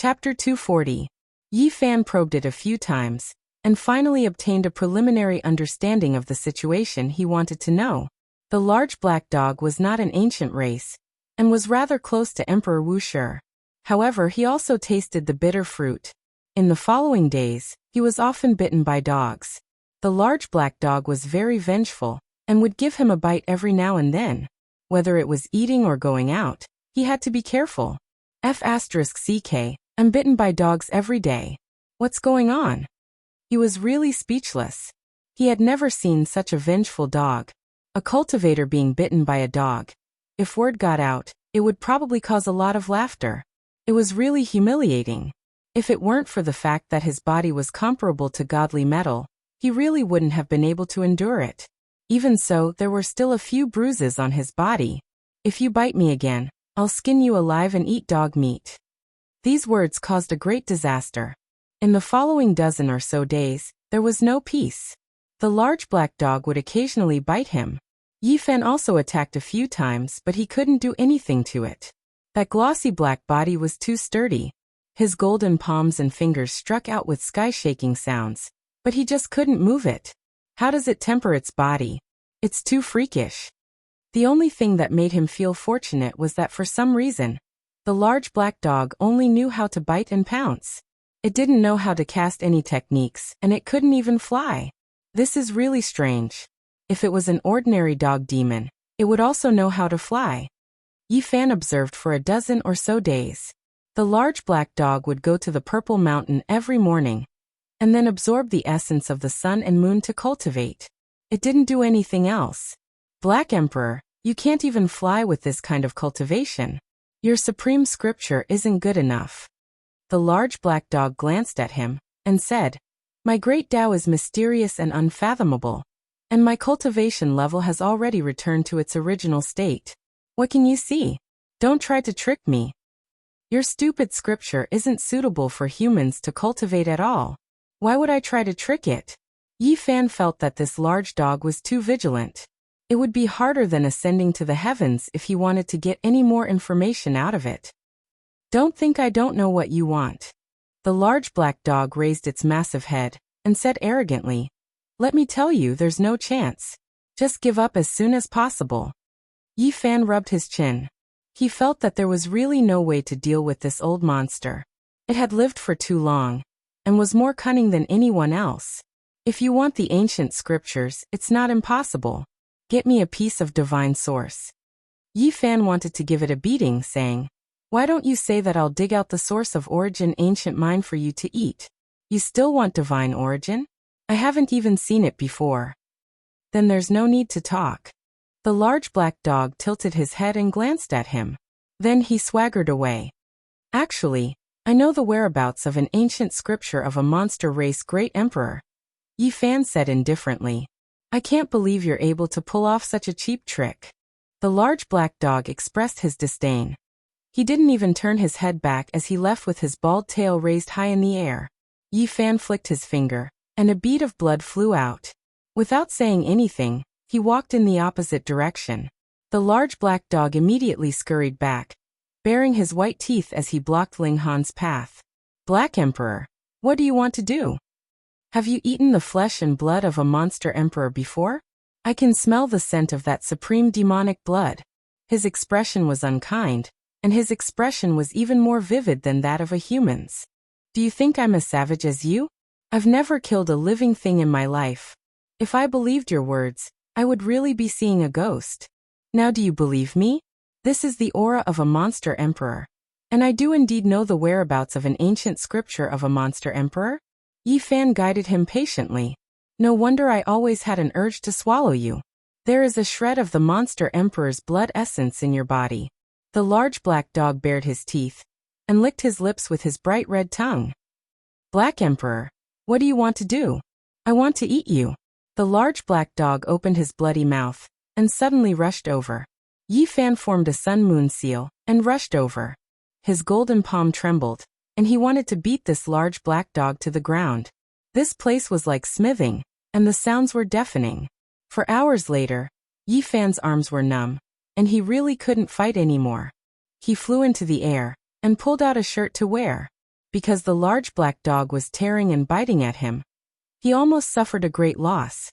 Chapter 240. Yi Fan probed it a few times, and finally obtained a preliminary understanding of the situation he wanted to know. The large black dog was not an ancient race, and was rather close to Emperor Wu Shi. However, he also tasted the bitter fruit. In the following days, he was often bitten by dogs. The large black dog was very vengeful, and would give him a bite every now and then. Whether it was eating or going out, he had to be careful. F***ck, I'm bitten by dogs every day. What's going on? He was really speechless. He had never seen such a vengeful dog. A cultivator being bitten by a dog. If word got out, it would probably cause a lot of laughter. It was really humiliating. If it weren't for the fact that his body was comparable to godly metal, he really wouldn't have been able to endure it. Even so, there were still a few bruises on his body. If you bite me again, I'll skin you alive and eat dog meat. These words caused a great disaster. In the following dozen or so days, there was no peace. The large black dog would occasionally bite him. Yi Fan also attacked a few times, but he couldn't do anything to it. That glossy black body was too sturdy. His golden palms and fingers struck out with sky-shaking sounds, but he just couldn't move it. How does it temper its body? It's too freakish. The only thing that made him feel fortunate was that for some reason, the large black dog only knew how to bite and pounce. It didn't know how to cast any techniques, and it couldn't even fly. This is really strange. If it was an ordinary dog demon, it would also know how to fly. Yi Fan observed for a dozen or so days. The large black dog would go to the Purple Mountain every morning, and then absorb the essence of the sun and moon to cultivate. It didn't do anything else. Black Emperor, you can't even fly with this kind of cultivation. Your supreme scripture isn't good enough. The large black dog glanced at him, and said, My great Tao is mysterious and unfathomable, and my cultivation level has already returned to its original state. What can you see? Don't try to trick me. Your stupid scripture isn't suitable for humans to cultivate at all. Why would I try to trick it? Yi Fan felt that this large dog was too vigilant. It would be harder than ascending to the heavens if he wanted to get any more information out of it. Don't think I don't know what you want. The large black dog raised its massive head, and said arrogantly, Let me tell you, there's no chance. Just give up as soon as possible. Yi Fan rubbed his chin. He felt that there was really no way to deal with this old monster. It had lived for too long, and was more cunning than anyone else. If you want the ancient scriptures, it's not impossible. Get me a piece of divine source. Yi Fan wanted to give it a beating, saying, Why don't you say that I'll dig out the source of origin ancient mine for you to eat? You still want divine origin? I haven't even seen it before. Then there's no need to talk. The large black dog tilted his head and glanced at him. Then he swaggered away. Actually, I know the whereabouts of an ancient scripture of a monster race great emperor. Yi Fan said indifferently. I can't believe you're able to pull off such a cheap trick. The large black dog expressed his disdain. He didn't even turn his head back as he left with his bald tail raised high in the air. Yi Fan flicked his finger, and a bead of blood flew out. Without saying anything, he walked in the opposite direction. The large black dog immediately scurried back, baring his white teeth as he blocked Ling Han's path. Black Emperor, what do you want to do? Have you eaten the flesh and blood of a monster emperor before? I can smell the scent of that supreme demonic blood. His expression was unkind, and his expression was even more vivid than that of a human's. Do you think I'm as savage as you? I've never killed a living thing in my life. If I believed your words, I would really be seeing a ghost. Now do you believe me? This is the aura of a monster emperor. And I do indeed know the whereabouts of an ancient scripture of a monster emperor? Yi Fan guided him patiently. No wonder I always had an urge to swallow you. There is a shred of the monster emperor's blood essence in your body. The large black dog bared his teeth, and licked his lips with his bright red tongue. Black Emperor, what do you want to do? I want to eat you. The large black dog opened his bloody mouth, and suddenly rushed over. Yi Fan formed a sun-moon seal, and rushed over. His golden palm trembled, and he wanted to beat this large black dog to the ground. This place was like smithing, and the sounds were deafening. For hours later, Yi Fan's arms were numb, and he really couldn't fight anymore. He flew into the air, and pulled out a shirt to wear. because the large black dog was tearing and biting at him. He almost suffered a great loss.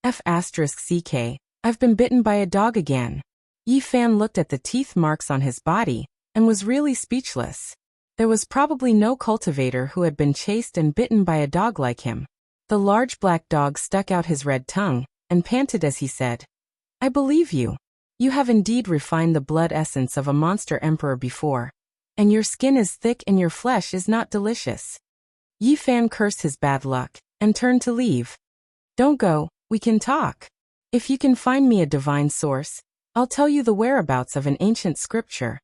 F***ck, I've been bitten by a dog again. Yi Fan looked at the teeth marks on his body and was really speechless. There was probably no cultivator who had been chased and bitten by a dog like him. The large black dog stuck out his red tongue and panted as he said, "I believe you. You have indeed refined the blood essence of a monster emperor before, and your skin is thick and your flesh is not delicious." Yi Fan cursed his bad luck and turned to leave. "Don't go, we can talk. If you can find me a divine source, I'll tell you the whereabouts of an ancient scripture."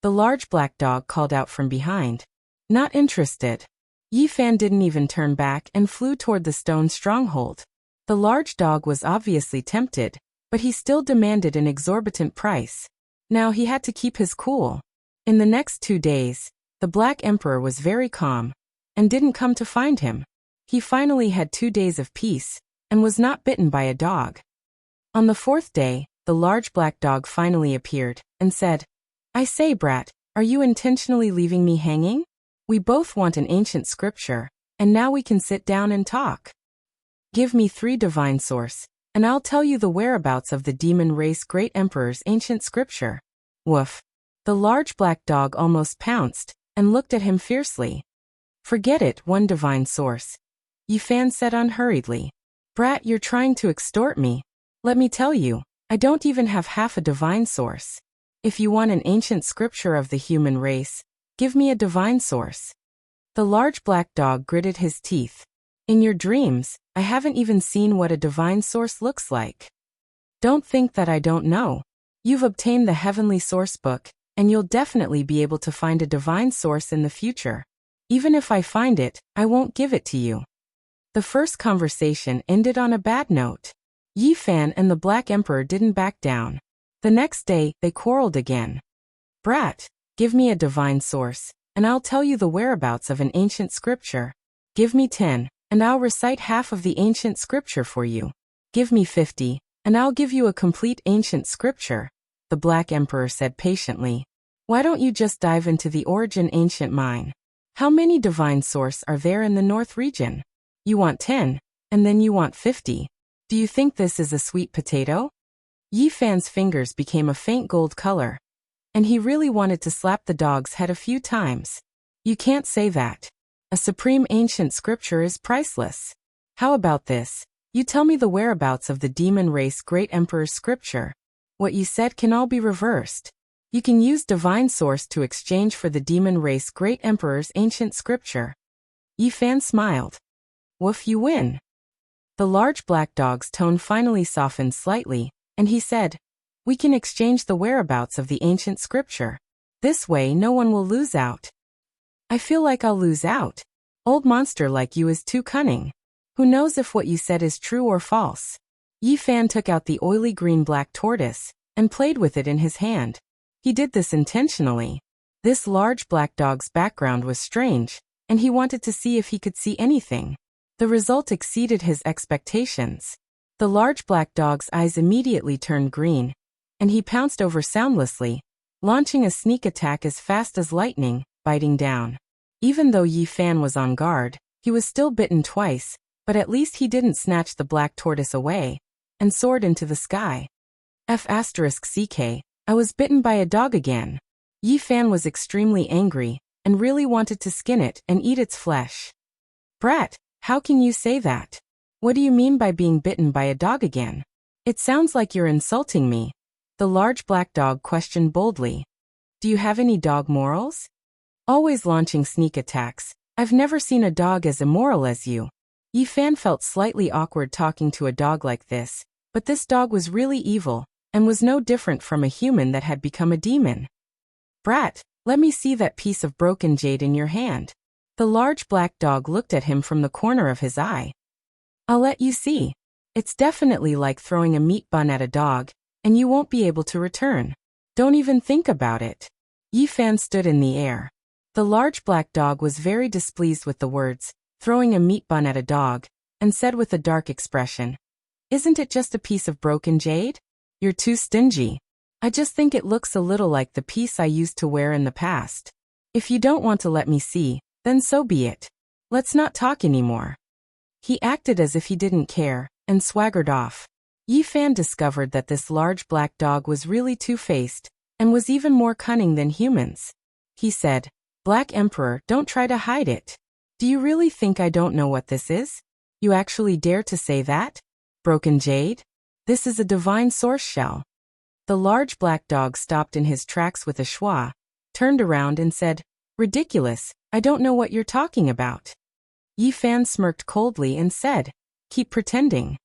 The large black dog called out from behind. "Not interested." Yi Fan didn't even turn back and flew toward the stone stronghold. The large dog was obviously tempted, but he still demanded an exorbitant price. Now he had to keep his cool. In the next 2 days, the Black Emperor was very calm and didn't come to find him. He finally had 2 days of peace and was not bitten by a dog. On the 4th day, the large black dog finally appeared and said, "I say, brat, are you intentionally leaving me hanging? We both want an ancient scripture, and now we can sit down and talk. Give me 3 divine source, and I'll tell you the whereabouts of the demon race great emperor's ancient scripture." Woof. The large black dog almost pounced and looked at him fiercely. "Forget it, 1 divine source," Yi Fan said unhurriedly. "Brat, you're trying to extort me. Let me tell you, I don't even have half a divine source. If you want an ancient scripture of the human race, give me a divine source." The large black dog gritted his teeth. "In your dreams, I haven't even seen what a divine source looks like. Don't think that I don't know. You've obtained the heavenly source book, and you'll definitely be able to find a divine source in the future. Even if I find it, I won't give it to you." The first conversation ended on a bad note. Yi Fan and the Black Emperor didn't back down. The next day, they quarreled again. "Brat, give me a divine source, and I'll tell you the whereabouts of an ancient scripture. Give me 10, and I'll recite half of the ancient scripture for you. Give me 50, and I'll give you a complete ancient scripture," the Black Emperor said patiently. "Why don't you just dive into the origin ancient mine? How many divine source are there in the North region? You want 10, and then you want 50. Do you think this is a sweet potato?" Yi Fan's fingers became a faint gold color, and he really wanted to slap the dog's head a few times. "You can't say that. A supreme ancient scripture is priceless. How about this? You tell me the whereabouts of the demon race great emperor's scripture. What you said can all be reversed. You can use divine source to exchange for the demon race great emperor's ancient scripture." Yi Fan smiled. "Woof, you win." The large black dog's tone finally softened slightly, and he said, "We can exchange the whereabouts of the ancient scripture. This way no one will lose out." "I feel like I'll lose out. Old monster like you is too cunning. Who knows if what you said is true or false?" Yi Fan took out the oily green-black tortoise and played with it in his hand. He did this intentionally. This large black dog's background was strange, and he wanted to see if he could see anything. The result exceeded his expectations. The large black dog's eyes immediately turned green, and he pounced over soundlessly, launching a sneak attack as fast as lightning, biting down. Even though Yi Fan was on guard, he was still bitten twice, but at least he didn't snatch the black tortoise away and soared into the sky. F***ck, I was bitten by a dog again. Yi Fan was extremely angry and really wanted to skin it and eat its flesh. "Brat, how can you say that? What do you mean by being bitten by a dog again? It sounds like you're insulting me," the large black dog questioned boldly. "Do you have any dog morals? Always launching sneak attacks. I've never seen a dog as immoral as you." Yi Fan felt slightly awkward talking to a dog like this, but this dog was really evil and was no different from a human that had become a demon. "Brat, let me see that piece of broken jade in your hand." The large black dog looked at him from the corner of his eye. "I'll let you see. It's definitely like throwing a meat bun at a dog, and you won't be able to return. Don't even think about it." Yi Fan stood in the air. The large black dog was very displeased with the words, "throwing a meat bun at a dog," and said with a dark expression, "Isn't it just a piece of broken jade? You're too stingy. I just think it looks a little like the piece I used to wear in the past. If you don't want to let me see, Then so be it. Let's not talk anymore. He acted as if he didn't care, and swaggered off. Yi Fan discovered that this large black dog was really two-faced, and was even more cunning than humans. He said, "Black Emperor, don't try to hide it. Do you really think I don't know what this is? You actually dare to say that? Broken jade? This is a divine source shell." The large black dog stopped in his tracks with a schwa, turned around and said, "Ridiculous, I don't know what you're talking about." Yi Fan smirked coldly and said, "Keep pretending."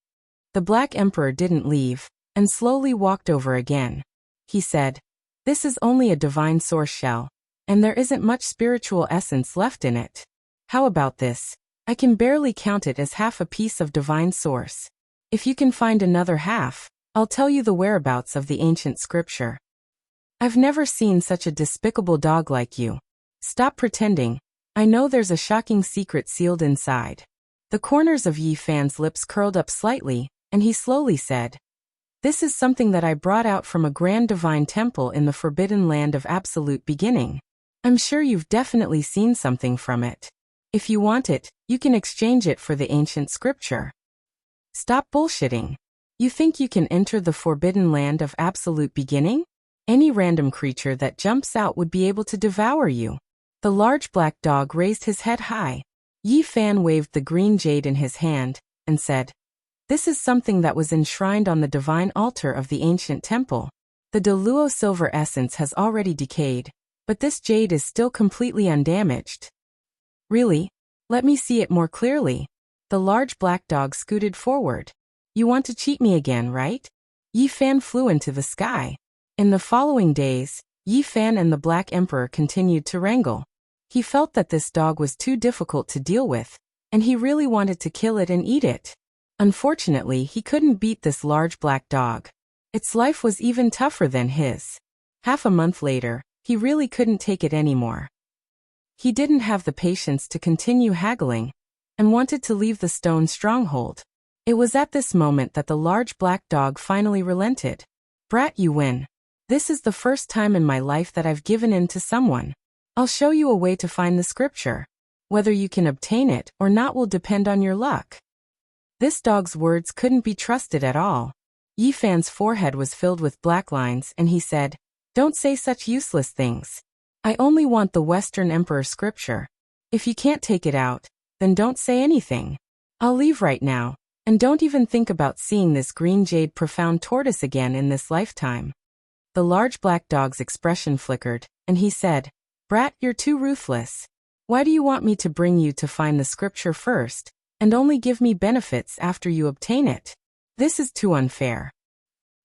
The Black Emperor didn't leave, and slowly walked over again. He said, "This is only a divine source shell, and there isn't much spiritual essence left in it. How about this? I can barely count it as half a piece of divine source. If you can find another half, I'll tell you the whereabouts of the ancient scripture." "I've never seen such a despicable dog like you. Stop pretending. I know there's a shocking secret sealed inside." The corners of Yi Fan's lips curled up slightly, and he slowly said, "This is something that I brought out from a grand divine temple in the forbidden land of absolute beginning. I'm sure you've definitely seen something from it. If you want it, you can exchange it for the ancient scripture." "Stop bullshitting. You think you can enter the forbidden land of absolute beginning? Any random creature that jumps out would be able to devour you." The large black dog raised his head high. Yi Fan waved the green jade in his hand, and said, "This is something that was enshrined on the divine altar of the ancient temple. The Deluo silver essence has already decayed, but this jade is still completely undamaged." "Really? Let me see it more clearly." The large black dog scooted forward. "You want to cheat me again, right?" Yi Fan flew into the sky. In the following days, Yi Fan and the Black Emperor continued to wrangle. He felt that this dog was too difficult to deal with, and he really wanted to kill it and eat it. Unfortunately, he couldn't beat this large black dog. Its life was even tougher than his. Half a month later, he really couldn't take it anymore. He didn't have the patience to continue haggling, and wanted to leave the stone stronghold. It was at this moment that the large black dog finally relented. "Brat, you win. This is the first time in my life that I've given in to someone. I'll show you a way to find the scripture. Whether you can obtain it or not will depend on your luck." This dog's words couldn't be trusted at all. Yi Fan's forehead was filled with black lines, and he said, "Don't say such useless things. I only want the Western Emperor scripture. If you can't take it out, then don't say anything. I'll leave right now, and don't even think about seeing this green jade profound tortoise again in this lifetime." The large black dog's expression flickered, and he said, "Brat, you're too ruthless. Why do you want me to bring you to find the scripture first, and only give me benefits after you obtain it? This is too unfair.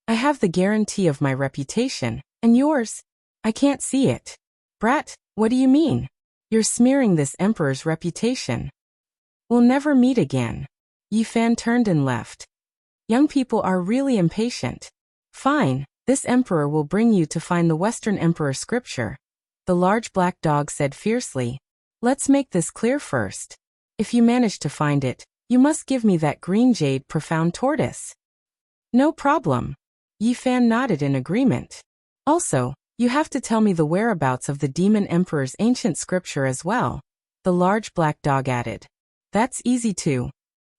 I have the guarantee of my reputation, and yours. I can't see it." "Brat, what do you mean? You're smearing this emperor's reputation. We'll never meet again." Yi Fan turned and left. Young people are really impatient. "Fine, this emperor will bring you to find the Western Emperor scripture," the large black dog said fiercely. "Let's make this clear first. If you manage to find it, you must give me that green jade profound tortoise." "No problem." Yi Fan nodded in agreement. "Also, you have to tell me the whereabouts of the demon emperor's ancient scripture as well," the large black dog added. "That's easy too."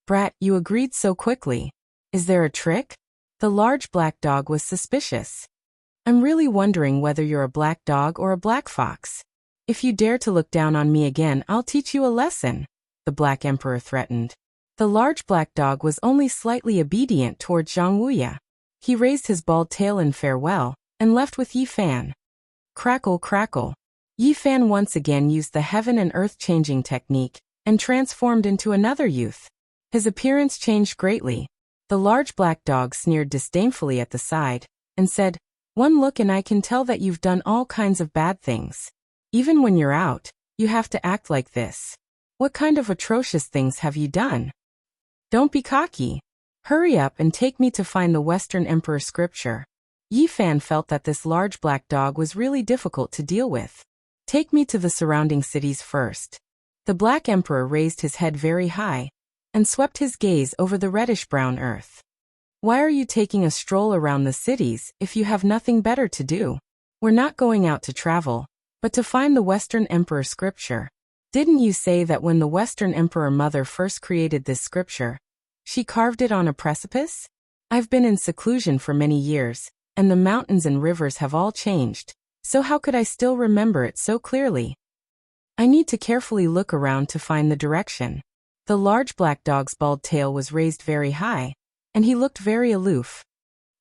"Brat, you agreed so quickly. Is there a trick?" The large black dog was suspicious. "I'm really wondering whether you're a black dog or a black fox. If you dare to look down on me again, I'll teach you a lesson," the Black Emperor threatened. The large black dog was only slightly obedient toward Zhang Wuya. He raised his bald tail in farewell, and left with Yi Fan. Crackle, crackle. Yi Fan once again used the heaven and earth changing technique, and transformed into another youth. His appearance changed greatly. The large black dog sneered disdainfully at the side, and said, "One look and I can tell that you've done all kinds of bad things. Even when you're out, you have to act like this. What kind of atrocious things have you done? Don't be cocky. Hurry up and take me to find the Western Emperor scripture." Yi Fan felt that this large black dog was really difficult to deal with. "Take me to the surrounding cities first." The Black Emperor raised his head very high, and swept his gaze over the reddish-brown earth. "Why are you taking a stroll around the cities if you have nothing better to do? We're not going out to travel, but to find the Western Emperor scripture. Didn't you say that when the Western Emperor Mother first created this scripture, she carved it on a precipice? I've been in seclusion for many years, and the mountains and rivers have all changed, so how could I still remember it so clearly? I need to carefully look around to find the direction. The large black dog's bald tail was raised very high, and he looked very aloof.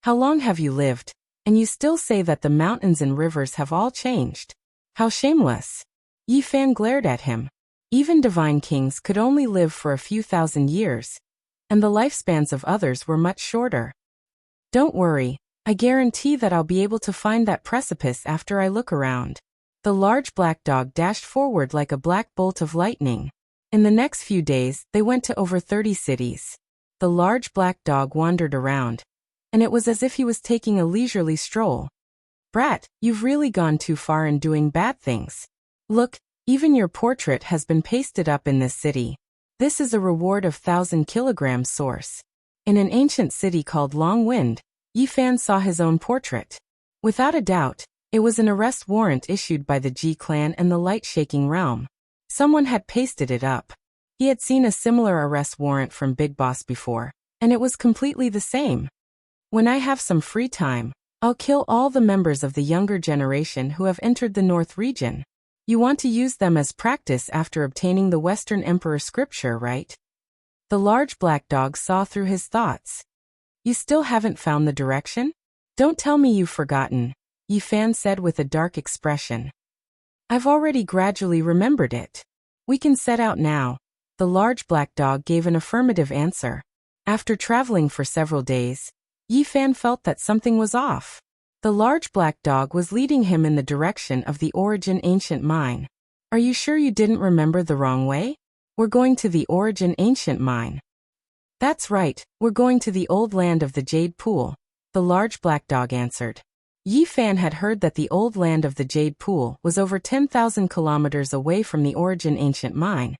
How long have you lived, and you still say that the mountains and rivers have all changed? How shameless! Yi Fan glared at him. Even divine kings could only live for a few thousand years, and the lifespans of others were much shorter. Don't worry, I guarantee that I'll be able to find that precipice after I look around. The large black dog dashed forward like a black bolt of lightning. In the next few days, they went to over 30 cities. The large black dog wandered around, and it was as if he was taking a leisurely stroll. Brat, you've really gone too far in doing bad things. Look, even your portrait has been pasted up in this city. This is a reward of 1,000 kilograms source. In an ancient city called Long Wind, Yi Fan saw his own portrait. Without a doubt, it was an arrest warrant issued by the Ji clan and the light-shaking realm. Someone had pasted it up. He had seen a similar arrest warrant from Big Boss before, and it was completely the same. When I have some free time, I'll kill all the members of the younger generation who have entered the North region. You want to use them as practice after obtaining the Western Emperor scripture, right? The large black dog saw through his thoughts. You still haven't found the direction? Don't tell me you've forgotten, Yi Fan said with a dark expression. I've already gradually remembered it. We can set out now. The large black dog gave an affirmative answer. After traveling for several days, Yi Fan felt that something was off. The large black dog was leading him in the direction of the Origin Ancient Mine. Are you sure you didn't remember the wrong way? We're going to the Origin Ancient Mine. That's right, we're going to the old land of the Jade Pool, the large black dog answered. Yi Fan had heard that the old land of the Jade Pool was over 10,000 kilometers away from the Origin Ancient Mine,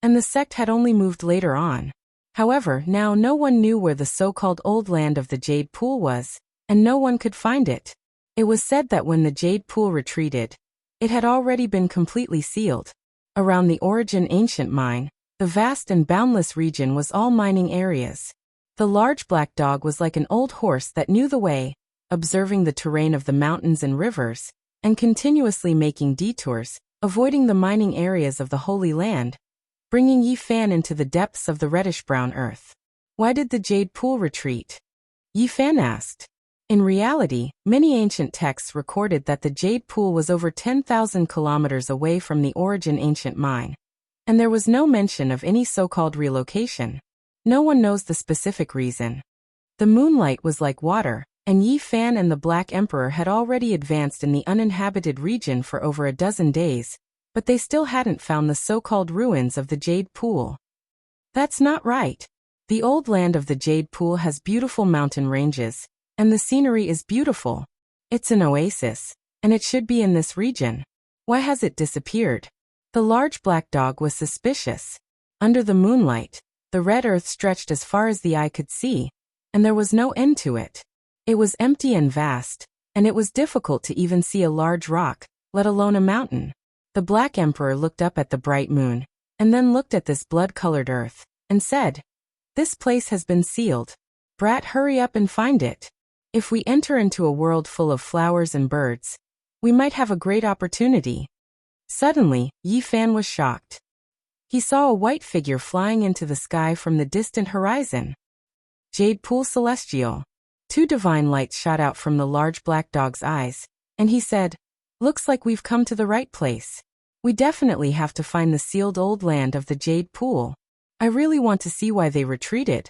and the sect had only moved later on. However, now no one knew where the so-called old land of the Jade Pool was, and no one could find it. It was said that when the Jade Pool retreated, it had already been completely sealed. Around the Origin Ancient Mine, the vast and boundless region was all mining areas. The large black dog was like an old horse that knew the way, observing the terrain of the mountains and rivers, and continuously making detours, avoiding the mining areas of the Holy Land, bringing Yi Fan into the depths of the reddish-brown earth. Why did the Jade Pool retreat? Yi Fan asked. In reality, many ancient texts recorded that the Jade Pool was over 10,000 kilometers away from the Origin Ancient Mine, and there was no mention of any so-called relocation. No one knows the specific reason. The moonlight was like water, and Yi Fan and the Black Emperor had already advanced in the uninhabited region for over a dozen days, but they still hadn't found the so-called ruins of the Jade Pool. That's not right. The old land of the Jade Pool has beautiful mountain ranges, and the scenery is beautiful. It's an oasis, and it should be in this region. Why has it disappeared? The large black dog was suspicious. Under the moonlight, the red earth stretched as far as the eye could see, and there was no end to it. It was empty and vast, and it was difficult to even see a large rock, let alone a mountain. The Black Emperor looked up at the bright moon, and then looked at this blood-colored earth, and said, "This place has been sealed. Brat, hurry up and find it. If we enter into a world full of flowers and birds, we might have a great opportunity." Suddenly, Yi Fan was shocked. He saw a white figure flying into the sky from the distant horizon. Jade Pool Celestial. Two divine lights shot out from the large black dog's eyes, and he said, "Looks like we've come to the right place. We definitely have to find the sealed old land of the Jade Pool. I really want to see why they retreated."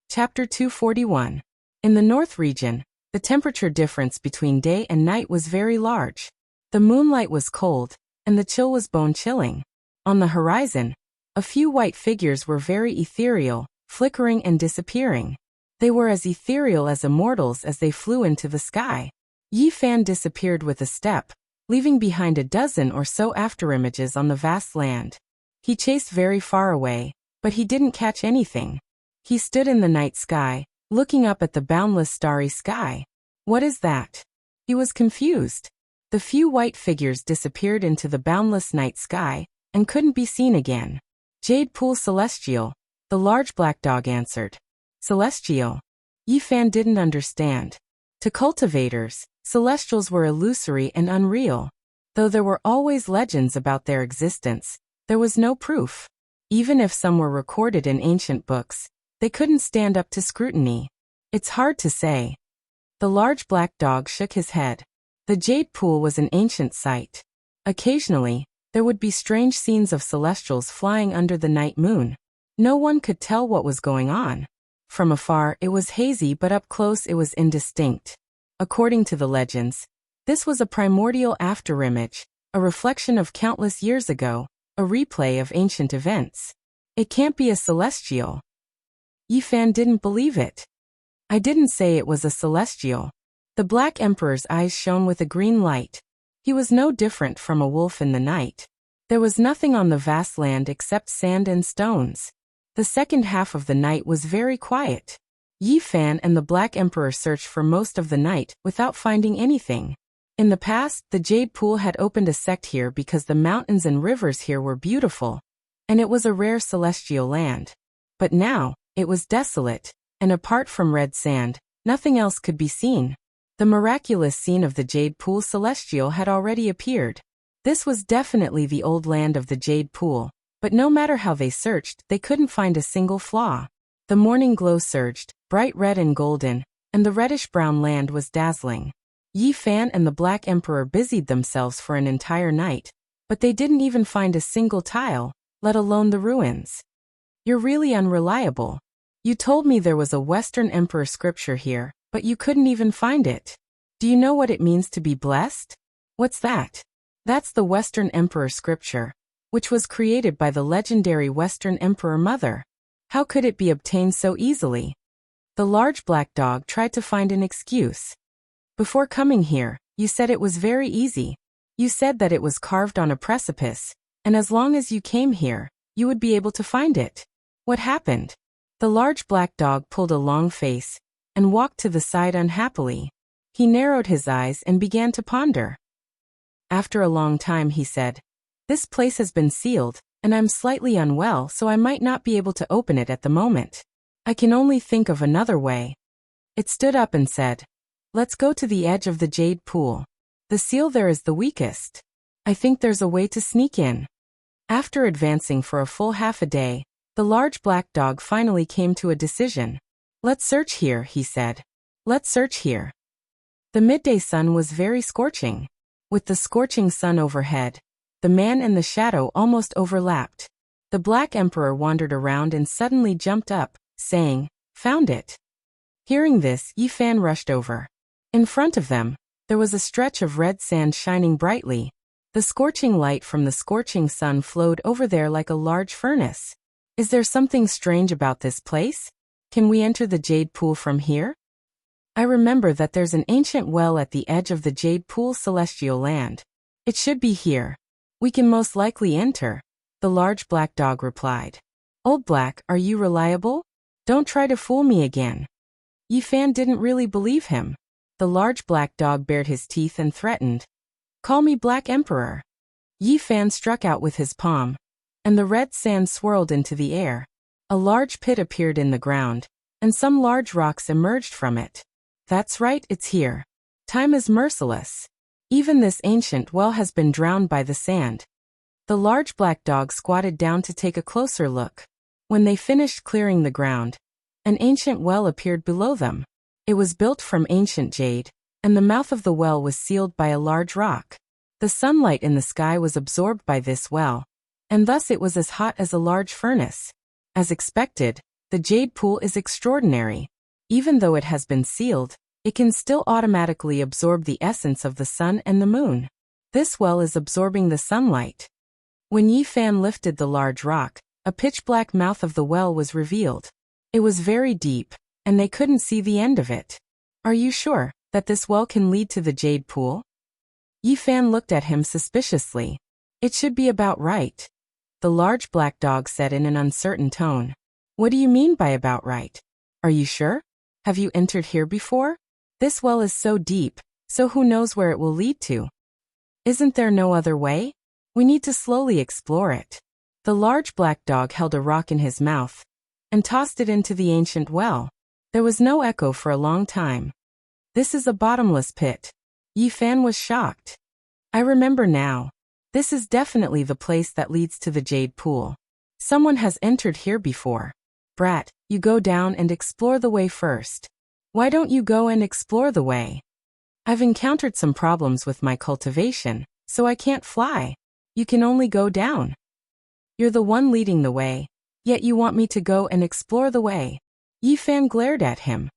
Chapter 241. In the North region, the temperature difference between day and night was very large. The moonlight was cold, and the chill was bone-chilling. On the horizon, a few white figures were very ethereal, flickering and disappearing. They were as ethereal as immortals as they flew into the sky. Yi Fan disappeared with a step, leaving behind a dozen or so afterimages on the vast land. He chased very far away, but he didn't catch anything. He stood in the night sky, looking up at the boundless starry sky. What is that? He was confused. The few white figures disappeared into the boundless night sky, and couldn't be seen again. Jade pool celestial, the large black dog answered. Celestial? Yifan didn't understand. To cultivators, celestials were illusory and unreal. Though there were always legends about their existence, there was no proof. Even if some were recorded in ancient books, they couldn't stand up to scrutiny. It's hard to say. The large black dog shook his head. The jade pool was an ancient site. Occasionally, there would be strange scenes of celestials flying under the night moon. No one could tell what was going on. From afar, it was hazy, but up close it was indistinct. According to the legends, this was a primordial afterimage, a reflection of countless years ago, a replay of ancient events. It can't be a celestial. Yifan didn't believe it. I didn't say it was a celestial. The Black Emperor's eyes shone with a green light. He was no different from a wolf in the night. There was nothing on the vast land except sand and stones. The second half of the night was very quiet. Yifan and the Black Emperor searched for most of the night without finding anything. In the past, the Jade Pool had opened a sect here because the mountains and rivers here were beautiful, and it was a rare celestial land. But now, it was desolate, and apart from red sand, nothing else could be seen. The miraculous scene of the Jade Pool celestial had already appeared. This was definitely the old land of the Jade Pool, but no matter how they searched, they couldn't find a single flaw. The morning glow surged, bright red and golden, and the reddish-brown land was dazzling. Yifan and the Black Emperor busied themselves for an entire night, but they didn't even find a single tile, let alone the ruins. You're really unreliable. You told me there was a Western Emperor scripture here, but you couldn't even find it. Do you know what it means to be blessed? What's that? That's the Western Emperor scripture, which was created by the legendary Western Emperor Mother. How could it be obtained so easily? The large black dog tried to find an excuse. Before coming here, you said it was very easy. You said that it was carved on a precipice, and as long as you came here, you would be able to find it. What happened? The large black dog pulled a long face and walked to the side unhappily. He narrowed his eyes and began to ponder. After a long time he said, "This place has been sealed, and I'm slightly unwell, so I might not be able to open it at the moment. I can only think of another way." It stood up and said, "Let's go to the edge of the Jade Pool. The seal there is the weakest. I think there's a way to sneak in." After advancing for a full half a day, the large black dog finally came to a decision. "Let's search here," he said. "Let's search here." The midday sun was very scorching. With the scorching sun overhead, the man and the shadow almost overlapped. The Black Emperor wandered around and suddenly jumped up, saying, "Found it." Hearing this, Yifan rushed over. In front of them, there was a stretch of red sand shining brightly. The scorching light from the scorching sun flowed over there like a large furnace. "Is there something strange about this place? Can we enter the Jade Pool from here? I remember that there's an ancient well at the edge of the Jade Pool celestial land. It should be here. We can most likely enter," the large black dog replied. "Old Black, are you reliable? Don't try to fool me again." Yifan didn't really believe him. The large black dog bared his teeth and threatened, "Call me Black Emperor." Yifan struck out with his palm, and the red sand swirled into the air. A large pit appeared in the ground, and some large rocks emerged from it. "That's right, it's here. Time is merciless. Even this ancient well has been drowned by the sand." The large black dog squatted down to take a closer look. When they finished clearing the ground, an ancient well appeared below them. It was built from ancient jade, and the mouth of the well was sealed by a large rock. The sunlight in the sky was absorbed by this well, and thus it was as hot as a large furnace. As expected, the Jade Pool is extraordinary. Even though it has been sealed, it can still automatically absorb the essence of the sun and the moon. This well is absorbing the sunlight. When Yifan lifted the large rock, a pitch-black mouth of the well was revealed. It was very deep, and they couldn't see the end of it. "Are you sure that this well can lead to the Jade Pool?" Yifan looked at him suspiciously. "It should be about right," the large black dog said in an uncertain tone. "What do you mean by about right? Are you sure? Have you entered here before? This well is so deep, so who knows where it will lead to? Isn't there no other way?" We need to slowly explore it. The large black dog held a rock in his mouth and tossed it into the ancient well. There was no echo for a long time. This is a bottomless pit. Yi Fan was shocked. I remember now. This is definitely the place that leads to the jade pool. Someone has entered here before. Brat, you go down and explore the way first. Why don't you go and explore the way? I've encountered some problems with my cultivation, so I can't fly. You can only go down. You're the one leading the way, yet you want me to go and explore the way. Yi Fan glared at him.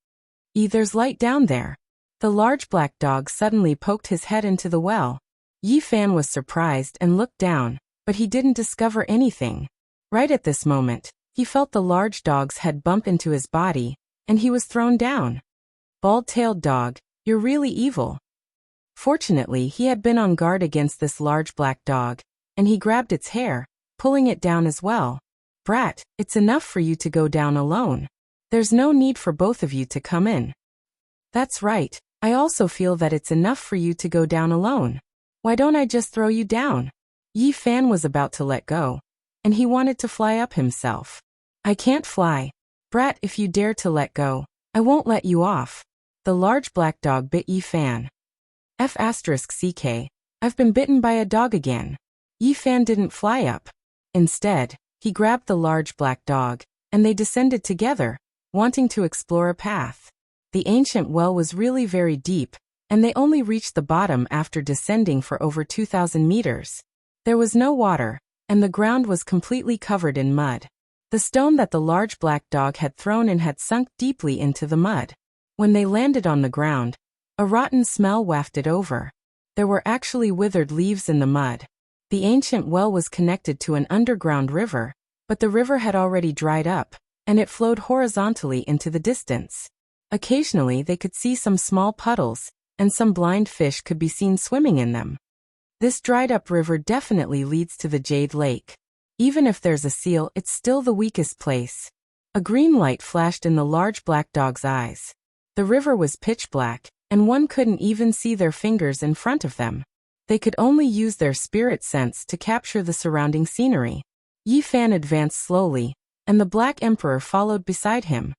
There's light down there. The large black dog suddenly poked his head into the well. Yi Fan was surprised and looked down, but he didn't discover anything. Right at this moment, he felt the large dog's head bump into his body, and he was thrown down. Bald-tailed dog, you're really evil. Fortunately, he had been on guard against this large black dog, and he grabbed its hair, pulling it down as well. Brat, it's enough for you to go down alone. There's no need for both of you to come in. That's right, I also feel that it's enough for you to go down alone. Why don't I just throw you down? Yi Fan was about to let go, and he wanted to fly up himself. I can't fly. Brat, if you dare to let go, I won't let you off. The large black dog bit Yi Fan. F***ck, I've been bitten by a dog again. Yi Fan didn't fly up. Instead, he grabbed the large black dog, and they descended together, wanting to explore a path. The ancient well was really very deep, and they only reached the bottom after descending for over 2,000 meters. There was no water, and the ground was completely covered in mud. The stone that the large black dog had thrown in had sunk deeply into the mud. When they landed on the ground, a rotten smell wafted over. There were actually withered leaves in the mud. The ancient well was connected to an underground river, but the river had already dried up, and it flowed horizontally into the distance. Occasionally they could see some small puddles, and some blind fish could be seen swimming in them. This dried-up river definitely leads to the Jade Lake. Even if there's a seal, it's still the weakest place. A green light flashed in the large black dog's eyes. The river was pitch black, and one couldn't even see their fingers in front of them. They could only use their spirit sense to capture the surrounding scenery. Yi Fan advanced slowly, and the Black Emperor followed beside him.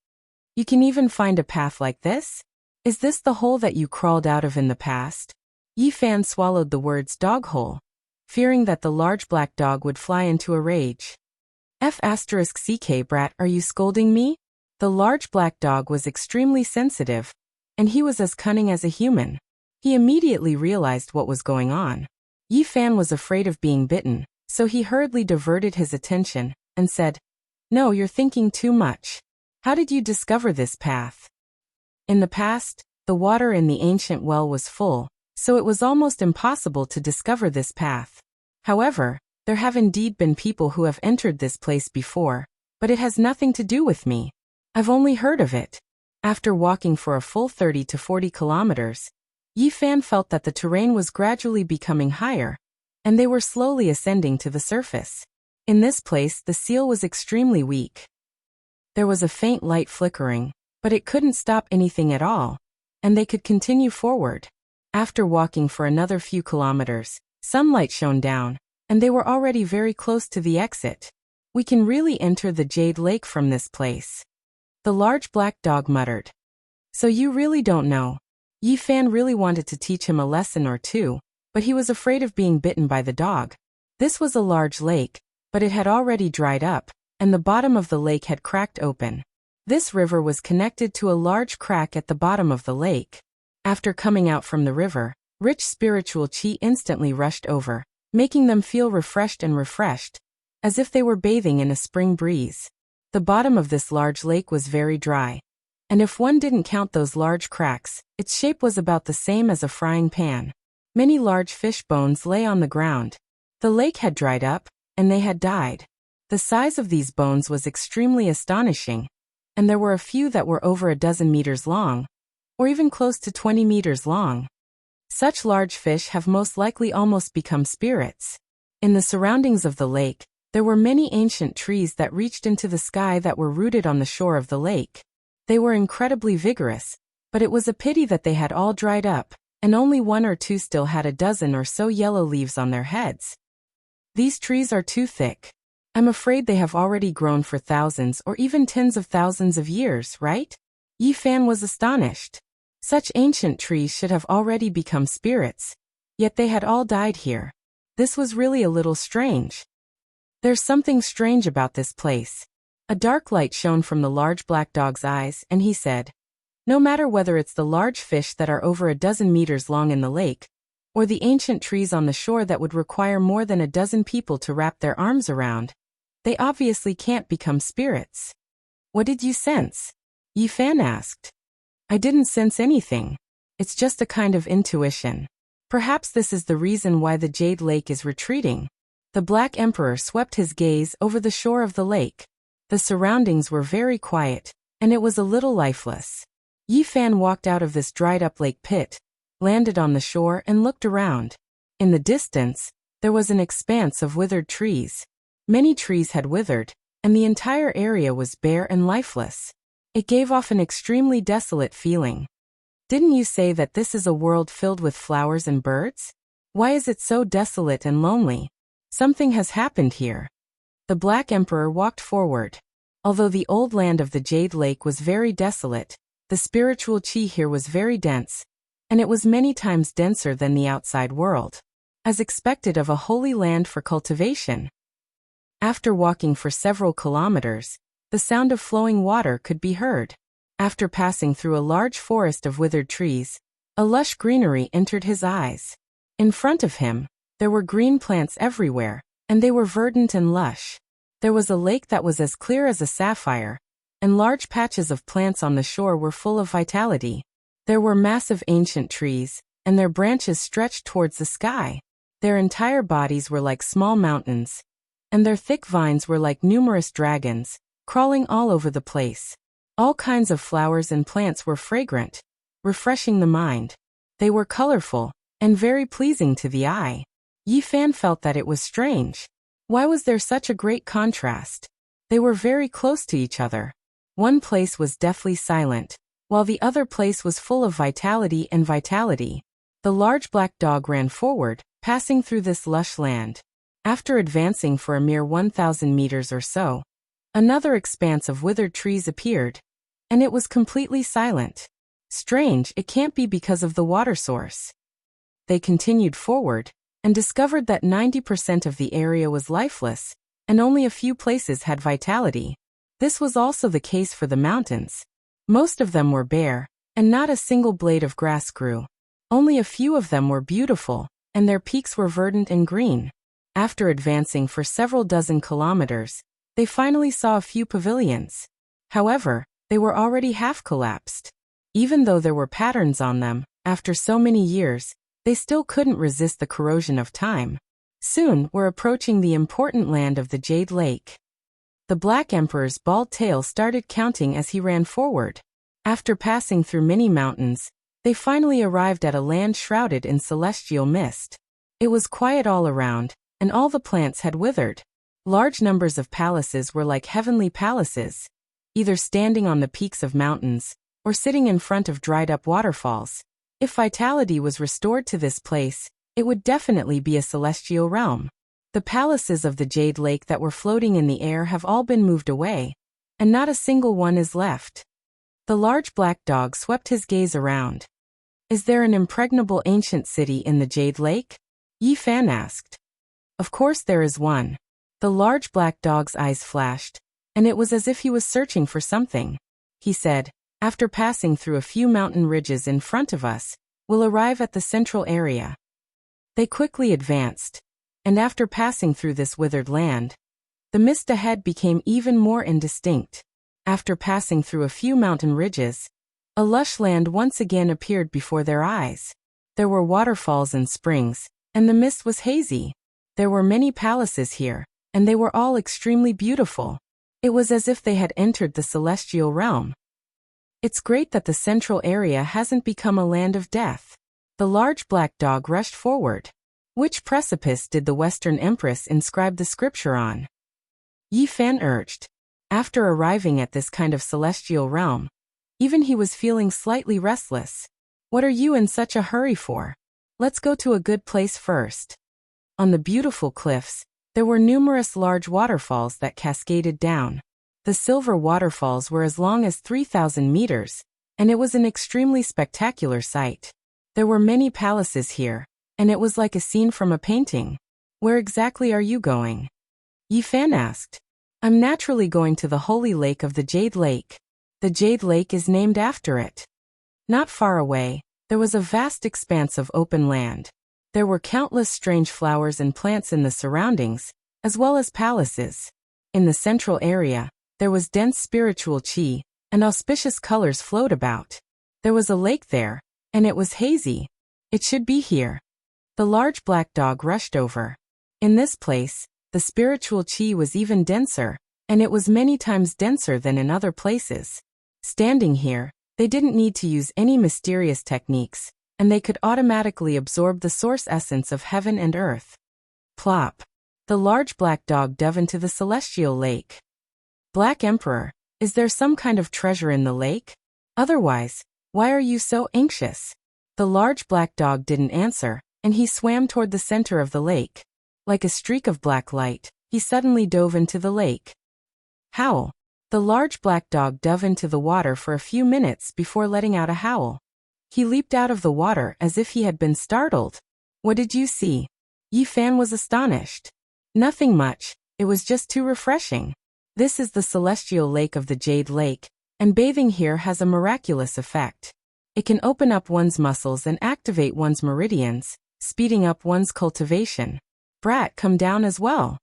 You can even find a path like this? Is this the hole that you crawled out of in the past? Yi Fan swallowed the words dog hole, fearing that the large black dog would fly into a rage. F***ck brat, are you scolding me? The large black dog was extremely sensitive, and he was as cunning as a human. He immediately realized what was going on. Yi Fan was afraid of being bitten, so he hurriedly diverted his attention and said, "No, you're thinking too much. How did you discover this path?" In the past, the water in the ancient well was full, so it was almost impossible to discover this path. However, there have indeed been people who have entered this place before, but it has nothing to do with me. I've only heard of it. After walking for a full 30 to 40 kilometers, Yi Fan felt that the terrain was gradually becoming higher, and they were slowly ascending to the surface. In this place, the seal was extremely weak. There was a faint light flickering, but it couldn't stop anything at all, and they could continue forward. After walking for another few kilometers, sunlight shone down, and they were already very close to the exit. We can really enter the Jade Lake from this place. The large black dog muttered. So you really don't know. Yi Fan really wanted to teach him a lesson or two, but he was afraid of being bitten by the dog. This was a large lake, but it had already dried up, and the bottom of the lake had cracked open. This river was connected to a large crack at the bottom of the lake. After coming out from the river, rich spiritual chi instantly rushed over, making them feel refreshed, as if they were bathing in a spring breeze. The bottom of this large lake was very dry, and if one didn't count those large cracks, its shape was about the same as a frying pan. Many large fish bones lay on the ground. The lake had dried up, and they had died. The size of these bones was extremely astonishing, and there were a few that were over a dozen meters long, or even close to 20 meters long. Such large fish have most likely almost become spirits. In the surroundings of the lake, there were many ancient trees that reached into the sky that were rooted on the shore of the lake. They were incredibly vigorous, but it was a pity that they had all dried up, and only one or two still had a dozen or so yellow leaves on their heads. These trees are too thick. I'm afraid they have already grown for thousands or even tens of thousands of years, right? Yi Fan was astonished. Such ancient trees should have already become spirits, yet they had all died here. This was really a little strange. There's something strange about this place. A dark light shone from the large black dog's eyes, and he said, no matter whether it's the large fish that are over a dozen meters long in the lake, or the ancient trees on the shore that would require more than a dozen people to wrap their arms around, they obviously can't become spirits. What did you sense? Yi Fan asked. I didn't sense anything. It's just a kind of intuition. Perhaps this is the reason why the Jade Lake is retreating. The Black Emperor swept his gaze over the shore of the lake. The surroundings were very quiet, and it was a little lifeless. Yi Fan walked out of this dried-up lake pit, landed on the shore and looked around. In the distance, there was an expanse of withered trees. Many trees had withered, and the entire area was bare and lifeless. It gave off an extremely desolate feeling. Didn't you say that this is a world filled with flowers and birds? Why is it so desolate and lonely? Something has happened here. The Black Emperor walked forward. Although the old land of the Jade Lake was very desolate, the spiritual qi here was very dense, and it was many times denser than the outside world, as expected of a holy land for cultivation. After walking for several kilometers, the sound of flowing water could be heard. After passing through a large forest of withered trees, a lush greenery entered his eyes. In front of him, there were green plants everywhere, and they were verdant and lush. There was a lake that was as clear as a sapphire, and large patches of plants on the shore were full of vitality. There were massive ancient trees, and their branches stretched towards the sky. Their entire bodies were like small mountains, and their thick vines were like numerous dragons, crawling all over the place. All kinds of flowers and plants were fragrant, refreshing the mind. They were colorful, and very pleasing to the eye. Yi Fan felt that it was strange. Why was there such a great contrast? They were very close to each other. One place was deathly silent, while the other place was full of vitality and vitality. The large black dog ran forward, passing through this lush land. After advancing for a mere 1,000 meters or so, another expanse of withered trees appeared, and it was completely silent. Strange, it can't be because of the water source. They continued forward, and discovered that 90% of the area was lifeless, and only a few places had vitality. This was also the case for the mountains. Most of them were bare, and not a single blade of grass grew. Only a few of them were beautiful, and their peaks were verdant and green. After advancing for several dozen kilometers, they finally saw a few pavilions. However, they were already half collapsed. Even though there were patterns on them, after so many years, they still couldn't resist the corrosion of time. Soon, we're approaching the important land of the Jade Lake. The Black Emperor's bald tail started counting as he ran forward. After passing through many mountains, they finally arrived at a land shrouded in celestial mist. It was quiet all around, and all the plants had withered. Large numbers of palaces were like heavenly palaces, either standing on the peaks of mountains, or sitting in front of dried-up waterfalls. If vitality was restored to this place, it would definitely be a celestial realm. The palaces of the Jade Lake that were floating in the air have all been moved away, and not a single one is left. The large black dog swept his gaze around. Is there an impregnable ancient city in the Jade Lake? Yi Fan asked. Of course there is one. The large black dog's eyes flashed, and it was as if he was searching for something. He said, after passing through a few mountain ridges in front of us, we'll arrive at the central area. They quickly advanced, and after passing through this withered land, the mist ahead became even more indistinct. After passing through a few mountain ridges, a lush land once again appeared before their eyes. There were waterfalls and springs, and the mist was hazy. There were many palaces here, and they were all extremely beautiful. It was as if they had entered the celestial realm. It's great that the central area hasn't become a land of death. The large black dog rushed forward. Which precipice did the Western Empress inscribe the scripture on? Yi Fan urged. After arriving at this kind of celestial realm, even he was feeling slightly restless. What are you in such a hurry for? Let's go to a good place first. On the beautiful cliffs, There were numerous large waterfalls that cascaded down. The silver waterfalls were as long as 3,000 meters, and it was an extremely spectacular sight. There were many palaces here, and it was like a scene from a painting. Where exactly are you going? Yi Fan asked. I'm naturally going to the holy lake of the Jade Lake. The Jade Lake is named after it. Not far away, there was a vast expanse of open land. There were countless strange flowers and plants in the surroundings, as well as palaces. In the central area, there was dense spiritual qi, and auspicious colors flowed about. There was a lake there, and it was hazy. It should be here. The large black dog rushed over. In this place, the spiritual qi was even denser, and it was many times denser than in other places. Standing here, they didn't need to use any mysterious techniques, and they could automatically absorb the source essence of heaven and earth. Plop. The large black dog dove into the celestial lake. Black Emperor, is there some kind of treasure in the lake? Otherwise, why are you so anxious? The large black dog didn't answer, and he swam toward the center of the lake. Like a streak of black light, he suddenly dove into the lake. Howl. The large black dog dove into the water for a few minutes before letting out a howl. He leaped out of the water as if he had been startled. What did you see? Yi Fan was astonished. Nothing much, it was just too refreshing. This is the celestial lake of the Jade Lake, and bathing here has a miraculous effect. It can open up one's muscles and activate one's meridians, speeding up one's cultivation. Brat, come down as well.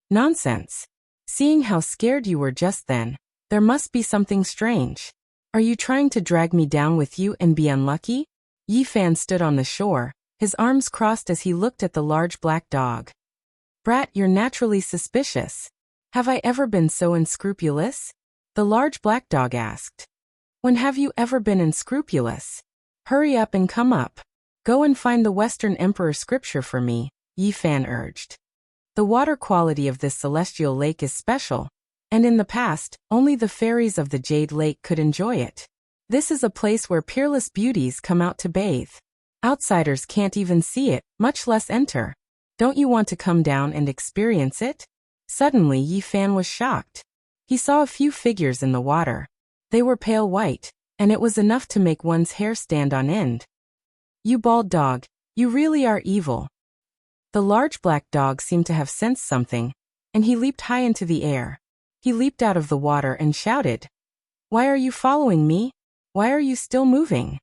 Nonsense. Seeing how scared you were just then, there must be something strange. Are you trying to drag me down with you and be unlucky? Yi Fan stood on the shore, his arms crossed as he looked at the large black dog. Brat, you're naturally suspicious. Have I ever been so unscrupulous? The large black dog asked. When have you ever been unscrupulous? Hurry up and come up. Go and find the Western Emperor scripture for me, Yi Fan urged. The water quality of this celestial lake is special, and in the past, only the fairies of the Jade Lake could enjoy it. This is a place where peerless beauties come out to bathe. Outsiders can't even see it, much less enter. Don't you want to come down and experience it? Suddenly Yi Fan was shocked. He saw a few figures in the water. They were pale white, and it was enough to make one's hair stand on end. You bald dog, you really are evil. The large black dog seemed to have sensed something, and he leaped high into the air. He leaped out of the water and shouted, Why are you following me? Why are you still moving?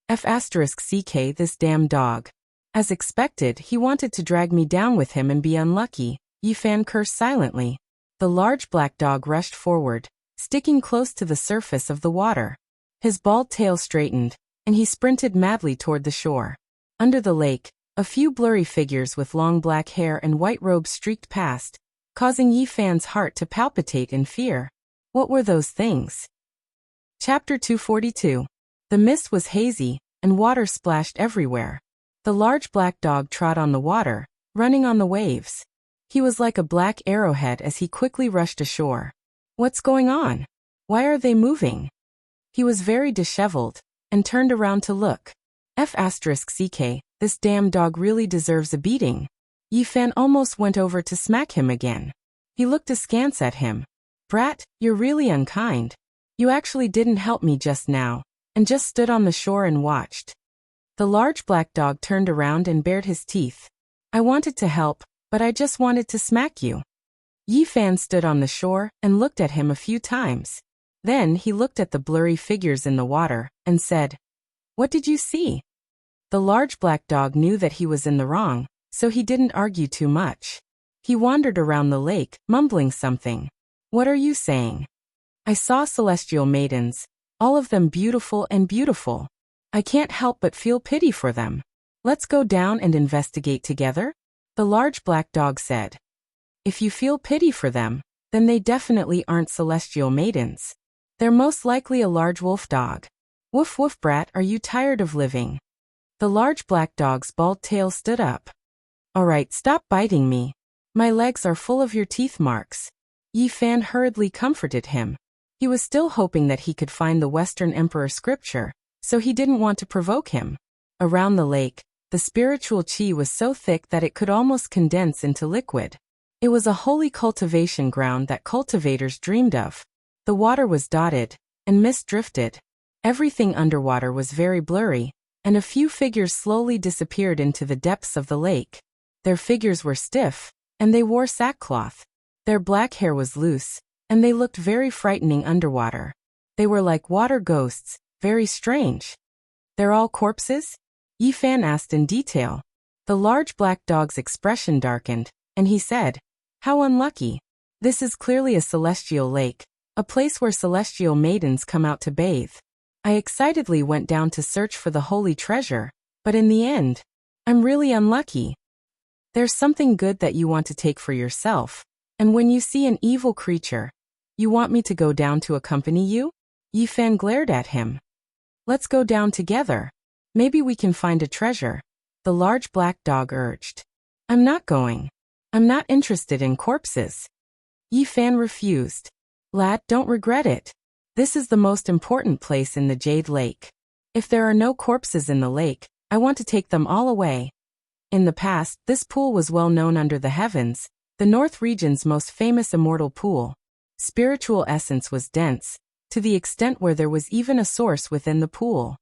F***ck this damn dog. As expected, he wanted to drag me down with him and be unlucky. Yi Fan cursed silently. The large black dog rushed forward, sticking close to the surface of the water. His bald tail straightened, and he sprinted madly toward the shore. Under the lake, a few blurry figures with long black hair and white robes streaked past, causing Yi Fan's heart to palpitate in fear. What were those things? Chapter 242. The mist was hazy, and water splashed everywhere. The large black dog trod on the water, running on the waves. He was like a black arrowhead as he quickly rushed ashore. What's going on? Why are they moving? He was very disheveled, and turned around to look. F***ck, this damn dog really deserves a beating. Yi Fan almost went over to smack him again. He looked askance at him. Brat, you're really unkind. You actually didn't help me just now, and just stood on the shore and watched. The large black dog turned around and bared his teeth. I wanted to help, but I just wanted to smack you. Yi Fan stood on the shore and looked at him a few times. Then he looked at the blurry figures in the water, and said, What did you see? The large black dog knew that he was in the wrong, so he didn't argue too much. He wandered around the lake, mumbling something. What are you saying? I saw celestial maidens, all of them beautiful and beautiful. I can't help but feel pity for them. Let's go down and investigate together, the large black dog said. If you feel pity for them, then they definitely aren't celestial maidens. They're most likely a large wolf dog. Woof woof brat, are you tired of living? The large black dog's bald tail stood up. All right, stop biting me. My legs are full of your teeth marks. Yi Fan hurriedly comforted him. He was still hoping that he could find the Western Emperor scripture, so he didn't want to provoke him. Around the lake, the spiritual qi was so thick that it could almost condense into liquid. It was a holy cultivation ground that cultivators dreamed of. The water was dotted, and mist drifted. Everything underwater was very blurry, and a few figures slowly disappeared into the depths of the lake. Their figures were stiff, and they wore sackcloth. Their black hair was loose, and they looked very frightening underwater. They were like water ghosts, very strange. "They're all corpses?" Yi Fan asked in detail. The large black dog's expression darkened, and he said, "How unlucky. This is clearly a celestial lake, a place where celestial maidens come out to bathe. I excitedly went down to search for the holy treasure, but in the end, I'm really unlucky. There's something good that you want to take for yourself, and when you see an evil creature, you want me to go down to accompany you?" Yi Fan glared at him. "Let's go down together. Maybe we can find a treasure," the large black dog urged. "I'm not going. I'm not interested in corpses." Yi Fan refused. "Lad, don't regret it. This is the most important place in the Jade Lake. If there are no corpses in the lake, I want to take them all away." In the past, this pool was well known under the heavens, the North region's most famous immortal pool. Spiritual essence was dense, to the extent where there was even a source within the pool.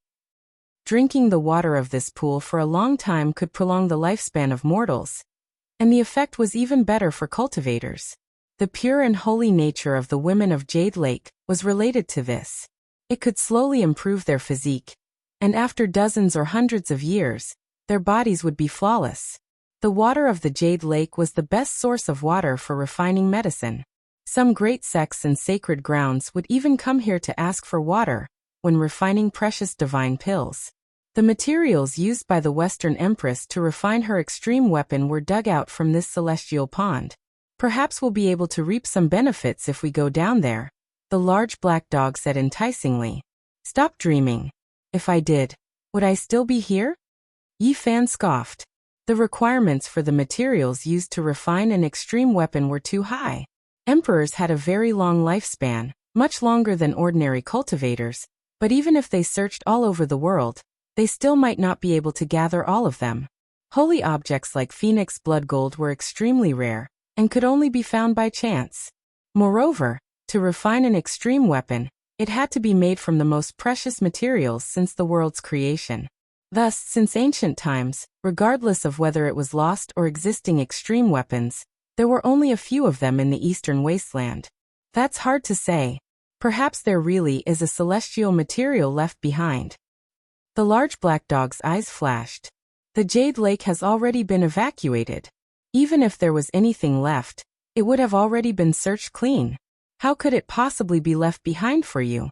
Drinking the water of this pool for a long time could prolong the lifespan of mortals, and the effect was even better for cultivators. The pure and holy nature of the women of Jade Lake was related to this. It could slowly improve their physique, and after dozens or hundreds of years, their bodies would be flawless. The water of the Jade Lake was the best source of water for refining medicine. Some great sects and sacred grounds would even come here to ask for water when refining precious divine pills. The materials used by the Western Empress to refine her extreme weapon were dug out from this celestial pond. "Perhaps we'll be able to reap some benefits if we go down there," the large black dog said enticingly. "Stop dreaming. If I did, would I still be here?" Yi Fan scoffed. The requirements for the materials used to refine an extreme weapon were too high. Emperors had a very long lifespan, much longer than ordinary cultivators, but even if they searched all over the world, they still might not be able to gather all of them. Holy objects like phoenix blood gold were extremely rare, and could only be found by chance. Moreover, to refine an extreme weapon, it had to be made from the most precious materials since the world's creation. Thus, since ancient times, regardless of whether it was lost or existing extreme weapons, there were only a few of them in the eastern wasteland. That's hard to say. Perhaps there really is a celestial material left behind. The large black dog's eyes flashed. The Jade Lake has already been evacuated. Even if there was anything left, it would have already been searched clean. How could it possibly be left behind for you?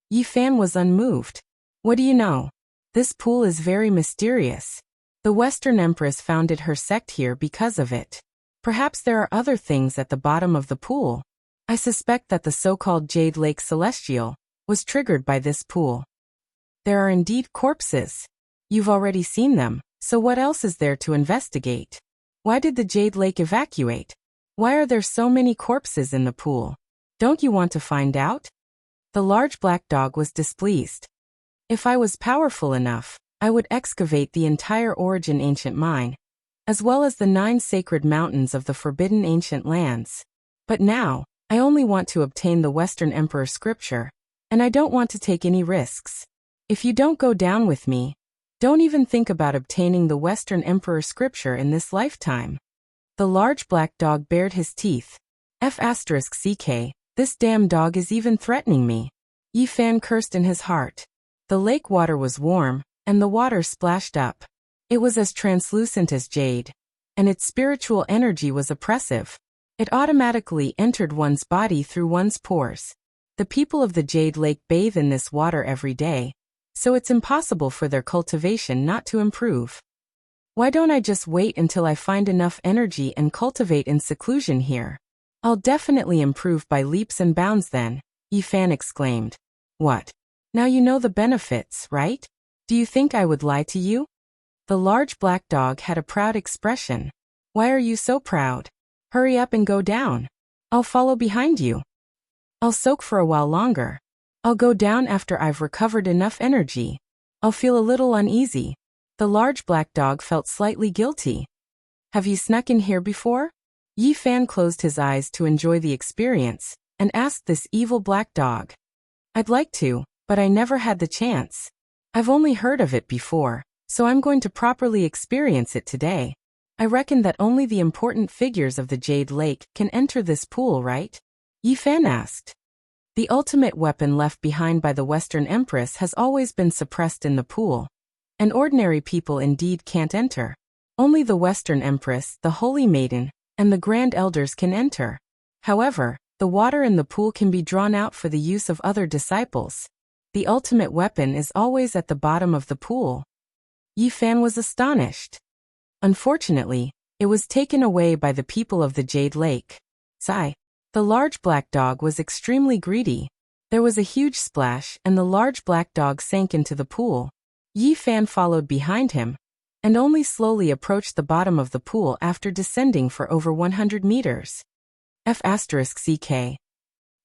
Yi Fan was unmoved. "What do you know? This pool is very mysterious. The Western Empress founded her sect here because of it. Perhaps there are other things at the bottom of the pool. I suspect that the so-called Jade Lake Celestial was triggered by this pool. There are indeed corpses. You've already seen them, so what else is there to investigate? Why did the Jade Lake evacuate? Why are there so many corpses in the pool? Don't you want to find out?" The large black dog was displeased. "If I was powerful enough, I would excavate the entire Origin Ancient Mine, as well as the 9 sacred mountains of the forbidden ancient lands. But now, I only want to obtain the Western Emperor scripture, and I don't want to take any risks. If you don't go down with me, don't even think about obtaining the Western Emperor scripture in this lifetime." The large black dog bared his teeth. "F***ck, this damn dog is even threatening me." Yi Fan cursed in his heart. The lake water was warm, and the water splashed up. It was as translucent as jade, and its spiritual energy was oppressive. It automatically entered one's body through one's pores. The people of the Jade Lake bathe in this water every day, so it's impossible for their cultivation not to improve. Why don't I just wait until I find enough energy and cultivate in seclusion here? I'll definitely improve by leaps and bounds then, Yi Fan exclaimed. What? Now you know the benefits, right? Do you think I would lie to you? The large black dog had a proud expression. Why are you so proud? Hurry up and go down. I'll follow behind you. I'll soak for a while longer. I'll go down after I've recovered enough energy. I'll feel a little uneasy. The large black dog felt slightly guilty. Have you snuck in here before? Yi Fan closed his eyes to enjoy the experience, and asked this evil black dog. I'd like to, but I never had the chance. I've only heard of it before, so I'm going to properly experience it today. I reckon that only the important figures of the Jade Lake can enter this pool, right? Yi Fan asked. The ultimate weapon left behind by the Western Empress has always been suppressed in the pool, and ordinary people indeed can't enter. Only the Western Empress, the Holy Maiden, and the Grand Elders can enter. However, the water in the pool can be drawn out for the use of other disciples. The ultimate weapon is always at the bottom of the pool. Yi Fan was astonished. Unfortunately, it was taken away by the people of the Jade Lake. Sigh. The large black dog was extremely greedy. There was a huge splash, and the large black dog sank into the pool. Yi Fan followed behind him, and only slowly approached the bottom of the pool after descending for over 100 meters. F***CK.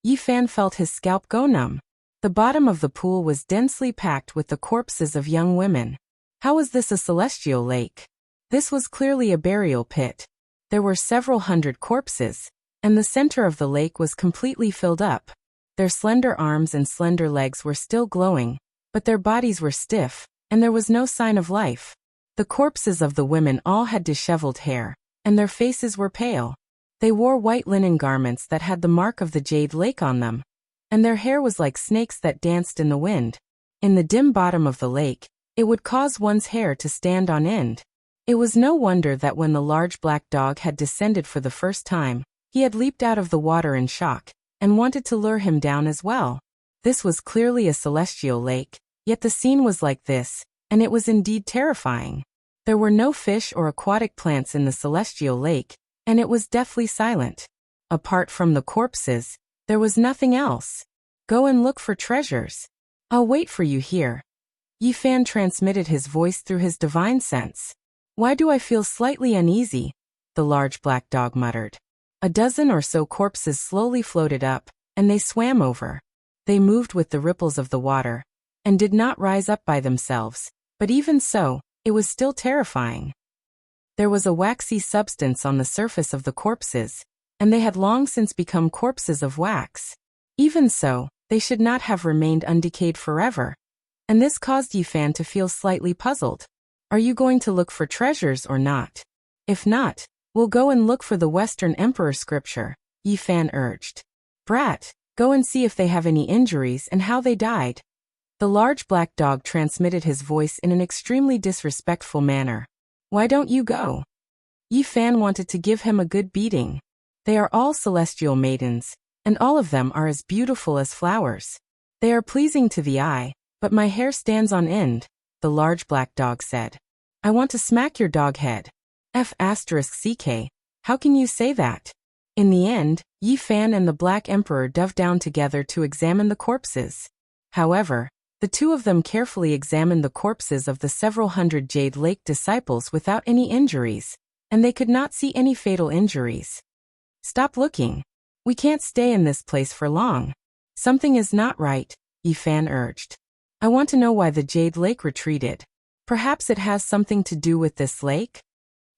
Yi Fan felt his scalp go numb. The bottom of the pool was densely packed with the corpses of young women. How was this a celestial lake? This was clearly a burial pit. There were several hundred corpses, and the center of the lake was completely filled up. Their slender arms and slender legs were still glowing, but their bodies were stiff, and there was no sign of life. The corpses of the women all had disheveled hair, and their faces were pale. They wore white linen garments that had the mark of the Jade Lake on them, and their hair was like snakes that danced in the wind. In the dim bottom of the lake, it would cause one's hair to stand on end. It was no wonder that when the large black dog had descended for the first time, he had leaped out of the water in shock, and wanted to lure him down as well. This was clearly a celestial lake, yet the scene was like this, and it was indeed terrifying. There were no fish or aquatic plants in the celestial lake, and it was deathly silent. Apart from the corpses, there was nothing else. Go and look for treasures. I'll wait for you here. Yi Fan transmitted his voice through his divine sense. Why do I feel slightly uneasy? The large black dog muttered. A dozen or so corpses slowly floated up, and they swam over. They moved with the ripples of the water, and did not rise up by themselves, but even so, it was still terrifying. There was a waxy substance on the surface of the corpses, and they had long since become corpses of wax. Even so, they should not have remained undecayed forever, and this caused Yi Fan to feel slightly puzzled. Are you going to look for treasures or not? If not, we'll go and look for the Western Emperor scripture, Yi Fan urged. Brat, go and see if they have any injuries and how they died. The large black dog transmitted his voice in an extremely disrespectful manner. Why don't you go? Yi Fan wanted to give him a good beating. They are all celestial maidens, and all of them are as beautiful as flowers. They are pleasing to the eye, but my hair stands on end, the large black dog said. I want to smack your dog head. F***CK. How can you say that? In the end, Yi Fan and the Black Emperor dove down together to examine the corpses. However, the two of them carefully examined the corpses of the several hundred Jade Lake disciples without any injuries, and they could not see any fatal injuries. Stop looking. We can't stay in this place for long. Something is not right, Yi Fan urged. I want to know why the Jade Lake retreated. Perhaps it has something to do with this lake?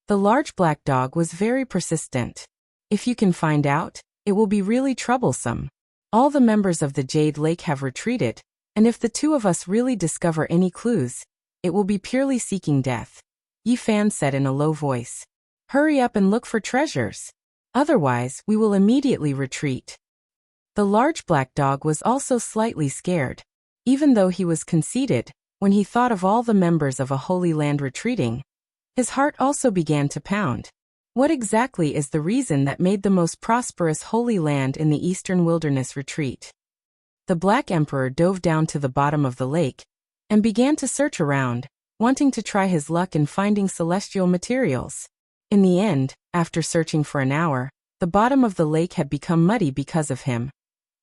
The large black dog was very persistent. If you can find out, it will be really troublesome. All the members of the Jade Lake have retreated, and if the two of us really discover any clues, it will be purely seeking death, Yi Fan said in a low voice. Hurry up and look for treasures. Otherwise, we will immediately retreat. The large black dog was also slightly scared. Even though he was conceited, when he thought of all the members of a holy land retreating, his heart also began to pound. What exactly is the reason that made the most prosperous holy land in the eastern wilderness retreat? The Black Emperor dove down to the bottom of the lake, and began to search around, wanting to try his luck in finding celestial materials. In the end, after searching for an hour, the bottom of the lake had become muddy because of him,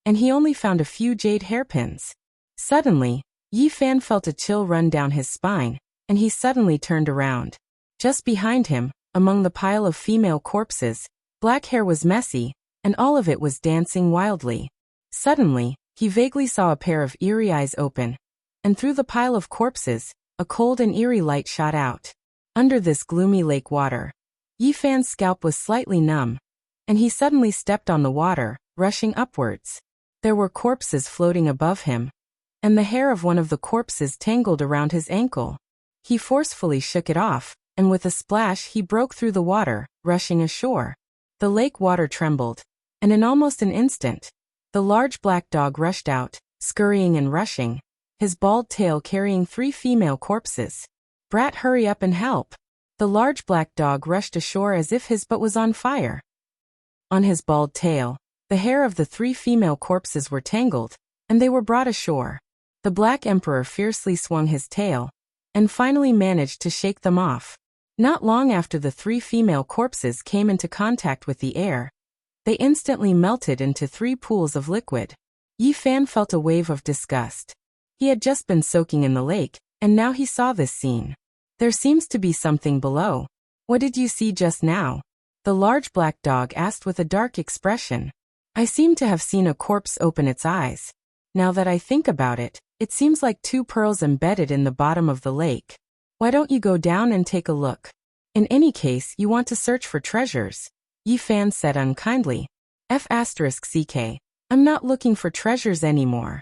and he only found a few jade hairpins. Suddenly, Yi Fan felt a chill run down his spine, and he suddenly turned around. Just behind him, among the pile of female corpses, black hair was messy, and all of it was dancing wildly. Suddenly, he vaguely saw a pair of eerie eyes open, and through the pile of corpses, a cold and eerie light shot out. Under this gloomy lake water, Yi Fan's scalp was slightly numb, and he suddenly stepped on the water, rushing upwards. There were corpses floating above him, and the hair of one of the corpses tangled around hhis ankle. He forcefully shook it off, and with a splash he broke through the water, rushing ashore. The lake water trembled, and in almost an instant, the large black dog rushed out, scurrying and rushing, his bald tail carrying 3 female corpses. "Brat, hurry up and help!" The large black dog rushed ashore as if his butt was on fire. On his bald tail, the hair of the 3 female corpses were tangled, and they were brought ashore. The Black Emperor fiercely swung his tail, and finally managed to shake them off. Not long after the 3 female corpses came into contact with the air, they instantly melted into 3 pools of liquid. Yi Fan felt a wave of disgust. He had just been soaking in the lake, and now he saw this scene. "There seems to be something below. What did you see just now?" the large black dog asked with a dark expression. "I seem to have seen a corpse open its eyes. Now that I think about it, it seems like 2 pearls embedded in the bottom of the lake. Why don't you go down and take a look? In any case, you want to search for treasures," Yi Fan said unkindly. "F***ck. I'm not looking for treasures anymore."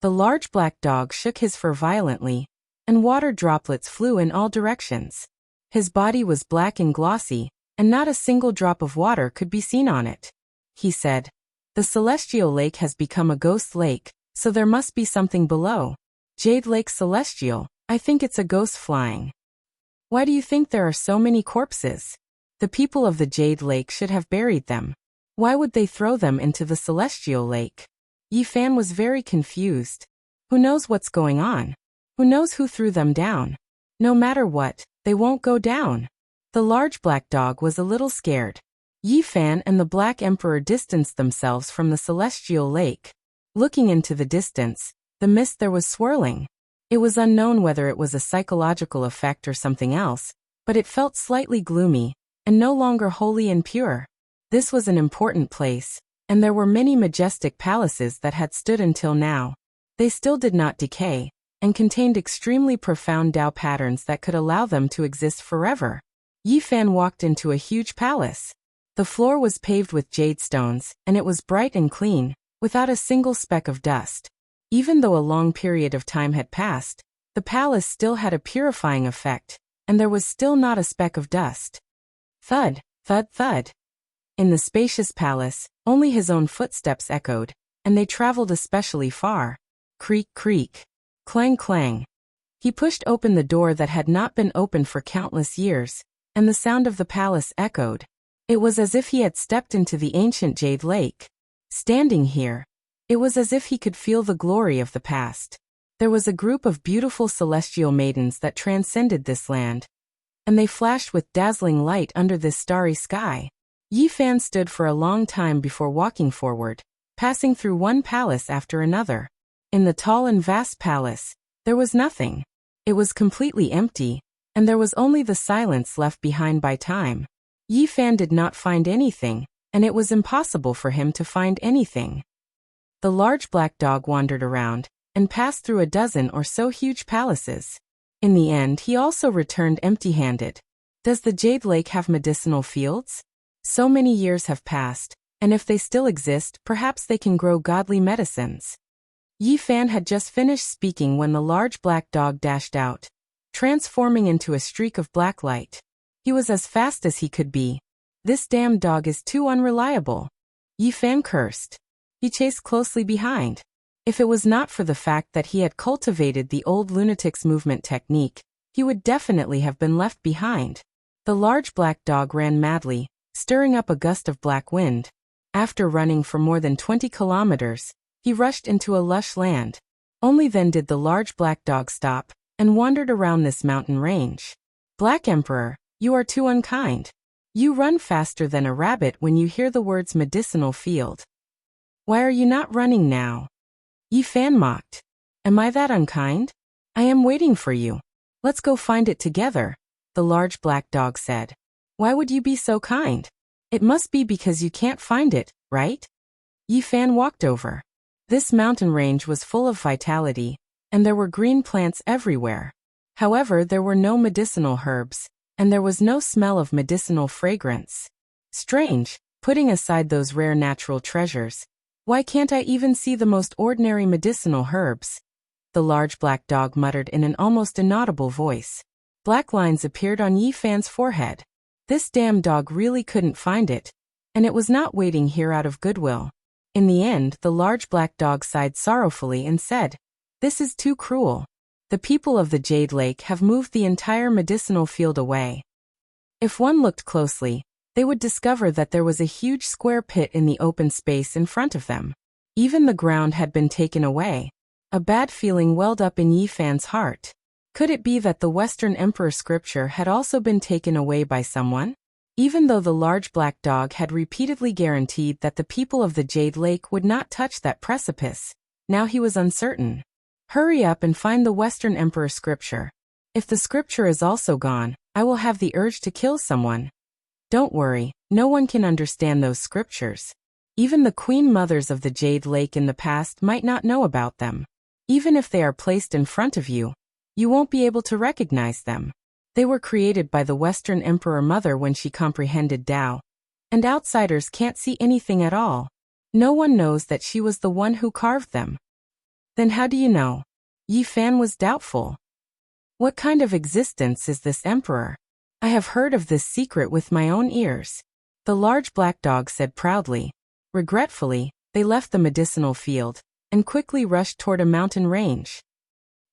The large black dog shook his fur violently, and water droplets flew in all directions. His body was black and glossy, and not a single drop of water could be seen on it. He said, "The Celestial Lake has become a ghost lake, so there must be something below. Jade Lake Celestial, I think it's a ghost flying. Why do you think there are so many corpses? The people of the Jade Lake should have buried them. Why would they throw them into the Celestial Lake?" Yi Fan was very confused. Who knows what's going on? Who knows who threw them down? No matter what, they won't go down. The large black dog was a little scared. Yi Fan and the Black Emperor distanced themselves from the Celestial Lake. Looking into the distance, the mist there was swirling. It was unknown whether it was a psychological effect or something else, but it felt slightly gloomy, and no longer holy and pure. This was an important place, and there were many majestic palaces that had stood until now. They still did not decay, and contained extremely profound Tao patterns that could allow them to exist forever. Yi Fan walked into a huge palace. The floor was paved with jade stones, and it was bright and clean, without a single speck of dust. Even though a long period of time had passed, the palace still had a purifying effect, and there was still not a speck of dust. Thud, thud, thud. In the spacious palace, only his own footsteps echoed, and they traveled especially far. Creak, creak. Clang, clang. He pushed open the door that had not been opened for countless years, and the sound of the palace echoed. It was as if he had stepped into the ancient Jade Lake. Standing here, it was as if he could feel the glory of the past. There was a group of beautiful celestial maidens that transcended this land, and they flashed with dazzling light under this starry sky. Yi Fan stood for a long time before walking forward, passing through one palace after another. In the tall and vast palace, there was nothing. It was completely empty, and there was only the silence left behind by time. Yi Fan did not find anything, and it was impossible for him to find anything. The large black dog wandered around, and passed through a dozen or so huge palaces. In the end, he also returned empty-handed. Does the Jade Lake have medicinal fields? So many years have passed, and if they still exist, perhaps they can grow godly medicines. Yi Fan had just finished speaking when the large black dog dashed out, transforming into a streak of black light. He was as fast as he could be. "This damn dog is too unreliable," Yi Fan cursed. He chased closely behind. If it was not for the fact that he had cultivated the old lunatic's movement technique, he would definitely have been left behind. The large black dog ran madly, stirring up a gust of black wind. After running for more than 20 kilometers, he rushed into a lush land. Only then did the large black dog stop, and wandered around this mountain range. "Black Emperor, you are too unkind. You run faster than a rabbit when you hear the words medicinal field. Why are you not running now?" Yi Fan mocked. "Am I that unkind? I am waiting for you. Let's go find it together," the large black dog said. "Why would you be so kind? It must be because you can't find it, right?" Yi Fan walked over. This mountain range was full of vitality, and there were green plants everywhere. However, there were no medicinal herbs, and there was no smell of medicinal fragrance. Strange, Putting aside those rare natural treasures, why can't I even see the most ordinary medicinal herbs? The large black dog muttered in an almost inaudible voice. Black lines appeared on Yi Fan's forehead. This damn dog really couldn't find it, and it was not waiting here out of goodwill. In the end, the large black dog sighed sorrowfully and said, "This is too cruel. The people of the Jade Lake have moved the entire medicinal field away." If one looked closely, they would discover that there was a huge square pit in the open space in front of them. Even the ground had been taken away. A bad feeling welled up in Yi Fan's heart. Could it be that the Western Emperor scripture had also been taken away by someone? Even though the large black dog had repeatedly guaranteed that the people of the Jade Lake would not touch that precipice, now he was uncertain. Hurry up and find the Western Emperor scripture. If the scripture is also gone, I will have the urge to kill someone. Don't worry, no one can understand those scriptures. Even the queen mothers of the Jade Lake in the past might not know about them. Even if they are placed in front of you, you won't be able to recognize them. They were created by the Western Emperor Mother when she comprehended Tao, and outsiders can't see anything at all. No one knows that she was the one who carved them. Then how do you know? Yi Fan was doubtful. What kind of existence is this emperor? I have heard of this secret with my own ears. The large black dog said proudly. Regretfully, they left the medicinal field and quickly rushed toward a mountain range.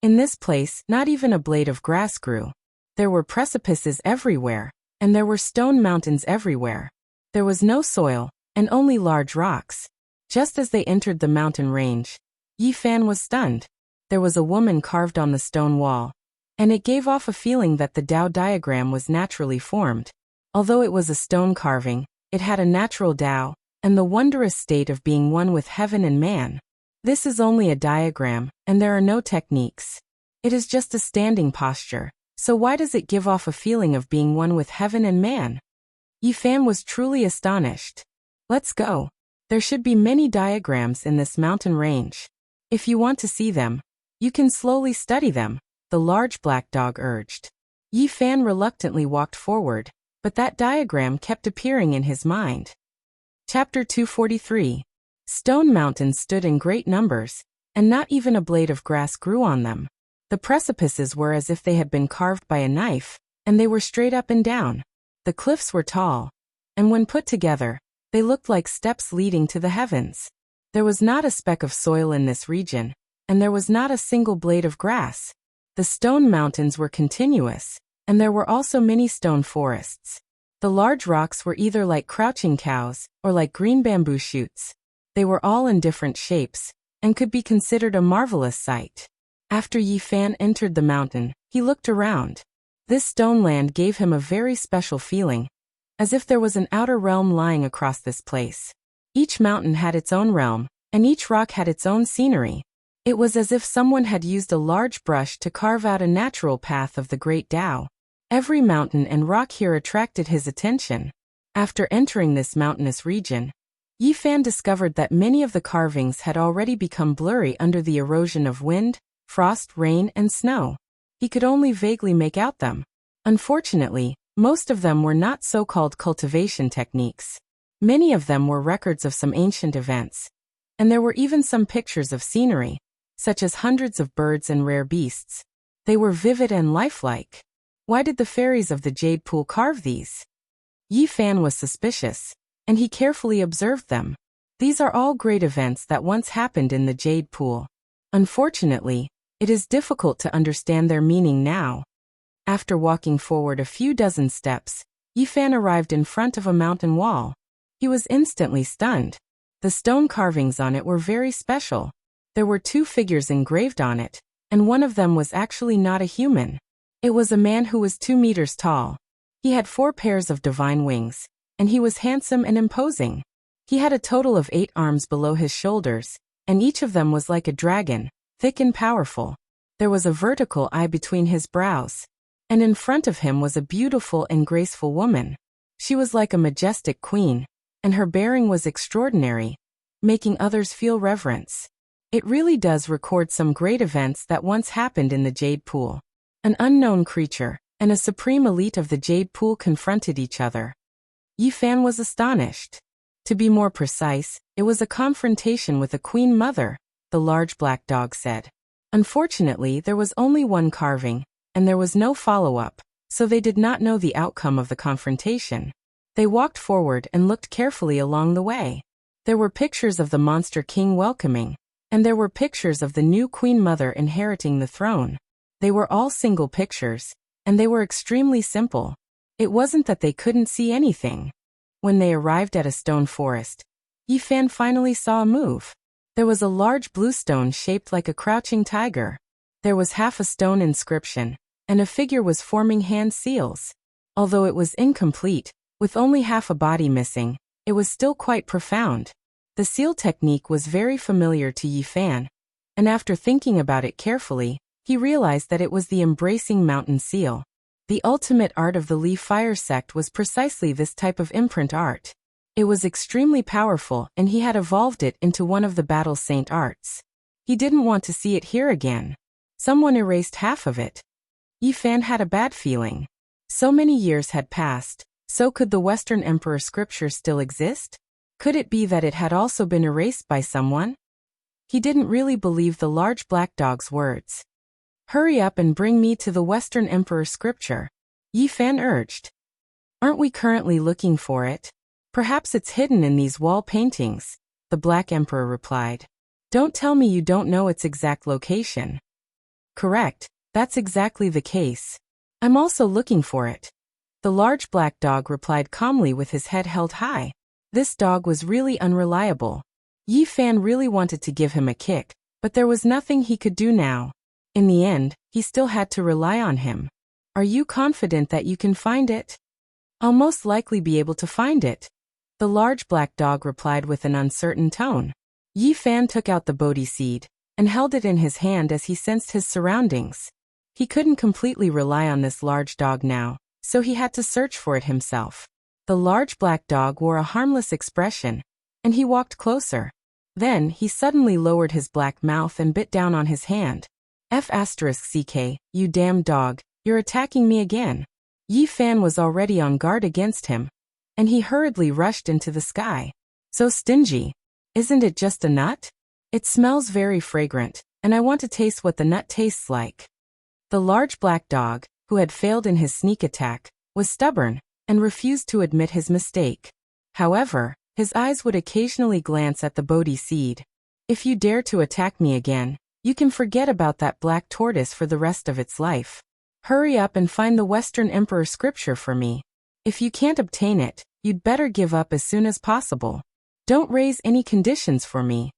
In this place, not even a blade of grass grew. There were precipices everywhere, and there were stone mountains everywhere. There was no soil, and only large rocks. Just as they entered the mountain range, Yi Fan was stunned. There was a woman carved on the stone wall, and it gave off a feeling that the Tao diagram was naturally formed. Although it was a stone carving, it had a natural Tao, and the wondrous state of being one with heaven and man. This is only a diagram, and there are no techniques. It is just a standing posture, so why does it give off a feeling of being one with heaven and man? Yi Fan was truly astonished. Let's go. There should be many diagrams in this mountain range. If you want to see them, you can slowly study them, the large black dog urged. Yi Fan reluctantly walked forward, but that diagram kept appearing in his mind. Chapter 243. Stone mountains stood in great numbers, and not even a blade of grass grew on them. The precipices were as if they had been carved by a knife, and they were straight up and down. The cliffs were tall, and when put together, they looked like steps leading to the heavens. There was not a speck of soil in this region, and there was not a single blade of grass. The stone mountains were continuous, and there were also many stone forests. The large rocks were either like crouching cows, or like green bamboo shoots. They were all in different shapes, and could be considered a marvelous sight. After Yi Fan entered the mountain, he looked around. This stone land gave him a very special feeling, as if there was an outer realm lying across this place. Each mountain had its own realm, and each rock had its own scenery. It was as if someone had used a large brush to carve out a natural path of the great Tao. Every mountain and rock here attracted his attention. After entering this mountainous region, Yi Fan discovered that many of the carvings had already become blurry under the erosion of wind, frost, rain, and snow. He could only vaguely make out them. Unfortunately, most of them were not so-called cultivation techniques. Many of them were records of some ancient events, and there were even some pictures of scenery, such as hundreds of birds and rare beasts. They were vivid and lifelike. Why did the fairies of the Jade Pool carve these? Yi Fan was suspicious, and he carefully observed them. These are all great events that once happened in the Jade Pool. Unfortunately, it is difficult to understand their meaning now. After walking forward a few dozen steps, Yi Fan arrived in front of a mountain wall. He was instantly stunned. The stone carvings on it were very special. There were 2 figures engraved on it, and one of them was actually not a human. It was a man who was 2 meters tall. He had 4 pairs of divine wings, and he was handsome and imposing. He had a total of 8 arms below his shoulders, and each of them was like a dragon, thick and powerful. There was a vertical eye between his brows, and in front of him was a beautiful and graceful woman. She was like a majestic queen, and her bearing was extraordinary, making others feel reverence. It really does record some great events that once happened in the Jade Pool. An unknown creature and a supreme elite of the Jade Pool confronted each other. Yi Fan was astonished. To be more precise, it was a confrontation with a queen mother, the large black dog said. Unfortunately, there was only one carving, and there was no follow-up, so they did not know the outcome of the confrontation. They walked forward and looked carefully along the way. There were pictures of the monster king welcoming, and there were pictures of the new queen mother inheriting the throne. They were all single pictures, and they were extremely simple. It wasn't that they couldn't see anything. When they arrived at a stone forest, Yifan finally saw a move. There was a large blue stone shaped like a crouching tiger. There was half a stone inscription, and a figure was forming hand seals. Although it was incomplete, with only half a body missing, it was still quite profound. The seal technique was very familiar to Yifan, and after thinking about it carefully, he realized that it was the embracing mountain seal. The ultimate art of the Li Fire sect was precisely this type of imprint art. It was extremely powerful, and he had evolved it into one of the battle saint arts. He didn't want to see it here again. Someone erased half of it. Yifan had a bad feeling. So many years had passed, so could the Western Emperor scripture still exist? Could it be that it had also been erased by someone? He didn't really believe the large black dog's words. Hurry up and bring me to the Western Emperor scripture, Yifan urged. Aren't we currently looking for it? Perhaps it's hidden in these wall paintings, the Black Emperor replied. Don't tell me you don't know its exact location. Correct, that's exactly the case. I'm also looking for it. The large black dog replied calmly with his head held high. This dog was really unreliable. Yifan really wanted to give him a kick, but there was nothing he could do now. In the end, he still had to rely on him. Are you confident that you can find it? I'll most likely be able to find it. The large black dog replied with an uncertain tone. Yifan took out the Bodhi seed and held it in his hand as he sensed his surroundings. He couldn't completely rely on this large dog now, so he had to search for it himself. The large black dog wore a harmless expression, and he walked closer. Then he suddenly lowered his black mouth and bit down on his hand. F***ck, you damn dog, you're attacking me again. Yifan was already on guard against him, and he hurriedly rushed into the sky. So stingy. Isn't it just a nut? It smells very fragrant, and I want to taste what the nut tastes like. The large black dog, who had failed in his sneak attack, was stubborn and refused to admit his mistake. However, his eyes would occasionally glance at the Bodhi seed. If you dare to attack me again, you can forget about that black tortoise for the rest of its life. Hurry up and find the Western Emperor scripture for me. If you can't obtain it, you'd better give up as soon as possible. Don't raise any conditions for me,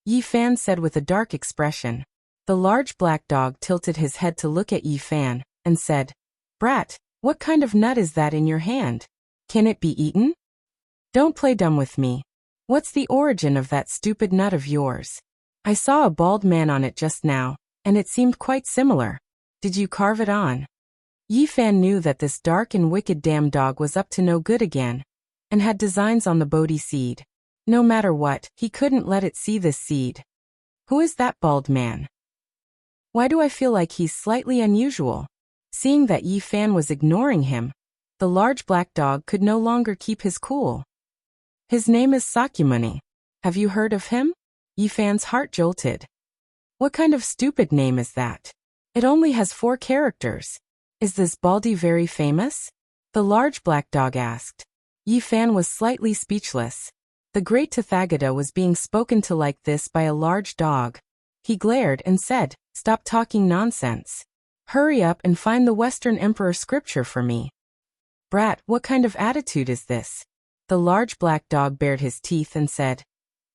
Yifan said with a dark expression. The large black dog tilted his head to look at Yifan, and said, Brat, what kind of nut is that in your hand? Can it be eaten? Don't play dumb with me. What's the origin of that stupid nut of yours? I saw a bald man on it just now, and it seemed quite similar. Did you carve it on? Yifan knew that this dark and wicked damn dog was up to no good again, and had designs on the Bodhi seed. No matter what, he couldn't let it see this seed. Who is that bald man? Why do I feel like he's slightly unusual? Seeing that Yifan was ignoring him, the large black dog could no longer keep his cool. His name is Sakyamuni. Have you heard of him? Yifan's heart jolted. What kind of stupid name is that? It only has 4 characters. Is this Baldy very famous? The large black dog asked. Yifan was slightly speechless. The great Tathagata was being spoken to like this by a large dog. He glared and said, Stop talking nonsense. Hurry up and find the Western Emperor scripture for me. Brat, what kind of attitude is this? The large black dog bared his teeth and said,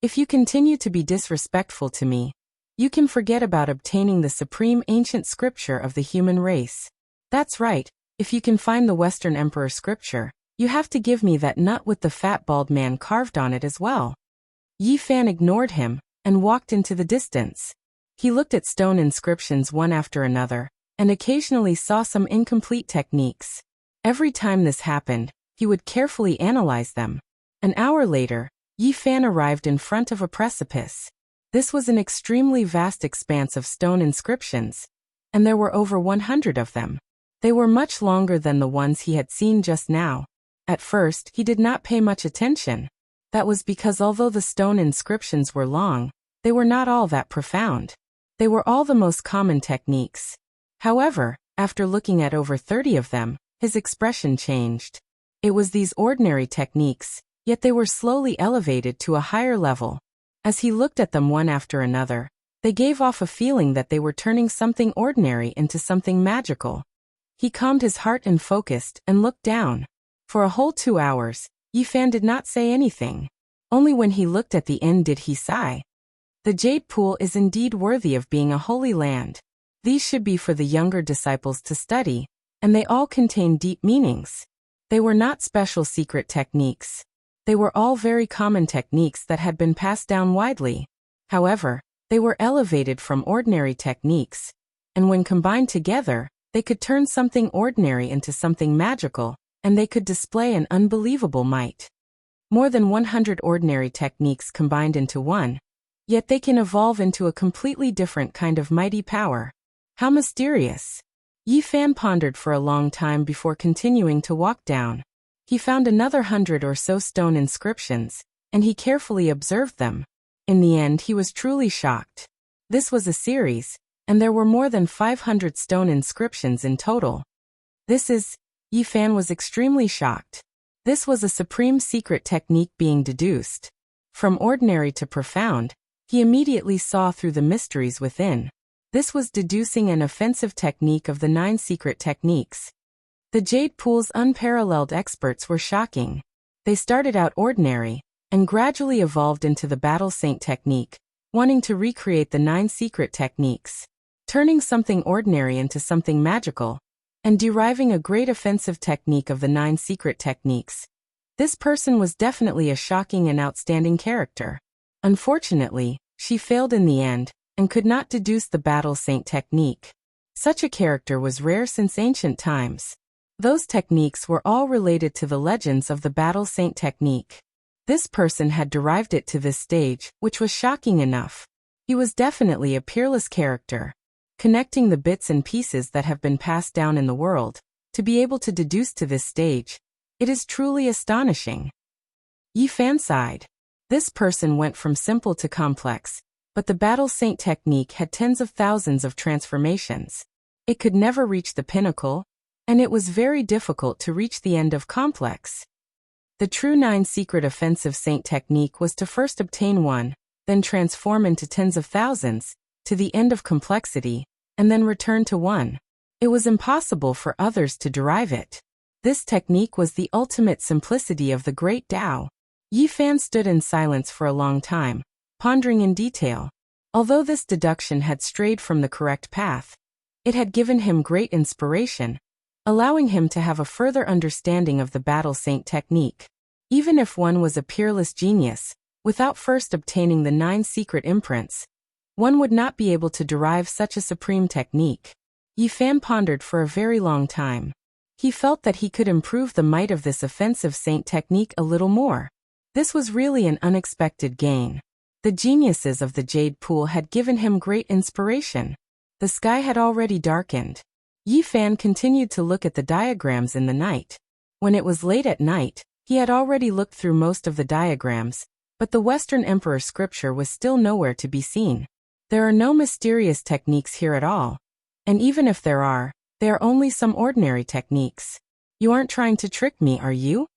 If you continue to be disrespectful to me, you can forget about obtaining the supreme ancient scripture of the human race. That's right, if you can find the Western Emperor scripture, you have to give me that nut with the fat bald man carved on it as well. Yifan ignored him and walked into the distance. He looked at stone inscriptions one after another, and occasionally saw some incomplete techniques. Every time this happened, he would carefully analyze them. An hour later, Yifan arrived in front of a precipice. This was an extremely vast expanse of stone inscriptions, and there were over 100 of them. They were much longer than the ones he had seen just now. At first, he did not pay much attention. That was because although the stone inscriptions were long, they were not all that profound. They were all the most common techniques. However, after looking at over 30 of them, his expression changed. It was these ordinary techniques, yet they were slowly elevated to a higher level. As he looked at them one after another, they gave off a feeling that they were turning something ordinary into something magical. He calmed his heart and focused and looked down. For a whole 2 hours, Yifan did not say anything. Only when he looked at the end did he sigh. The jade pool is indeed worthy of being a holy land. These should be for the younger disciples to study, and they all contain deep meanings. They were not special secret techniques. They were all very common techniques that had been passed down widely. However, they were elevated from ordinary techniques, and when combined together, they could turn something ordinary into something magical, and they could display an unbelievable might. More than 100 ordinary techniques combined into one, yet they can evolve into a completely different kind of mighty power. How mysterious! Yifan pondered for a long time before continuing to walk down. He found another 100 or so stone inscriptions, and he carefully observed them. In the end, he was truly shocked. This was a series, and there were more than 500 stone inscriptions in total. Yifan was extremely shocked. This was a supreme secret technique being deduced. From ordinary to profound, he immediately saw through the mysteries within. This was deducing an offensive technique of the 9 secret techniques. The jade pool's unparalleled experts were shocking. They started out ordinary, and gradually evolved into the battle saint technique, wanting to recreate the 9 secret techniques, turning something ordinary into something magical, and deriving a great offensive technique of the 9 secret techniques. This person was definitely a shocking and outstanding character. Unfortunately, she failed in the end, and could not deduce the battle saint technique. Such a character was rare since ancient times. Those techniques were all related to the legends of the battle saint technique. This person had derived it to this stage, which was shocking enough. He was definitely a peerless character, connecting the bits and pieces that have been passed down in the world, to be able to deduce to this stage. It is truly astonishing. Yifan sighed. This person went from simple to complex, but the battle saint technique had tens of thousands of transformations. It could never reach the pinnacle, and it was very difficult to reach the end of complex. The true 9 secret offensive saint technique was to first obtain one, then transform into tens of thousands, to the end of complexity, and then return to one. It was impossible for others to derive it. This technique was the ultimate simplicity of the great Tao. Yifan stood in silence for a long time, pondering in detail. Although this deduction had strayed from the correct path, it had given him great inspiration, allowing him to have a further understanding of the battle saint technique. Even if one was a peerless genius, without first obtaining the 9 secret imprints, one would not be able to derive such a supreme technique. Yifan pondered for a very long time. He felt that he could improve the might of this offensive saint technique a little more. This was really an unexpected gain. The geniuses of the jade pool had given him great inspiration. The sky had already darkened. Yifan continued to look at the diagrams in the night. When it was late at night, he had already looked through most of the diagrams, but the Western Emperor scripture was still nowhere to be seen. There are no mysterious techniques here at all. And even if there are, they are only some ordinary techniques. You aren't trying to trick me, are you?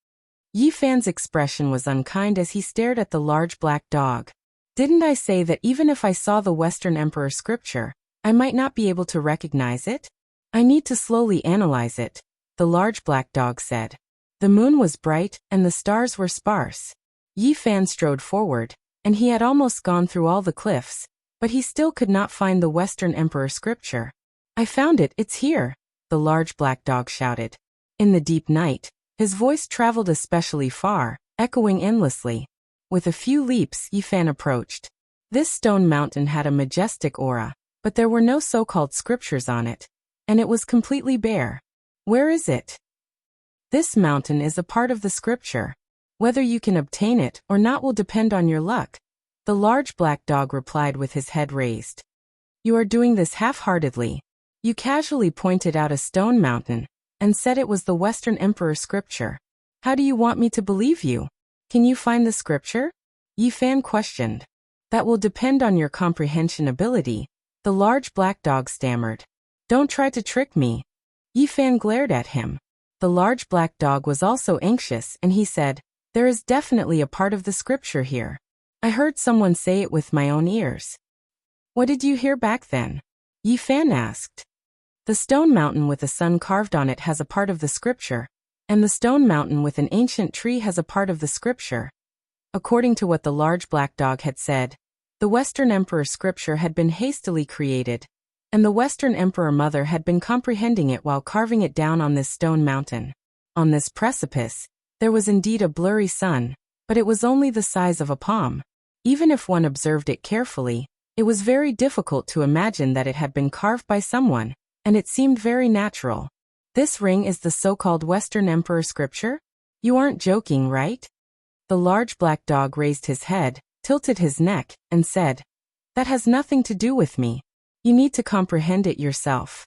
Yifan's expression was unkind as he stared at the large black dog. Didn't I say that even if I saw the Western Emperor scripture, I might not be able to recognize it? I need to slowly analyze it, the large black dog said. The moon was bright, and the stars were sparse. Yifan strode forward, and he had almost gone through all the cliffs, but he still could not find the Western Emperor scripture. I found it, it's here, the large black dog shouted. In the deep night, his voice traveled especially far, echoing endlessly. With a few leaps, Yifan approached. This stone mountain had a majestic aura, but there were no so-called scriptures on it, and it was completely bare. Where is it? This mountain is a part of the scripture. Whether you can obtain it or not will depend on your luck, the large black dog replied with his head raised. You are doing this half-heartedly. You casually pointed out a stone mountain and said it was the Western Emperor scripture. How do you want me to believe you? Can you find the scripture? Yi Fan questioned. That will depend on your comprehension ability, the large black dog stammered. Don't try to trick me. Yi Fan glared at him. The large black dog was also anxious and he said, there is definitely a part of the scripture here. I heard someone say it with my own ears. What did you hear back then? Yi Fan asked. The stone mountain with a sun carved on it has a part of the scripture, and the stone mountain with an ancient tree has a part of the scripture. According to what the large black dog had said, the Western Emperor scripture had been hastily created, and the Western Emperor Mother had been comprehending it while carving it down on this stone mountain. On this precipice, there was indeed a blurry sun, but it was only the size of a palm. Even if one observed it carefully, it was very difficult to imagine that it had been carved by someone, and it seemed very natural. This ring is the so-called Western Emperor scripture? You aren't joking, right? The large black dog raised his head, tilted his neck, and said, that has nothing to do with me. You need to comprehend it yourself.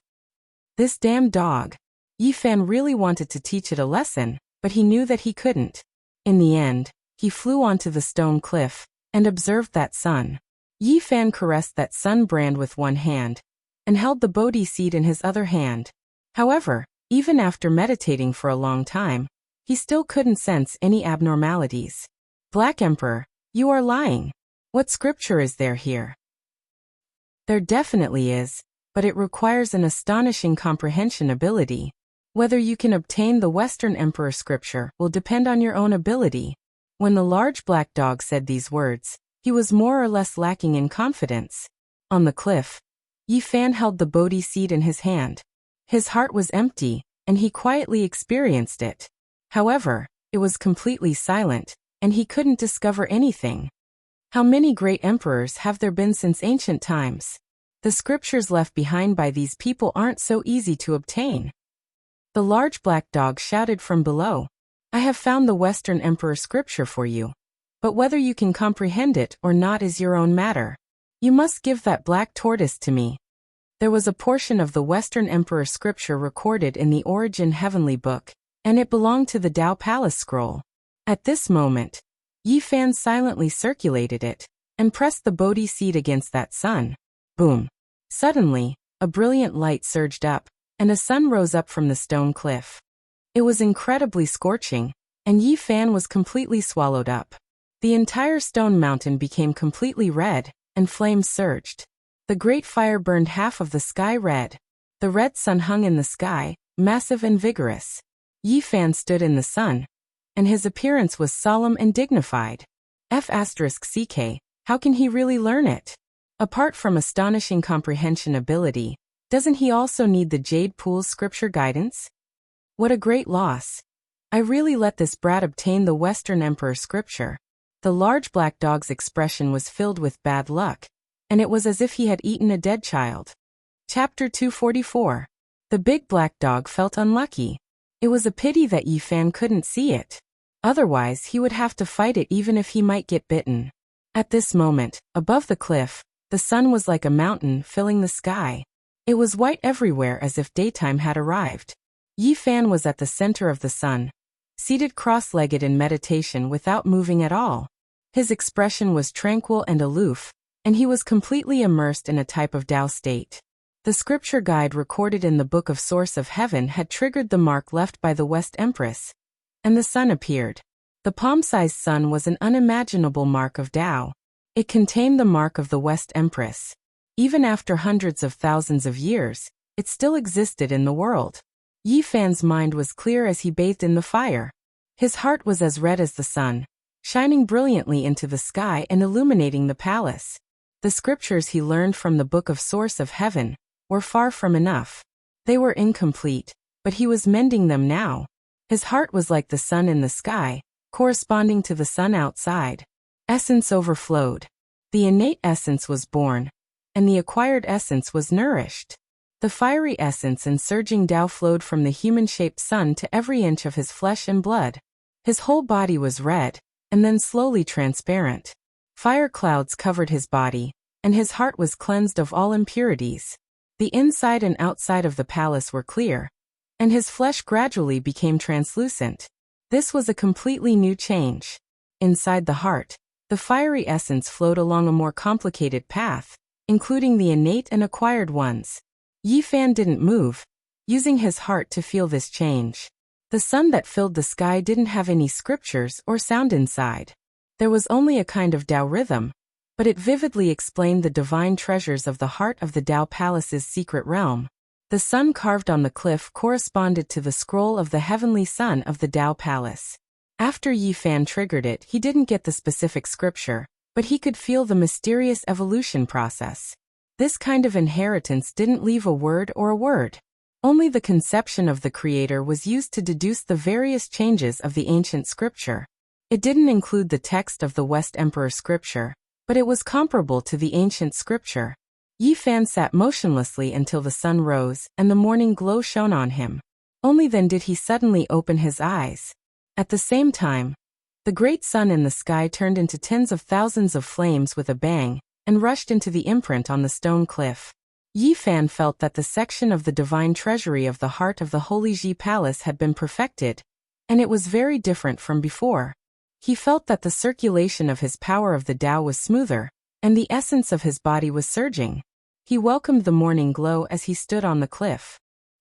This damn dog. Yi Fan really wanted to teach it a lesson, but he knew that he couldn't. In the end, he flew onto the stone cliff and observed that sun. Yi Fan caressed that sun brand with one hand and held the Bodhi seed in his other hand. However, even after meditating for a long time, he still couldn't sense any abnormalities. Black Emperor, you are lying. What scripture is there here? There definitely is, but it requires an astonishing comprehension ability. Whether you can obtain the Western Emperor scripture will depend on your own ability. When the large black dog said these words, he was more or less lacking in confidence. On the cliff, Yi Fan held the Bodhi seed in his hand. His heart was empty, and he quietly experienced it. However, it was completely silent, and he couldn't discover anything. How many great emperors have there been since ancient times? The scriptures left behind by these people aren't so easy to obtain. The large black dog shouted from below. I have found the Western Emperor scripture for you. But whether you can comprehend it or not is your own matter. You must give that black tortoise to me. There was a portion of the Western Emperor scripture recorded in the Origin Heavenly Book, and it belonged to the Tao Palace scroll. At this moment, Yi Fan silently circulated it, and pressed the Bodhi seed against that sun. Boom! Suddenly, a brilliant light surged up, and a sun rose up from the stone cliff. It was incredibly scorching, and Yi Fan was completely swallowed up. The entire stone mountain became completely red, and flames surged. The great fire burned half of the sky red. The red sun hung in the sky, massive and vigorous. Yi Fan stood in the sun, and his appearance was solemn and dignified. F***ck, how can he really learn it? Apart from astonishing comprehension ability, doesn't he also need the Jade Pool's scripture guidance? What a great loss. I really let this brat obtain the Western Emperor scripture. The large black dog's expression was filled with bad luck, and it was as if he had eaten a dead child. Chapter 244. The big black dog felt unlucky. It was a pity that Yi Fan couldn't see it. Otherwise, he would have to fight it even if he might get bitten. At this moment, above the cliff, the sun was like a mountain filling the sky. It was white everywhere as if daytime had arrived. Yi Fan was at the center of the sun, seated cross-legged in meditation without moving at all. His expression was tranquil and aloof, and he was completely immersed in a type of Tao state. The scripture guide recorded in the Book of Source of Heaven had triggered the mark left by the West Empress, and the sun appeared. The palm-sized sun was an unimaginable mark of Tao. It contained the mark of the West Empress. Even after hundreds of thousands of years, it still existed in the world. Yi Fan's mind was clear as he bathed in the fire. His heart was as red as the sun, shining brilliantly into the sky and illuminating the palace. The scriptures he learned from the Book of Source of Heaven were far from enough. They were incomplete, but he was mending them now. His heart was like the sun in the sky, corresponding to the sun outside. Essence overflowed. The innate essence was born, and the acquired essence was nourished. The fiery essence and surging Tao flowed from the human-shaped sun to every inch of his flesh and blood. His whole body was red, and then slowly transparent. Fire clouds covered his body, and his heart was cleansed of all impurities. The inside and outside of the palace were clear, and his flesh gradually became translucent. This was a completely new change. Inside the heart, the fiery essence flowed along a more complicated path, including the innate and acquired ones. Yi Fan didn't move, using his heart to feel this change. The sun that filled the sky didn't have any scriptures or sound inside. There was only a kind of Tao rhythm, but it vividly explained the divine treasures of the heart of the Tao Palace's secret realm. The sun carved on the cliff corresponded to the scroll of the heavenly sun of the Tao Palace. After Yi Fan triggered it, he didn't get the specific scripture, but he could feel the mysterious evolution process. This kind of inheritance didn't leave a word or a word. Only the conception of the creator was used to deduce the various changes of the ancient scripture. It didn't include the text of the West Emperor scripture, but it was comparable to the ancient scripture. Yi Fan sat motionlessly until the sun rose and the morning glow shone on him. Only then did he suddenly open his eyes. At the same time, the great sun in the sky turned into tens of thousands of flames with a bang and rushed into the imprint on the stone cliff. Yi Fan felt that the section of the divine treasury of the heart of the Holy Ji Palace had been perfected, and it was very different from before. He felt that the circulation of his power of the Tao was smoother, and the essence of his body was surging. He welcomed the morning glow as he stood on the cliff.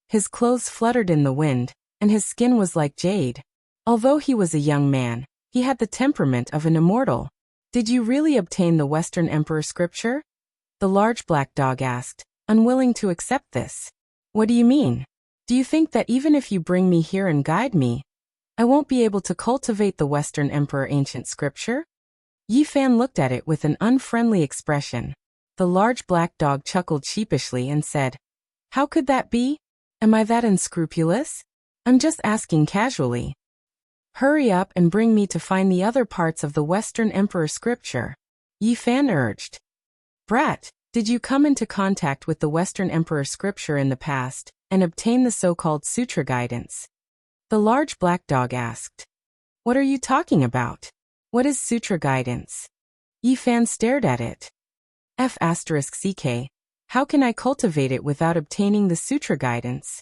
His clothes fluttered in the wind, and his skin was like jade. Although he was a young man, he had the temperament of an immortal. "Did you really obtain the Western Emperor scripture?" the large black dog asked, unwilling to accept this. "What do you mean? Do you think that even if you bring me here and guide me, I won't be able to cultivate the Western Emperor ancient scripture?" Yi Fan looked at it with an unfriendly expression. The large black dog chuckled sheepishly and said, "How could that be? Am I that unscrupulous? I'm just asking casually. Hurry up and bring me to find the other parts of the Western Emperor scripture," Yi Fan urged. "Brat, did you come into contact with the Western Emperor scripture in the past and obtain the so-called sutra guidance?" the large black dog asked. "What are you talking about? What is sutra guidance?" Yi Fan stared at it. F***ck, how can I cultivate it without obtaining the sutra guidance?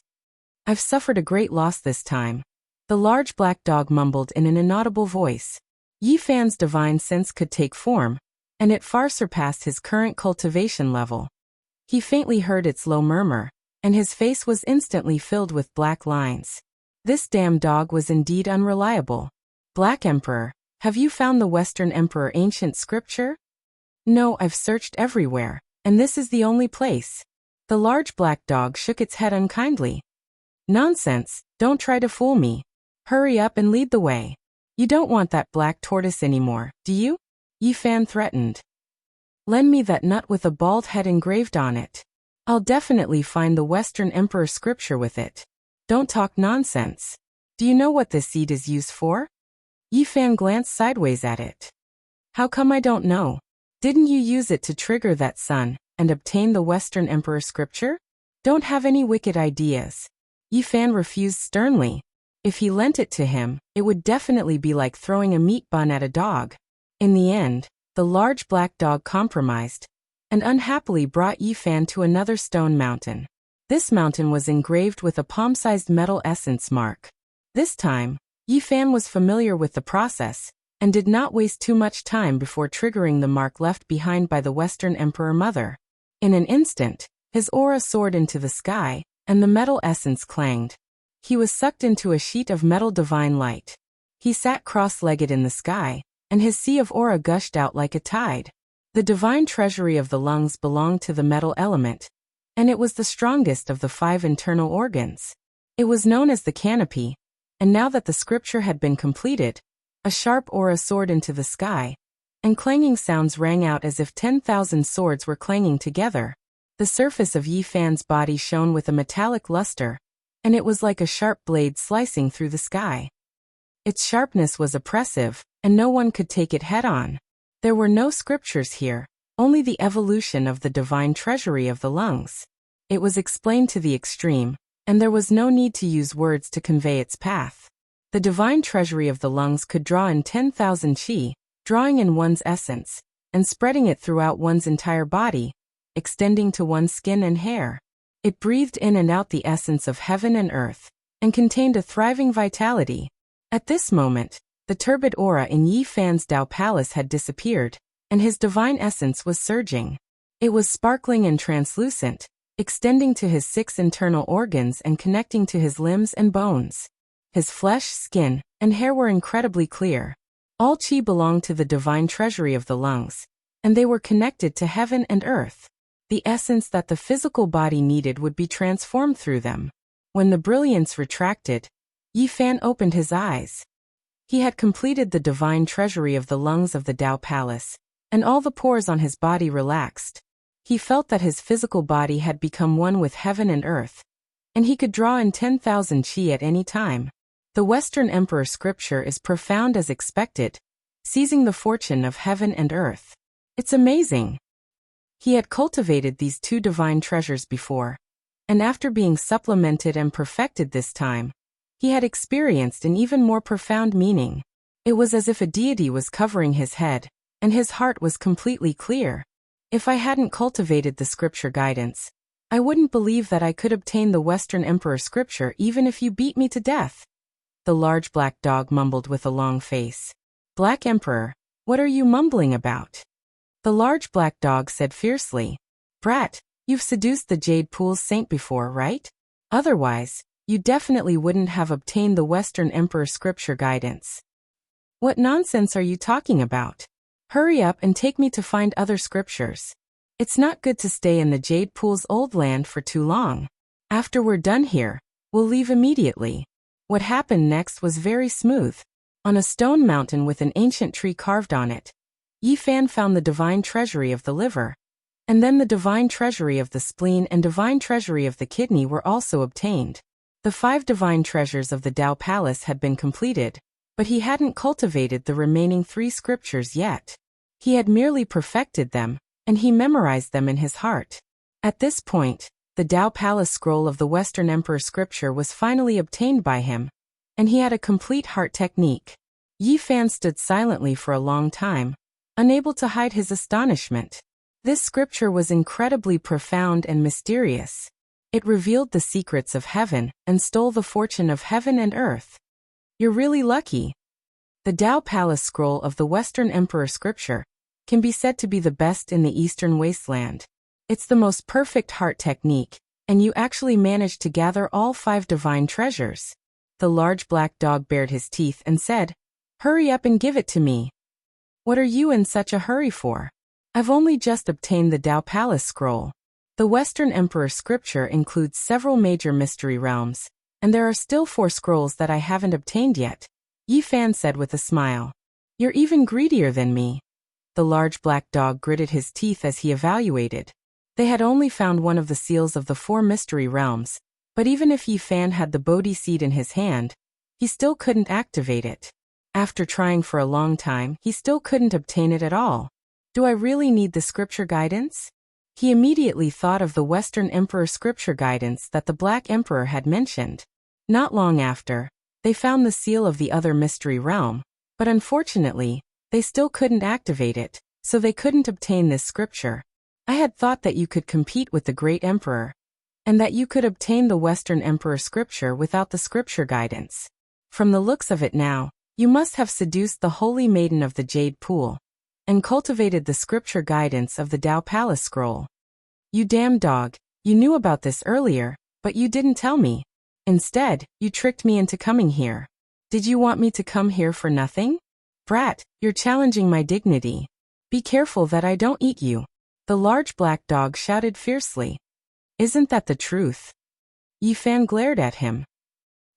I've suffered a great loss this time, the large black dog mumbled in an inaudible voice. Yi Fan's divine sense could take form, and it far surpassed his current cultivation level. He faintly heard its low murmur, and his face was instantly filled with black lines. This damn dog was indeed unreliable. "Black Emperor, have you found the Western Emperor ancient scripture?" "No, I've searched everywhere, and this is the only place." The large black dog shook its head unkindly. "Nonsense, don't try to fool me. Hurry up and lead the way. You don't want that black tortoise anymore, do you?" Yi Fan threatened. "Lend me that nut with a bald head engraved on it. I'll definitely find the Western Emperor scripture with it. Don't talk nonsense. Do you know what this seed is used for?" Yi Fan glanced sideways at it. "How come I don't know? Didn't you use it to trigger that sun and obtain the Western Emperor scripture? Don't have any wicked ideas." Yi Fan refused sternly. If he lent it to him, it would definitely be like throwing a meat bun at a dog. In the end, the large black dog compromised, and unhappily brought Yi Fan to another stone mountain. This mountain was engraved with a palm-sized metal essence mark. This time, Yi Fan was familiar with the process, and did not waste too much time before triggering the mark left behind by the Western Emperor Mother. In an instant, his aura soared into the sky, and the metal essence clanged. He was sucked into a sheet of metal divine light. He sat cross-legged in the sky, and his sea of aura gushed out like a tide. The divine treasury of the lungs belonged to the metal element, and it was the strongest of the 5 internal organs. It was known as the canopy, and now that the scripture had been completed, a sharp aura soared into the sky, and clanging sounds rang out as if 10,000 swords were clanging together. The surface of Yi Fan's body shone with a metallic luster, and it was like a sharp blade slicing through the sky. Its sharpness was oppressive, and no one could take it head-on. There were no scriptures here, only the evolution of the divine treasury of the lungs. It was explained to the extreme, and there was no need to use words to convey its path. The divine treasury of the lungs could draw in 10,000 qi, drawing in one's essence, and spreading it throughout one's entire body, extending to one's skin and hair. It breathed in and out the essence of heaven and earth, and contained a thriving vitality. At this moment, The turbid aura in Yi Fan's Tao Palace had disappeared, and his divine essence was surging. It was sparkling and translucent, extending to his 6 internal organs and connecting to his limbs and bones. His flesh, skin, and hair were incredibly clear. All qi belonged to the divine treasury of the lungs, and they were connected to heaven and earth. The essence that the physical body needed would be transformed through them. When the brilliance retracted, Yi Fan opened his eyes. He had completed the divine treasury of the lungs of the Tao Palace, and all the pores on his body relaxed. He felt that his physical body had become one with heaven and earth, and he could draw in 10,000 qi at any time. The Western Emperor scripture is profound as expected, seizing the fortune of heaven and earth. It's amazing. He had cultivated these 2 divine treasures before, and after being supplemented and perfected this time, he had experienced an even more profound meaning. It was as if a deity was covering his head, and his heart was completely clear. If I hadn't cultivated the scripture guidance, I wouldn't believe that I could obtain the Western Emperor scripture even if you beat me to death. The large black dog mumbled with a long face. Black Emperor, what are you mumbling about? The large black dog said fiercely. Brat, you've seduced the Jade Pool's saint before, right? Otherwise, you definitely wouldn't have obtained the Western Emperor scripture guidance. What nonsense are you talking about? Hurry up and take me to find other scriptures. It's not good to stay in the Jade Pool's old land for too long. After we're done here, we'll leave immediately. What happened next was very smooth. On a stone mountain with an ancient tree carved on it, Yi Fan found the divine treasury of the liver, and then the divine treasury of the spleen and divine treasury of the kidney were also obtained. The 5 divine treasures of the Tao Palace had been completed, but he hadn't cultivated the remaining 3 scriptures yet. He had merely perfected them, and he memorized them in his heart. At this point, the Tao Palace scroll of the Western Emperor scripture was finally obtained by him, and he had a complete heart technique. Yi Fan stood silently for a long time, unable to hide his astonishment. This scripture was incredibly profound and mysterious. It revealed the secrets of heaven and stole the fortune of heaven and earth. You're really lucky. The Tao Palace scroll of the Western Emperor scripture can be said to be the best in the Eastern Wasteland. It's the most perfect heart technique, and you actually managed to gather all 5 divine treasures. The large black dog bared his teeth and said, Hurry up and give it to me. What are you in such a hurry for? I've only just obtained the Tao Palace scroll. The Western Emperor scripture includes several major mystery realms, and there are still 4 scrolls that I haven't obtained yet, Yi Fan said with a smile. You're even greedier than me. The large black dog gritted his teeth as he evaluated. They had only found one of the seals of the 4 mystery realms, but even if Yi Fan had the Bodhi seed in his hand, he still couldn't activate it. After trying for a long time, he still couldn't obtain it at all. Do I really need the scripture guidance? He immediately thought of the Western Emperor scripture guidance that the Black Emperor had mentioned. Not long after, they found the seal of the other mystery realm, but unfortunately, they still couldn't activate it, so they couldn't obtain this scripture. I had thought that you could compete with the Great Emperor, and that you could obtain the Western Emperor scripture without the scripture guidance. From the looks of it now, you must have seduced the Holy Maiden of the Jade Pool, and cultivated the scripture guidance of the Tao Palace scroll. You damn dog, you knew about this earlier, but you didn't tell me. Instead, you tricked me into coming here. Did you want me to come here for nothing? Brat, you're challenging my dignity. Be careful that I don't eat you. The large black dog shouted fiercely. Isn't that the truth? Yi Fan glared at him.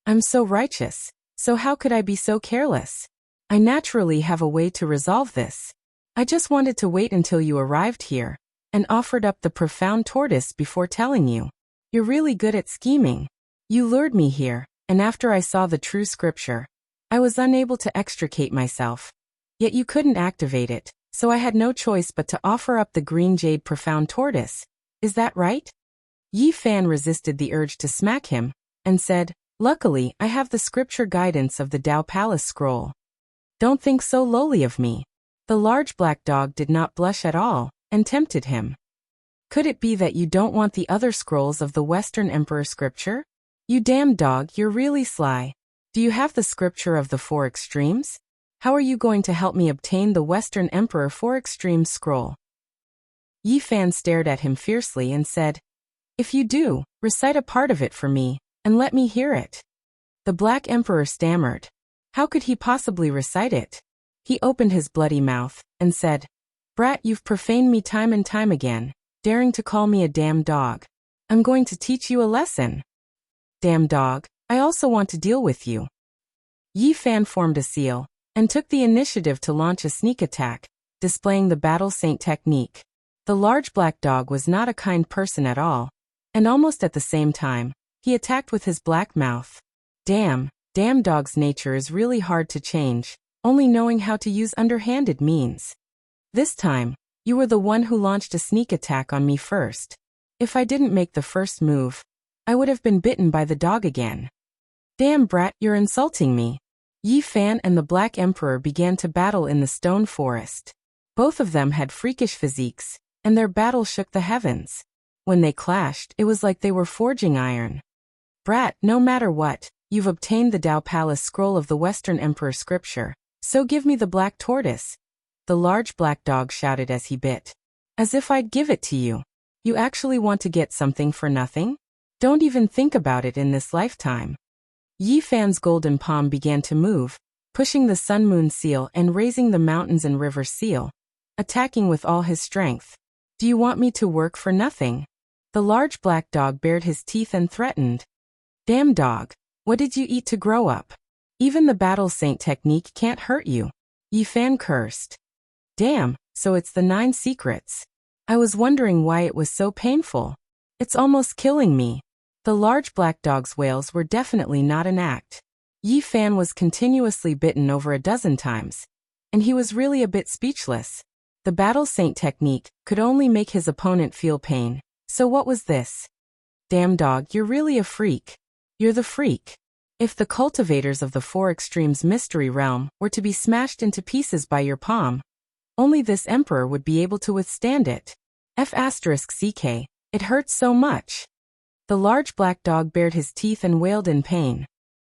I'm so righteous, so how could I be so careless? I naturally have a way to resolve this. I just wanted to wait until you arrived here, and offered up the profound tortoise before telling you. You're really good at scheming. You lured me here, and after I saw the true scripture, I was unable to extricate myself. Yet you couldn't activate it, so I had no choice but to offer up the green jade profound tortoise. Is that right? Yi Fan resisted the urge to smack him, and said, Luckily, I have the scripture guidance of the Tao Palace scroll. Don't think so lowly of me. The large black dog did not blush at all, and tempted him. Could it be that you don't want the other scrolls of the Western Emperor scripture? You damn dog, you're really sly. Do you have the scripture of the 4 extremes? How are you going to help me obtain the Western Emperor 4 Extreme Scroll? Yi Fan stared at him fiercely and said, If you do, recite a part of it for me, and let me hear it. The Black Emperor stammered. How could he possibly recite it? He opened his bloody mouth, and said, Brat, you've profaned me time and time again, daring to call me a damn dog. I'm going to teach you a lesson. Damn dog, I also want to deal with you. Yi Fan formed a seal, and took the initiative to launch a sneak attack, displaying the Battle Saint technique. The large black dog was not a kind person at all, and almost at the same time, he attacked with his black mouth. Damn dog's nature is really hard to change, only knowing how to use underhanded means. This time, you were the one who launched a sneak attack on me first. If I didn't make the first move, I would have been bitten by the dog again. Damn brat, you're insulting me. Yi Fan and the Black Emperor began to battle in the stone forest. Both of them had freakish physiques, and their battle shook the heavens. When they clashed, it was like they were forging iron. Brat, no matter what, you've obtained the Dao Palace Scroll of the Western Emperor Scripture, so give me the black tortoise. The large black dog shouted as he bit. As if I'd give it to you. You actually want to get something for nothing? Don't even think about it in this lifetime. Yi Fan's golden palm began to move, pushing the Sun Moon seal and raising the Mountains and River seal, attacking with all his strength. Do you want me to work for nothing? The large black dog bared his teeth and threatened. Damn dog, what did you eat to grow up? Even the Battle Saint technique can't hurt you. Yi Fan cursed. Damn, so it's the 9 secrets. I was wondering why it was so painful. It's almost killing me. The large black dog's wails were definitely not an act. Yi Fan was continuously bitten over a dozen times, and he was really a bit speechless. The Battle Saint technique could only make his opponent feel pain, so what was this? Damn dog, you're really a freak. You're the freak. If the cultivators of the 4 Extremes Mystery Realm were to be smashed into pieces by your palm, only this emperor would be able to withstand it. F***ck, it hurts so much. The large black dog bared his teeth and wailed in pain.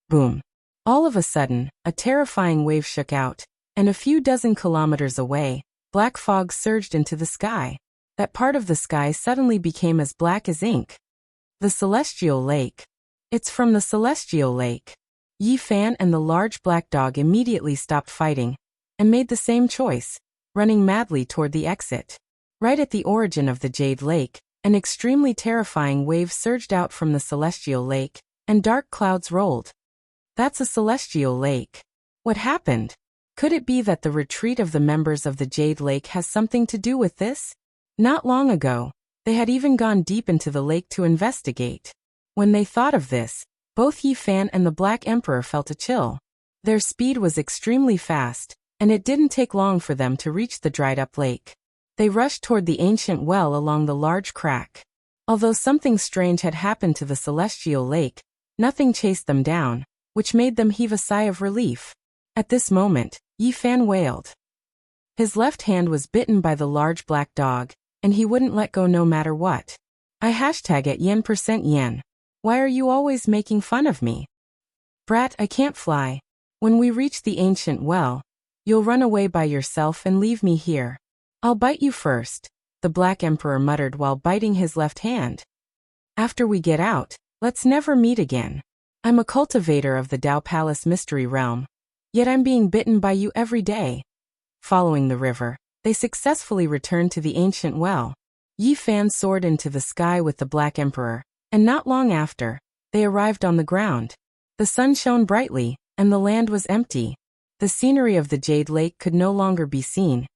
Boom. All of a sudden, a terrifying wave shook out, and a few dozen kilometers away, black fog surged into the sky. That part of the sky suddenly became as black as ink. The Celestial Lake. It's from the Celestial Lake. Yi Fan and the large black dog immediately stopped fighting, and made the same choice, running madly toward the exit. Right at the origin of the Jade Lake, an extremely terrifying wave surged out from the Celestial Lake, and dark clouds rolled. That's a Celestial Lake. What happened? Could it be that the retreat of the members of the Jade Lake has something to do with this? Not long ago, they had even gone deep into the lake to investigate. When they thought of this, both Yi Fan and the Black Emperor felt a chill. Their speed was extremely fast, and it didn't take long for them to reach the dried-up lake. They rushed toward the ancient well along the large crack. Although something strange had happened to the Celestial Lake, nothing chased them down, which made them heave a sigh of relief. At this moment, Yi Fan wailed. His left hand was bitten by the large black dog, and he wouldn't let go no matter what. I hashtag at yen%yen. Why are you always making fun of me? Brat, I can't fly. When we reach the ancient well, you'll run away by yourself and leave me here. I'll bite you first, the Black Emperor muttered while biting his left hand. After we get out, let's never meet again. I'm a cultivator of the Dao Palace Mystery Realm, yet I'm being bitten by you every day. Following the river, they successfully returned to the ancient well. Yi Fan soared into the sky with the Black Emperor, and not long after, they arrived on the ground. The sun shone brightly, and the land was empty. The scenery of the Jade Lake could no longer be seen,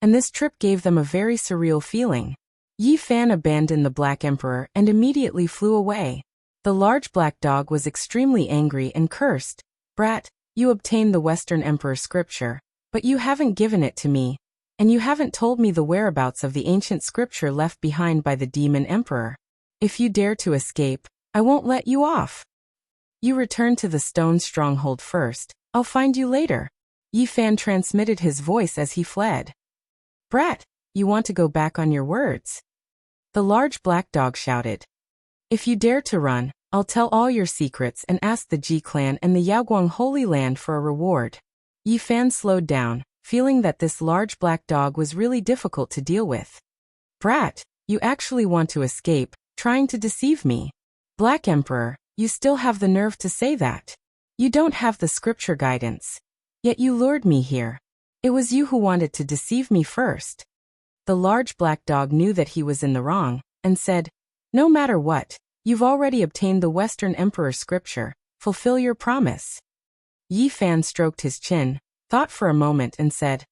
and this trip gave them a very surreal feeling. Yi Fan abandoned the Black Emperor and immediately flew away. The large black dog was extremely angry and cursed. Brat, you obtained the Western Emperor scripture, but you haven't given it to me, and you haven't told me the whereabouts of the ancient scripture left behind by the Demon Emperor. If you dare to escape, I won't let you off. You return to the stone stronghold first, I'll find you later. Yi Fan transmitted his voice as he fled. Brat, you want to go back on your words? The large black dog shouted. If you dare to run, I'll tell all your secrets and ask the Ji clan and the Yaoguang Holy Land for a reward. Yi Fan slowed down, feeling that this large black dog was really difficult to deal with. Brat, you actually want to escape, trying to deceive me. Black Emperor, you still have the nerve to say that. You don't have the scripture guidance. Yet you lured me here. It was you who wanted to deceive me first. The large black dog knew that he was in the wrong, and said, no matter what, you've already obtained the Western Emperor scripture, fulfill your promise. Yi Fan stroked his chin, thought for a moment and said,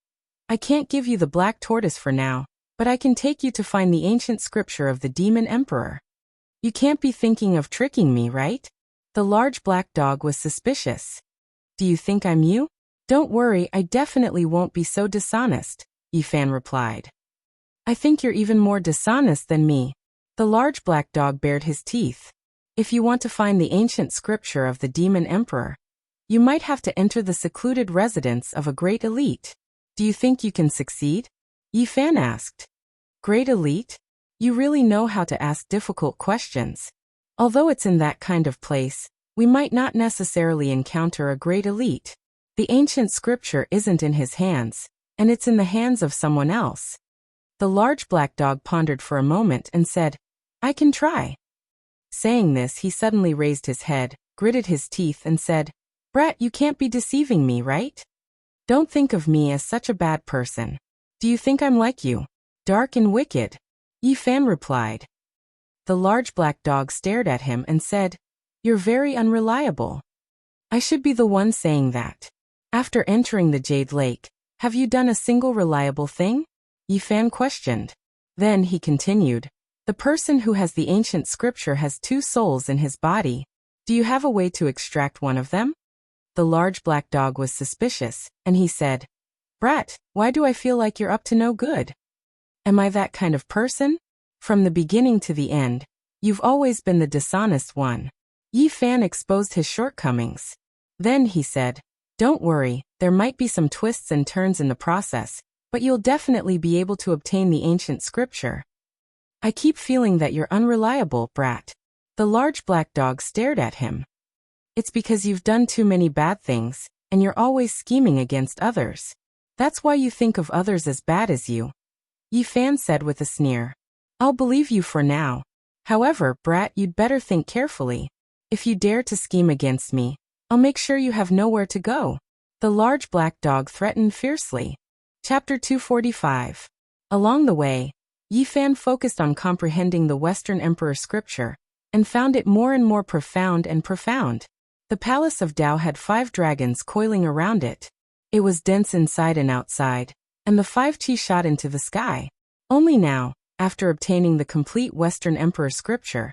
I can't give you the black tortoise for now, but I can take you to find the ancient scripture of the demon emperor. You can't be thinking of tricking me, right? The large black dog was suspicious. Do you think I'm you? Don't worry, I definitely won't be so dishonest, Yi Fan replied. I think you're even more dishonest than me. The large black dog bared his teeth. If you want to find the ancient scripture of the demon emperor, you might have to enter the secluded residence of a great elite. Do you think you can succeed? Yi Fan asked. Great elite? You really know how to ask difficult questions. Although it's in that kind of place, we might not necessarily encounter a great elite. The ancient scripture isn't in his hands, and it's in the hands of someone else. The large black dog pondered for a moment and said, I can try. Saying this, he suddenly raised his head, gritted his teeth and said, Brat, you can't be deceiving me, right? Don't think of me as such a bad person. Do you think I'm like you? Dark and wicked? Yi Fan replied. The large black dog stared at him and said, You're very unreliable. I should be the one saying that. After entering the Jade Lake, have you done a single reliable thing? Yi Fan questioned. Then he continued, The person who has the ancient scripture has 2 souls in his body. Do you have a way to extract one of them? The large black dog was suspicious, and he said, Brat, why do I feel like you're up to no good? Am I that kind of person? From the beginning to the end, you've always been the dishonest one. Yi Fan exposed his shortcomings. Then he said, Don't worry, there might be some twists and turns in the process, but you'll definitely be able to obtain the ancient scripture. I keep feeling that you're unreliable, Brat. The large black dog stared at him. It's because you've done too many bad things, and you're always scheming against others. That's why you think of others as bad as you. Yi Fan said with a sneer. I'll believe you for now. However, Brat, you'd better think carefully. If you dare to scheme against me, I'll make sure you have nowhere to go. The large black dog threatened fiercely. Chapter 245. Along the way, Yi Fan focused on comprehending the Western Emperor scripture, and found it more and more profound and profound. The palace of Tao had 5 dragons coiling around it. It was dense inside and outside, and the 5 chi shot into the sky. Only now, after obtaining the complete Western Emperor scripture,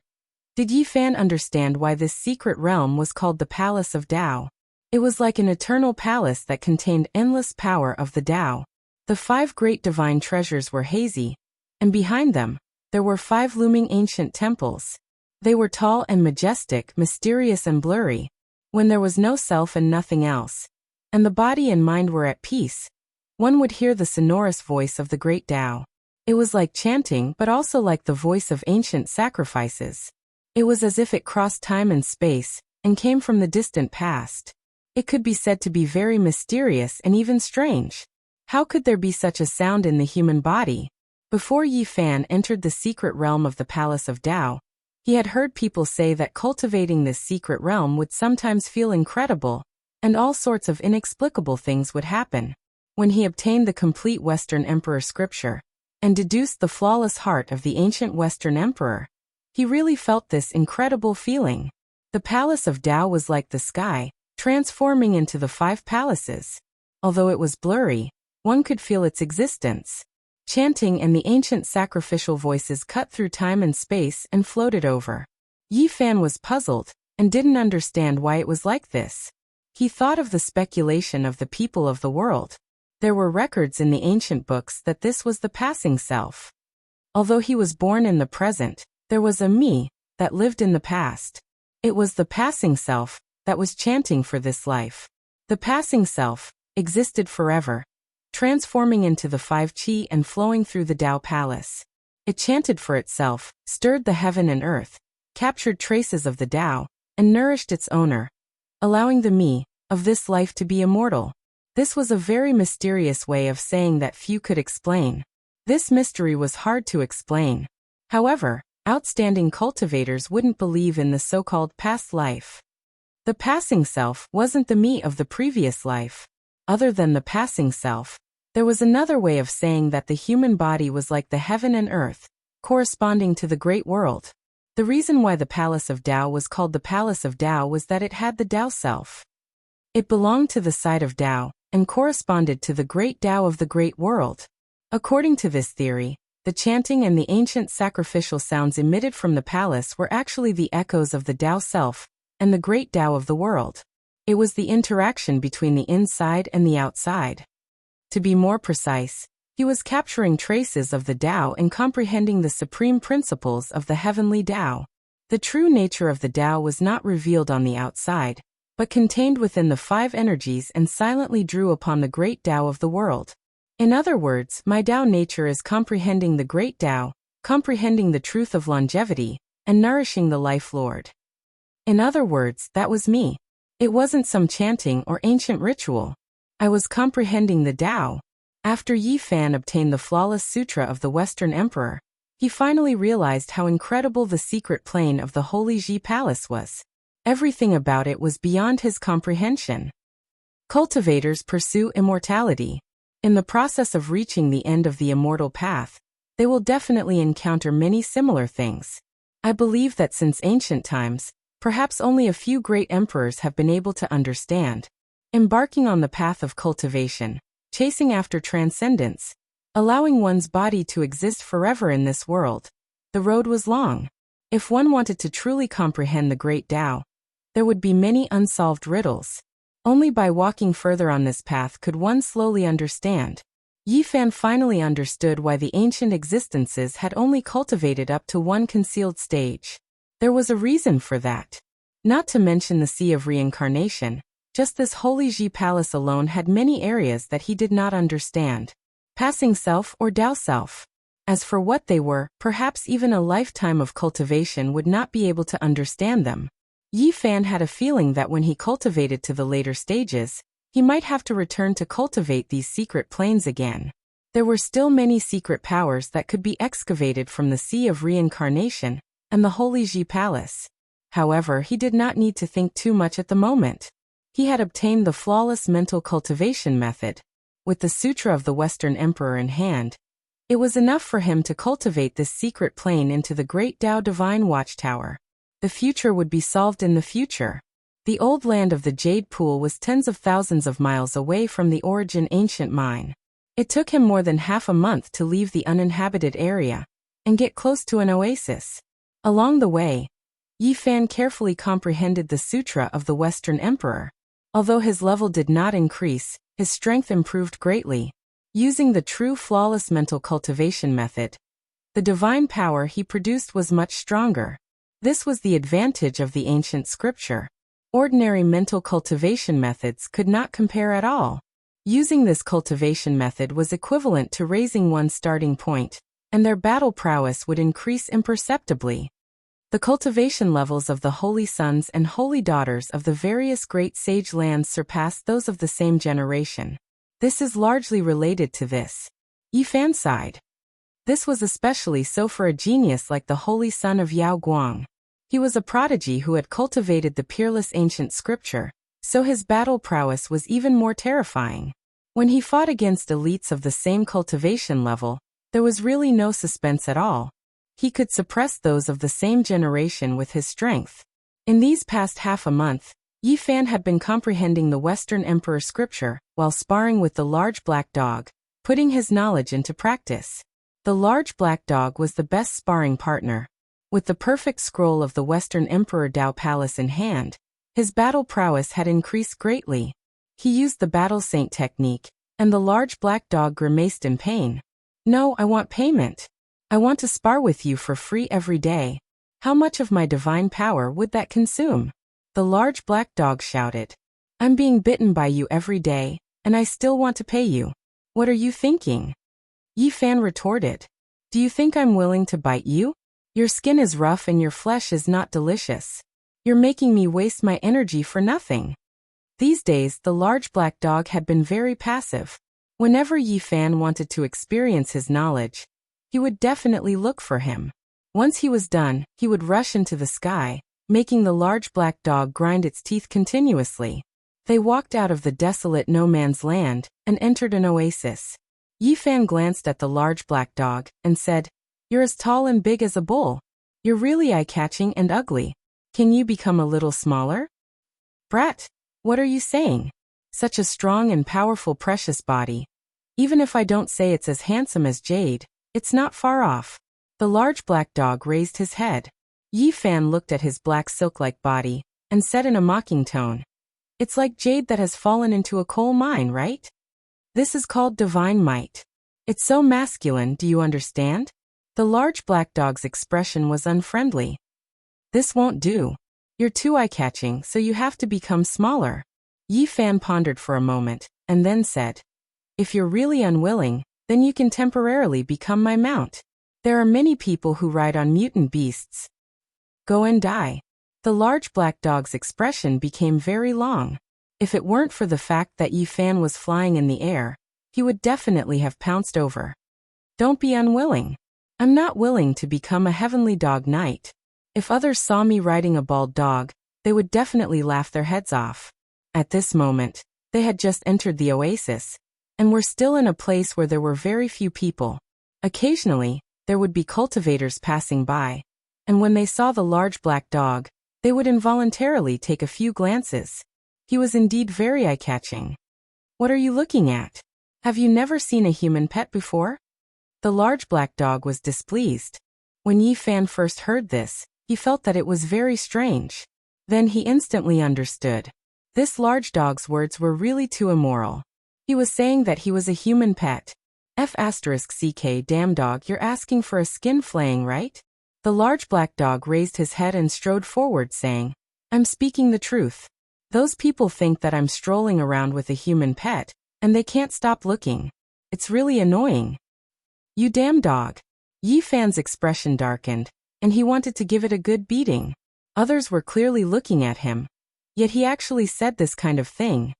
did Yi Fan understand why this secret realm was called the Palace of Tao. It was like an eternal palace that contained endless power of the Tao. The 5 great divine treasures were hazy, and behind them, there were 5 looming ancient temples. They were tall and majestic, mysterious and blurry, when there was no self and nothing else, and the body and mind were at peace. One would hear the sonorous voice of the great Tao. It was like chanting, but also like the voice of ancient sacrifices. It was as if it crossed time and space, and came from the distant past. It could be said to be very mysterious and even strange. How could there be such a sound in the human body? Before Yi Fan entered the secret realm of the Palace of Tao, he had heard people say that cultivating this secret realm would sometimes feel incredible, and all sorts of inexplicable things would happen. When he obtained the complete Western Emperor scripture, and deduced the flawless heart of the ancient Western Emperor, he really felt this incredible feeling. The Palace of Tao was like the sky, transforming into the 5 palaces. Although it was blurry, one could feel its existence. Chanting and the ancient sacrificial voices cut through time and space and floated over. Yi Fan was puzzled, and didn't understand why it was like this. He thought of the speculation of the people of the world. There were records in the ancient books that this was the passing self. Although he was born in the present, there was a me that lived in the past. It was the passing self that was chanting for this life. The passing self existed forever, transforming into the 5 chi and flowing through the Tao Palace. It chanted for itself, stirred the heaven and earth, captured traces of the Tao, and nourished its owner, allowing the me of this life to be immortal. This was a very mysterious way of saying that few could explain. This mystery was hard to explain. However, outstanding cultivators wouldn't believe in the so-called past life. The passing self wasn't the me of the previous life. Other than the passing self, there was another way of saying that the human body was like the heaven and earth, corresponding to the great world. The reason why the Palace of Tao was called the Palace of Tao was that it had the Tao self. It belonged to the side of Tao, and corresponded to the great Tao of the great world. According to this theory, the chanting and the ancient sacrificial sounds emitted from the palace were actually the echoes of the Tao self, and the great Tao of the world. It was the interaction between the inside and the outside. To be more precise, he was capturing traces of the Tao and comprehending the supreme principles of the heavenly Tao. The true nature of the Tao was not revealed on the outside, but contained within the five energies and silently drew upon the great Tao of the world. In other words, my Tao nature is comprehending the great Tao, comprehending the truth of longevity, and nourishing the life Lord. In other words, that was me. It wasn't some chanting or ancient ritual. I was comprehending the Tao. After Yi Fan obtained the flawless sutra of the Western Emperor, he finally realized how incredible the secret plane of the Holy Ji Palace was. Everything about it was beyond his comprehension. Cultivators pursue immortality. In the process of reaching the end of the immortal path, they will definitely encounter many similar things. I believe that since ancient times, perhaps only a few great emperors have been able to understand. Embarking on the path of cultivation, chasing after transcendence, allowing one's body to exist forever in this world. The road was long. If one wanted to truly comprehend the great Tao, there would be many unsolved riddles. Only by walking further on this path could one slowly understand. Yi Fan finally understood why the ancient existences had only cultivated up to one concealed stage. There was a reason for that. Not to mention the sea of reincarnation, just this Holy Ji Palace alone had many areas that he did not understand. Passing self or Tao self. As for what they were, perhaps even a lifetime of cultivation would not be able to understand them. Yi Fan had a feeling that when he cultivated to the later stages, he might have to return to cultivate these secret planes again. There were still many secret powers that could be excavated from the sea of reincarnation and the Holy Ji Palace. However, he did not need to think too much at the moment. He had obtained the flawless mental cultivation method. With the Sutra of the Western Emperor in hand, it was enough for him to cultivate this secret plane into the great Tao Divine Watchtower. The future would be solved in the future. The old land of the Jade Pool was tens of thousands of miles away from the origin ancient mine. It took him more than half a month to leave the uninhabited area and get close to an oasis. Along the way, Yi Fan carefully comprehended the Sutra of the Western Emperor. Although his level did not increase, his strength improved greatly. Using the true flawless mental cultivation method, the divine power he produced was much stronger. This was the advantage of the ancient scripture. Ordinary mental cultivation methods could not compare at all. Using this cultivation method was equivalent to raising one's starting point, and their battle prowess would increase imperceptibly. The cultivation levels of the holy sons and holy daughters of the various great sage lands surpassed those of the same generation. This is largely related to this. Yi Fan sighed. This was especially so for a genius like the holy son of Yao Guang. He was a prodigy who had cultivated the peerless ancient scripture, so his battle prowess was even more terrifying. When he fought against elites of the same cultivation level, there was really no suspense at all. He could suppress those of the same generation with his strength. In these past half a month, Yi Fan had been comprehending the Western Emperor scripture while sparring with the large black dog, putting his knowledge into practice. The large black dog was the best sparring partner. With the perfect scroll of the Western Emperor Tao Palace in hand, his battle prowess had increased greatly. He used the battle saint technique, and the large black dog grimaced in pain. "No, I want payment. I want to spar with you for free every day. How much of my divine power would that consume?" The large black dog shouted. "I'm being bitten by you every day, and I still want to pay you. What are you thinking?" Yi Fan retorted. "Do you think I'm willing to bite you? Your skin is rough and your flesh is not delicious. You're making me waste my energy for nothing." These days, the large black dog had been very passive. Whenever Yi Fan wanted to experience his knowledge, he would definitely look for him. Once he was done, he would rush into the sky, making the large black dog grind its teeth continuously. They walked out of the desolate no-man's land and entered an oasis. Yi Fan glanced at the large black dog and said, "You're as tall and big as a bull. You're really eye-catching and ugly. Can you become a little smaller?" "Brat, what are you saying? Such a strong and powerful precious body. Even if I don't say it's as handsome as Jade, it's not far off." The large black dog raised his head. Yi Fan looked at his black silk-like body and said in a mocking tone, "It's like jade that has fallen into a coal mine, right? This is called divine might. It's so masculine, do you understand?" The large black dog's expression was unfriendly. "This won't do. You're too eye-catching, so you have to become smaller." Yi Fan pondered for a moment, and then said, "If you're really unwilling, then you can temporarily become my mount. There are many people who ride on mutant beasts. Go and die." The large black dog's expression became very long. If it weren't for the fact that Yi Fan was flying in the air, he would definitely have pounced over. "Don't be unwilling. I'm not willing to become a heavenly dog knight. If others saw me riding a bald dog, they would definitely laugh their heads off." At this moment, they had just entered the oasis, and were still in a place where there were very few people. Occasionally, there would be cultivators passing by, and when they saw the large black dog, they would involuntarily take a few glances. He was indeed very eye-catching. "What are you looking at? Have you never seen a human pet before?" The large black dog was displeased. When Yi Fan first heard this, he felt that it was very strange. Then he instantly understood. This large dog's words were really too immoral. He was saying that he was a human pet. F***ck damn dog, you're asking for a skin flaying, right? The large black dog raised his head and strode forward saying, "I'm speaking the truth. Those people think that I'm strolling around with a human pet, and they can't stop looking. It's really annoying." "You damn dog." Yi Fan's expression darkened, and he wanted to give it a good beating. Others were clearly looking at him. Yet he actually said this kind of thing.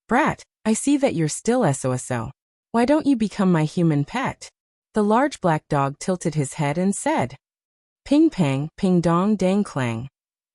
"Brat, I see that you're still SOSO. Why don't you become my human pet?" The large black dog tilted his head and said, "Ping pang, ping dong dang clang."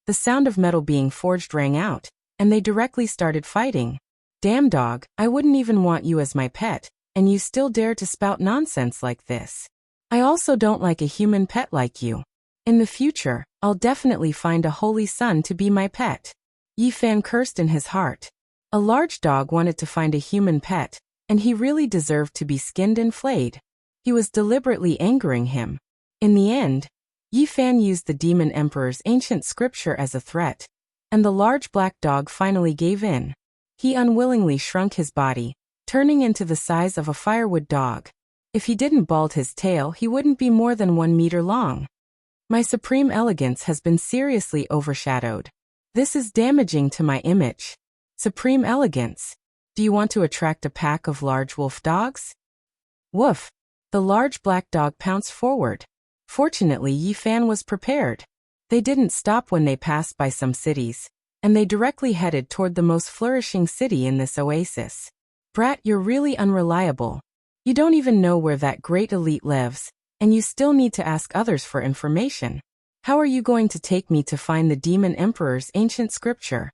The sound of metal being forged rang out, and they directly started fighting. "Damn dog, I wouldn't even want you as my pet, and you still dare to spout nonsense like this. I also don't like a human pet like you. In the future, I'll definitely find a holy son to be my pet." Yi Fan cursed in his heart. A large dog wanted to find a human pet, and he really deserved to be skinned and flayed. He was deliberately angering him. In the end, Yi Fan used the Demon Emperor's ancient scripture as a threat, and the large black dog finally gave in. He unwillingly shrunk his body, turning into the size of a firewood dog. If he didn't bald his tail, he wouldn't be more than 1 meter long. "My supreme elegance has been seriously overshadowed. This is damaging to my image. Supreme elegance. Do you want to attract a pack of large wolf dogs?" Woof! The large black dog pounced forward. Fortunately, Yi Fan was prepared. They didn't stop when they passed by some cities, and they directly headed toward the most flourishing city in this oasis. "Brat, you're really unreliable. You don't even know where that great elite lives, and you still need to ask others for information. How are you going to take me to find the Demon Emperor's ancient scripture?"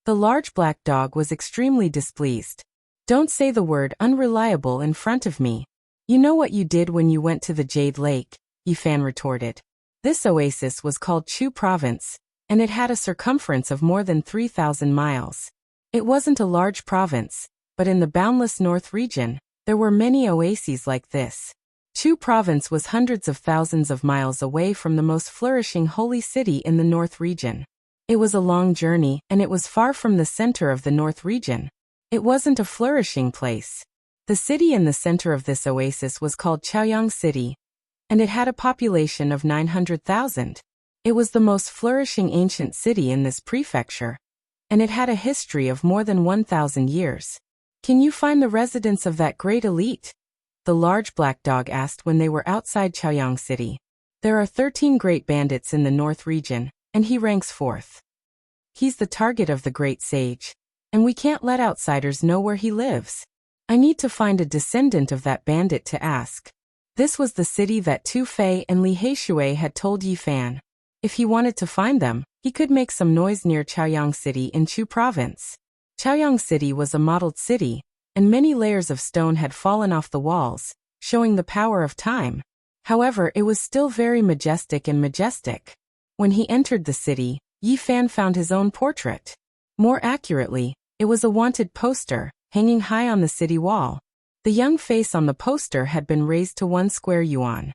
The large black dog was extremely displeased. "Don't say the word unreliable in front of me. You know what you did when you went to the Jade Lake," Yi Fan retorted. This oasis was called Chu Province, and it had a circumference of more than 3,000 miles. It wasn't a large province, but in the boundless North region, there were many oases like this. Chu Province was hundreds of thousands of miles away from the most flourishing holy city in the North region. It was a long journey, and it was far from the center of the North region. It wasn't a flourishing place. The city in the center of this oasis was called Chaoyang City, and it had a population of 900,000. It was the most flourishing ancient city in this prefecture, and it had a history of more than 1,000 years. "Can you find the residence of that great elite?" the large black dog asked when they were outside Chaoyang City. "There are 13 great bandits in the North region, and he ranks 4th. He's the target of the great sage, and we can't let outsiders know where he lives. I need to find a descendant of that bandit to ask. This was the city that Tu Fei and Li Heishui had told Yi Fan. If he wanted to find them, he could make some noise near Chaoyang City in Chu Province. Chaoyang City was a modeled city, and many layers of stone had fallen off the walls, showing the power of time. However, it was still very majestic. When he entered the city, Yi Fan found his own portrait. More accurately, it was a wanted poster, hanging high on the city wall. The young face on the poster had been raised to 1 square yuan.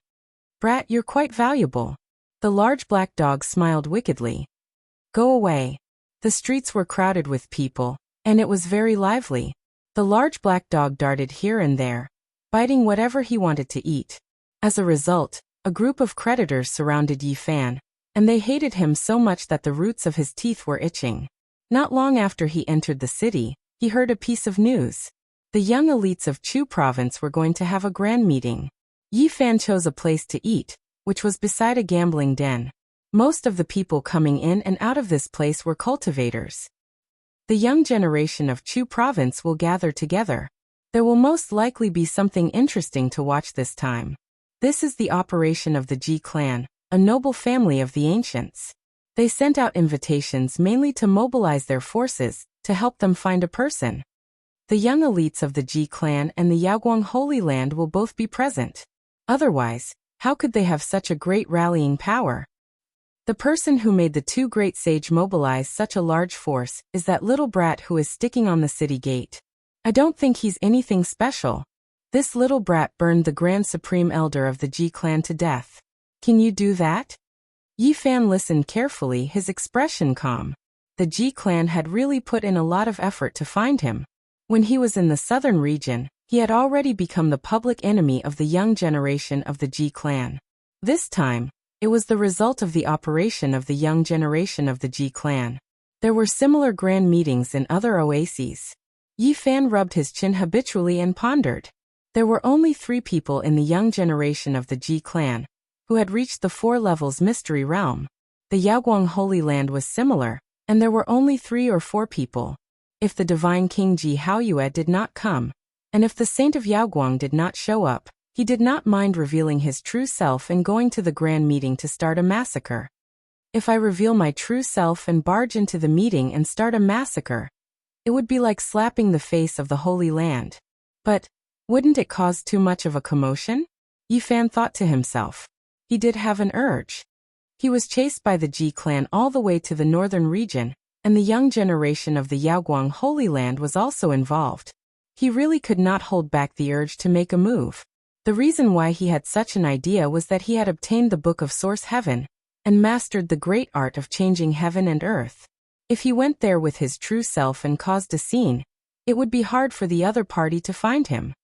"Brat, you're quite valuable." The large black dog smiled wickedly. "Go away." The streets were crowded with people, and it was very lively. The large black dog darted here and there, biting whatever he wanted to eat. As a result, a group of creditors surrounded Yi Fan, and they hated him so much that the roots of his teeth were itching. Not long after he entered the city, he heard a piece of news. The young elites of Chu Province were going to have a grand meeting. Yi Fan chose a place to eat, which was beside a gambling den. Most of the people coming in and out of this place were cultivators. The young generation of Chu Province will gather together. There will most likely be something interesting to watch this time. This is the operation of the Ji clan, a noble family of the ancients. They sent out invitations mainly to mobilize their forces, to help them find a person. The young elites of the Ji clan and the Yaoguang Holy Land will both be present. Otherwise, how could they have such a great rallying power? The person who made the two great sage mobilize such a large force is that little brat who is sticking on the city gate. I don't think he's anything special. This little brat burned the Grand Supreme Elder of the Ji clan to death. Can you do that? Yi Fan listened carefully, his expression calm. The Ji clan had really put in a lot of effort to find him. When he was in the southern region, he had already become the public enemy of the young generation of the Ji clan. This time, it was the result of the operation of the young generation of the Ji clan. There were similar grand meetings in other oases. Yi Fan rubbed his chin habitually and pondered. There were only 3 people in the young generation of the Ji clan who had reached the 4 levels mystery realm. The Yaoguang Holy Land was similar, and there were only 3 or 4 people. If the divine King Ji Haoyue did not come, and if the saint of Yaoguang did not show up, he did not mind revealing his true self and going to the grand meeting to start a massacre. If I reveal my true self and barge into the meeting and start a massacre, it would be like slapping the face of the Holy Land. But wouldn't it cause too much of a commotion? Yi Fan thought to himself. He did have an urge. He was chased by the Ji clan all the way to the northern region, and the young generation of the Yaoguang Holy Land was also involved. He really could not hold back the urge to make a move. The reason why he had such an idea was that he had obtained the Book of Source Heaven, and mastered the great art of changing heaven and earth. If he went there with his true self and caused a scene, it would be hard for the other party to find him.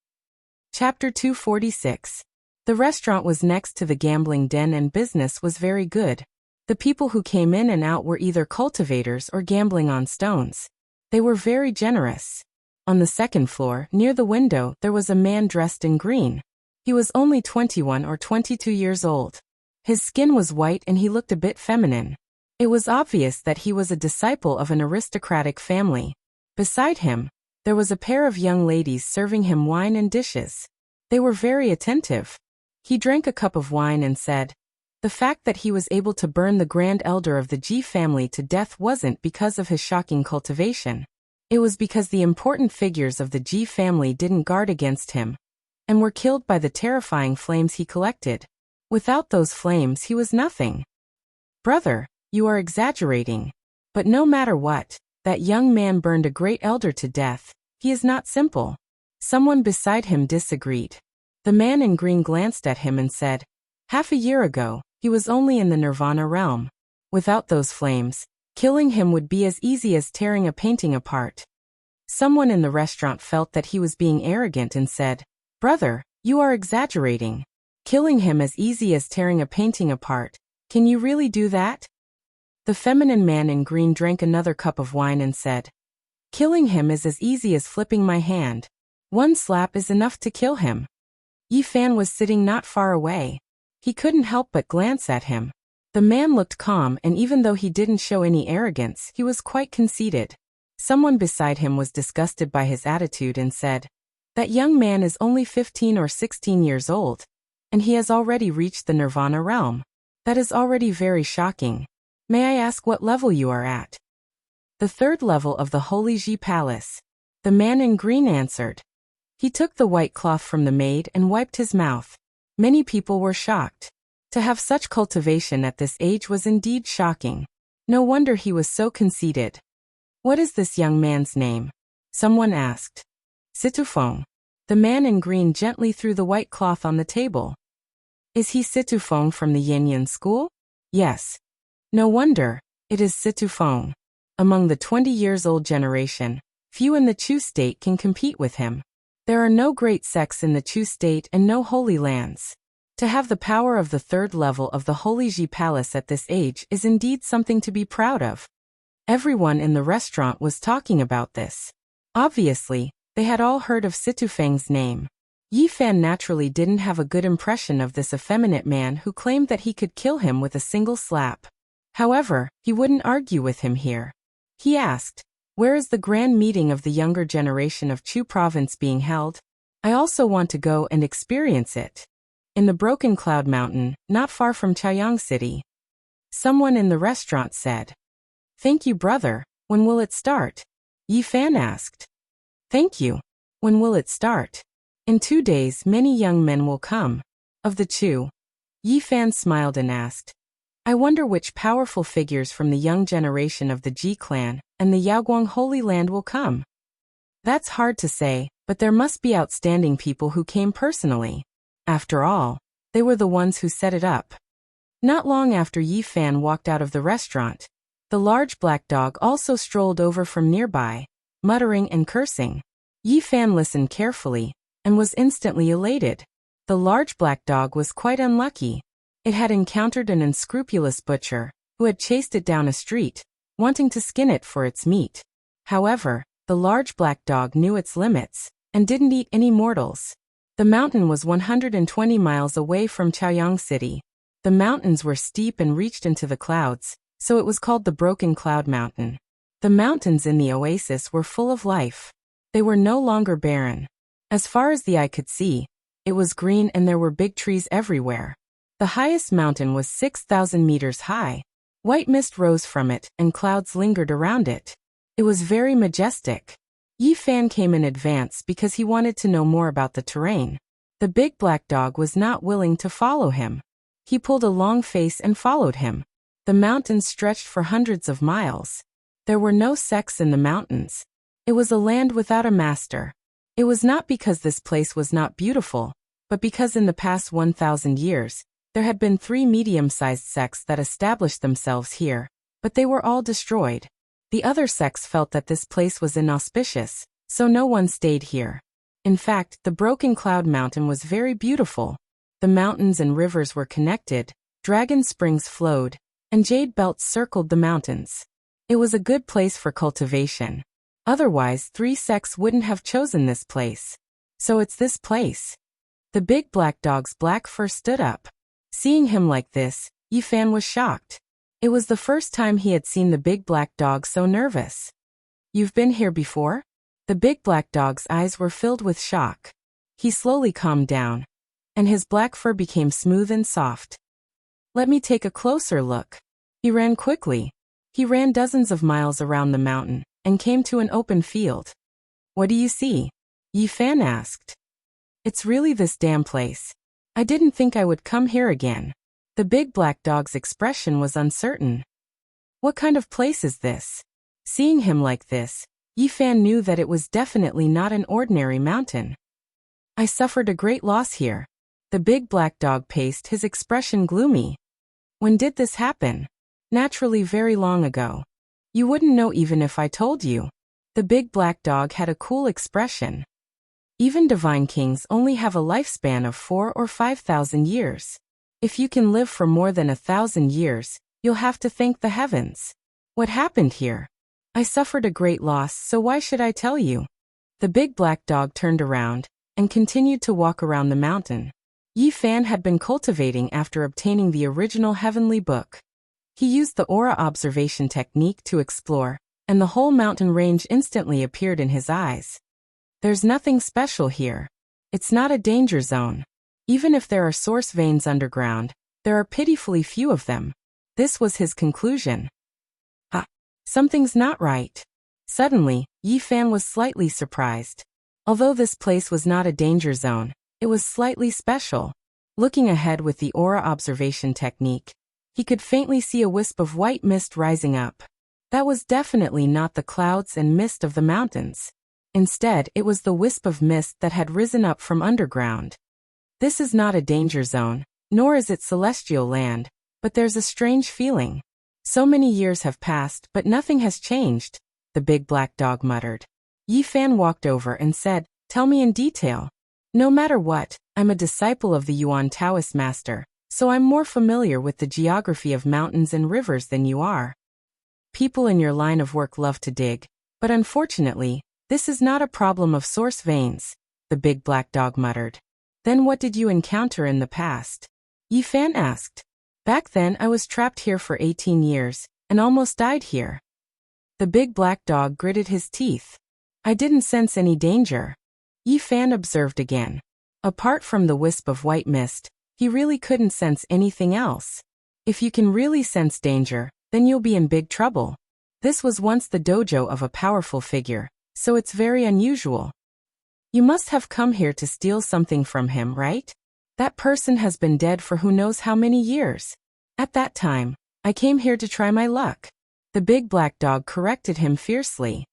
Chapter 246. The restaurant was next to the gambling den and business was very good. The people who came in and out were either cultivators or gambling on stones. They were very generous. On the second floor, near the window, there was a man dressed in green. He was only 21 or 22 years old. His skin was white and he looked a bit feminine. It was obvious that he was a disciple of an aristocratic family. Beside him, there was a pair of young ladies serving him wine and dishes. They were very attentive. He drank a cup of wine and said, the fact that he was able to burn the grand elder of the Ji family to death wasn't because of his shocking cultivation. It was because the important figures of the Ji family didn't guard against him, and were killed by the terrifying flames he collected. Without those flames he was nothing. Brother, you are exaggerating. But no matter what, that young man burned a great elder to death. He is not simple. Someone beside him disagreed. The man in green glanced at him and said, half a year ago, he was only in the Nirvana realm. Without those flames, killing him would be as easy as tearing a painting apart. Someone in the restaurant felt that he was being arrogant and said, brother, you are exaggerating. Killing him as easy as tearing a painting apart. Can you really do that? The feminine man in green drank another cup of wine and said, killing him is as easy as flipping my hand. One slap is enough to kill him. Yi Fan was sitting not far away. He couldn't help but glance at him. The man looked calm, and even though he didn't show any arrogance, he was quite conceited. Someone beside him was disgusted by his attitude and said, "That young man is only 15 or 16 years old, and he has already reached the Nirvana realm. That is already very shocking. May I ask what level you are at?" "The third level of the Holy Ji Palace," the man in green answered. He took the white cloth from the maid and wiped his mouth. Many people were shocked. To have such cultivation at this age was indeed shocking. No wonder he was so conceited. "What is this young man's name?" someone asked. "Situfeng." The man in green gently threw the white cloth on the table. "Is he Situfeng from the Yin school?" "Yes." "No wonder. It is Situfeng. Among the 20 years old generation, few in the Chu state can compete with him. There are no great sects in the Chu state and no holy lands. To have the power of the third level of the Holy Ji Palace at this age is indeed something to be proud of." Everyone in the restaurant was talking about this. Obviously, they had all heard of Situfeng's name. Yi Fan naturally didn't have a good impression of this effeminate man who claimed that he could kill him with a single slap. However, he wouldn't argue with him here. He asked, "Where is the grand meeting of the younger generation of Chu province being held? I also want to go and experience it." "In the Broken Cloud Mountain, not far from Chaoyang City," someone in the restaurant said. "Thank you, brother. When will it start?" Yi Fan asked. "Thank you. When will it start?" "In 2 days many young men will come." "Of the Chu?" Yi Fan smiled and asked. "I wonder which powerful figures from the young generation of the Ji clan and the Yaoguang Holy Land will come." "That's hard to say, but there must be outstanding people who came personally. After all, they were the ones who set it up." Not long after Yi Fan walked out of the restaurant, the large black dog also strolled over from nearby, muttering and cursing. Yi Fan listened carefully, and was instantly elated. The large black dog was quite unlucky. It had encountered an unscrupulous butcher, who had chased it down a street, wanting to skin it for its meat. However, the large black dog knew its limits, and didn't eat any mortals. The mountain was 120 miles away from Chaoyang City. The mountains were steep and reached into the clouds, so it was called the Broken Cloud Mountain. The mountains in the oasis were full of life. They were no longer barren. As far as the eye could see, it was green and there were big trees everywhere. The highest mountain was 6,000 meters high. White mist rose from it and clouds lingered around it. It was very majestic. Yi Fan came in advance because he wanted to know more about the terrain. The big black dog was not willing to follow him. He pulled a long face and followed him. The mountains stretched for hundreds of miles. There were no sects in the mountains. It was a land without a master. It was not because this place was not beautiful, but because in the past 1,000 years, there had been 3 medium-sized sects that established themselves here, but they were all destroyed. The other sects felt that this place was inauspicious, so no one stayed here. In fact, the Broken Cloud Mountain was very beautiful. The mountains and rivers were connected, dragon springs flowed, and jade belts circled the mountains. It was a good place for cultivation. Otherwise, 3 sects wouldn't have chosen this place. So it's this place. The big black dog's black fur stood up. Seeing him like this, Yi Fan was shocked. It was the first time he had seen the big black dog so nervous. "You've been here before?" The big black dog's eyes were filled with shock. He slowly calmed down, and his black fur became smooth and soft. "Let me take a closer look." He ran quickly. He ran dozens of miles around the mountain, and came to an open field. "What do you see?" Yi Fan asked. "It's really this damn place. I didn't think I would come here again." The big black dog's expression was uncertain. "What kind of place is this?" Seeing him like this, Yi Fan knew that it was definitely not an ordinary mountain. "I suffered a great loss here." The big black dog paced, his expression gloomy. "When did this happen?" "Naturally very long ago. You wouldn't know even if I told you." The big black dog had a cool expression. "Even divine kings only have a lifespan of 4,000 or 5,000 years. If you can live for more than 1,000 years, you'll have to thank the heavens." "What happened here?" "I suffered a great loss, so why should I tell you?" The big black dog turned around and continued to walk around the mountain. Yi Fan had been cultivating after obtaining the original heavenly book. He used the aura observation technique to explore, and the whole mountain range instantly appeared in his eyes. There's nothing special here. It's not a danger zone. Even if there are source veins underground, there are pitifully few of them. This was his conclusion. Something's not right. Suddenly, Yi Fan was slightly surprised. Although this place was not a danger zone, it was slightly special. Looking ahead with the aura observation technique, he could faintly see a wisp of white mist rising up. That was definitely not the clouds and mist of the mountains. Instead, it was the wisp of mist that had risen up from underground. This is not a danger zone, nor is it celestial land, but there's a strange feeling. So many years have passed, but nothing has changed, the big black dog muttered. Yi Fan walked over and said, "Tell me in detail. No matter what, I'm a disciple of the Yuan Taoist master, so I'm more familiar with the geography of mountains and rivers than you are. People in your line of work love to dig, but unfortunately, this is not a problem of source veins," the big black dog muttered. "Then what did you encounter in the past?" Yi Fan asked. "Back then I was trapped here for 18 years, and almost died here." The big black dog gritted his teeth. "I didn't sense any danger." Yi Fan observed again. Apart from the wisp of white mist, he really couldn't sense anything else. If you can really sense danger, then you'll be in big trouble. This was once the dojo of a powerful figure, so it's very unusual. You must have come here to steal something from him, right? That person has been dead for who knows how many years. At that time, I came here to try my luck. The big black dog corrected him fiercely.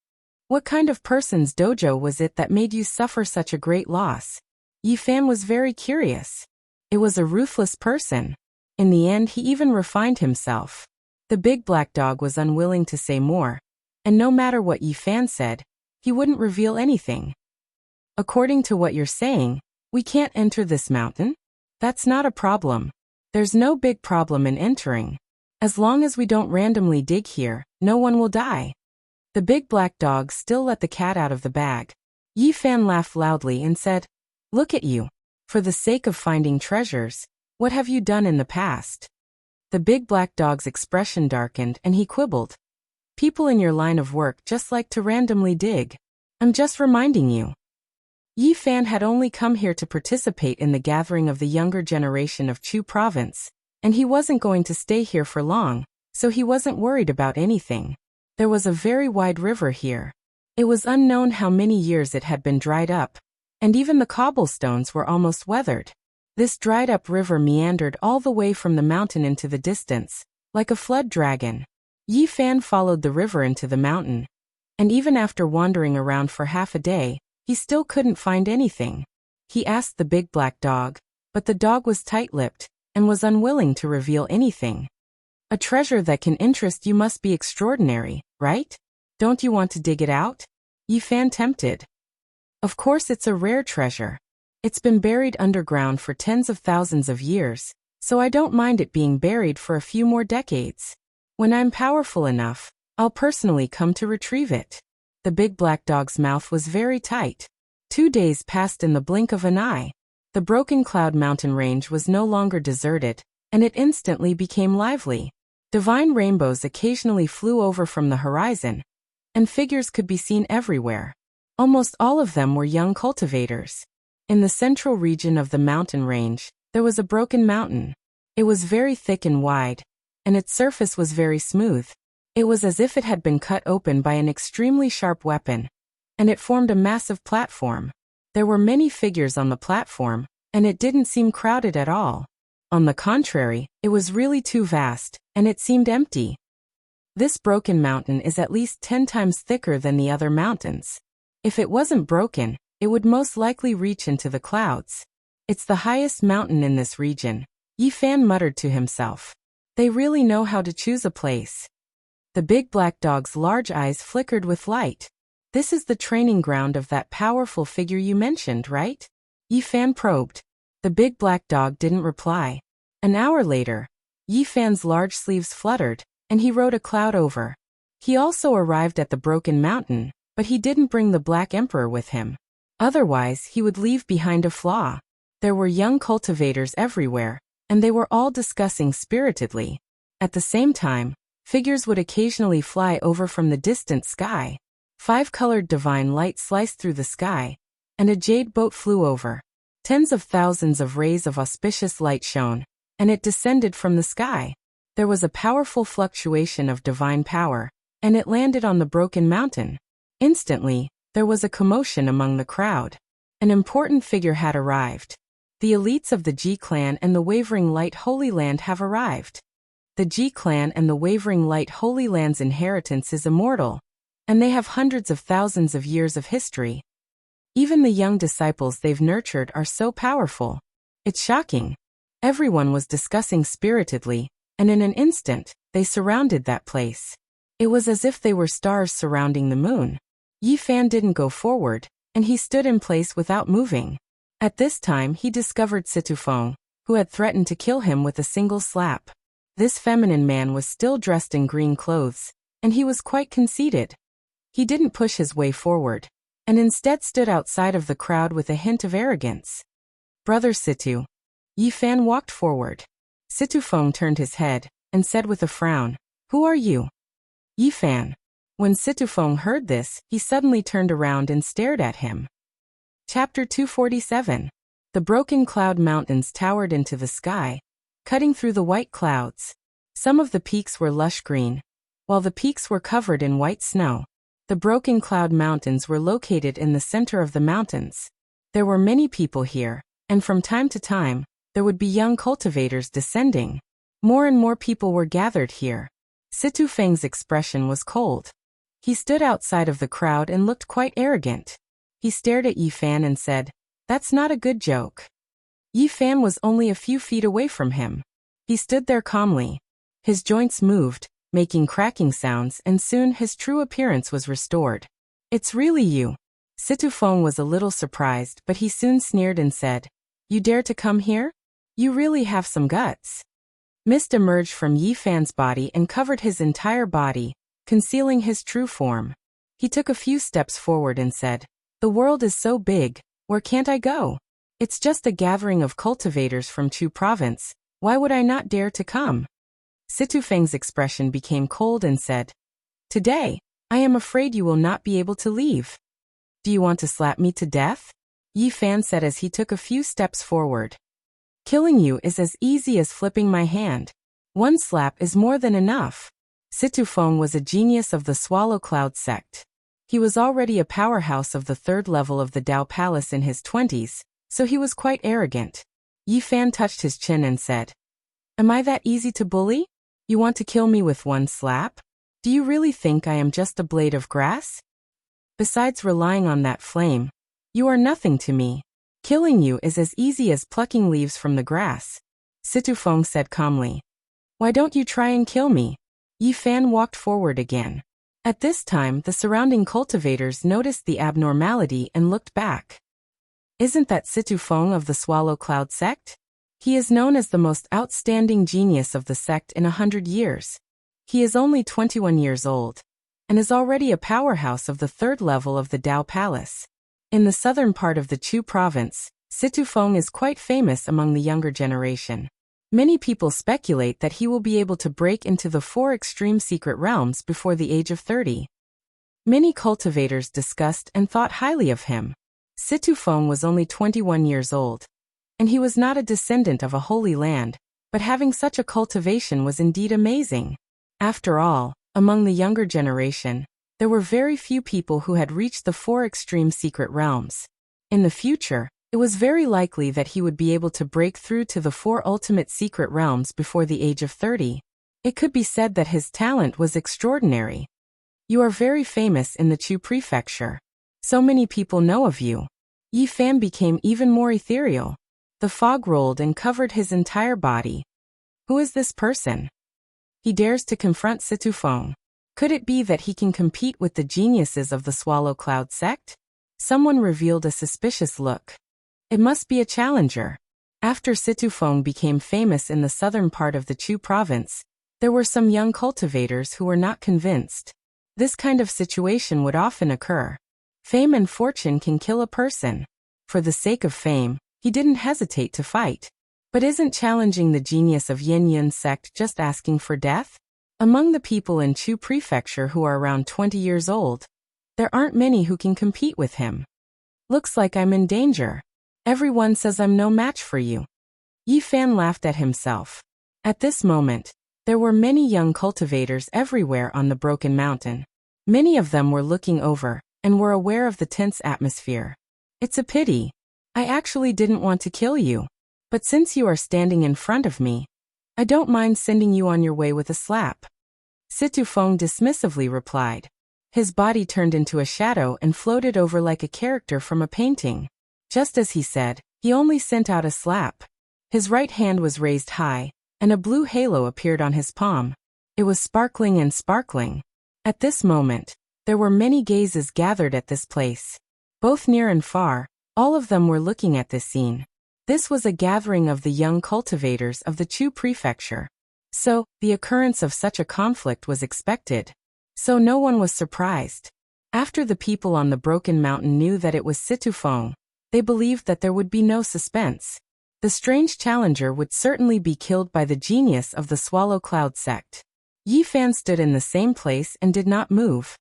What kind of person's dojo was it that made you suffer such a great loss? Yi Fan was very curious. It was a ruthless person. In the end, he even refined himself. The big black dog was unwilling to say more, and no matter what Yi Fan said, he wouldn't reveal anything. "According to what you're saying, we can't enter this mountain?" "That's not a problem. There's no big problem in entering. As long as we don't randomly dig here, no one will die." The big black dog still let the cat out of the bag. Yi Fan laughed loudly and said, "Look at you. For the sake of finding treasures, what have you done in the past?" The big black dog's expression darkened and he quibbled. "People in your line of work just like to randomly dig. I'm just reminding you." Yi Fan had only come here to participate in the gathering of the younger generation of Chu province, and he wasn't going to stay here for long, so he wasn't worried about anything. There was a very wide river here. It was unknown how many years it had been dried up, and even the cobblestones were almost weathered. This dried-up river meandered all the way from the mountain into the distance, like a flood dragon. Yi Fan followed the river into the mountain, and even after wandering around for half a day, he still couldn't find anything. He asked the big black dog, but the dog was tight-lipped and was unwilling to reveal anything. "A treasure that can interest you must be extraordinary, right? Don't you want to dig it out?" Yi Fan tempted. "Of course it's a rare treasure. It's been buried underground for tens of thousands of years, so I don't mind it being buried for a few more decades. When I'm powerful enough, I'll personally come to retrieve it." The big black dog's mouth was very tight. 2 days passed in the blink of an eye. The Broken Cloud mountain range was no longer deserted, and it instantly became lively. Divine rainbows occasionally flew over from the horizon, and figures could be seen everywhere. Almost all of them were young cultivators. In the central region of the mountain range, there was a broken mountain. It was very thick and wide, and its surface was very smooth. It was as if it had been cut open by an extremely sharp weapon, and it formed a massive platform. There were many figures on the platform, and it didn't seem crowded at all. On the contrary, it was really too vast, and it seemed empty. This broken mountain is at least 10 times thicker than the other mountains. If it wasn't broken, it would most likely reach into the clouds. It's the highest mountain in this region, Yi Fan muttered to himself. They really know how to choose a place. The big black dog's large eyes flickered with light. This is the training ground of that powerful figure you mentioned, right? Yi Fan probed. The big black dog didn't reply. An hour later, Yi Fan's large sleeves fluttered, and he rode a cloud over. He also arrived at the broken mountain, but he didn't bring the Black Emperor with him. Otherwise, he would leave behind a flaw. There were young cultivators everywhere, and they were all discussing spiritedly. At the same time, Figures would occasionally fly over from the distant sky. 5-colored divine light sliced through the sky, and a jade boat flew over. Tens of thousands of rays of auspicious light shone, and it descended from the sky. There was a powerful fluctuation of divine power, and it landed on the broken mountain. Instantly, there was a commotion among the crowd. An important figure had arrived. The elites of the G clan and the Wavering Light Holy Land have arrived. The G clan and the Wavering Light Holy Land's inheritance is immortal, and they have hundreds of thousands of years of history. Even the young disciples they've nurtured are so powerful. It's shocking. Everyone was discussing spiritedly, and in an instant, they surrounded that place. It was as if they were stars surrounding the moon. Yi Fan didn't go forward, and he stood in place without moving. At this time he discovered Situfeng, who had threatened to kill him with a single slap. This feminine man was still dressed in green clothes, and he was quite conceited. He didn't push his way forward, and instead stood outside of the crowd with a hint of arrogance. "Brother Situ." Yi Fan walked forward. Situfeng turned his head, and said with a frown, "Who are you?" "Yi Fan." When Situfeng heard this, he suddenly turned around and stared at him. Chapter 247. The broken cloud mountains towered into the sky, cutting through the white clouds. Some of the peaks were lush green, while the peaks were covered in white snow. The broken cloud mountains were located in the center of the mountains. There were many people here, and from time to time, there would be young cultivators descending. More and more people were gathered here. Situfeng's expression was cold. He stood outside of the crowd and looked quite arrogant. He stared at Yi Fan and said, "That's not a good joke." Yi Fan was only a few feet away from him. He stood there calmly. His joints moved, making cracking sounds, and soon his true appearance was restored. "It's really you." Situfeng was a little surprised, but he soon sneered and said, "You dare to come here? You really have some guts." Mist emerged from Yi Fan's body and covered his entire body, concealing his true form. He took a few steps forward and said, "The world is so big, where can't I go? It's just a gathering of cultivators from Chu province, why would I not dare to come?" Situfeng's expression became cold and said, "Today, I am afraid you will not be able to leave. Do you want to slap me to death?" Yi Fan said as he took a few steps forward. "Killing you is as easy as flipping my hand. One slap is more than enough." Situfeng was a genius of the Swallow Cloud sect. He was already a powerhouse of the 3rd level of the Dao Palace in his 20s, so he was quite arrogant. Yi Fan touched his chin and said, "Am I that easy to bully? You want to kill me with one slap? Do you really think I am just a blade of grass? Besides relying on that flame, you are nothing to me. Killing you is as easy as plucking leaves from the grass." Situfeng said calmly, "Why don't you try and kill me?" Yi Fan walked forward again. At this time the surrounding cultivators noticed the abnormality and looked back. "Isn't that Situfeng of the Swallow Cloud sect? He is known as the most outstanding genius of the sect in 100 years. He is only 21 years old, and is already a powerhouse of the 3rd level of the Dao Palace. In the southern part of the Chu province, Situfeng is quite famous among the younger generation. Many people speculate that he will be able to break into the 4 extreme secret realms before the age of 30. Many cultivators discussed and thought highly of him. Situfeng was only 21 years old, and he was not a descendant of a holy land, but having such a cultivation was indeed amazing. After all, among the younger generation, there were very few people who had reached the 4 extreme secret realms. In the future, it was very likely that he would be able to break through to the 4 ultimate secret realms before the age of 30. It could be said that his talent was extraordinary. "You are very famous in the Chu prefecture. So many people know of you." Yi Fan became even more ethereal. The fog rolled and covered his entire body. Who is this person? He dares to confront Situfeng. Could it be that he can compete with the geniuses of the Swallow Cloud sect? Someone revealed a suspicious look. It must be a challenger. After Situfeng became famous in the southern part of the Chu province, there were some young cultivators who were not convinced. This kind of situation would often occur. Fame and fortune can kill a person. For the sake of fame, he didn't hesitate to fight. But isn't challenging the genius of Yin Yun sect just asking for death? Among the people in Chu Prefecture who are around 20 years old, there aren't many who can compete with him. Looks like I'm in danger. Everyone says I'm no match for you. Yi Fan laughed at himself. At this moment, there were many young cultivators everywhere on the broken mountain. Many of them were looking over and were aware of the tense atmosphere. It's a pity. I actually didn't want to kill you. But since you are standing in front of me, I don't mind sending you on your way with a slap. Situ Feng dismissively replied. His body turned into a shadow and floated over like a character from a painting. Just as he said, he only sent out a slap. His right hand was raised high, and a blue halo appeared on his palm. It was sparkling and sparkling. At this moment, there were many gazes gathered at this place. Both near and far, all of them were looking at this scene. This was a gathering of the young cultivators of the Chu Prefecture. So, the occurrence of such a conflict was expected. So no one was surprised. After the people on the broken mountain knew that it was Situ Feng, they believed that there would be no suspense. The strange challenger would certainly be killed by the genius of the Swallow Cloud sect. Yi Fan stood in the same place and did not move.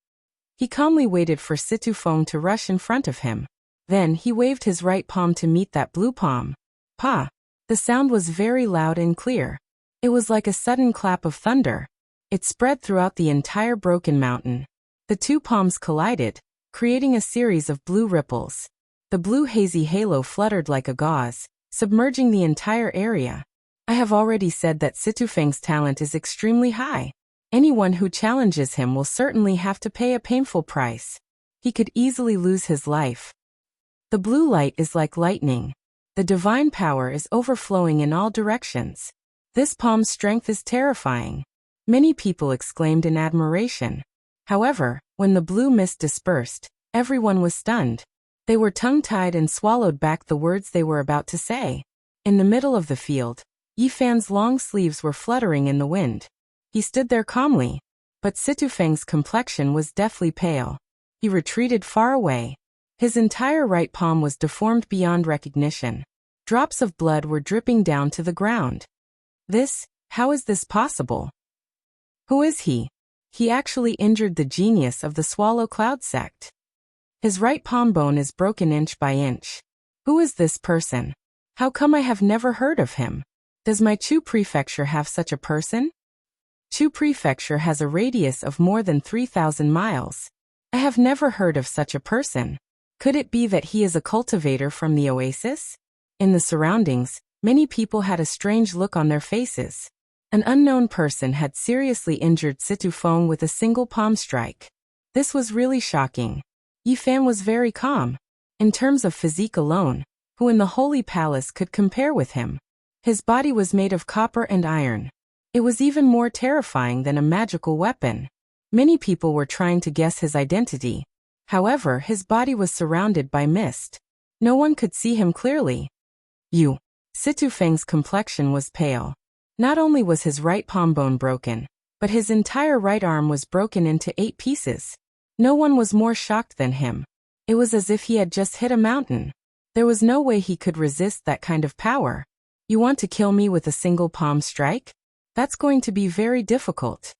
He calmly waited for Situ Feng to rush in front of him. Then he waved his right palm to meet that blue palm. Pa! The sound was very loud and clear. It was like a sudden clap of thunder. It spread throughout the entire broken mountain. The two palms collided, creating a series of blue ripples. The blue hazy halo fluttered like a gauze, submerging the entire area. I have already said that Situ Feng's talent is extremely high. Anyone who challenges him will certainly have to pay a painful price. He could easily lose his life. The blue light is like lightning. The divine power is overflowing in all directions. This palm's strength is terrifying. Many people exclaimed in admiration. However, when the blue mist dispersed, everyone was stunned. They were tongue-tied and swallowed back the words they were about to say. In the middle of the field, Yi Fan's long sleeves were fluttering in the wind. He stood there calmly, but Situ Feng's complexion was deathly pale. He retreated far away. His entire right palm was deformed beyond recognition. Drops of blood were dripping down to the ground. How is this possible? Who is he? He actually injured the genius of the Swallow Cloud sect. His right palm bone is broken inch by inch. Who is this person? How come I have never heard of him? Does my Chu Prefecture have such a person? Chu Prefecture has a radius of more than 3,000 miles. I have never heard of such a person. Could it be that he is a cultivator from the oasis? In the surroundings, many people had a strange look on their faces. An unknown person had seriously injured Situ Feng with a single palm strike. This was really shocking. Yi Fan was very calm. In terms of physique alone, who in the Holy Palace could compare with him? His body was made of copper and iron. It was even more terrifying than a magical weapon. Many people were trying to guess his identity. However, his body was surrounded by mist. No one could see him clearly. Situ Feng's complexion was pale. Not only was his right palm bone broken, but his entire right arm was broken into 8 pieces. No one was more shocked than him. It was as if he had just hit a mountain. There was no way he could resist that kind of power. You want to kill me with a single palm strike? That's going to be very difficult.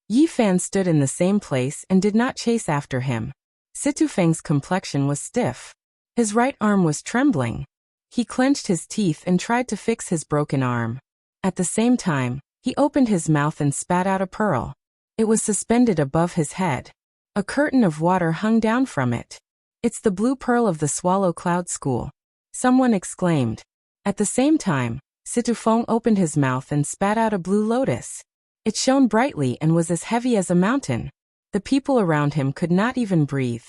Yi Fan stood in the same place and did not chase after him. Situ Feng's complexion was stiff. His right arm was trembling. He clenched his teeth and tried to fix his broken arm. At the same time, he opened his mouth and spat out a pearl. It was suspended above his head. A curtain of water hung down from it. It's the blue pearl of the Swallow Cloud School. Someone exclaimed. At the same time, Situ Feng opened his mouth and spat out a blue lotus. It shone brightly and was as heavy as a mountain. The people around him could not even breathe.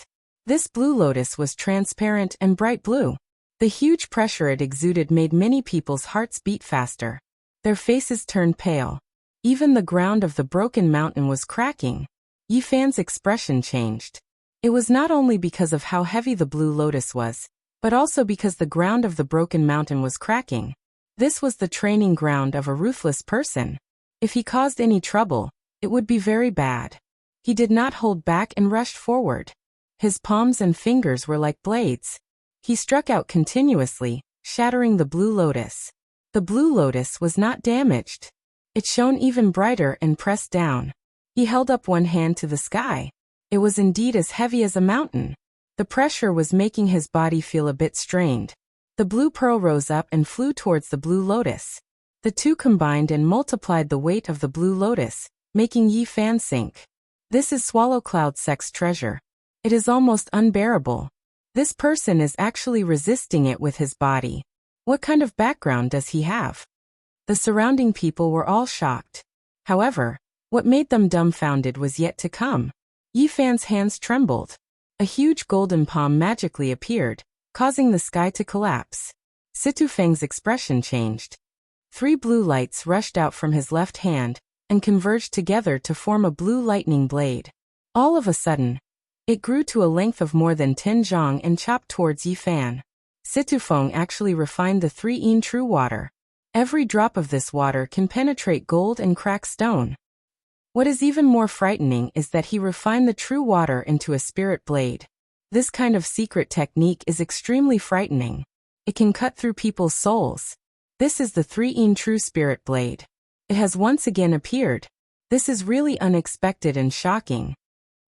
This blue lotus was transparent and bright blue. The huge pressure it exuded made many people's hearts beat faster. Their faces turned pale. Even the ground of the broken mountain was cracking. Yi Fan's expression changed. It was not only because of how heavy the blue lotus was, but also because the ground of the broken mountain was cracking. This was the training ground of a ruthless person. If he caused any trouble, it would be very bad. He did not hold back and rushed forward. His palms and fingers were like blades. He struck out continuously, shattering the blue lotus. The blue lotus was not damaged. It shone even brighter and pressed down. He held up one hand to the sky. It was indeed as heavy as a mountain. The pressure was making his body feel a bit strained. The blue pearl rose up and flew towards the blue lotus. The two combined and multiplied the weight of the blue lotus, making Yi Fan sink. This is Swallow Cloud Sect's treasure. It is almost unbearable. This person is actually resisting it with his body. What kind of background does he have? The surrounding people were all shocked. However, what made them dumbfounded was yet to come. Yi Fan's hands trembled. A huge golden palm magically appeared, causing the sky to collapse. Situ Feng's expression changed. 3 blue lights rushed out from his left hand and converged together to form a blue lightning blade. All of a sudden, it grew to a length of more than 10 zhang and chopped towards Yi Fan. Situ Feng actually refined the 3 true water. Every drop of this water can penetrate gold and crack stone. What is even more frightening is that he refined the true water into a spirit blade. This kind of secret technique is extremely frightening. It can cut through people's souls. This is the 3 true spirit blade. It has once again appeared. This is really unexpected and shocking.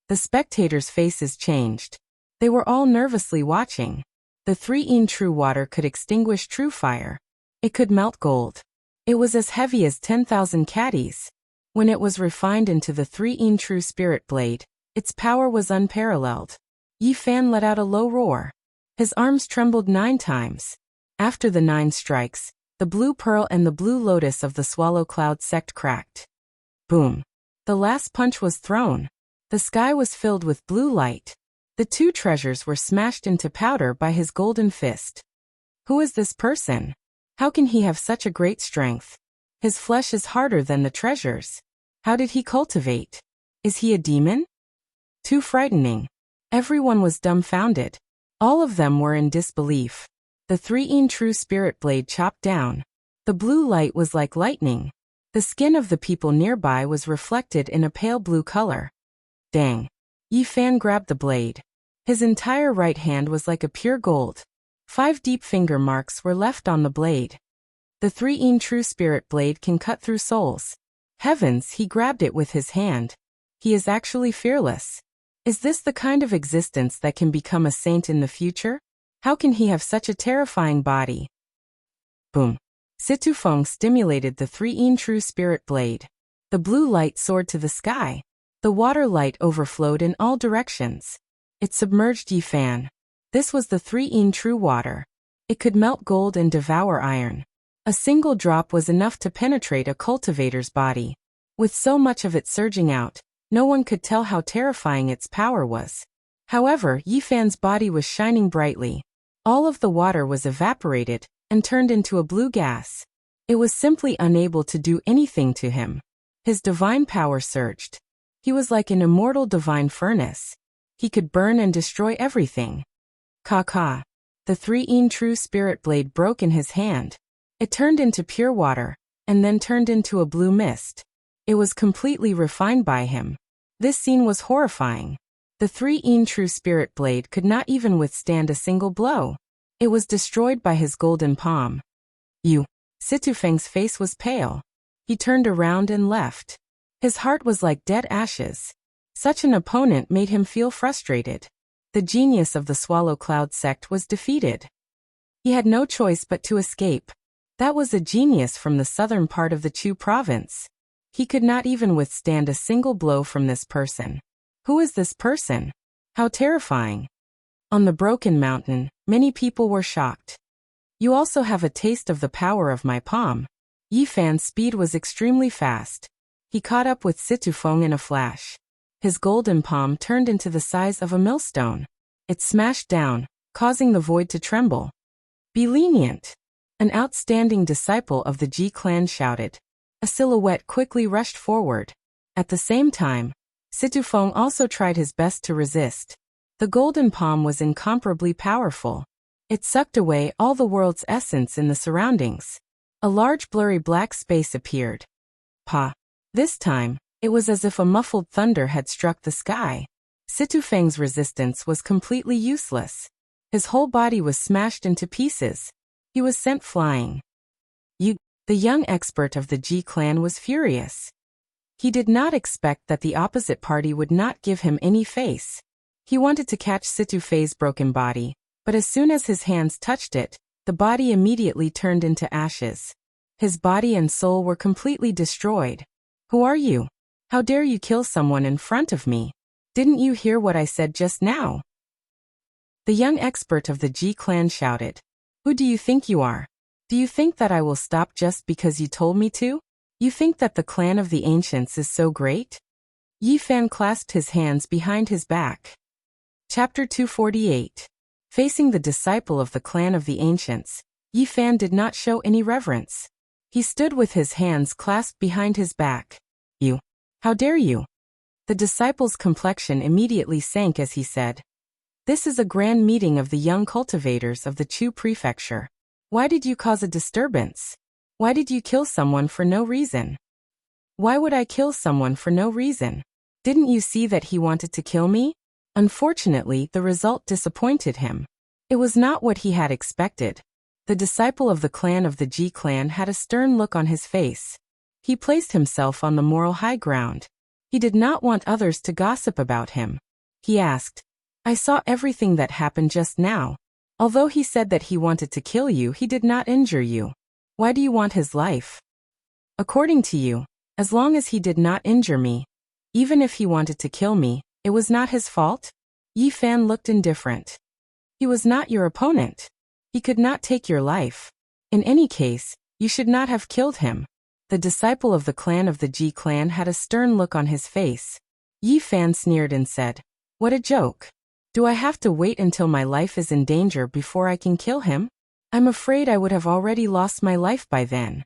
The spectators' faces changed. They were all nervously watching. The 3 true water could extinguish true fire. It could melt gold. It was as heavy as 10,000 caddies. When it was refined into the 3 true spirit blade, its power was unparalleled. Yi Fan let out a low roar. His arms trembled 9 times. After the 9 strikes, the blue pearl and the blue lotus of the Swallow Cloud Sect cracked. Boom. The last punch was thrown. The sky was filled with blue light. The 2 treasures were smashed into powder by his golden fist. Who is this person? How can he have such a great strength? His flesh is harder than the treasures. How did he cultivate? Is he a demon? Too frightening. Everyone was dumbfounded. All of them were in disbelief. The 3 true spirit blade chopped down. The blue light was like lightning. The skin of the people nearby was reflected in a pale blue color. Dang. Yi Fan grabbed the blade. His entire right hand was like a pure gold. 5 deep finger marks were left on the blade. The 3 true spirit blade can cut through souls. Heavens, he grabbed it with his hand. He is actually fearless. Is this the kind of existence that can become a saint in the future? How can he have such a terrifying body? Boom. Situ Feng stimulated the 3 true spirit blade. The blue light soared to the sky. The water light overflowed in all directions. It submerged Yi Fan. This was the 3 true water. It could melt gold and devour iron. A single drop was enough to penetrate a cultivator's body. With so much of it surging out, no one could tell how terrifying its power was. However, Yi Fan's body was shining brightly. All of the water was evaporated and turned into a blue gas. It was simply unable to do anything to him. His divine power surged. He was like an immortal divine furnace. He could burn and destroy everything. Ka. The 3 true spirit blade broke in his hand. It turned into pure water, and then turned into a blue mist. It was completely refined by him. This scene was horrifying. The 3 true spirit blade could not even withstand a single blow. It was destroyed by his golden palm. Situ Feng's face was pale. He turned around and left. His heart was like dead ashes. Such an opponent made him feel frustrated. The genius of the Swallow Cloud Sect was defeated. He had no choice but to escape. That was a genius from the southern part of the Chu province. He could not even withstand a single blow from this person. Who is this person? How terrifying. On the Broken Mountain, many people were shocked. You also have a taste of the power of my palm. Yi Fan's speed was extremely fast. He caught up with Situ Feng in a flash. His golden palm turned into the size of a millstone. It smashed down, causing the void to tremble. Be lenient. An outstanding disciple of the Ji clan shouted. A silhouette quickly rushed forward. At the same time, Situ Feng also tried his best to resist. The golden palm was incomparably powerful. It sucked away all the world's essence in the surroundings. A large blurry black space appeared. This time, it was as if a muffled thunder had struck the sky. Situ Feng's resistance was completely useless. His whole body was smashed into pieces. He was sent flying. The young expert of the Ji clan was furious. He did not expect that the opposite party would not give him any face. He wanted to catch Situfei's broken body, but as soon as his hands touched it, the body immediately turned into ashes. His body and soul were completely destroyed. Who are you? How dare you kill someone in front of me? Didn't you hear what I said just now? The young expert of the Ji clan shouted. Who do you think you are? Do you think that I will stop just because you told me to? You think that the clan of the ancients is so great? Yi Fan clasped his hands behind his back. Chapter 248. Facing the disciple of the clan of the ancients, Yi Fan did not show any reverence. He stood with his hands clasped behind his back. You! How dare you! The disciple's complexion immediately sank as he said, This is a grand meeting of the young cultivators of the Chu prefecture. Why did you cause a disturbance? Why did you kill someone for no reason? Why would I kill someone for no reason? Didn't you see that he wanted to kill me? Unfortunately, the result disappointed him. It was not what he had expected. The disciple of the clan of the Ji clan had a stern look on his face. He placed himself on the moral high ground. He did not want others to gossip about him. He asked, I saw everything that happened just now. Although he said that he wanted to kill you, he did not injure you. Why do you want his life? According to you, as long as he did not injure me, even if he wanted to kill me, it was not his fault? Yi Fan looked indifferent. He was not your opponent. He could not take your life. In any case, you should not have killed him. The disciple of the clan of the Ji clan had a stern look on his face. Yi Fan sneered and said, What a joke. Do I have to wait until my life is in danger before I can kill him? I'm afraid I would have already lost my life by then.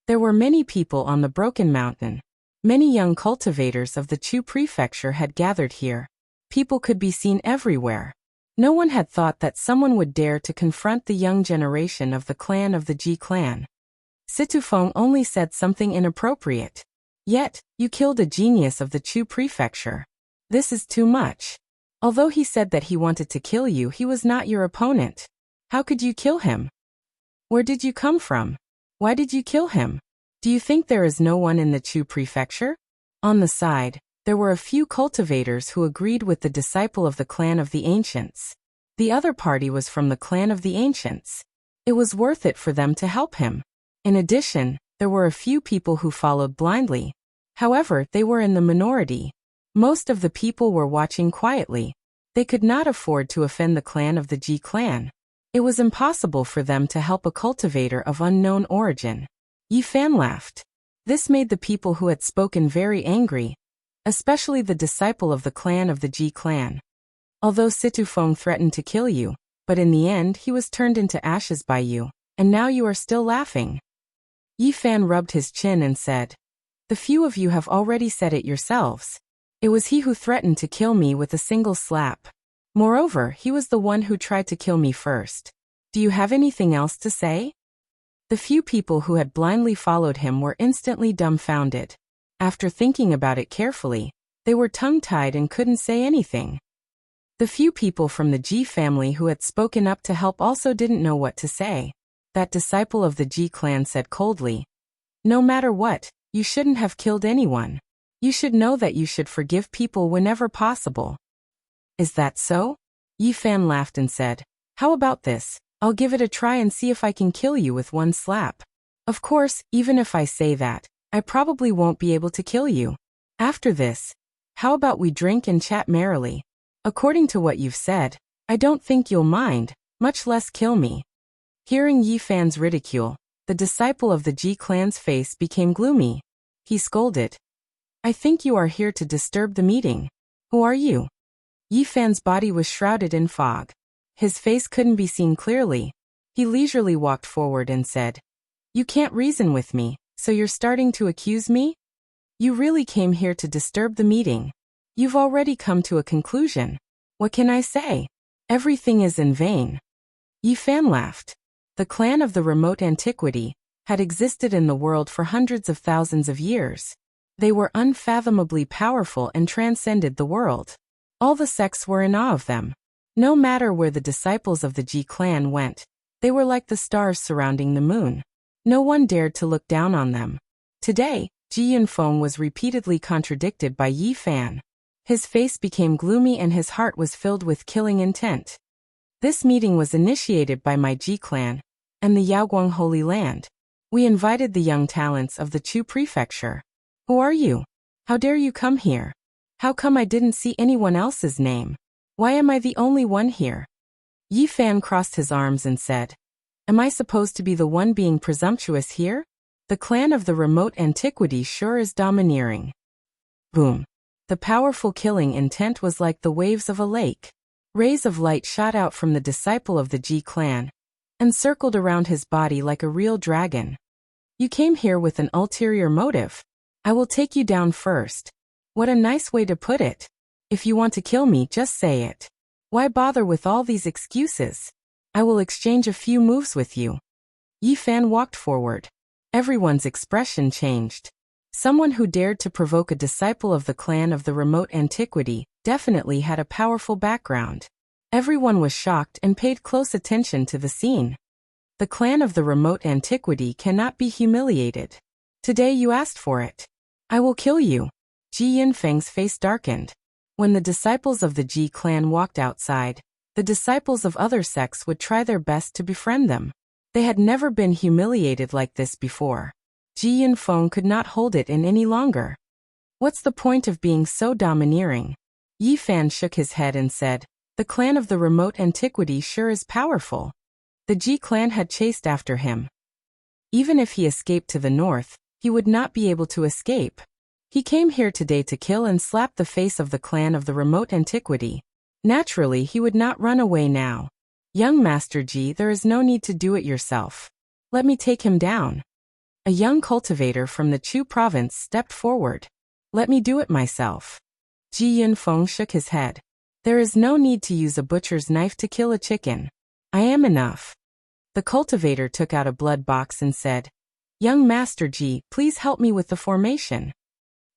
There were many people on the Broken Mountain. Many young cultivators of the Chu prefecture had gathered here. People could be seen everywhere. No one had thought that someone would dare to confront the young generation of the clan of the Ji clan. Situfeng only said something inappropriate. Yet, you killed a genius of the Chu prefecture. This is too much. Although he said that he wanted to kill you, he was not your opponent. How could you kill him? Where did you come from? Why did you kill him? Do you think there is no one in the Chu prefecture? On the side, there were a few cultivators who agreed with the disciple of the clan of the ancients. The other party was from the clan of the ancients. It was worth it for them to help him. In addition, there were a few people who followed blindly. However, they were in the minority. Most of the people were watching quietly. They could not afford to offend the clan of the Ji clan. It was impossible for them to help a cultivator of unknown origin. Yi Fan laughed. This made the people who had spoken very angry, especially the disciple of the clan of the Ji clan. Although Situfeng threatened to kill you, but in the end he was turned into ashes by you, and now you are still laughing. Yi Fan rubbed his chin and said, The few of you have already said it yourselves. It was he who threatened to kill me with a single slap. Moreover, he was the one who tried to kill me first. Do you have anything else to say? The few people who had blindly followed him were instantly dumbfounded. After thinking about it carefully, they were tongue-tied and couldn't say anything. The few people from the Ji family who had spoken up to help also didn't know what to say. That disciple of the Ji clan said coldly, No matter what, you shouldn't have killed anyone. You should know that you should forgive people whenever possible. Is that so? Yi Fan laughed and said, How about this? I'll give it a try and see if I can kill you with one slap. Of course, even if I say that, I probably won't be able to kill you. After this, how about we drink and chat merrily? According to what you've said, I don't think you'll mind, much less kill me. Hearing Yi Fan's ridicule, the disciple of the Ji clan's face became gloomy. He scolded, I think you are here to disturb the meeting. Who are you? Yi Fan's body was shrouded in fog. His face couldn't be seen clearly. He leisurely walked forward and said, You can't reason with me, so you're starting to accuse me? You really came here to disturb the meeting. You've already come to a conclusion. What can I say? Everything is in vain. Yi Fan laughed. The clan of the remote antiquity had existed in the world for hundreds of thousands of years. They were unfathomably powerful and transcended the world. All the sects were in awe of them. No matter where the disciples of the Ji clan went, they were like the stars surrounding the moon. No one dared to look down on them. Today, Ji Yunfeng was repeatedly contradicted by Yi Fan. His face became gloomy and his heart was filled with killing intent. This meeting was initiated by my Ji clan and the Yaoguang Holy Land. We invited the young talents of the Chu prefecture. Who are you? How dare you come here? How come I didn't see anyone else's name? Why am I the only one here? Yi Fan crossed his arms and said, Am I supposed to be the one being presumptuous here? The clan of the remote antiquity sure is domineering. Boom. The powerful killing intent was like the waves of a lake. Rays of light shot out from the disciple of the Ji clan and circled around his body like a real dragon. You came here with an ulterior motive. I will take you down first. What a nice way to put it. If you want to kill me, just say it. Why bother with all these excuses? I will exchange a few moves with you. Yi Fan walked forward. Everyone's expression changed. Someone who dared to provoke a disciple of the clan of the remote antiquity definitely had a powerful background. Everyone was shocked and paid close attention to the scene. The clan of the remote antiquity cannot be humiliated. Today you asked for it. I will kill you. Ji Yunfeng's face darkened. When the disciples of the Ji clan walked outside, the disciples of other sects would try their best to befriend them. They had never been humiliated like this before. Ji Yunfeng could not hold it in any longer. What's the point of being so domineering? Yi Fan shook his head and said, The clan of the remote antiquity sure is powerful. The Ji clan had chased after him. Even if he escaped to the north, he would not be able to escape. He came here today to kill and slap the face of the clan of the remote antiquity. Naturally, he would not run away now. Young Master Ji, there is no need to do it yourself. Let me take him down. A young cultivator from the Chu province stepped forward. Let me do it myself. Ji Yunfeng shook his head. There is no need to use a butcher's knife to kill a chicken. I am enough. The cultivator took out a blood box and said, Young Master Ji, please help me with the formation.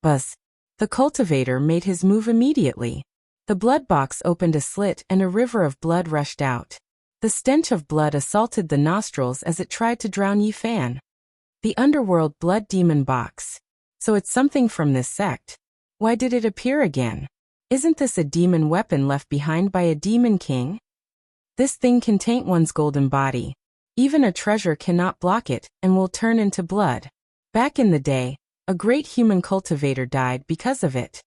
Buzz. The cultivator made his move immediately. The blood box opened a slit and a river of blood rushed out. The stench of blood assaulted the nostrils as it tried to drown Yi Fan. The underworld blood demon box. So it's something from this sect. Why did it appear again? Isn't this a demon weapon left behind by a demon king? This thing can taint one's golden body. Even a treasure cannot block it and will turn into blood. Back in the day, a great human cultivator died because of it.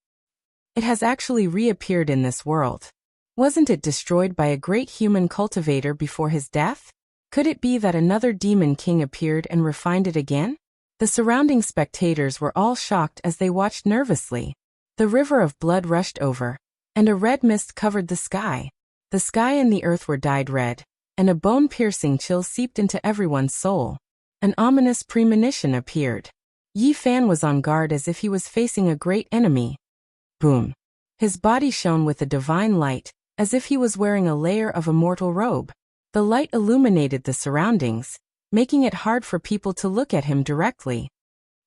It has actually reappeared in this world. Wasn't it destroyed by a great human cultivator before his death? Could it be that another demon king appeared and refined it again? The surrounding spectators were all shocked as they watched nervously. The river of blood rushed over, and a red mist covered the sky. The sky and the earth were dyed red, and a bone-piercing chill seeped into everyone's soul. An ominous premonition appeared. Yi Fan was on guard as if he was facing a great enemy. Boom. His body shone with a divine light, as if he was wearing a layer of immortal robe. The light illuminated the surroundings, making it hard for people to look at him directly.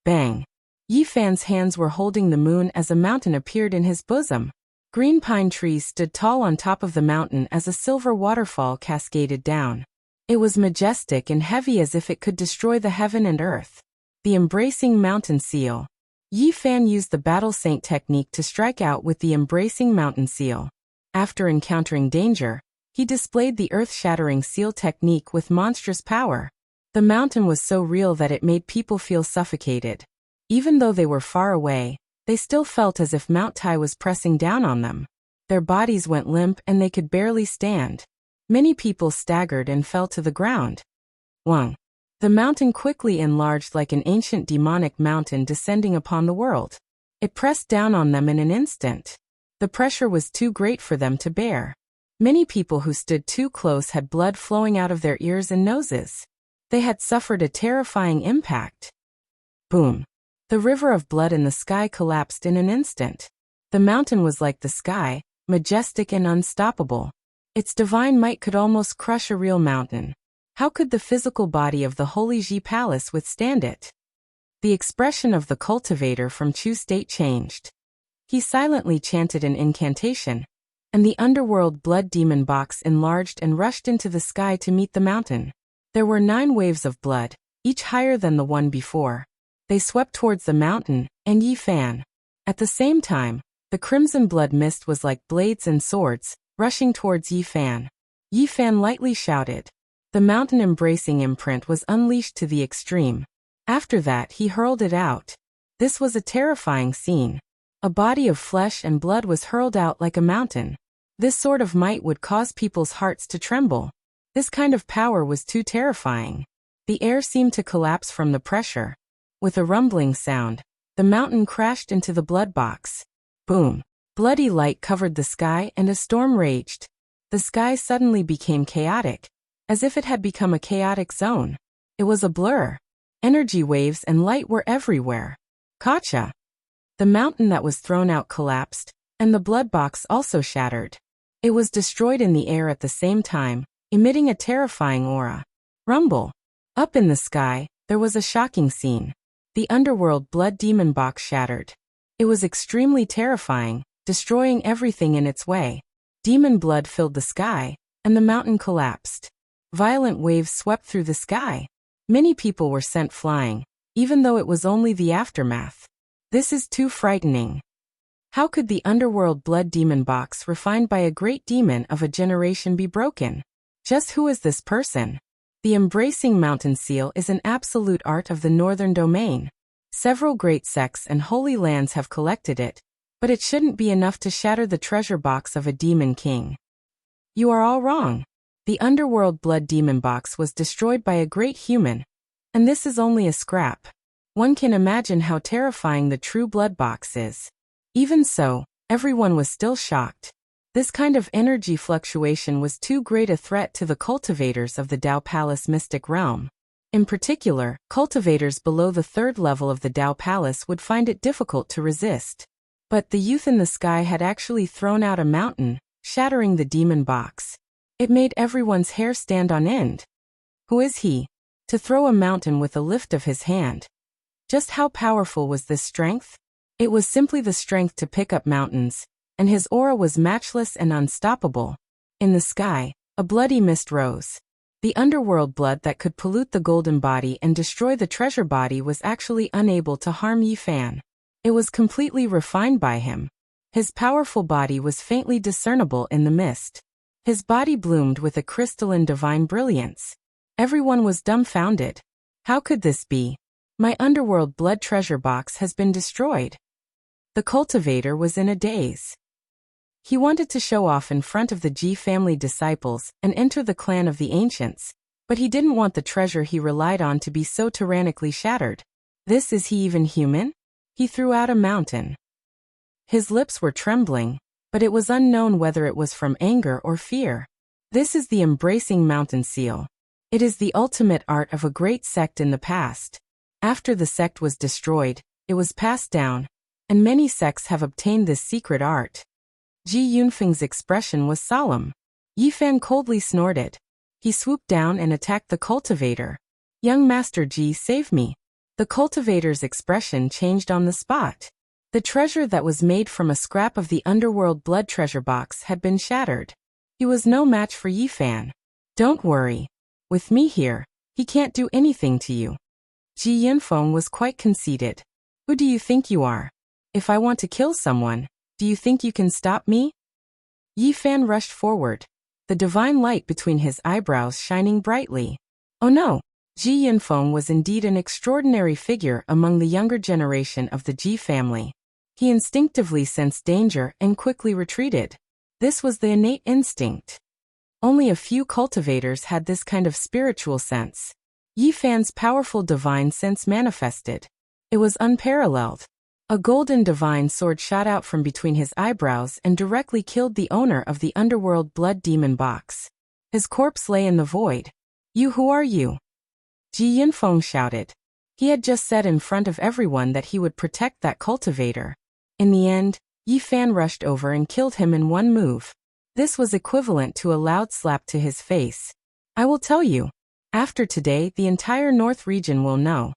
Bang. Yi Fan's hands were holding the moon as a mountain appeared in his bosom. Green pine trees stood tall on top of the mountain as a silver waterfall cascaded down. It was majestic and heavy as if it could destroy the heaven and earth. The embracing mountain seal. Yi Fan used the battle saint technique to strike out with the embracing mountain seal. After encountering danger, he displayed the earth-shattering seal technique with monstrous power. The mountain was so real that it made people feel suffocated. Even though they were far away, they still felt as if Mount Tai was pressing down on them. Their bodies went limp and they could barely stand. Many people staggered and fell to the ground. Wang. The mountain quickly enlarged like an ancient demonic mountain descending upon the world. It pressed down on them in an instant. The pressure was too great for them to bear. Many people who stood too close had blood flowing out of their ears and noses. They had suffered a terrifying impact. Boom. The river of blood in the sky collapsed in an instant. The mountain was like the sky, majestic and unstoppable. Its divine might could almost crush a real mountain. How could the physical body of the Holy Ji Palace withstand it? The expression of the cultivator from Chu State changed. He silently chanted an incantation, and the underworld blood demon box enlarged and rushed into the sky to meet the mountain. There were 9 waves of blood, each higher than the one before. They swept towards the mountain and Yi Fan. At the same time, the crimson blood mist was like blades and swords, rushing towards Yi Fan. Yi Fan lightly shouted. The mountain-embracing imprint was unleashed to the extreme. After that he hurled it out. This was a terrifying scene. A body of flesh and blood was hurled out like a mountain. This sort of might would cause people's hearts to tremble. This kind of power was too terrifying. The air seemed to collapse from the pressure. With a rumbling sound, the mountain crashed into the blood box. Boom! Bloody light covered the sky and a storm raged. The sky suddenly became chaotic, as if it had become a chaotic zone. It was a blur. Energy waves and light were everywhere. Gotcha! The mountain that was thrown out collapsed, and the blood box also shattered. It was destroyed in the air at the same time, emitting a terrifying aura. Rumble! Up in the sky, there was a shocking scene. The underworld blood demon box shattered. It was extremely terrifying, destroying everything in its way. Demon blood filled the sky, and the mountain collapsed. Violent waves swept through the sky. Many people were sent flying, even though it was only the aftermath. This is too frightening. How could the underworld blood demon box refined by a great demon of a generation be broken? Just who is this person? The embracing mountain seal is an absolute art of the northern domain. Several great sects and holy lands have collected it, but it shouldn't be enough to shatter the treasure box of a demon king. You are all wrong. The underworld blood demon box was destroyed by a great human, and this is only a scrap. One can imagine how terrifying the true blood box is. Even so, everyone was still shocked. This kind of energy fluctuation was too great a threat to the cultivators of the Dao Palace mystic realm. In particular, cultivators below the third level of the Dao Palace would find it difficult to resist. But the youth in the sky had actually thrown out a mountain, shattering the demon box. It made everyone's hair stand on end. Who is he? To throw a mountain with a lift of his hand. Just how powerful was this strength? It was simply the strength to pick up mountains, and his aura was matchless and unstoppable. In the sky, a bloody mist rose. The underworld blood that could pollute the golden body and destroy the treasure body was actually unable to harm Yi Fan. It was completely refined by him. His powerful body was faintly discernible in the mist. His body bloomed with a crystalline divine brilliance. Everyone was dumbfounded. How could this be? My underworld blood treasure box has been destroyed. The cultivator was in a daze. He wanted to show off in front of the Ji family disciples and enter the clan of the ancients, but he didn't want the treasure he relied on to be so tyrannically shattered. Is he even human? He threw out a mountain. His lips were trembling, but it was unknown whether it was from anger or fear. This is the embracing mountain seal. It is the ultimate art of a great sect in the past. After the sect was destroyed, it was passed down, and many sects have obtained this secret art. Ji Yunfeng's expression was solemn. Yi Fan coldly snorted. He swooped down and attacked the cultivator. Young Master Ji, save me. The cultivator's expression changed on the spot. The treasure that was made from a scrap of the underworld blood treasure box had been shattered. He was no match for Yi Fan. Don't worry. With me here, he can't do anything to you. Ji Yunfeng was quite conceited. Who do you think you are? If I want to kill someone, do you think you can stop me? Yi Fan rushed forward, the divine light between his eyebrows shining brightly. Oh no! Ji Yunfeng was indeed an extraordinary figure among the younger generation of the Ji family. He instinctively sensed danger and quickly retreated. This was the innate instinct. Only a few cultivators had this kind of spiritual sense. Yi Fan's powerful divine sense manifested. It was unparalleled. A golden divine sword shot out from between his eyebrows and directly killed the owner of the underworld blood demon box. His corpse lay in the void. Who are you? Ji Yunfeng shouted. He had just said in front of everyone that he would protect that cultivator. In the end, Yi Fan rushed over and killed him in one move. This was equivalent to a loud slap to his face. I will tell you. After today, the entire North region will know.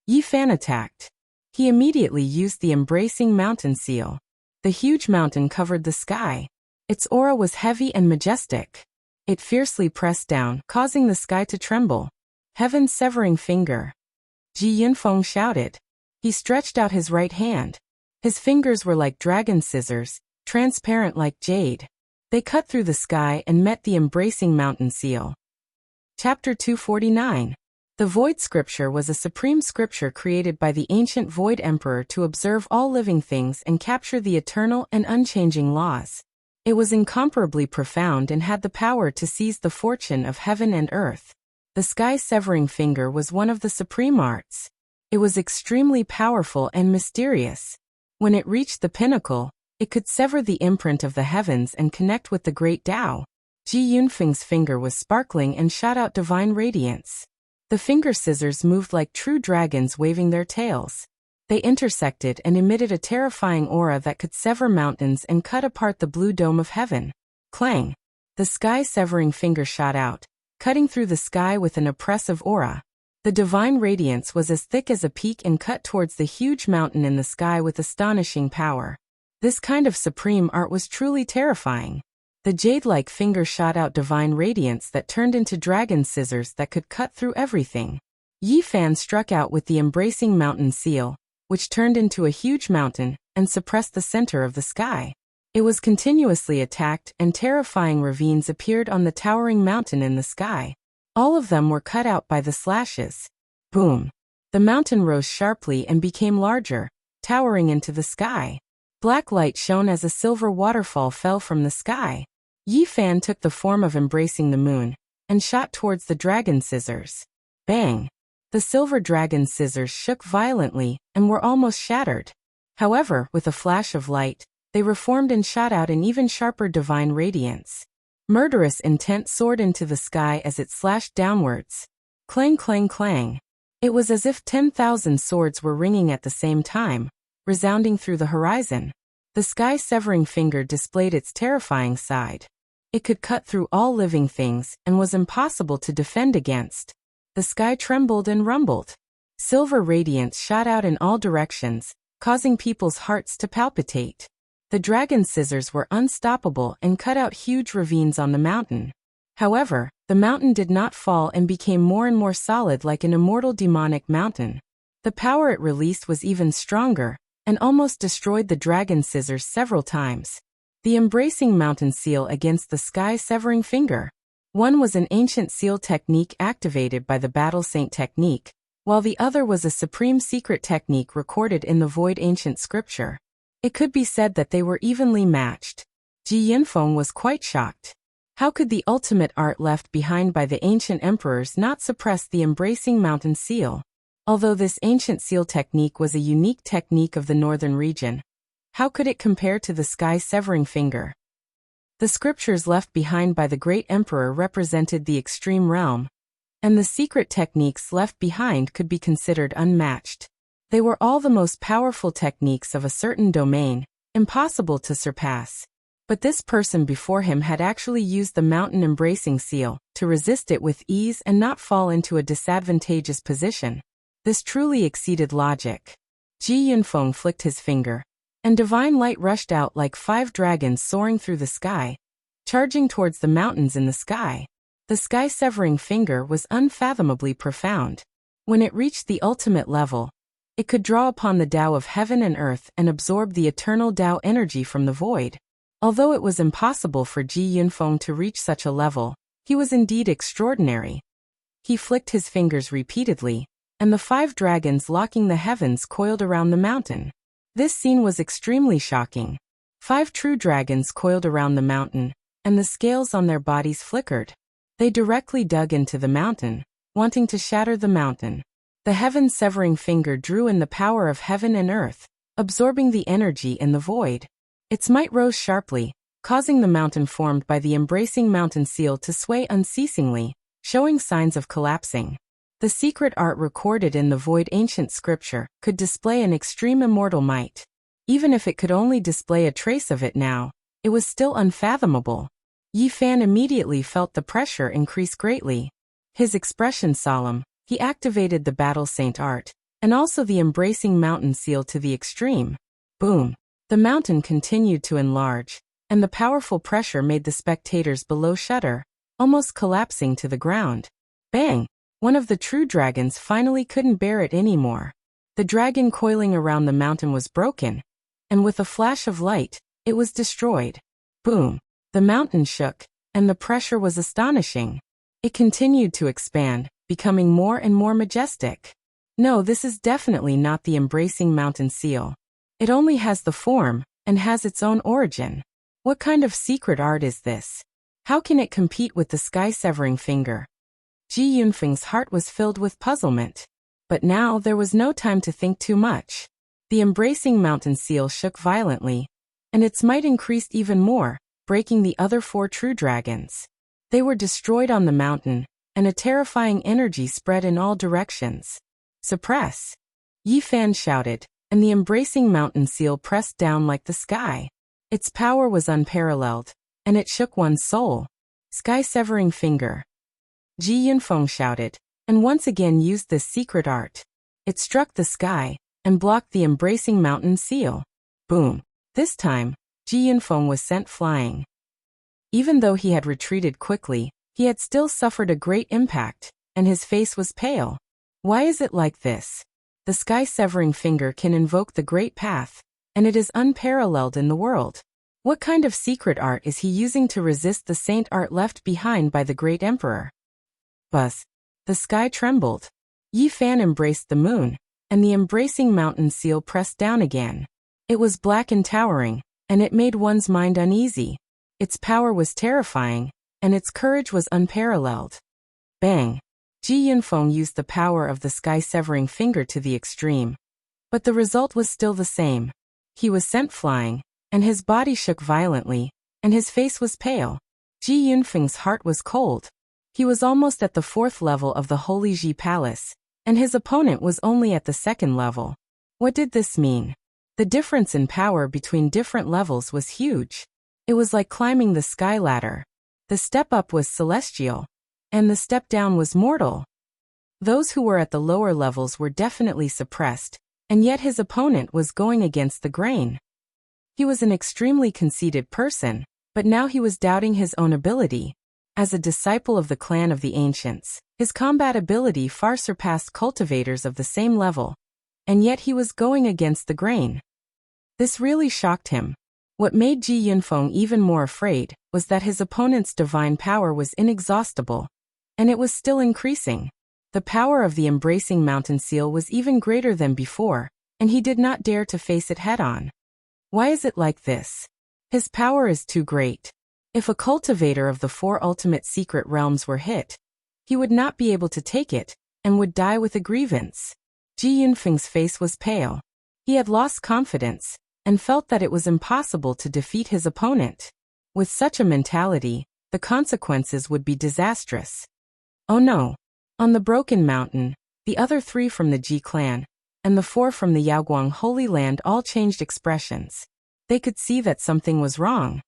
Yi Fan attacked. He immediately used the embracing mountain seal. The huge mountain covered the sky. Its aura was heavy and majestic. It fiercely pressed down, causing the sky to tremble. Heaven's severing finger. Ji Yunfeng shouted. He stretched out his right hand. His fingers were like dragon scissors, transparent like jade. They cut through the sky and met the embracing mountain seal. Chapter 249. The Void Scripture was a supreme scripture created by the ancient Void Emperor to observe all living things and capture the eternal and unchanging laws. It was incomparably profound and had the power to seize the fortune of heaven and earth. The sky-severing finger was one of the supreme arts. It was extremely powerful and mysterious. When it reached the pinnacle, it could sever the imprint of the heavens and connect with the great Tao. Ji Yunfeng's finger was sparkling and shot out divine radiance. The finger scissors moved like true dragons waving their tails. They intersected and emitted a terrifying aura that could sever mountains and cut apart the blue dome of heaven. Clang! The sky-severing finger shot out, cutting through the sky with an oppressive aura. The divine radiance was as thick as a peak and cut towards the huge mountain in the sky with astonishing power. This kind of supreme art was truly terrifying. The jade-like finger shot out divine radiance that turned into dragon scissors that could cut through everything. Yi Fan struck out with the embracing mountain seal, which turned into a huge mountain and suppressed the center of the sky. It was continuously attacked and terrifying ravines appeared on the towering mountain in the sky. All of them were cut out by the slashes. Boom! The mountain rose sharply and became larger, towering into the sky. Black light shone as a silver waterfall fell from the sky. Yi Fan took the form of embracing the moon and shot towards the dragon scissors. Bang! The silver dragon scissors shook violently and were almost shattered. However, with a flash of light, they reformed and shot out an even sharper divine radiance. Murderous intent soared into the sky as it slashed downwards. Clang, clang, clang. It was as if 10,000 swords were ringing at the same time, resounding through the horizon. The sky-severing finger displayed its terrifying side. It could cut through all living things and was impossible to defend against. The sky trembled and rumbled. Silver radiance shot out in all directions, causing people's hearts to palpitate. The dragon scissors were unstoppable and cut out huge ravines on the mountain. However, the mountain did not fall and became more and more solid like an immortal demonic mountain. The power it released was even stronger, and almost destroyed the dragon scissors several times. The embracing mountain seal against the sky-severing finger. One was an ancient seal technique activated by the Battle Saint technique, while the other was a supreme secret technique recorded in the Void Ancient Scripture. It could be said that they were evenly matched. Ji Yunfeng was quite shocked. How could the ultimate art left behind by the ancient emperors not suppress the embracing mountain seal? Although this ancient seal technique was a unique technique of the northern region, how could it compare to the sky-severing finger? The scriptures left behind by the great emperor represented the extreme realm, and the secret techniques left behind could be considered unmatched. They were all the most powerful techniques of a certain domain, impossible to surpass. But this person before him had actually used the mountain embracing seal to resist it with ease and not fall into a disadvantageous position. This truly exceeded logic. Ji Yunfeng flicked his finger, and divine light rushed out like 5 dragons soaring through the sky, charging towards the mountains in the sky. The sky-severing finger was unfathomably profound. When it reached the ultimate level, it could draw upon the Tao of heaven and earth and absorb the eternal Tao energy from the void. Although it was impossible for Ji Yunfeng to reach such a level, he was indeed extraordinary. He flicked his fingers repeatedly, and the 5 dragons locking the heavens coiled around the mountain. This scene was extremely shocking. 5 true dragons coiled around the mountain, and the scales on their bodies flickered. They directly dug into the mountain, wanting to shatter the mountain. The heaven-severing finger drew in the power of heaven and earth, absorbing the energy in the void. Its might rose sharply, causing the mountain formed by the embracing mountain seal to sway unceasingly, showing signs of collapsing. The secret art recorded in the Void Ancient Scripture could display an extreme immortal might. Even if it could only display a trace of it now, it was still unfathomable. Yi Fan immediately felt the pressure increase greatly. His expression solemn, he activated the Battle Saint art, and also the embracing mountain seal to the extreme. Boom! The mountain continued to enlarge, and the powerful pressure made the spectators below shudder, almost collapsing to the ground. Bang! One of the true dragons finally couldn't bear it anymore. The dragon coiling around the mountain was broken, and with a flash of light, it was destroyed. Boom! The mountain shook, and the pressure was astonishing. It continued to expand, becoming more and more majestic. No, this is definitely not the embracing mountain seal. It only has the form, and has its own origin. What kind of secret art is this? How can it compete with the sky-severing finger? Ji Yunfeng's heart was filled with puzzlement. But now there was no time to think too much. The embracing mountain seal shook violently, and its might increased even more, breaking the other 4 true dragons. They were destroyed on the mountain, and a terrifying energy spread in all directions. Suppress! Yi Fan shouted, and the embracing mountain seal pressed down like the sky. Its power was unparalleled, and it shook one's soul. Sky-severing finger! Ji Yunfeng shouted, and once again used this secret art. It struck the sky, and blocked the embracing mountain seal. Boom! This time, Ji Yunfeng was sent flying. Even though he had retreated quickly, he had still suffered a great impact, and his face was pale. Why is it like this? The sky-severing finger can invoke the great path, and it is unparalleled in the world. What kind of secret art is he using to resist the saint art left behind by the great emperor? Buzz! The sky trembled. Yi Fan embraced the moon, and the embracing mountain seal pressed down again. It was black and towering, and it made one's mind uneasy. Its power was terrifying, and its courage was unparalleled. Bang! Ji Yunfeng used the power of the sky-severing finger to the extreme. But the result was still the same. He was sent flying, and his body shook violently, and his face was pale. Ji Yunfeng's heart was cold. He was almost at the 4th level of the Holy Ji Palace, and his opponent was only at the 2nd level. What did this mean? The difference in power between different levels was huge. It was like climbing the sky ladder. The step up was celestial, and the step down was mortal. Those who were at the lower levels were definitely suppressed, and yet his opponent was going against the grain. He was an extremely conceited person, but now he was doubting his own ability. As a disciple of the clan of the ancients, his combat ability far surpassed cultivators of the same level, and yet he was going against the grain. This really shocked him. What made Ji Yunfeng even more afraid was that his opponent's divine power was inexhaustible, and it was still increasing. The power of the embracing mountain seal was even greater than before, and he did not dare to face it head-on. Why is it like this? His power is too great. If a cultivator of the 4 ultimate secret realms were hit, he would not be able to take it, and would die with a grievance. Ji Yunfeng's face was pale. He had lost confidence, and felt that it was impossible to defeat his opponent. With such a mentality, the consequences would be disastrous. Oh no! On the Broken Mountain, the other 3 from the Ji clan, and the 4 from the Yaoguang Holy Land all changed expressions. They could see that something was wrong.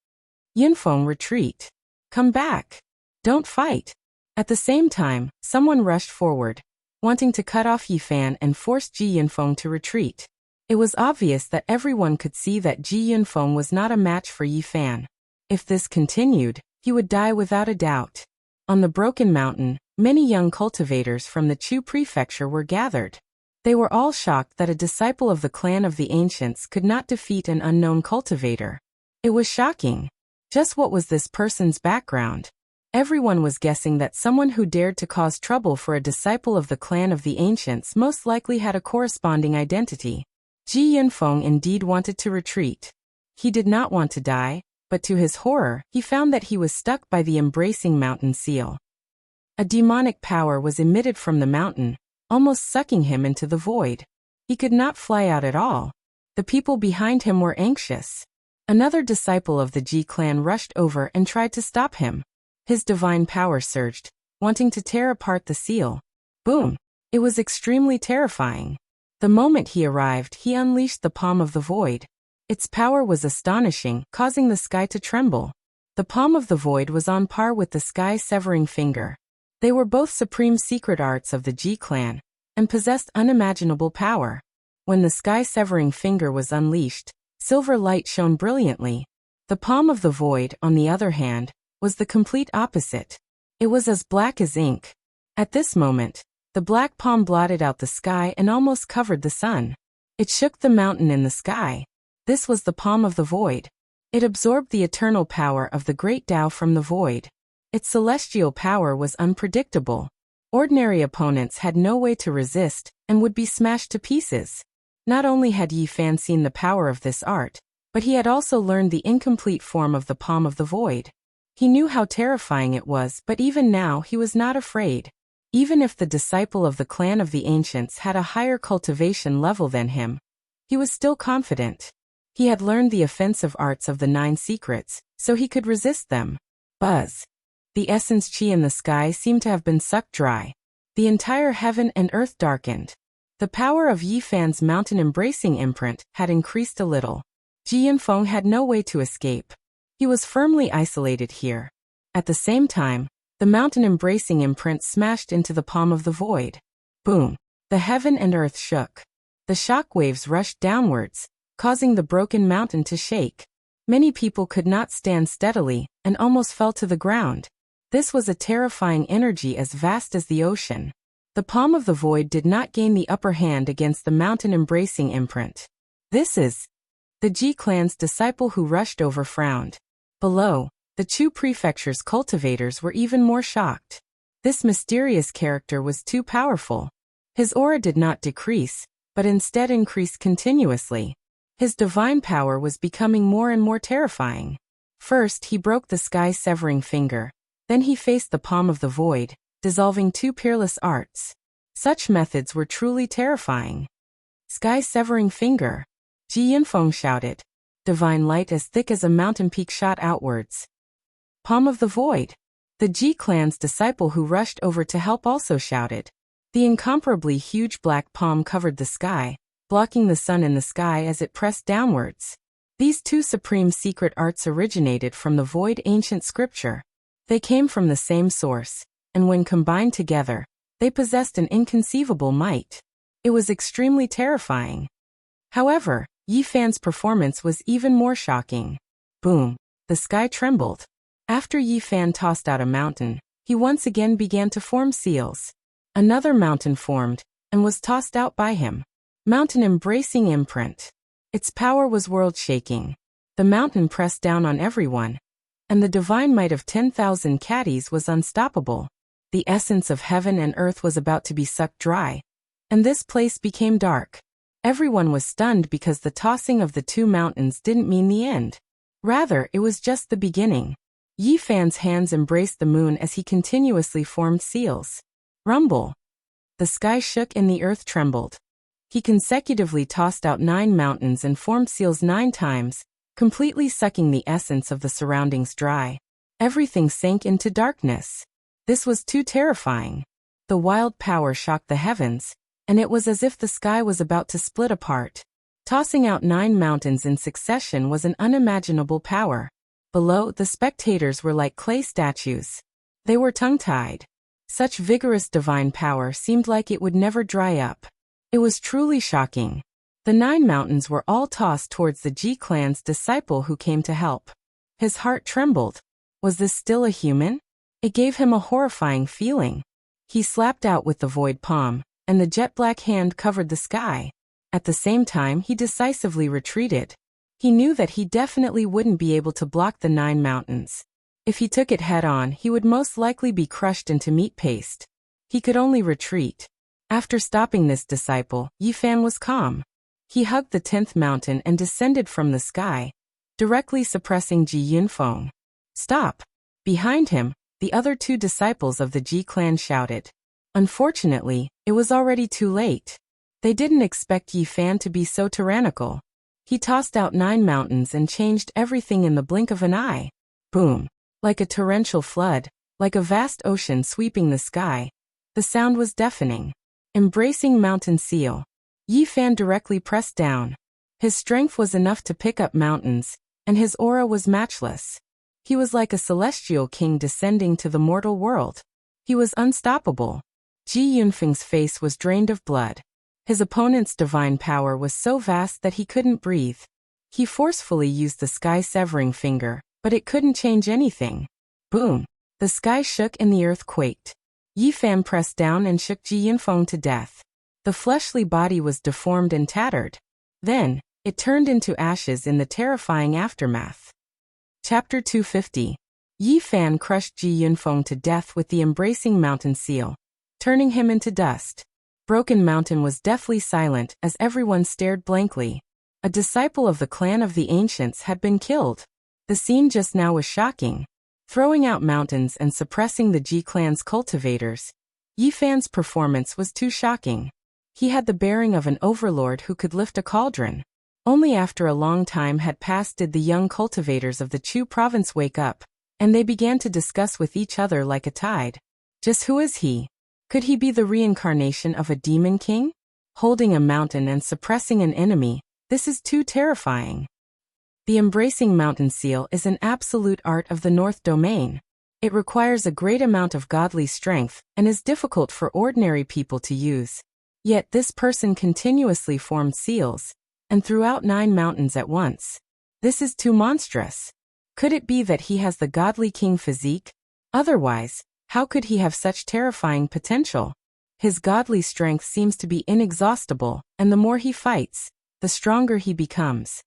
Yunfeng, retreat. Come back. Don't fight. At the same time, someone rushed forward, wanting to cut off Yi Fan and force Ji Yunfeng to retreat. It was obvious that everyone could see that Ji Yunfeng was not a match for Yi Fan. If this continued, he would die without a doubt. On the Broken Mountain, many young cultivators from the Chu prefecture were gathered. They were all shocked that a disciple of the clan of the ancients could not defeat an unknown cultivator. It was shocking. Just what was this person's background? Everyone was guessing that someone who dared to cause trouble for a disciple of the clan of the ancients most likely had a corresponding identity. Ji Yunfeng indeed wanted to retreat. He did not want to die, but to his horror, he found that he was stuck by the embracing mountain seal. A demonic power was emitted from the mountain, almost sucking him into the void. He could not fly out at all. The people behind him were anxious. Another disciple of the Ji clan rushed over and tried to stop him. His divine power surged, wanting to tear apart the seal. Boom! It was extremely terrifying. The moment he arrived, he unleashed the palm of the void. Its power was astonishing, causing the sky to tremble. The palm of the void was on par with the sky-severing finger. They were both supreme secret arts of the Ji clan, and possessed unimaginable power. When the sky-severing finger was unleashed, silver light shone brilliantly. The palm of the void, on the other hand, was the complete opposite. It was as black as ink. At this moment, the black palm blotted out the sky and almost covered the sun. It shook the mountain in the sky. This was the palm of the void. It absorbed the eternal power of the great Tao from the void. Its celestial power was unpredictable. Ordinary opponents had no way to resist and would be smashed to pieces. Not only had Yi Fan seen the power of this art, but he had also learned the incomplete form of the palm of the void. He knew how terrifying it was, but even now he was not afraid. Even if the disciple of the clan of the ancients had a higher cultivation level than him, he was still confident. He had learned the offensive arts of the 9 secrets, so he could resist them. Buzz. The essence chi in the sky seemed to have been sucked dry. The entire heaven and earth darkened. The power of Yi Fan's mountain-embracing imprint had increased a little. Ji Yunfeng had no way to escape. He was firmly isolated here. At the same time, the mountain-embracing imprint smashed into the palm of the void. Boom! The heaven and earth shook. The shock waves rushed downwards, causing the broken mountain to shake. Many people could not stand steadily and almost fell to the ground. This was a terrifying energy as vast as the ocean. The palm of the void did not gain the upper hand against the mountain-embracing imprint. This is the Ji clan's disciple who rushed over frowned. Below, the Chu prefecture's cultivators were even more shocked. This mysterious character was too powerful. His aura did not decrease, but instead increased continuously. His divine power was becoming more and more terrifying. First, he broke the sky-severing finger. Then he faced the palm of the void, dissolving 2 peerless arts. Such methods were truly terrifying. Sky-severing finger. Ji Yunfeng shouted. Divine light as thick as a mountain peak shot outwards. Palm of the void. The Ji clan's disciple who rushed over to help also shouted. The incomparably huge black palm covered the sky, blocking the sun in the sky as it pressed downwards. These 2 supreme secret arts originated from the void ancient scripture. They came from the same source, and when combined together, they possessed an inconceivable might. It was extremely terrifying. However, Yi Fan's performance was even more shocking. Boom! The sky trembled. After Yi Fan tossed out a mountain, he once again began to form seals. Another mountain formed, and was tossed out by him. Mountain-embracing imprint. Its power was world-shaking. The mountain pressed down on everyone, and the divine might of 10,000 caddies was unstoppable. The essence of heaven and earth was about to be sucked dry, and this place became dark. Everyone was stunned because the tossing of the 2 mountains didn't mean the end. Rather, it was just the beginning. Yi Fan's hands embraced the moon as he continuously formed seals. Rumble. The sky shook and the earth trembled. He consecutively tossed out 9 mountains and formed seals 9 times, completely sucking the essence of the surroundings dry. Everything sank into darkness. This was too terrifying. The wild power shocked the heavens, and it was as if the sky was about to split apart. Tossing out 9 mountains in succession was an unimaginable power. Below, the spectators were like clay statues. They were tongue-tied. Such vigorous divine power seemed like it would never dry up. It was truly shocking. The 9 mountains were all tossed towards the Ji clan's disciple who came to help. His heart trembled. Was this still a human? It gave him a horrifying feeling. He slapped out with the void palm, and the jet-black hand covered the sky. At the same time, he decisively retreated. He knew that he definitely wouldn't be able to block the 9 mountains. If he took it head-on, he would most likely be crushed into meat paste. He could only retreat. After stopping this disciple, Yi Fan was calm. He hugged the 10th mountain and descended from the sky, directly suppressing Ji Yunfeng. Stop! Behind him, the other 2 disciples of the Ji clan shouted. Unfortunately, it was already too late. They didn't expect Yi Fan to be so tyrannical. He tossed out 9 mountains and changed everything in the blink of an eye. Boom! Like a torrential flood, like a vast ocean sweeping the sky. The sound was deafening. Embracing mountain seal. Yi Fan directly pressed down. His strength was enough to pick up mountains, and his aura was matchless. He was like a celestial king descending to the mortal world. He was unstoppable. Ji Yunfeng's face was drained of blood. His opponent's divine power was so vast that he couldn't breathe. He forcefully used the sky-severing finger, but it couldn't change anything. Boom! The sky shook and the earth quaked. Yi Fan pressed down and shook Ji Yunfeng to death. The fleshly body was deformed and tattered. Then, it turned into ashes in the terrifying aftermath. Chapter 250. Yi Fan crushed Ji Yunfeng to death with the embracing mountain seal, turning him into dust. Broken Mountain was deathly silent as everyone stared blankly. A disciple of the clan of the ancients had been killed. The scene just now was shocking. Throwing out mountains and suppressing the Ji clan's cultivators, Yi Fan's performance was too shocking. He had the bearing of an overlord who could lift a cauldron. Only after a long time had passed did the young cultivators of the Chu province wake up, and they began to discuss with each other like a tide. Just who is he? Could he be the reincarnation of a demon king? Holding a mountain and suppressing an enemy, this is too terrifying. The embracing mountain seal is an absolute art of the North Domain. It requires a great amount of godly strength and is difficult for ordinary people to use. Yet this person continuously formed seals and threw out 9 mountains at once. This is too monstrous. Could it be that he has the godly king physique? Otherwise, how could he have such terrifying potential? His godly strength seems to be inexhaustible, and the more he fights, the stronger he becomes.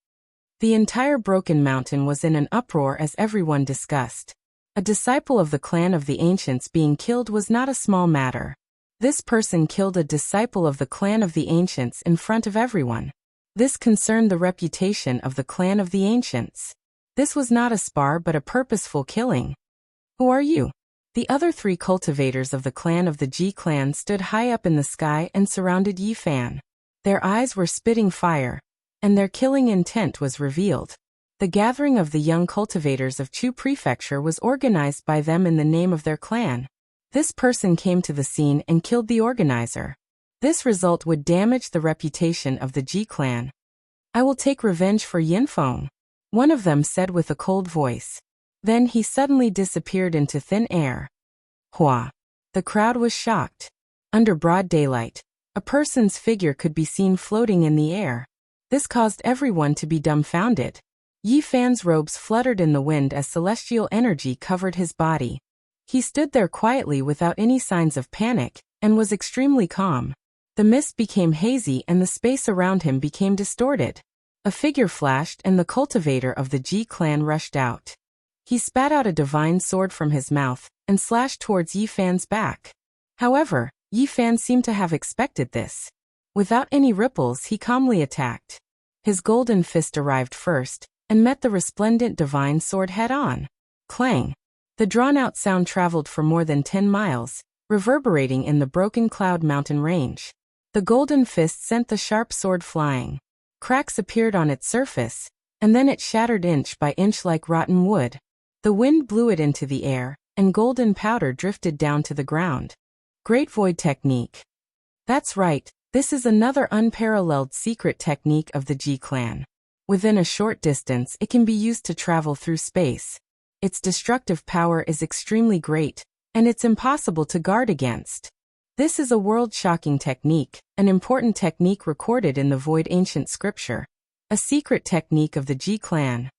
The entire Broken Mountain was in an uproar as everyone discussed. A disciple of the clan of the ancients being killed was not a small matter. This person killed a disciple of the clan of the ancients in front of everyone. This concerned the reputation of the clan of the ancients. This was not a spar but a purposeful killing. Who are you? The other 3 cultivators of the clan of the Ji clan stood high up in the sky and surrounded Yi Fan. Their eyes were spitting fire, and their killing intent was revealed. The gathering of the young cultivators of Chu Prefecture was organized by them in the name of their clan. This person came to the scene and killed the organizer. This result would damage the reputation of the Ji clan. I will take revenge for Yunfeng, one of them said with a cold voice. Then he suddenly disappeared into thin air. Hua! The crowd was shocked. Under broad daylight, a person's figure could be seen floating in the air. This caused everyone to be dumbfounded. Yi Fan's robes fluttered in the wind as celestial energy covered his body. He stood there quietly without any signs of panic, and was extremely calm. The mist became hazy and the space around him became distorted. A figure flashed and the cultivator of the Ji clan rushed out. He spat out a divine sword from his mouth and slashed towards Yi Fan's back. However, Yi Fan seemed to have expected this. Without any ripples, he calmly attacked. His golden fist arrived first and met the resplendent divine sword head-on. Clang! The drawn-out sound traveled for more than 10 miles, reverberating in the Broken Cloud mountain range. The golden fist sent the sharp sword flying. Cracks appeared on its surface, and then it shattered inch by inch like rotten wood. The wind blew it into the air, and golden powder drifted down to the ground. Great Void Technique. That's right, this is another unparalleled secret technique of the Ji clan. Within a short distance, it can be used to travel through space. Its destructive power is extremely great, and it's impossible to guard against. This is a world-shocking technique, an important technique recorded in the Void Ancient Scripture. A secret technique of the Ji clan.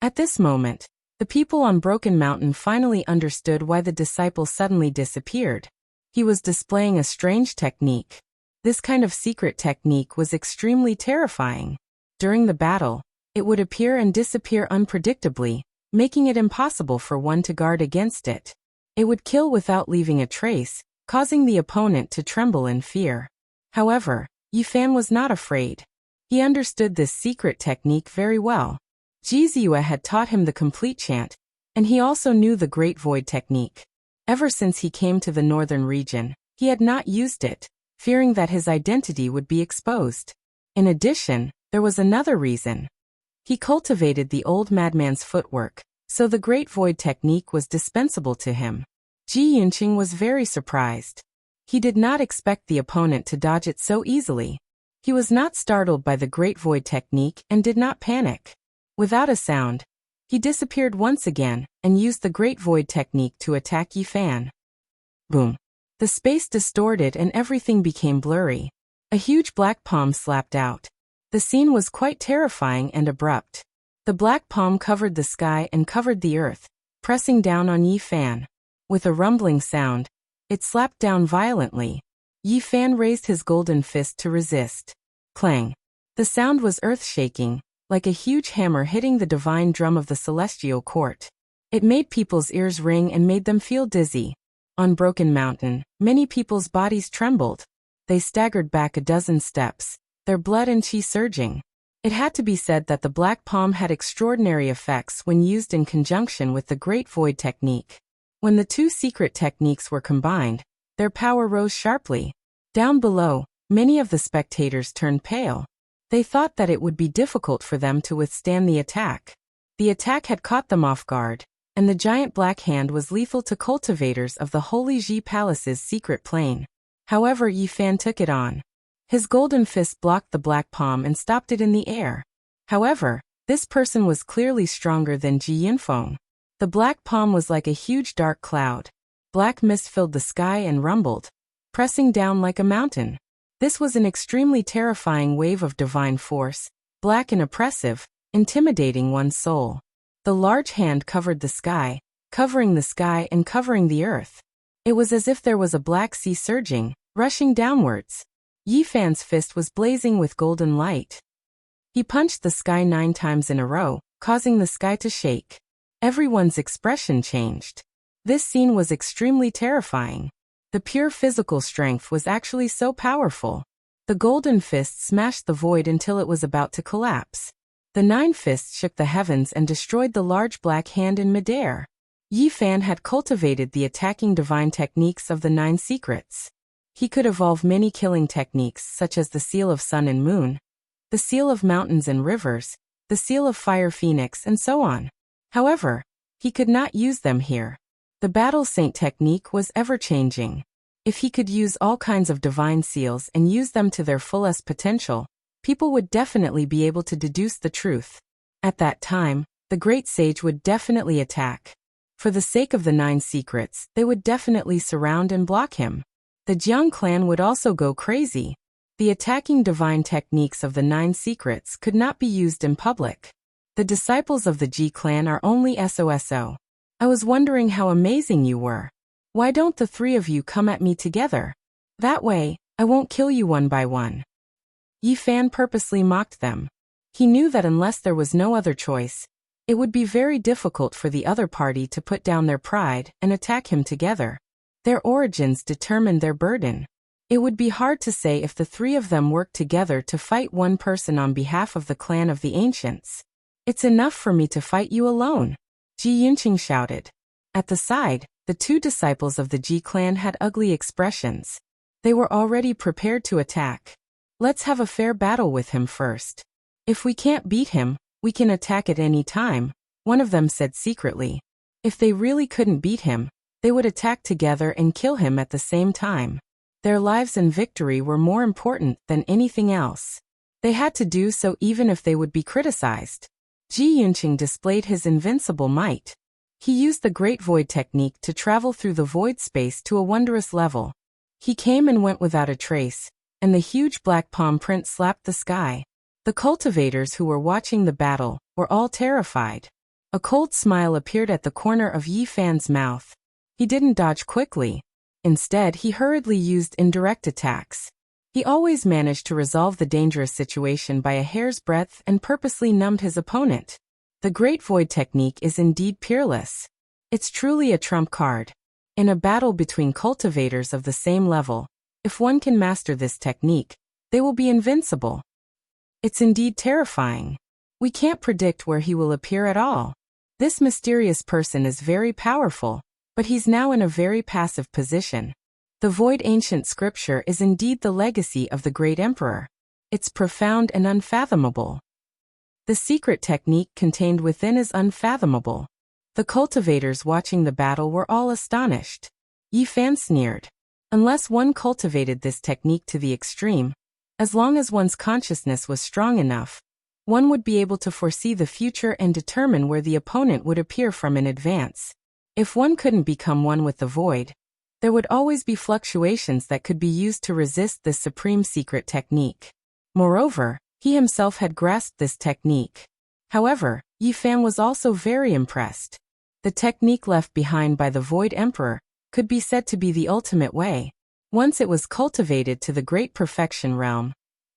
At this moment, the people on Broken Mountain finally understood why the disciple suddenly disappeared. He was displaying a strange technique. This kind of secret technique was extremely terrifying. During the battle, it would appear and disappear unpredictably, making it impossible for one to guard against it. It would kill without leaving a trace, causing the opponent to tremble in fear. However, Yi Fan was not afraid. He understood this secret technique very well. Jiziua had taught him the complete chant, and he also knew the Great Void technique. Ever since he came to the northern region, he had not used it, fearing that his identity would be exposed. In addition, there was another reason. He cultivated the old madman's footwork, so the Great Void technique was dispensable to him. Ji Yunqing was very surprised. He did not expect the opponent to dodge it so easily. He was not startled by the Great Void technique and did not panic. Without a sound, he disappeared once again and used the Great Void technique to attack Yi Fan. Boom! The space distorted and everything became blurry. A huge black palm slapped out. The scene was quite terrifying and abrupt. The black palm covered the sky and covered the earth, pressing down on Yi Fan. With a rumbling sound, It slapped down violently. Yi Fan raised his golden fist to resist. Clang. The sound was earth-shaking, like a huge hammer hitting the divine drum of the celestial court. It made people's ears ring and made them feel dizzy. On Broken Mountain, many people's bodies trembled. They staggered back a dozen steps, their blood and chi surging. It had to be said that the Black Palm had extraordinary effects when used in conjunction with the Great Void technique. When the two secret techniques were combined, their power rose sharply. Down below, many of the spectators turned pale. They thought that it would be difficult for them to withstand the attack. The attack had caught them off guard, and the giant black hand was lethal to cultivators of the Holy Ji Palace's secret plane. However, Yi Fan took it on. His golden fist blocked the Black Palm and stopped it in the air. However, this person was clearly stronger than Ji Yunfeng. The Black Palm was like a huge dark cloud. Black mist filled the sky and rumbled, pressing down like a mountain. This was an extremely terrifying wave of divine force, black and oppressive, intimidating one's soul. The large hand covered the sky and covering the earth. It was as if there was a black sea surging, rushing downwards. Yi Fan's fist was blazing with golden light. He punched the sky 9 times in a row, causing the sky to shake. Everyone's expression changed. This scene was extremely terrifying. The pure physical strength was actually so powerful. The golden fist smashed the void until it was about to collapse. The 9 fists shook the heavens and destroyed the large black hand in midair. Yi Fan had cultivated the attacking divine techniques of the 9 secrets. He could evolve many killing techniques such as the seal of sun and moon, the seal of mountains and rivers, the seal of fire phoenix, and so on. However, he could not use them here. The battle saint technique was ever-changing. If he could use all kinds of divine seals and use them to their fullest potential, people would definitely be able to deduce the truth. At that time, the great sage would definitely attack. For the sake of the 9 secrets, they would definitely surround and block him. The Jiang clan would also go crazy. The attacking divine techniques of the 9 secrets could not be used in public. The disciples of the Ji clan are only SOSO. I was wondering how amazing you were. Why don't the 3 of you come at me together? That way, I won't kill you one by one. Yi Fan purposely mocked them. He knew that unless there was no other choice, it would be very difficult for the other party to put down their pride and attack him together. Their origins determined their burden. It would be hard to say if the 3 of them worked together to fight one person on behalf of the clan of the ancients. It's enough for me to fight you alone, Ji Yunqing shouted. At the side, the 2 disciples of the Ji clan had ugly expressions. They were already prepared to attack. Let's have a fair battle with him first. If we can't beat him, we can attack at any time, one of them said secretly. If they really couldn't beat him, they would attack together and kill him at the same time. Their lives and victory were more important than anything else. They had to do so even if they would be criticized. Ji Yunqing displayed his invincible might. He used the Great Void technique to travel through the void space to a wondrous level. He came and went without a trace, and the huge black palm print slapped the sky. The cultivators who were watching the battle were all terrified. A cold smile appeared at the corner of Yi Fan's mouth. He didn't dodge quickly. Instead, he hurriedly used indirect attacks. He always managed to resolve the dangerous situation by a hair's breadth and purposely numbed his opponent. The Great Void technique is indeed peerless. It's truly a trump card. In a battle between cultivators of the same level, if one can master this technique, they will be invincible. It's indeed terrifying. We can't predict where he will appear at all. This mysterious person is very powerful, but he's now in a very passive position. The Void ancient scripture is indeed the legacy of the great emperor. It's profound and unfathomable. The secret technique contained within is unfathomable. The cultivators watching the battle were all astonished. Yi Fan sneered. Unless one cultivated this technique to the extreme, as long as one's consciousness was strong enough, one would be able to foresee the future and determine where the opponent would appear from in advance. If one couldn't become one with the void, there would always be fluctuations that could be used to resist this supreme secret technique. Moreover, he himself had grasped this technique. However, Yi Fan was also very impressed. The technique left behind by the Void Emperor could be said to be the ultimate way. Once it was cultivated to the great perfection realm,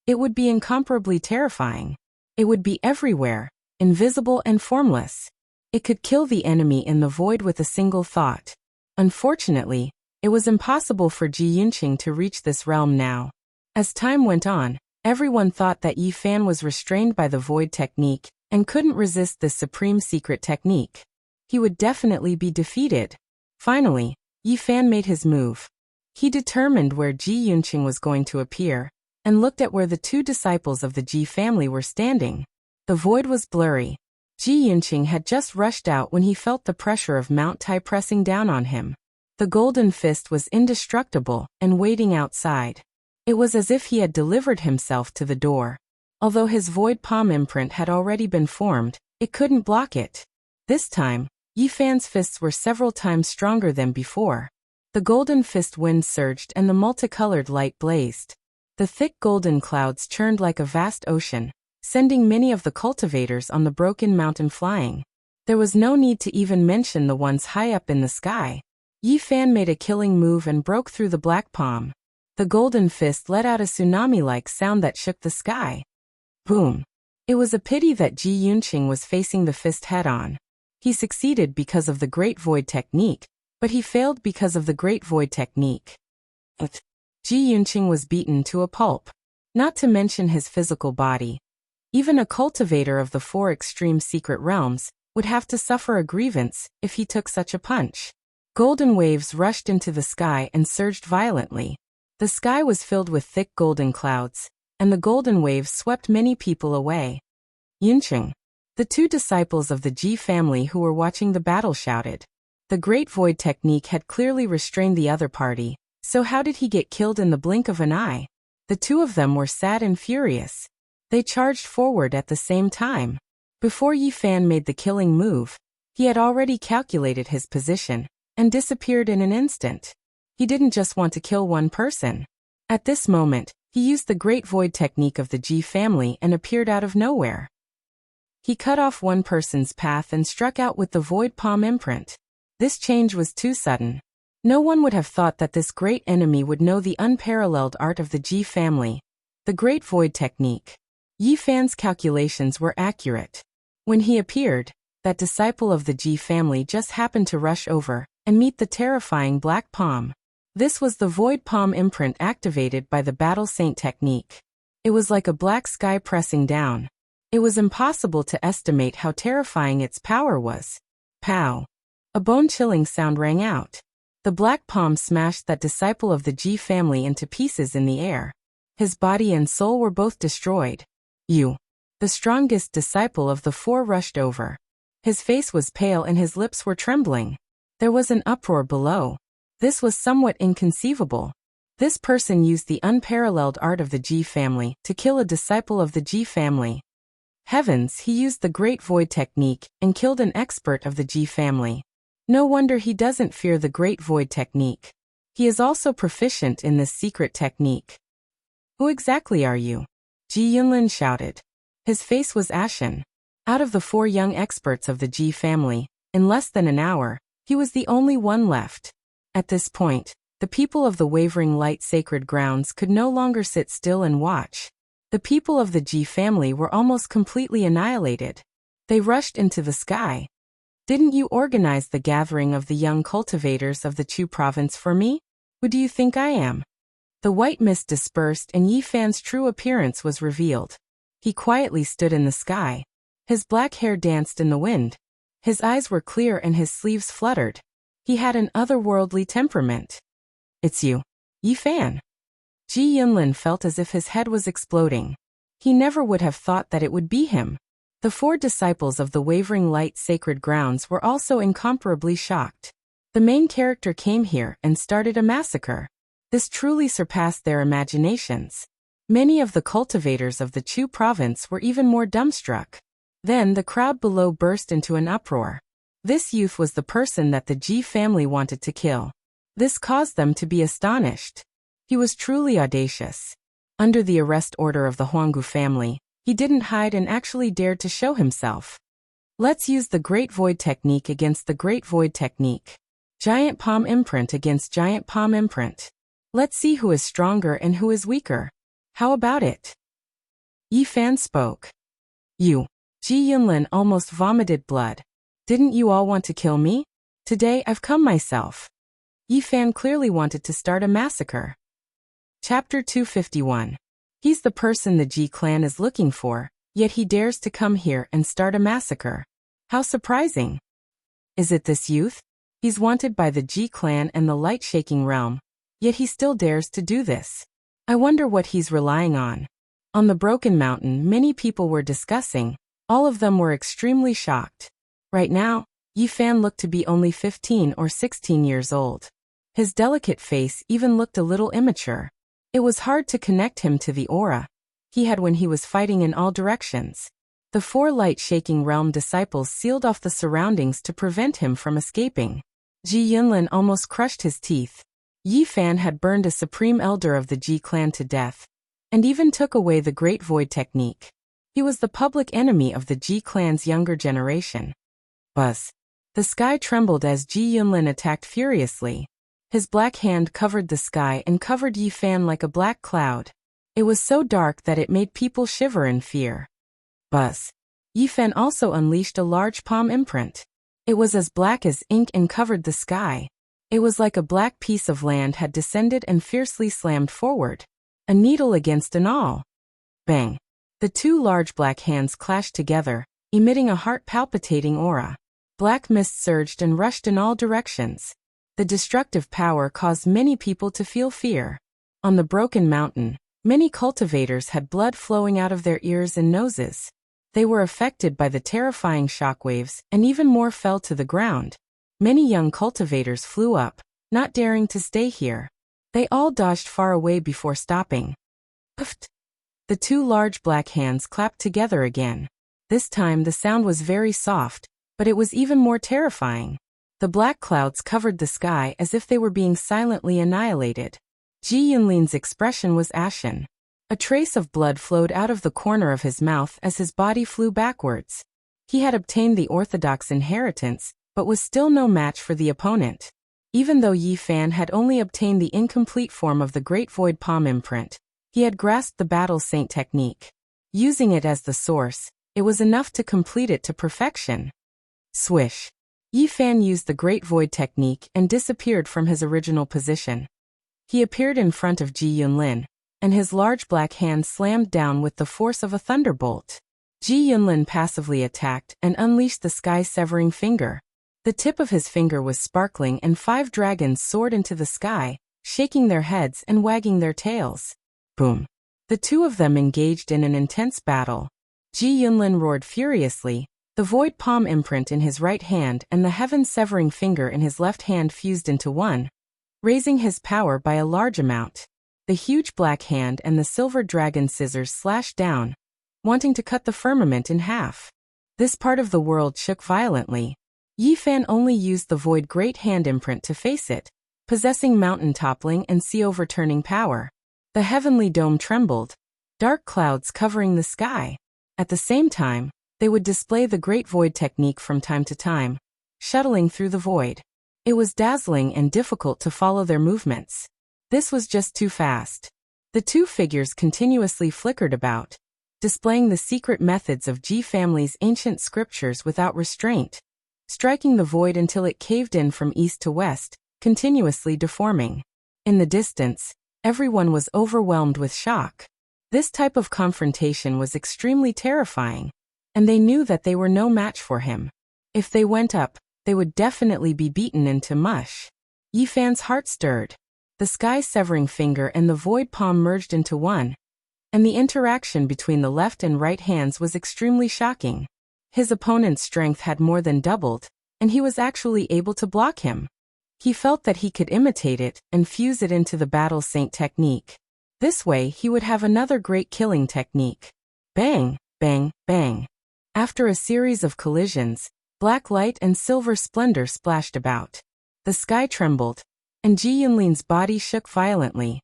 it would be incomparably terrifying. It would be everywhere, invisible and formless. It could kill the enemy in the void with a single thought. Unfortunately, it was impossible for Ji Yunqing to reach this realm now. As time went on, everyone thought that Yi Fan was restrained by the void technique and couldn't resist this supreme secret technique. He would definitely be defeated. Finally, Yi Fan made his move. He determined where Ji Yunqing was going to appear, and looked at where the two disciples of the Ji family were standing. The void was blurry. Ji Yunqing had just rushed out when he felt the pressure of Mount Tai pressing down on him. The golden fist was indestructible and waiting outside. It was as if he had delivered himself to the door. Although his void palm imprint had already been formed, it couldn't block it. This time, Yi Fan's fists were several times stronger than before. The golden fist wind surged and the multicolored light blazed. The thick golden clouds churned like a vast ocean, sending many of the cultivators on the broken mountain flying. There was no need to even mention the ones high up in the sky. Yi Fan made a killing move and broke through the black palm. The golden fist let out a tsunami-like sound that shook the sky. Boom! It was a pity that Ji Yunqing was facing the fist head-on. He succeeded because of the Great Void Technique, but he failed because of the Great Void Technique. Ji Yunqing was beaten to a pulp, not to mention his physical body. Even a cultivator of the four extreme secret realms would have to suffer a grievance if he took such a punch. Golden waves rushed into the sky and surged violently. The sky was filled with thick golden clouds, and the golden waves swept many people away. Yunqing. The two disciples of the Ji family who were watching the battle shouted. The Great Void Technique had clearly restrained the other party, so how did he get killed in the blink of an eye? The two of them were sad and furious. They charged forward at the same time. Before Yi Fan made the killing move, he had already calculated his position and disappeared in an instant. He didn't just want to kill one person. At this moment, he used the Great Void Technique of the Ji family and appeared out of nowhere. He cut off one person's path and struck out with the void palm imprint. This change was too sudden. No one would have thought that this great enemy would know the unparalleled art of the Ji family, the Great Void Technique. Yi Fan's calculations were accurate. When he appeared, that disciple of the Ji family just happened to rush over and meet the terrifying black palm. This was the void palm imprint activated by the Battle Saint technique. It was like a black sky pressing down. It was impossible to estimate how terrifying its power was. Pow! A bone-chilling sound rang out. The black palm smashed that disciple of the Ji family into pieces in the air. His body and soul were both destroyed. You. The strongest disciple of the four rushed over. His face was pale and his lips were trembling. There was an uproar below. This was somewhat inconceivable. This person used the unparalleled art of the Ji family to kill a disciple of the Ji family. Heavens, he used the Great Void Technique and killed an expert of the Ji family. No wonder he doesn't fear the Great Void Technique. He is also proficient in this secret technique. Who exactly are you? Ji Yunlin shouted. His face was ashen. Out of the four young experts of the Ji family, in less than an hour, he was the only one left. At this point, the people of the Wavering Light Sacred Grounds could no longer sit still and watch. The people of the Ji family were almost completely annihilated. They rushed into the sky. Didn't you organize the gathering of the young cultivators of the Chu province for me? Who do you think I am? The white mist dispersed and Yi Fan's true appearance was revealed. He quietly stood in the sky. His black hair danced in the wind. His eyes were clear and his sleeves fluttered. He had an otherworldly temperament. It's you, Yi Fan. Ji Yunlin felt as if his head was exploding. He never would have thought that it would be him. The four disciples of the Wavering Light Sacred Grounds were also incomparably shocked. The main character came here and started a massacre. This truly surpassed their imaginations. Many of the cultivators of the Chu province were even more dumbstruck. Then the crowd below burst into an uproar. This youth was the person that the Ji family wanted to kill. This caused them to be astonished. He was truly audacious. Under the arrest order of the Huanggu family, he didn't hide and actually dared to show himself. Let's use the Great Void Technique against the Great Void Technique. Giant palm imprint against giant palm imprint. Let's see who is stronger and who is weaker. How about it? Yi Fan spoke. You. Ji Yunlin almost vomited blood. Didn't you all want to kill me? Today I've come myself. Yi Fan clearly wanted to start a massacre. Chapter 251. He's the person the Ji clan is looking for, yet he dares to come here and start a massacre. How surprising. Is it this youth? He's wanted by the Ji clan and the light-shaking realm, yet he still dares to do this. I wonder what he's relying on. On the Broken Mountain, many people were discussing. All of them were extremely shocked. Right now, Yi Fan looked to be only 15 or 16 years old. His delicate face even looked a little immature. It was hard to connect him to the aura he had when he was fighting in all directions. The 4 light-shaking realm disciples sealed off the surroundings to prevent him from escaping. Ji Yunlin almost crushed his teeth. Yi Fan had burned a supreme elder of the Ji clan to death, and even took away the Great Void technique. He was the public enemy of the Ji clan's younger generation. Buzz. The sky trembled as Ji Yunlin attacked furiously. His black hand covered the sky and covered Yi Fan like a black cloud. It was so dark that it made people shiver in fear. Buzz. Yi Fan also unleashed a large palm imprint. It was as black as ink and covered the sky. It was like a black piece of land had descended and fiercely slammed forward. A needle against an awl. Bang. The 2 large black hands clashed together, emitting a heart-palpitating aura. Black mist surged and rushed in all directions. The destructive power caused many people to feel fear. On the Broken Mountain, many cultivators had blood flowing out of their ears and noses. They were affected by the terrifying shockwaves, and even more fell to the ground. Many young cultivators flew up, not daring to stay here. They all dodged far away before stopping. Puffed. The 2 large black hands clapped together again. This time the sound was very soft, but it was even more terrifying. The black clouds covered the sky as if they were being silently annihilated. Ji Yunlin's expression was ashen. A trace of blood flowed out of the corner of his mouth as his body flew backwards. He had obtained the orthodox inheritance, but was still no match for the opponent. Even though Yi Fan had only obtained the incomplete form of the Great Void palm imprint, he had grasped the Battle Saint technique. Using it as the source, it was enough to complete it to perfection. Swish. Yi Fan used the Great Void technique and disappeared from his original position. He appeared in front of Ji Yunlin, and his large black hand slammed down with the force of a thunderbolt. Ji Yunlin passively attacked and unleashed the sky-severing finger. The tip of his finger was sparkling and 5 dragons soared into the sky, shaking their heads and wagging their tails. Boom. The 2 of them engaged in an intense battle. Ji Yunlin roared furiously, the void palm imprint in his right hand and the heaven-severing finger in his left hand fused into one, raising his power by a large amount. The huge black hand and the silver dragon scissors slashed down, wanting to cut the firmament in half. This part of the world shook violently. Yi Fan only used the void great hand imprint to face it, possessing mountain toppling and sea overturning power. The heavenly dome trembled, dark clouds covering the sky. At the same time, they would display the great void technique from time to time, shuttling through the void. It was dazzling and difficult to follow their movements. This was just too fast. The 2 figures continuously flickered about, displaying the secret methods of Ji family's ancient scriptures without restraint, striking the void until it caved in from east to west, continuously deforming. In the distance, everyone was overwhelmed with shock. This type of confrontation was extremely terrifying, and they knew that they were no match for him. If they went up, they would definitely be beaten into mush. Yi Fan's heart stirred. The sky-severing finger and the void palm merged into one, and the interaction between the left and right hands was extremely shocking. His opponent's strength had more than doubled, and he was actually able to block him. He felt that he could imitate it and fuse it into the Battle Saint technique. This way he would have another great killing technique. Bang, bang, bang. After a series of collisions, black light and silver splendor splashed about. The sky trembled, and Ji Yunlin's body shook violently.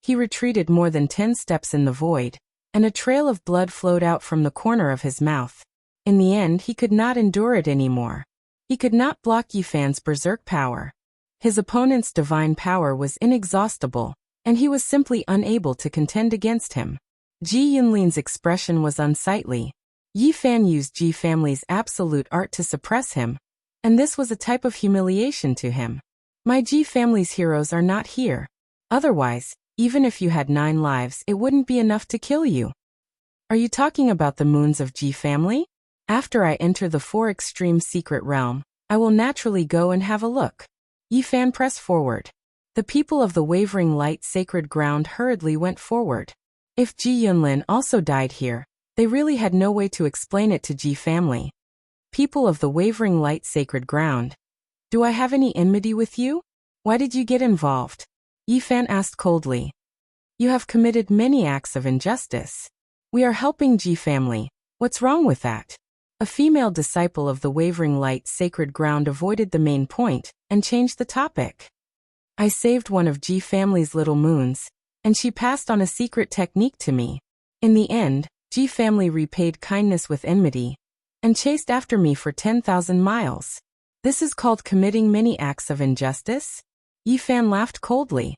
He retreated more than 10 steps in the void, and a trail of blood flowed out from the corner of his mouth. In the end he could not endure it anymore. He could not block Yi Fan's berserk power. His opponent's divine power was inexhaustible, and he was simply unable to contend against him. Ji Yunlin's expression was unsightly. Yi Fan used Ji family's absolute art to suppress him, and this was a type of humiliation to him. My Ji family's heroes are not here. Otherwise, even if you had 9 lives, it wouldn't be enough to kill you. Are you talking about the moons of Ji family? After I enter the 4 extreme secret realm, I will naturally go and have a look. Yi Fan pressed forward. The people of the wavering light sacred ground hurriedly went forward. If Ji Yunlin also died here, they really had no way to explain it to Ji family. People of the wavering light sacred ground. Do I have any enmity with you? Why did you get involved? Yi Fan asked coldly. You have committed many acts of injustice. We are helping Ji family. What's wrong with that? A female disciple of the wavering light sacred ground avoided the main point and changed the topic. I saved one of Ji family's little moons, and she passed on a secret technique to me. In the end, Ji family repaid kindness with enmity and chased after me for 10,000 miles. This is called committing many acts of injustice? Yi Fan laughed coldly.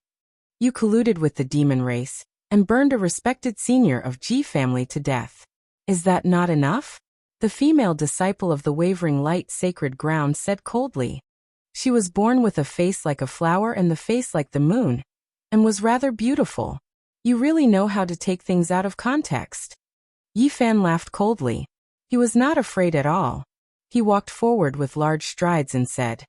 You colluded with the demon race and burned a respected senior of Ji family to death. Is that not enough? The female disciple of the wavering light sacred ground said coldly. She was born with a face like a flower and the face like the moon, and was rather beautiful. You really know how to take things out of context. Yi Fan laughed coldly. He was not afraid at all. He walked forward with large strides and said,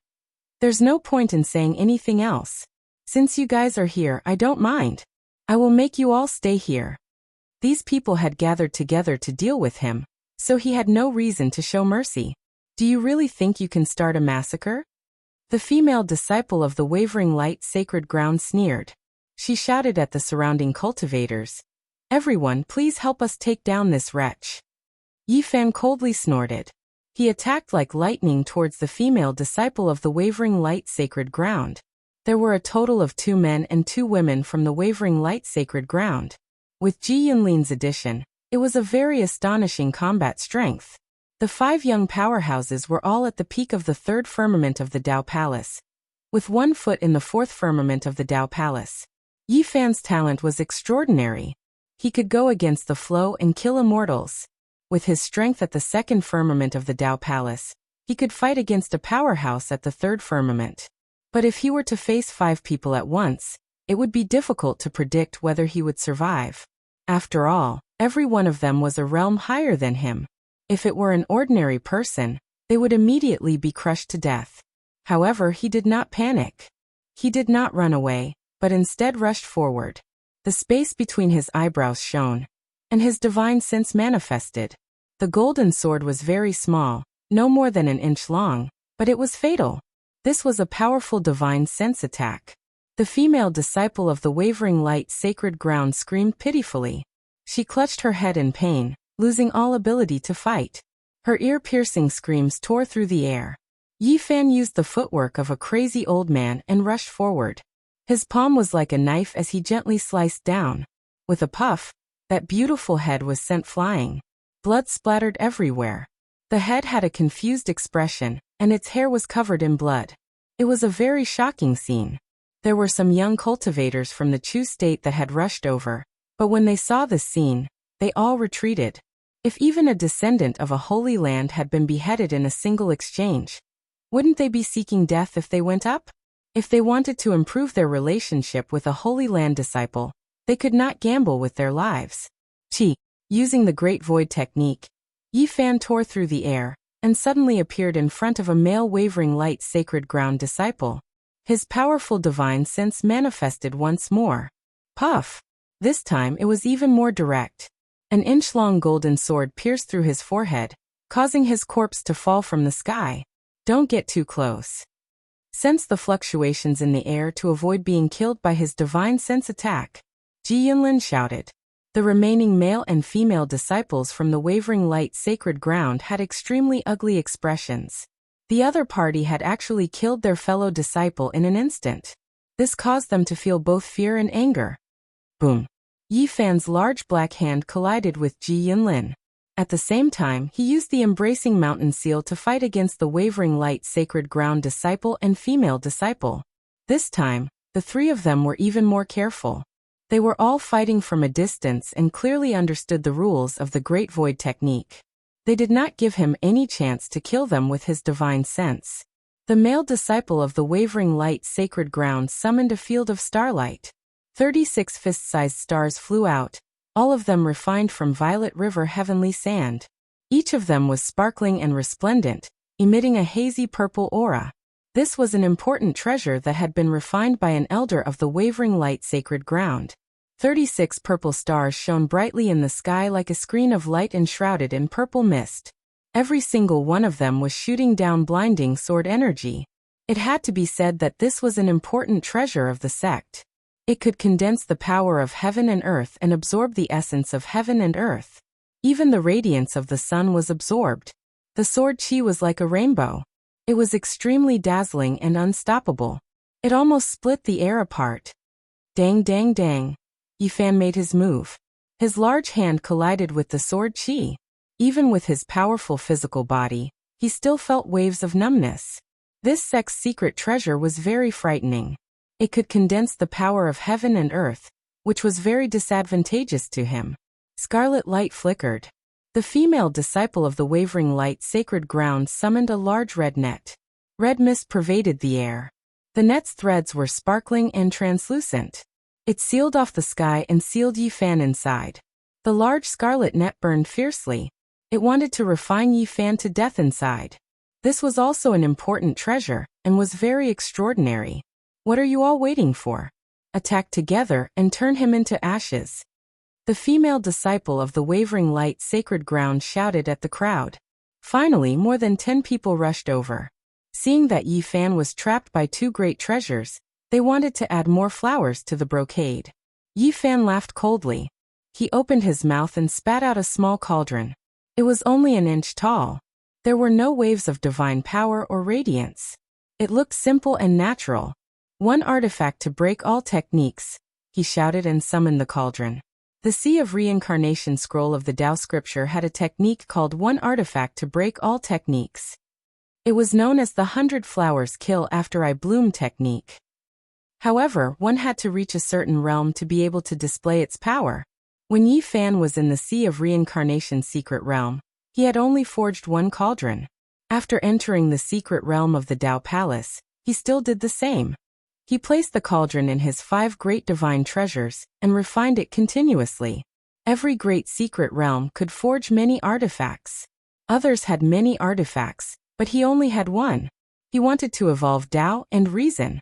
There's no point in saying anything else. Since you guys are here, I don't mind. I will make you all stay here. These people had gathered together to deal with him, so he had no reason to show mercy. Do you really think you can start a massacre? The female disciple of the wavering light sacred ground sneered. She shouted at the surrounding cultivators. Everyone, please help us take down this wretch. Yi Fan coldly snorted. He attacked like lightning towards the female disciple of the wavering light sacred ground. There were a total of 2 men and 2 women from the wavering light sacred ground. With Ji Yunlin's addition, it was a very astonishing combat strength. The 5 young powerhouses were all at the peak of the 3rd firmament of the Dao Palace, with 1 foot in the 4th firmament of the Dao Palace. Yi Fan's talent was extraordinary. He could go against the flow and kill immortals. With his strength at the 2nd firmament of the Dao Palace, he could fight against a powerhouse at the 3rd firmament. But if he were to face 5 people at once, it would be difficult to predict whether he would survive. After all, every one of them was a realm higher than him. If it were an ordinary person, they would immediately be crushed to death. However, he did not panic. He did not run away, but instead rushed forward. The space between his eyebrows shone, and his divine sense manifested. The golden sword was very small, no more than an inch long, but it was fatal. This was a powerful divine sense attack. The female disciple of the wavering light sacred ground screamed pitifully. She clutched her head in pain, losing all ability to fight. Her ear-piercing screams tore through the air. Yi Fan used the footwork of a crazy old man and rushed forward. His palm was like a knife as he gently sliced down. With a puff, that beautiful head was sent flying. Blood splattered everywhere. The head had a confused expression, and its hair was covered in blood. It was a very shocking scene. There were some young cultivators from the Chu state that had rushed over, but when they saw this scene, they all retreated. If even a descendant of a holy land had been beheaded in a single exchange, wouldn't they be seeking death if they went up? If they wanted to improve their relationship with a holy land disciple, they could not gamble with their lives. Using the Great Void technique, Yi Fan tore through the air, and suddenly appeared in front of a male wavering light sacred ground disciple. His powerful divine sense manifested once more. Puff! This time it was even more direct. An inch-long golden sword pierced through his forehead, causing his corpse to fall from the sky. Don't get too close. Sense the fluctuations in the air to avoid being killed by his divine sense attack. Ji Yunlin shouted. The remaining male and female disciples from the wavering light sacred ground had extremely ugly expressions. The other party had actually killed their fellow disciple in an instant. This caused them to feel both fear and anger. Boom! Yi Fan's large black hand collided with Ji Yunlin. At the same time, he used the embracing mountain seal to fight against the wavering light sacred ground disciple and female disciple. This time, the three of them were even more careful. They were all fighting from a distance and clearly understood the rules of the Great Void technique. They did not give him any chance to kill them with his divine sense. The male disciple of the wavering light sacred ground summoned a field of starlight. 36 fist-sized stars flew out, all of them refined from Violet River heavenly sand. Each of them was sparkling and resplendent, emitting a hazy purple aura. This was an important treasure that had been refined by an elder of the wavering light sacred ground. 36 purple stars shone brightly in the sky like a screen of light enshrouded in purple mist. Every single one of them was shooting down blinding sword energy. It had to be said that this was an important treasure of the sect. It could condense the power of heaven and earth and absorb the essence of heaven and earth. Even the radiance of the sun was absorbed. The sword chi was like a rainbow. It was extremely dazzling and unstoppable. It almost split the air apart. Dang dang dang. Yifan made his move. His large hand collided with the sword chi. Even with his powerful physical body, he still felt waves of numbness. This sect's secret treasure was very frightening. It could condense the power of heaven and earth, which was very disadvantageous to him. Scarlet light flickered. The female disciple of the wavering light sacred ground summoned a large red net. Red mist pervaded the air. The net's threads were sparkling and translucent. It sealed off the sky and sealed Yifan inside. The large scarlet net burned fiercely. It wanted to refine Yifan to death inside. This was also an important treasure, and was very extraordinary. What are you all waiting for? Attack together and turn him into ashes. The female disciple of the wavering light sacred ground shouted at the crowd. Finally, more than 10 people rushed over. Seeing that Yifan was trapped by two great treasures, they wanted to add more flowers to the brocade. Yifan laughed coldly. He opened his mouth and spat out a small cauldron. It was only an inch tall. There were no waves of divine power or radiance. It looked simple and natural. One artifact to break all techniques, he shouted and summoned the cauldron. The Sea of Reincarnation scroll of the Tao scripture had a technique called one artifact to break all techniques. It was known as the 100 flowers kill after I bloom technique. However, one had to reach a certain realm to be able to display its power. When Yifan was in the Sea of Reincarnation secret realm, he had only forged one cauldron. After entering the secret realm of the Tao Palace, he still did the same. He placed the cauldron in his 5 great divine treasures, and refined it continuously. Every great secret realm could forge many artifacts. Others had many artifacts, but he only had one. He wanted to evolve Tao and reason.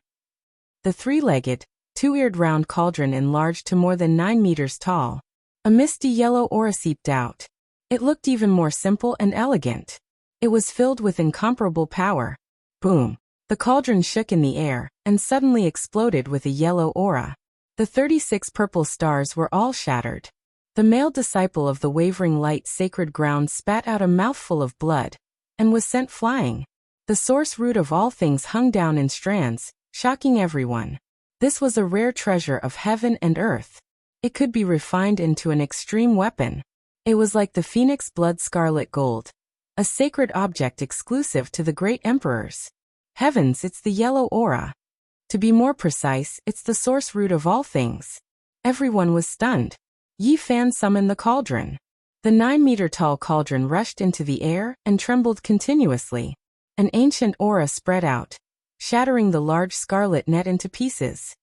The 3-legged, 2-eared round cauldron enlarged to more than 9 meters tall. A misty yellow aura seeped out. It looked even more simple and elegant. It was filled with incomparable power. Boom! The cauldron shook in the air, and suddenly exploded with a yellow aura. The 36 purple stars were all shattered. The male disciple of the wavering light sacred ground spat out a mouthful of blood, and was sent flying. The source root of all things hung down in strands, shocking everyone. This was a rare treasure of heaven and earth. It could be refined into an extreme weapon. It was like the phoenix blood scarlet gold, a sacred object exclusive to the great emperors. Heavens, it's the yellow aura. To be more precise, it's the source root of all things. Everyone was stunned. Yifan summoned the cauldron. The 9-meter-tall cauldron rushed into the air and trembled continuously. An ancient aura spread out, shattering the large scarlet net into pieces.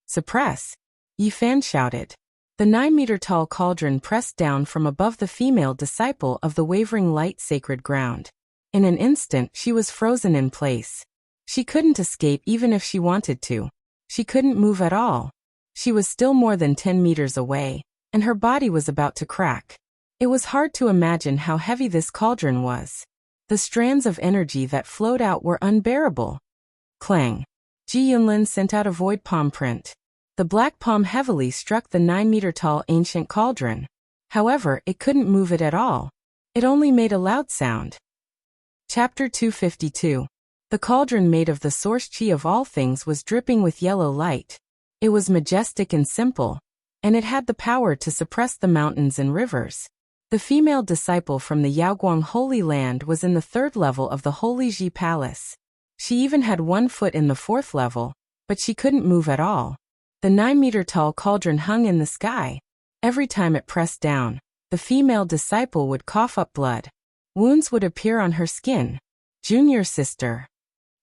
Suppress! Yifan shouted. The 9-meter-tall cauldron pressed down from above the female disciple of the wavering light sacred ground. In an instant, she was frozen in place. She couldn't escape even if she wanted to. She couldn't move at all. She was still more than 10 meters away, and her body was about to crack. It was hard to imagine how heavy this cauldron was. The strands of energy that flowed out were unbearable. Clang! Ji Yunlin sent out a void palm print. The black palm heavily struck the 9-meter-tall ancient cauldron. However, it couldn't move it at all. It only made a loud sound. Chapter 252. The cauldron made of the source chi of all things was dripping with yellow light. It was majestic and simple, and it had the power to suppress the mountains and rivers. The female disciple from the Yaoguang Holy Land was in the 3rd level of the Holy Ji Palace. She even had 1 foot in the 4th level, but she couldn't move at all. The 9-meter-tall cauldron hung in the sky. Every time it pressed down, the female disciple would cough up blood. Wounds would appear on her skin. Junior sister.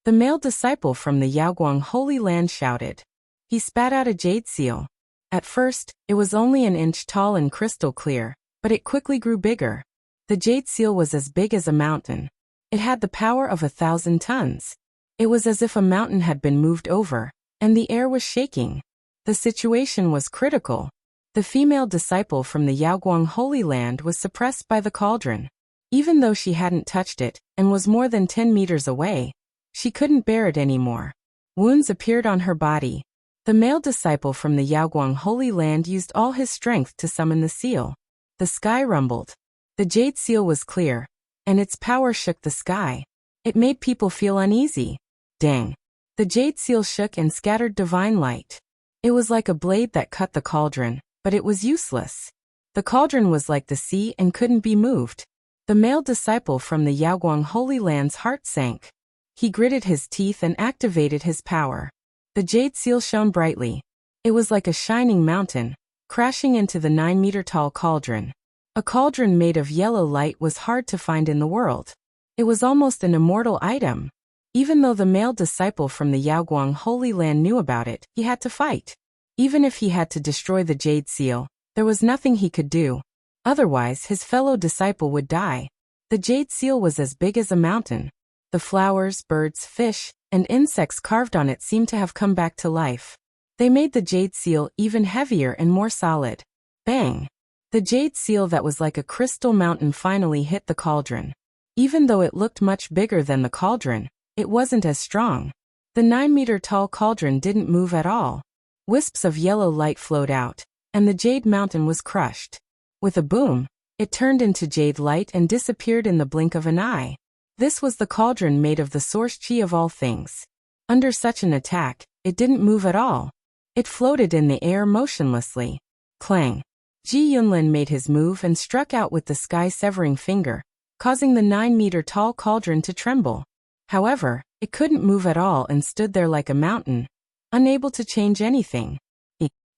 The male disciple from the Yaoguang Holy Land shouted. He spat out a jade seal. At first, it was only an inch tall and crystal clear, but it quickly grew bigger. The jade seal was as big as a mountain. It had the power of 1,000 tons. It was as if a mountain had been moved over, and the air was shaking. The situation was critical. The female disciple from the Yaoguang Holy Land was suppressed by the cauldron. Even though she hadn't touched it, and was more than 10 meters away, she couldn't bear it anymore. Wounds appeared on her body. The male disciple from the Yaoguang Holy Land used all his strength to summon the seal. The sky rumbled. The jade seal was clear, and its power shook the sky. It made people feel uneasy. Dang. The jade seal shook and scattered divine light. It was like a blade that cut the cauldron, but it was useless. The cauldron was like the sea and couldn't be moved. The male disciple from the Yaoguang Holy Land's heart sank. He gritted his teeth and activated his power. The jade seal shone brightly. It was like a shining mountain, crashing into the 9-meter-tall cauldron. A cauldron made of yellow light was hard to find in the world. It was almost an immortal item. Even though the male disciple from the Yaoguang Holy Land knew about it, he had to fight. Even if he had to destroy the jade seal, there was nothing he could do. Otherwise, his fellow disciple would die. The jade seal was as big as a mountain. The flowers, birds, fish, and insects carved on it seemed to have come back to life. They made the jade seal even heavier and more solid. Bang! The jade seal that was like a crystal mountain finally hit the cauldron. Even though it looked much bigger than the cauldron, it wasn't as strong. The 9-meter-tall cauldron didn't move at all. Wisps of yellow light flowed out, and the jade mountain was crushed. With a boom, it turned into jade light and disappeared in the blink of an eye. This was the cauldron made of the source chi of all things. Under such an attack, it didn't move at all. It floated in the air motionlessly. Clang! Ji Yunlin made his move and struck out with the sky-severing finger, causing the 9-meter-tall cauldron to tremble. However, it couldn't move at all and stood there like a mountain, unable to change anything.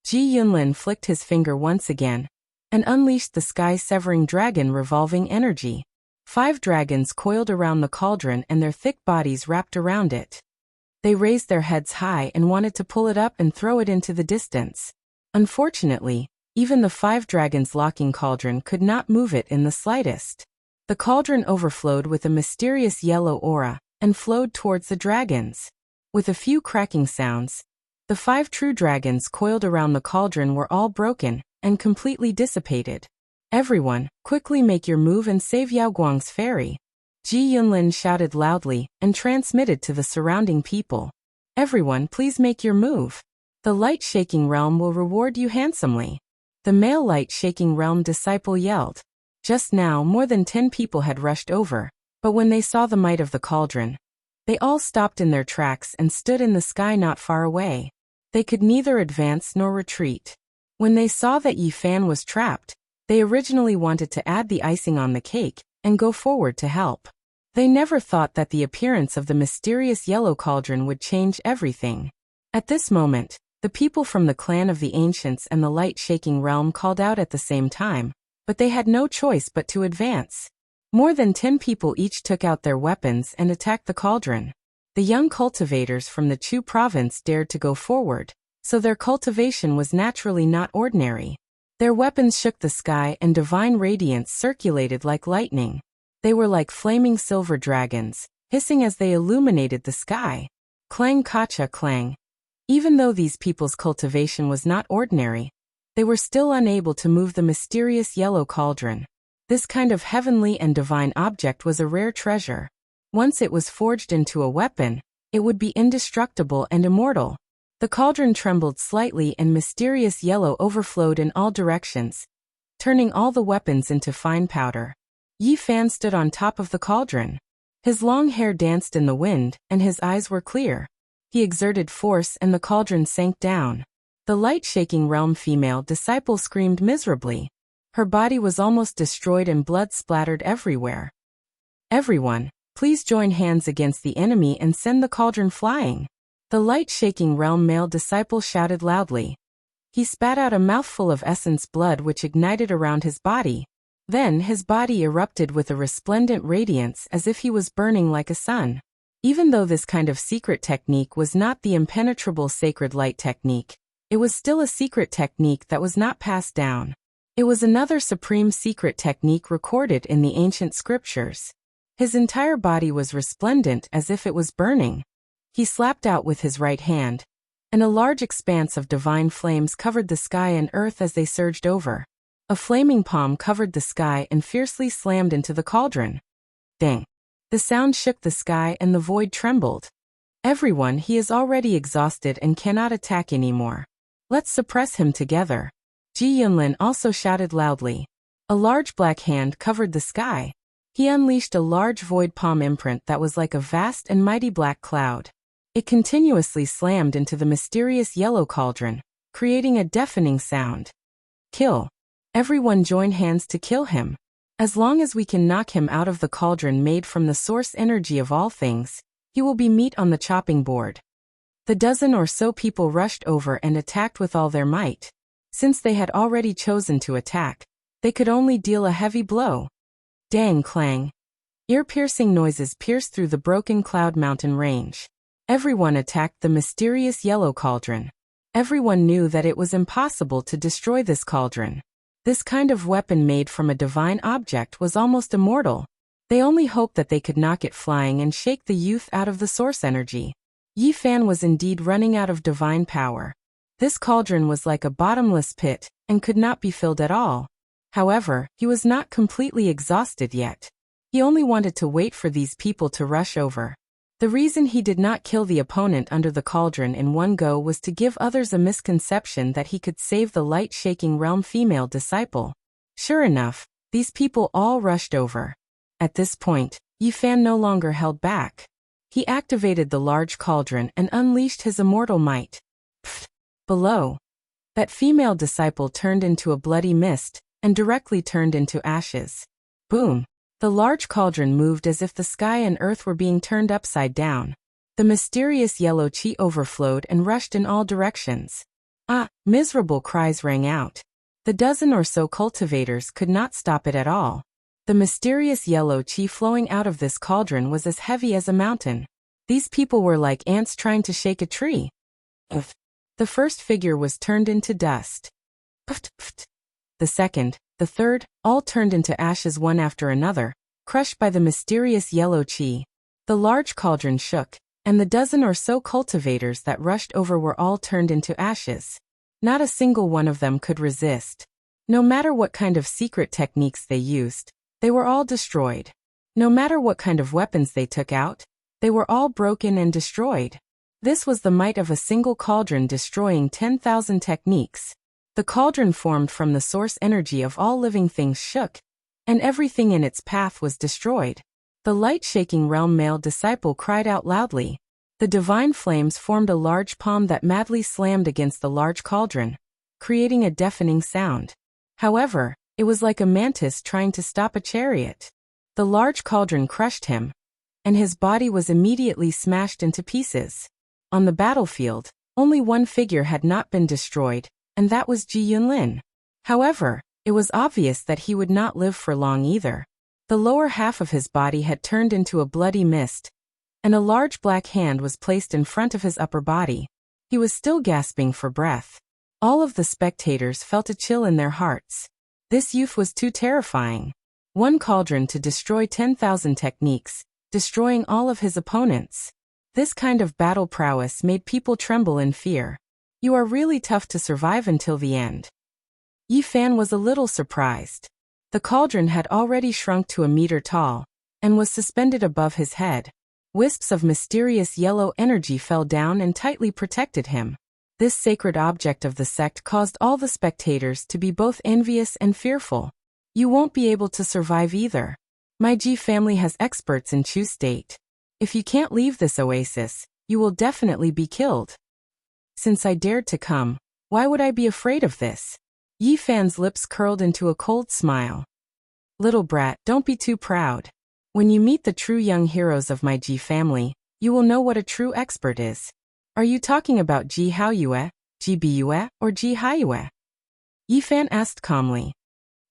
Ji Yunlin flicked his finger once again, and unleashed the sky-severing dragon revolving energy. 5 dragons coiled around the cauldron and their thick bodies wrapped around it. They raised their heads high and wanted to pull it up and throw it into the distance. Unfortunately, even the 5 dragons locking cauldron could not move it in the slightest. The cauldron overflowed with a mysterious yellow aura, and flowed towards the dragons. With a few cracking sounds, the 5 true dragons coiled around the cauldron were all broken, and completely dissipated. Everyone, quickly make your move and save Yaoguang's fairy. Ji Yunlin shouted loudly, and transmitted to the surrounding people. Everyone, please make your move. The light-shaking realm will reward you handsomely. The male light-shaking realm disciple yelled. Just now more than 10 people had rushed over, but when they saw the might of the cauldron, they all stopped in their tracks and stood in the sky not far away. They could neither advance nor retreat. When they saw that Yi Fan was trapped, they originally wanted to add the icing on the cake and go forward to help. They never thought that the appearance of the mysterious yellow cauldron would change everything. At this moment, the people from the clan of the ancients and the light-shaking realm called out at the same time, but they had no choice but to advance. More than 10 people each took out their weapons and attacked the cauldron. The young cultivators from the Chu province dared to go forward, so their cultivation was naturally not ordinary. Their weapons shook the sky and divine radiance circulated like lightning. They were like flaming silver dragons, hissing as they illuminated the sky. Clang kacha clang. Even though these people's cultivation was not ordinary, they were still unable to move the mysterious yellow cauldron. This kind of heavenly and divine object was a rare treasure. Once it was forged into a weapon, it would be indestructible and immortal. The cauldron trembled slightly and mysterious yellow overflowed in all directions, turning all the weapons into fine powder. Yi Fan stood on top of the cauldron. His long hair danced in the wind, and his eyes were clear. He exerted force and the cauldron sank down. The light-shaking realm female disciple screamed miserably. Her body was almost destroyed and blood splattered everywhere. Everyone, please join hands against the enemy and send the cauldron flying. The light-shaking realm male disciple shouted loudly. He spat out a mouthful of essence blood which ignited around his body. Then his body erupted with a resplendent radiance as if he was burning like a sun. Even though this kind of secret technique was not the impenetrable sacred light technique, it was still a secret technique that was not passed down. It was another supreme secret technique recorded in the ancient scriptures. His entire body was resplendent as if it was burning. He slapped out with his right hand, and a large expanse of divine flames covered the sky and earth as they surged over. A flaming palm covered the sky and fiercely slammed into the cauldron. Dang! The sound shook the sky and the void trembled. Everyone, he is already exhausted and cannot attack anymore. Let's suppress him together. Ji Yunlin also shouted loudly. A large black hand covered the sky. He unleashed a large void palm imprint that was like a vast and mighty black cloud. It continuously slammed into the mysterious yellow cauldron, creating a deafening sound. Kill. Everyone join hands to kill him. As long as we can knock him out of the cauldron made from the source energy of all things, he will be meat on the chopping board. The dozen or so people rushed over and attacked with all their might. Since they had already chosen to attack, they could only deal a heavy blow. Dang clang. Ear-piercing noises pierced through the broken cloud mountain range. Everyone attacked the mysterious yellow cauldron. Everyone knew that it was impossible to destroy this cauldron. This kind of weapon made from a divine object was almost immortal. They only hoped that they could knock it flying and shake the youth out of the source energy. Yi Fan was indeed running out of divine power. This cauldron was like a bottomless pit, and could not be filled at all. However, he was not completely exhausted yet. He only wanted to wait for these people to rush over. The reason he did not kill the opponent under the cauldron in one go was to give others a misconception that he could save the light-shaking realm female disciple. Sure enough, these people all rushed over. At this point, Yi Fan no longer held back. He activated the large cauldron and unleashed his immortal might. Pfft! Below, that female disciple turned into a bloody mist, and directly turned into ashes. Boom! The large cauldron moved as if the sky and earth were being turned upside down. The mysterious yellow chi overflowed and rushed in all directions. Ah! Miserable cries rang out. The dozen or so cultivators could not stop it at all. The mysterious yellow chi flowing out of this cauldron was as heavy as a mountain. These people were like ants trying to shake a tree. Pft! The first figure was turned into dust. Pft! Pft! The second, the third, all turned into ashes one after another, crushed by the mysterious yellow chi. The large cauldron shook, and the dozen or so cultivators that rushed over were all turned into ashes. Not a single one of them could resist. No matter what kind of secret techniques they used, they were all destroyed. No matter what kind of weapons they took out, they were all broken and destroyed. This was the might of a single cauldron destroying 10,000 techniques. The cauldron formed from the source energy of all living things shook, and everything in its path was destroyed. The light-shaking realm male disciple cried out loudly. The divine flames formed a large palm that madly slammed against the large cauldron, creating a deafening sound. However, it was like a mantis trying to stop a chariot. The large cauldron crushed him, and his body was immediately smashed into pieces. On the battlefield, only one figure had not been destroyed, and that was Ji Yunlin. However, it was obvious that he would not live for long either. The lower half of his body had turned into a bloody mist, and a large black hand was placed in front of his upper body. He was still gasping for breath. All of the spectators felt a chill in their hearts. This youth was too terrifying. One cauldron to destroy 10,000 techniques, destroying all of his opponents. This kind of battle prowess made people tremble in fear. You are really tough to survive until the end. Yi Fan was a little surprised. The cauldron had already shrunk to a meter tall, and was suspended above his head. Wisps of mysterious yellow energy fell down and tightly protected him. This sacred object of the sect caused all the spectators to be both envious and fearful. You won't be able to survive either. My Ji family has experts in Chu state. If you can't leave this oasis, you will definitely be killed. Since I dared to come, why would I be afraid of this? Yi Fan's lips curled into a cold smile. Little brat, don't be too proud. When you meet the true young heroes of my Ji family, you will know what a true expert is. Are you talking about Ji Haoyue, Ji Biyue, or Ji Haiyue? Yifan asked calmly.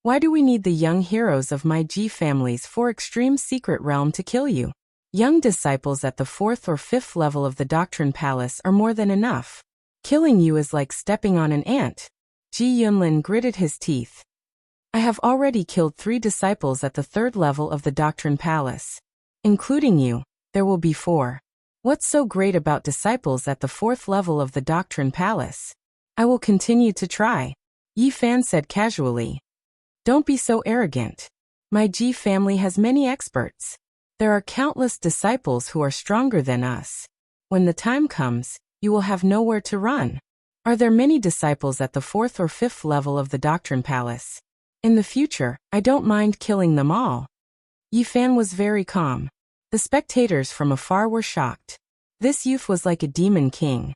Why do we need the young heroes of my Ji family's 4 extreme secret realm to kill you? Young disciples at the 4th or 5th level of the Doctrine Palace are more than enough. Killing you is like stepping on an ant. Ji Yunlin gritted his teeth. I have already killed 3 disciples at the 3rd level of the Doctrine Palace. Including you, there will be 4. What's so great about disciples at the 4th level of the Doctrine Palace? I will continue to try, Yifan said casually. Don't be so arrogant. My Ji family has many experts. There are countless disciples who are stronger than us. When the time comes, you will have nowhere to run. Are there many disciples at the 4th or 5th level of the Doctrine Palace? In the future, I don't mind killing them all. Yifan was very calm. The spectators from afar were shocked. This youth was like a demon king.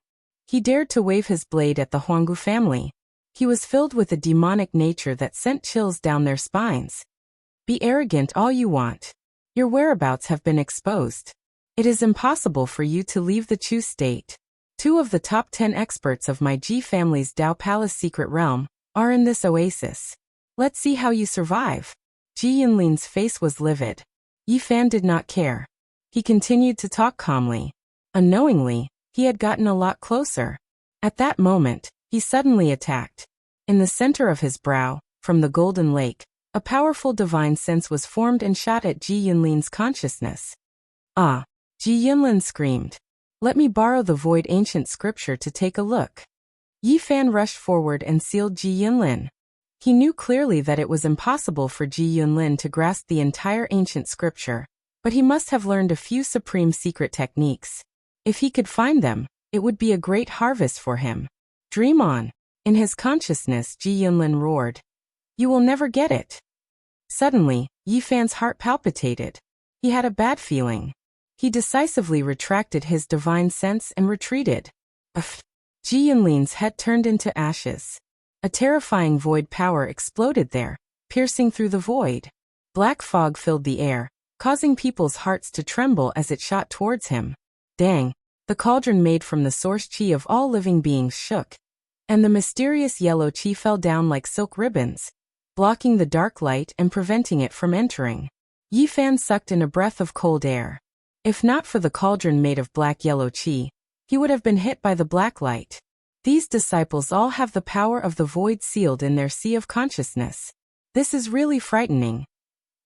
He dared to wave his blade at the Huanggu family. He was filled with a demonic nature that sent chills down their spines. Be arrogant all you want. Your whereabouts have been exposed. It is impossible for you to leave the Chu state. 2 of the top 10 experts of my Ji family's Dao Palace secret realm are in this oasis. Let's see how you survive. Ji Yunlin's face was livid. Yifan did not care. He continued to talk calmly. Unknowingly, he had gotten a lot closer. At that moment, he suddenly attacked. In the center of his brow, from the Golden Lake, a powerful divine sense was formed and shot at Ji Yunlin's consciousness. Ah! Ji Yunlin screamed. Let me borrow the void ancient scripture to take a look. Yifan rushed forward and sealed Ji Yunlin. He knew clearly that it was impossible for Ji Yunlin to grasp the entire ancient scripture, but he must have learned a few supreme secret techniques. If he could find them, it would be a great harvest for him. Dream on. In his consciousness, Ji Yunlin roared. You will never get it. Suddenly, Yifan's heart palpitated. He had a bad feeling. He decisively retracted his divine sense and retreated. Ji Yunlin's head turned into ashes. A terrifying void power exploded there, piercing through the void. Black fog filled the air, causing people's hearts to tremble as it shot towards him. Dang! The cauldron made from the source qi of all living beings shook, and the mysterious yellow qi fell down like silk ribbons, blocking the dark light and preventing it from entering. Yifan sucked in a breath of cold air. If not for the cauldron made of black-yellow qi, he would have been hit by the black light. These disciples all have the power of the void sealed in their sea of consciousness. This is really frightening.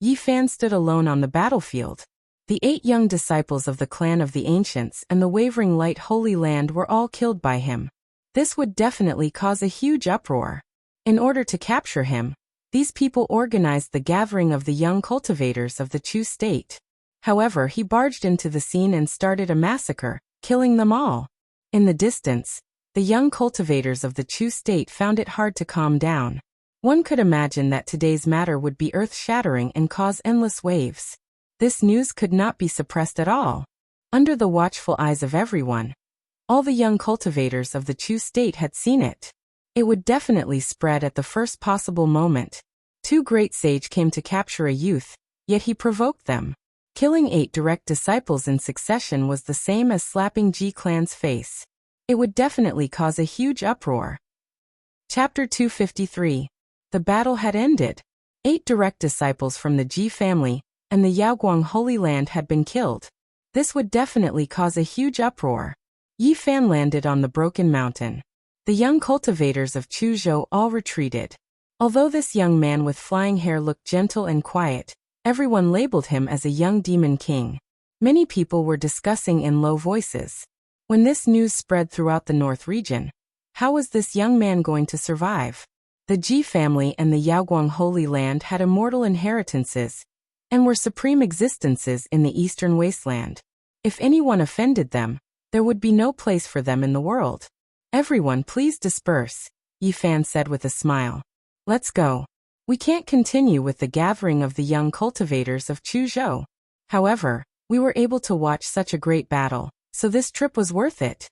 Yifan stood alone on the battlefield. The 8 young disciples of the clan of the ancients and the wavering light Holy Land were all killed by him. This would definitely cause a huge uproar. In order to capture him, these people organized the gathering of the young cultivators of the Chu state. However, he barged into the scene and started a massacre, killing them all. In the distance, the young cultivators of the Chu state found it hard to calm down. One could imagine that today's matter would be earth-shattering and cause endless waves. This news could not be suppressed at all. Under the watchful eyes of everyone, all the young cultivators of the Chu state had seen it. It would definitely spread at the first possible moment. 2 great sage came to capture a youth, yet he provoked them. Killing 8 direct disciples in succession was the same as slapping Ji clan's face. It would definitely cause a huge uproar. Chapter 253. The battle had ended. 8 direct disciples from the Ji family and the Yaoguang Holy Land had been killed. This would definitely cause a huge uproar. Yifan landed on the broken mountain. The young cultivators of Chuzhou all retreated. Although this young man with flying hair looked gentle and quiet, everyone labeled him as a young demon king. Many people were discussing in low voices. When this news spread throughout the North region, how was this young man going to survive? The Ji family and the Yaoguang Holy Land had immortal inheritances, and were supreme existences in the eastern wasteland. If anyone offended them, there would be no place for them in the world. Everyone please disperse, Yifan said with a smile. Let's go. We can't continue with the gathering of the young cultivators of Chuzhou. However, we were able to watch such a great battle, so this trip was worth it.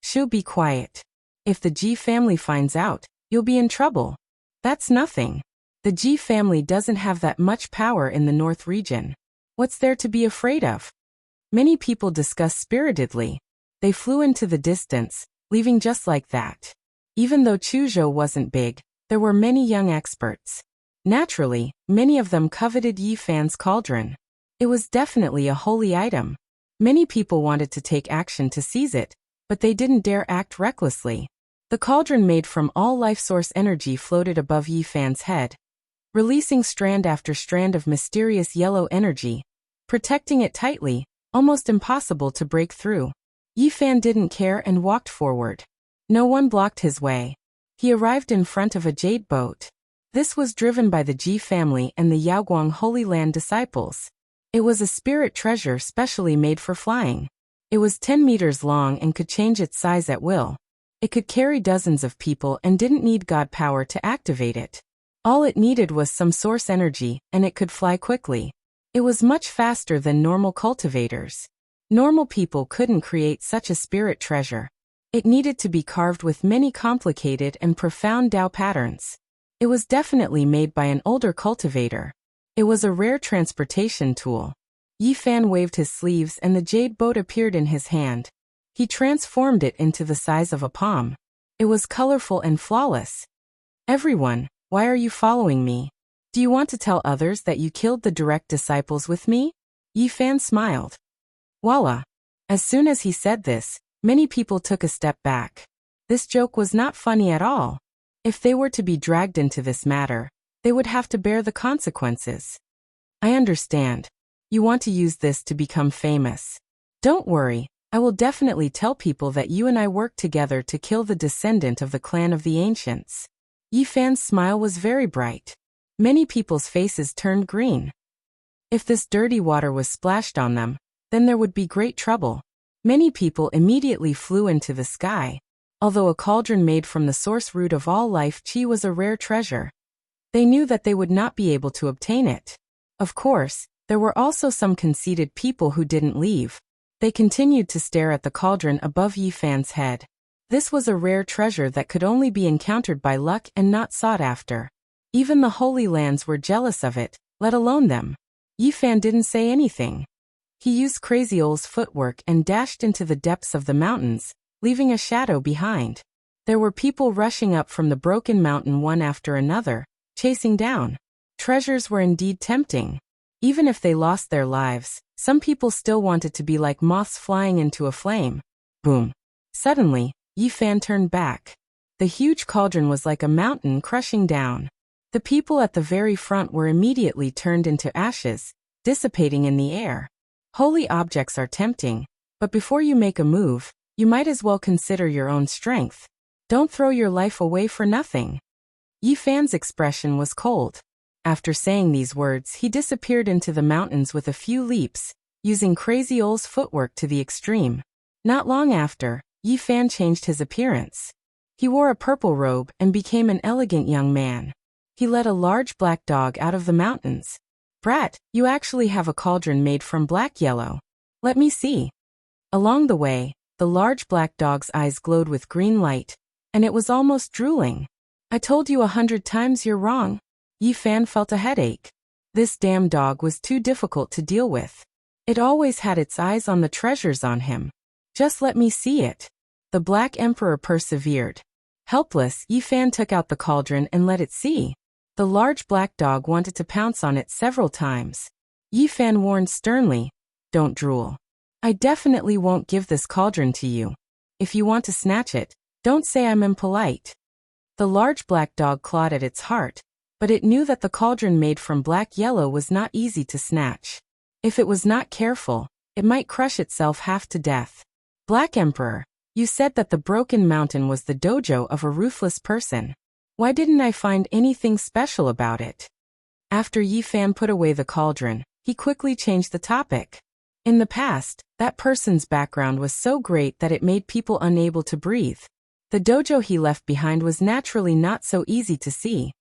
Shu, be quiet. If the Ji family finds out, you'll be in trouble. That's nothing. The Ji family doesn't have that much power in the North region. What's there to be afraid of? Many people discussed spiritedly. They flew into the distance, leaving just like that. Even though Chuzhou wasn't big, there were many young experts. Naturally, many of them coveted Yi Fan's cauldron. It was definitely a holy item. Many people wanted to take action to seize it, but they didn't dare act recklessly. The cauldron made from all life source energy floated above Yi Fan's head, releasing strand after strand of mysterious yellow energy, protecting it tightly, almost impossible to break through. Yi Fan didn't care and walked forward. No one blocked his way. He arrived in front of a jade boat. This was driven by the Ji family and the Yaoguang Holy Land disciples. It was a spirit treasure specially made for flying. It was 10 meters long and could change its size at will. It could carry dozens of people and didn't need god power to activate it. All it needed was some source energy, and it could fly quickly. It was much faster than normal cultivators. Normal people couldn't create such a spirit treasure. It needed to be carved with many complicated and profound Dao patterns. It was definitely made by an older cultivator. It was a rare transportation tool. Yi Fan waved his sleeves and the jade boat appeared in his hand. He transformed it into the size of a palm. It was colorful and flawless. Everyone, why are you following me? Do you want to tell others that you killed the direct disciples with me? Yi Fan smiled. Voila! As soon as he said this, many people took a step back. This joke was not funny at all. If they were to be dragged into this matter, they would have to bear the consequences. I understand. You want to use this to become famous. Don't worry, I will definitely tell people that you and I worked together to kill the descendant of the clan of the ancients. Yi Fan's smile was very bright. Many people's faces turned green. If this dirty water was splashed on them, then there would be great trouble. Many people immediately flew into the sky. Although a cauldron made from the source root of all life qi was a rare treasure, they knew that they would not be able to obtain it. Of course, there were also some conceited people who didn't leave. They continued to stare at the cauldron above Yi Fan's head. This was a rare treasure that could only be encountered by luck and not sought after. Even the Holy Lands were jealous of it, let alone them. Yi Fan didn't say anything. He used Crazy Ole's footwork and dashed into the depths of the mountains, leaving a shadow behind. There were people rushing up from the broken mountain one after another, chasing down. Treasures were indeed tempting. Even if they lost their lives, some people still wanted to be like moths flying into a flame. Boom. Suddenly, Yi Fan turned back. The huge cauldron was like a mountain crushing down. The people at the very front were immediately turned into ashes, dissipating in the air. Holy objects are tempting, but before you make a move, you might as well consider your own strength. Don't throw your life away for nothing. Yi Fan's expression was cold. After saying these words, he disappeared into the mountains with a few leaps, using Crazy Ole's footwork to the extreme. Not long after, Yi Fan changed his appearance. He wore a purple robe and became an elegant young man. He led a large black dog out of the mountains. Brat, you actually have a cauldron made from black yellow. Let me see. Along the way, the large black dog's eyes glowed with green light, and it was almost drooling. I told you 100 times you're wrong. Yi Fan felt a headache. This damn dog was too difficult to deal with. It always had its eyes on the treasures on him. Just let me see it. The Black Emperor persevered. Helpless, Yi Fan took out the cauldron and let it see. The large black dog wanted to pounce on it several times. Yi Fan warned sternly, "Don't drool. I definitely won't give this cauldron to you. If you want to snatch it, don't say I'm impolite." The large black dog clawed at its heart, but it knew that the cauldron made from black yellow was not easy to snatch. If it was not careful, it might crush itself half to death. Black Emperor, you said that the broken mountain was the dojo of a ruthless person. Why didn't I find anything special about it? After Yi Fan put away the cauldron, he quickly changed the topic. In the past, that person's background was so great that it made people unable to breathe. The dojo he left behind was naturally not so easy to see.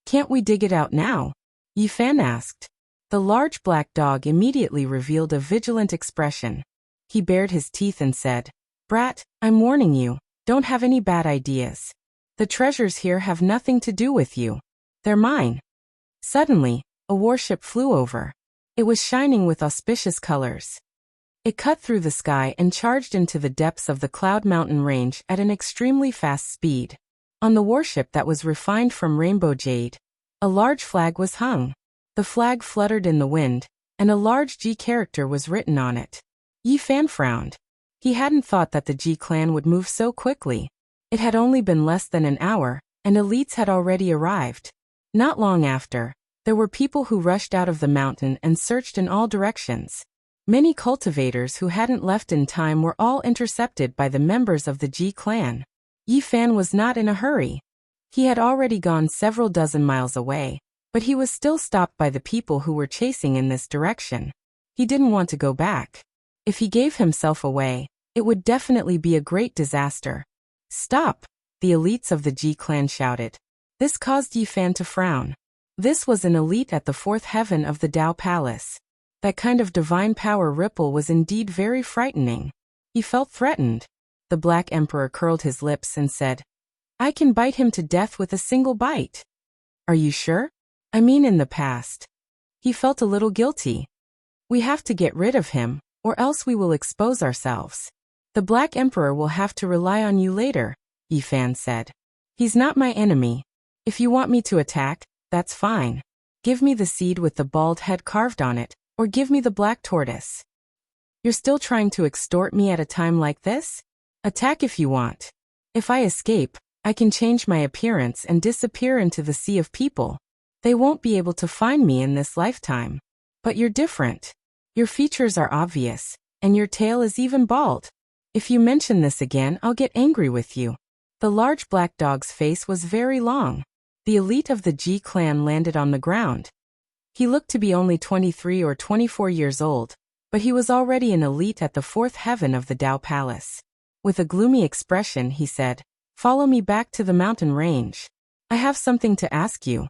Can't we dig it out now? Yi Fan asked. The large black dog immediately revealed a vigilant expression. He bared his teeth and said, "Brat, I'm warning you, don't have any bad ideas. The treasures here have nothing to do with you. They're mine." Suddenly, a warship flew over. It was shining with auspicious colors. It cut through the sky and charged into the depths of the Cloud Mountain range at an extremely fast speed. On the warship that was refined from rainbow jade, a large flag was hung. The flag fluttered in the wind, and a large G character was written on it. Yi Fan frowned. He hadn't thought that the G clan would move so quickly. It had only been less than an hour, and elites had already arrived. Not long after, there were people who rushed out of the mountain and searched in all directions. Many cultivators who hadn't left in time were all intercepted by the members of the G clan. Yi Fan was not in a hurry. He had already gone several dozen miles away, but he was still stopped by the people who were chasing in this direction. He didn't want to go back. If he gave himself away, it would definitely be a great disaster. "Stop!" the elites of the G clan shouted. This caused Yi Fan to frown. This was an elite at the fourth heaven of the Tao Palace. That kind of divine power ripple was indeed very frightening. He felt threatened. The Black Emperor curled his lips and said, "I can bite him to death with a single bite." "Are you sure? I mean in the past." He felt a little guilty. "We have to get rid of him, or else we will expose ourselves. The Black Emperor will have to rely on you later," Yi Fan said. "He's not my enemy. If you want me to attack, that's fine. Give me the seed with the bald head carved on it, or give me the black tortoise. You're still trying to extort me at a time like this? Attack if you want. If I escape, I can change my appearance and disappear into the sea of people. They won't be able to find me in this lifetime. But you're different. Your features are obvious, and your tail is even bald. If you mention this again, I'll get angry with you." The large black dog's face was very long. The elite of the G clan landed on the ground. He looked to be only 23 or 24 years old, but he was already an elite at the fourth heaven of the Tao Palace. With a gloomy expression, he said, "Follow me back to the mountain range. I have something to ask you."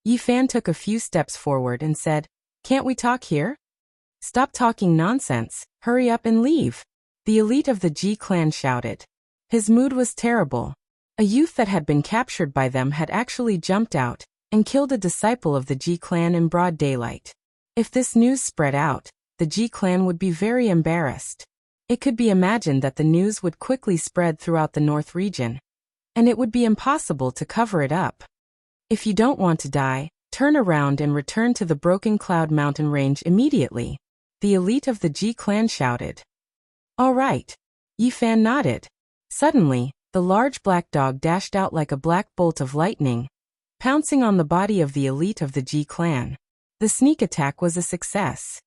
Yi Fan took a few steps forward and said, "Can't we talk here?" "Stop talking nonsense, hurry up and leave," the elite of the G clan shouted. His mood was terrible. A youth that had been captured by them had actually jumped out and killed a disciple of the G clan in broad daylight. If this news spread out, the G clan would be very embarrassed. It could be imagined that the news would quickly spread throughout the North region, and it would be impossible to cover it up. "If you don't want to die, turn around and return to the Broken Cloud Mountain range immediately," the elite of the G clan shouted. "All right." Yi Fan nodded. Suddenly, the large black dog dashed out like a black bolt of lightning, pouncing on the body of the elite of the G clan. The sneak attack was a success.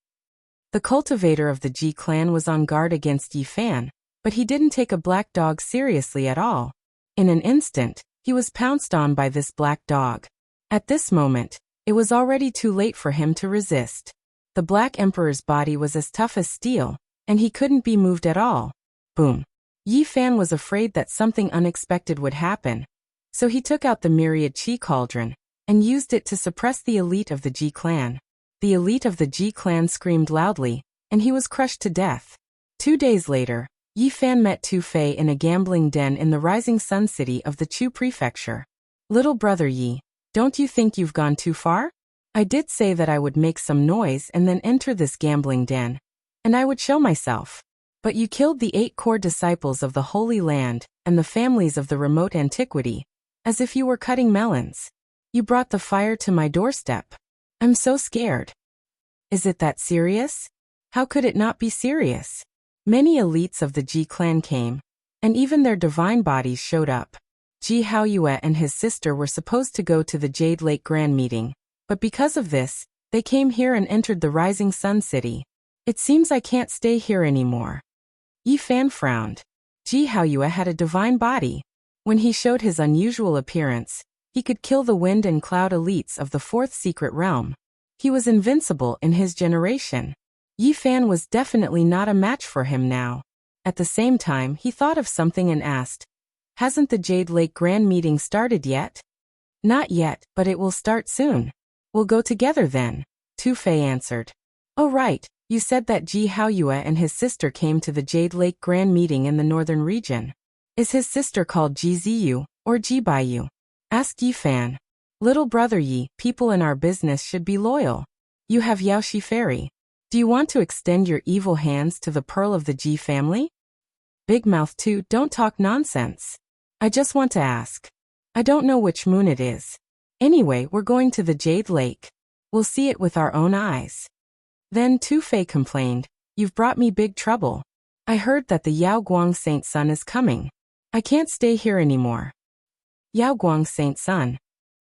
The cultivator of the G clan was on guard against Yi Fan, but he didn't take a black dog seriously at all. In an instant, he was pounced on by this black dog. At this moment, it was already too late for him to resist. The Black Emperor's body was as tough as steel, and he couldn't be moved at all. Boom. Yi Fan was afraid that something unexpected would happen, so he took out the myriad chi cauldron and used it to suppress the elite of the G clan. The elite of the G clan screamed loudly, and he was crushed to death. 2 days later, Yi Fan met Tu Fei in a gambling den in the rising sun city of the Chu prefecture. "Little brother Yi, don't you think you've gone too far? I did say that I would make some noise and then enter this gambling den, and I would show myself. But you killed the 8 core disciples of the Holy Land and the families of the remote antiquity, as if you were cutting melons. You brought the fire to my doorstep. I'm so scared." "Is it that serious?" "How could it not be serious?" Many elites of the Ji clan came, and even their divine bodies showed up. Ji Haoyue and his sister were supposed to go to the Jade Lake Grand Meeting, but because of this, they came here and entered the Rising Sun City. "It seems I can't stay here anymore." Yi Fan frowned. Ji Haoyue had a divine body. When he showed his unusual appearance, he could kill the wind and cloud elites of the fourth secret realm. He was invincible in his generation. Yi Fan was definitely not a match for him now. At the same time, he thought of something and asked, "Hasn't the Jade Lake Grand Meeting started yet?" "Not yet, but it will start soon. We'll go together then," Tu Fei answered. "Oh right, you said that Ji Haoyue and his sister came to the Jade Lake Grand Meeting in the northern region. Is his sister called Ji Ziyu, or Ji Baiyu?" asked Yi Fan. "Little brother Yi, people in our business should be loyal. You have Yaoshi Fairy. Do you want to extend your evil hands to the pearl of the G family? Big Mouth 2, don't talk nonsense. I just want to ask. I don't know which moon it is. Anyway, we're going to the Jade Lake. We'll see it with our own eyes. Then Fei complained, you've brought me big trouble. I heard that the Yao Guang Saint Sun is coming. I can't stay here anymore. Yao Guang Saint Sun.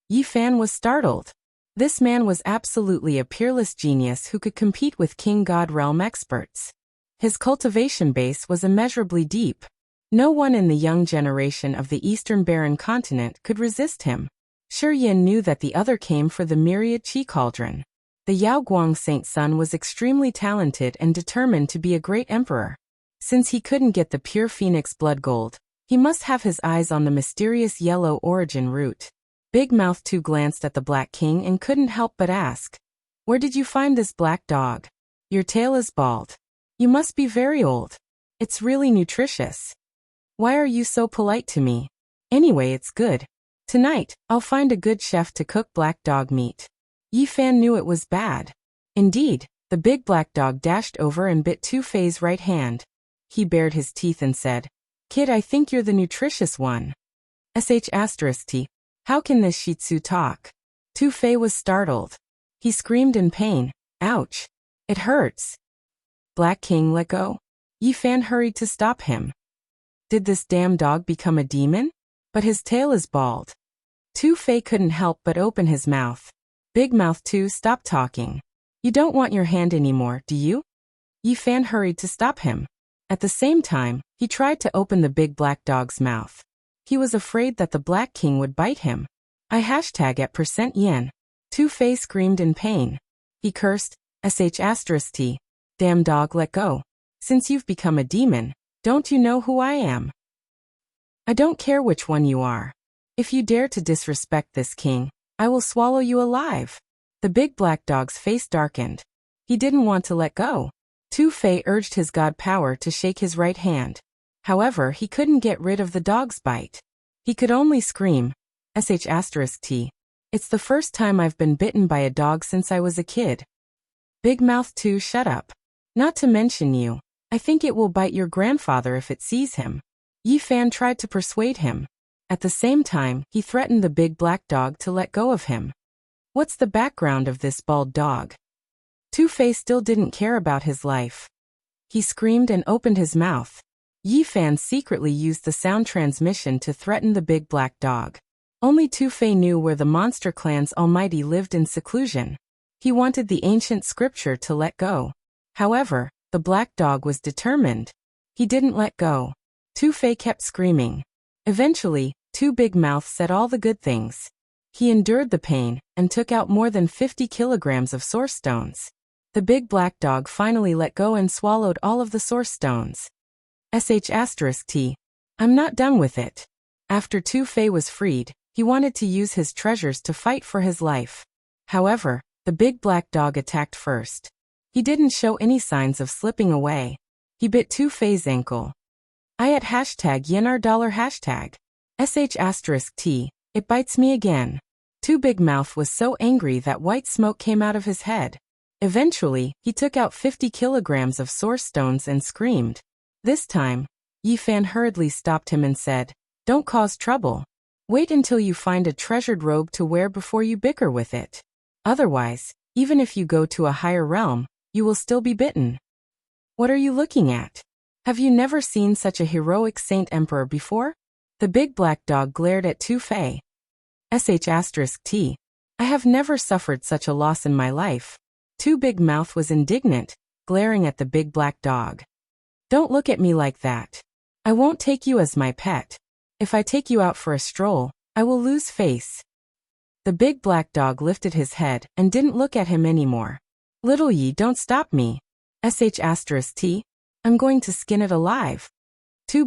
Yi Fan was startled. This man was absolutely a peerless genius who could compete with King God realm experts. His cultivation base was immeasurably deep. No one in the young generation of the Eastern Barren continent could resist him. Shi Yin knew that the other came for the myriad Qi cauldron. The Yao Guang Saint Sun was extremely talented and determined to be a great emperor. Since he couldn't get the pure phoenix blood gold, he must have his eyes on the mysterious yellow origin root. Big Mouth 2 glanced at the Black King and couldn't help but ask, where did you find this black dog? Your tail is bald. You must be very old. It's really nutritious. Why are you so polite to me? Anyway, it's good. Tonight, I'll find a good chef to cook black dog meat. Yi Fan knew it was bad. Indeed, the big black dog dashed over and bit Fei's right hand. He bared his teeth and said, Kid, I think you're the nutritious one. T. How can this Shih Tzu talk? Fei was startled. He screamed in pain. Ouch. It hurts. Black King, let go. Yi Fan hurried to stop him. Did this damn dog become a demon? But his tail is bald. Fei couldn't help but open his mouth. Big Mouth 2, stop talking. You don't want your hand anymore, do you? Yi Fan hurried to stop him. At the same time, he tried to open the big black dog's mouth. He was afraid that the Black King would bite him. I hashtag at %yen. Fei screamed in pain. He cursed, T. Damn dog, let go. Since you've become a demon, don't you know who I am? I don't care which one you are. If you dare to disrespect this king, I will swallow you alive. The big black dog's face darkened. He didn't want to let go. Fei urged his god power to shake his right hand. However, he couldn't get rid of the dog's bite. He could only scream, T. It's the first time I've been bitten by a dog since I was a kid. Big Mouth 2, shut up. Not to mention you. I think it will bite your grandfather if it sees him. Yi Fan tried to persuade him. At the same time, he threatened the big black dog to let go of him. What's the background of this bald dog? Fei still didn't care about his life. He screamed and opened his mouth. Yi Fan secretly used the sound transmission to threaten the big black dog. Only Fei knew where the monster clan's almighty lived in seclusion. He wanted the ancient scripture to let go. However, the black dog was determined. He didn't let go. Fei kept screaming. Eventually, Big Mouth said all the good things. He endured the pain and took out more than 50 kilograms of source stones. The big black dog finally let go and swallowed all of the source stones. T. I'm not done with it. After Fei was freed, he wanted to use his treasures to fight for his life. However, the big black dog attacked first. He didn't show any signs of slipping away. He bit Fei's ankle. I at $yenar $. T. It bites me again. Big Mouth was so angry that white smoke came out of his head. Eventually, he took out 50 kilograms of source stones and screamed. This time, Yi Fan hurriedly stopped him and said, Don't cause trouble. Wait until you find a treasured robe to wear before you bicker with it. Otherwise, even if you go to a higher realm, you will still be bitten. What are you looking at? Have you never seen such a heroic saint emperor before? The big black dog glared at Fei. T. I have never suffered such a loss in my life. Big Mouth was indignant, glaring at the big black dog. Don't look at me like that. I won't take you as my pet. If I take you out for a stroll, I will lose face. The big black dog lifted his head and didn't look at him anymore. Little Yi, don't stop me. T. I'm going to skin it alive.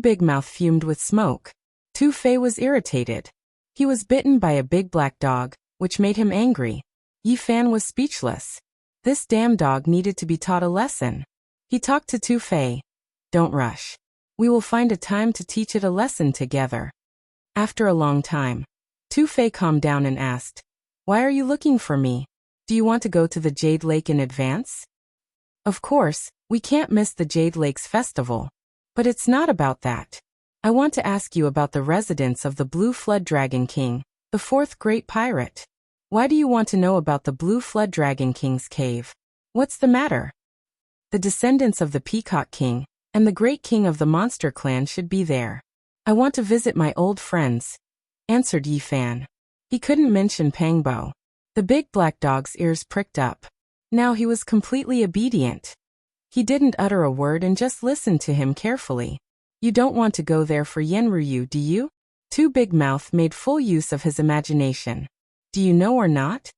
Big Mouth fumed with smoke. Fei was irritated. He was bitten by a big black dog, which made him angry. Yi Fan was speechless. This damn dog needed to be taught a lesson. He talked to Fei. Don't rush. We will find a time to teach it a lesson together. After a long time, Fei calmed down and asked, Why are you looking for me? Do you want to go to the Jade Lake in advance? Of course, we can't miss the Jade Lakes Festival. But it's not about that. I want to ask you about the residence of the Blue Flood Dragon King, the fourth great pirate. Why do you want to know about the Blue Flood Dragon King's cave? What's the matter? The descendants of the Peacock King and the great king of the Monster Clan should be there. I want to visit my old friends, answered Yi Fan. He couldn't mention Pangbo. The big black dog's ears pricked up. Now he was completely obedient. He didn't utter a word and just listened to him carefully. You don't want to go there for Yenryu, do you? Two Big Mouth made full use of his imagination. Do you know or not?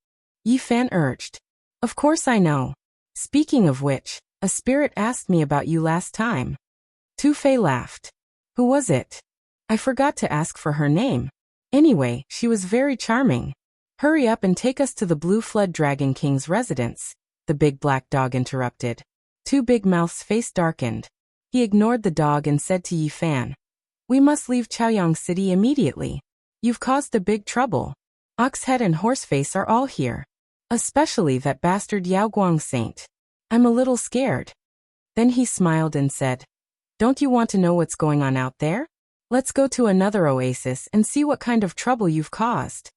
Yi Fan urged. Of course I know. Speaking of which, a spirit asked me about you last time. Tu Fei laughed. Who was it? I forgot to ask for her name. Anyway, she was very charming. Hurry up and take us to the Blue Flood Dragon King's residence, the big black dog interrupted. Two Big Mouth's face darkened. He ignored the dog and said to Yi Fan, we must leave Chaoyang City immediately. You've caused a big trouble. Oxhead and Horseface are all here. Especially that bastard Yaoguang Saint. I'm a little scared. Then he smiled and said, don't you want to know what's going on out there? Let's go to another oasis and see what kind of trouble you've caused.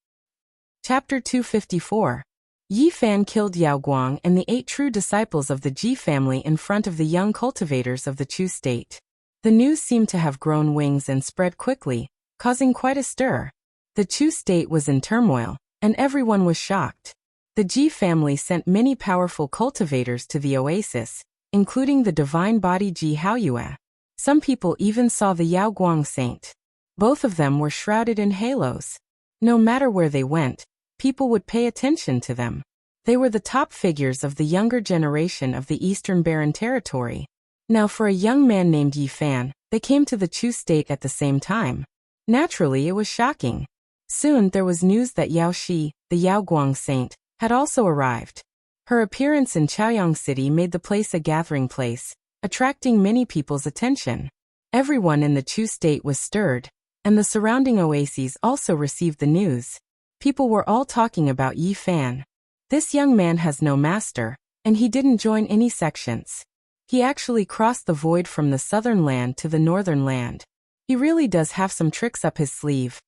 Chapter 254. Yi Fan killed Yao Guang and the 8 true disciples of the Ji family in front of the young cultivators of the Chu state. The news seemed to have grown wings and spread quickly, causing quite a stir. The Chu state was in turmoil, and everyone was shocked. The Ji family sent many powerful cultivators to the oasis, including the divine body Ji Haoyue. Some people even saw the Yao Guang saint. Both of them were shrouded in halos. No matter where they went, people would pay attention to them. They were the top figures of the younger generation of the Eastern Baron territory. Now for a young man named Yi Fan, they came to the Chu state at the same time. Naturally, it was shocking. Soon there was news that Yao Shi, the Yao Guang saint, had also arrived. Her appearance in Chaoyang City made the place a gathering place, attracting many people's attention. Everyone in the Chu state was stirred, and the surrounding oases also received the news. People were all talking about Yi Fan. This young man has no master, and he didn't join any sections. He actually crossed the void from the southern land to the northern land. He really does have some tricks up his sleeve.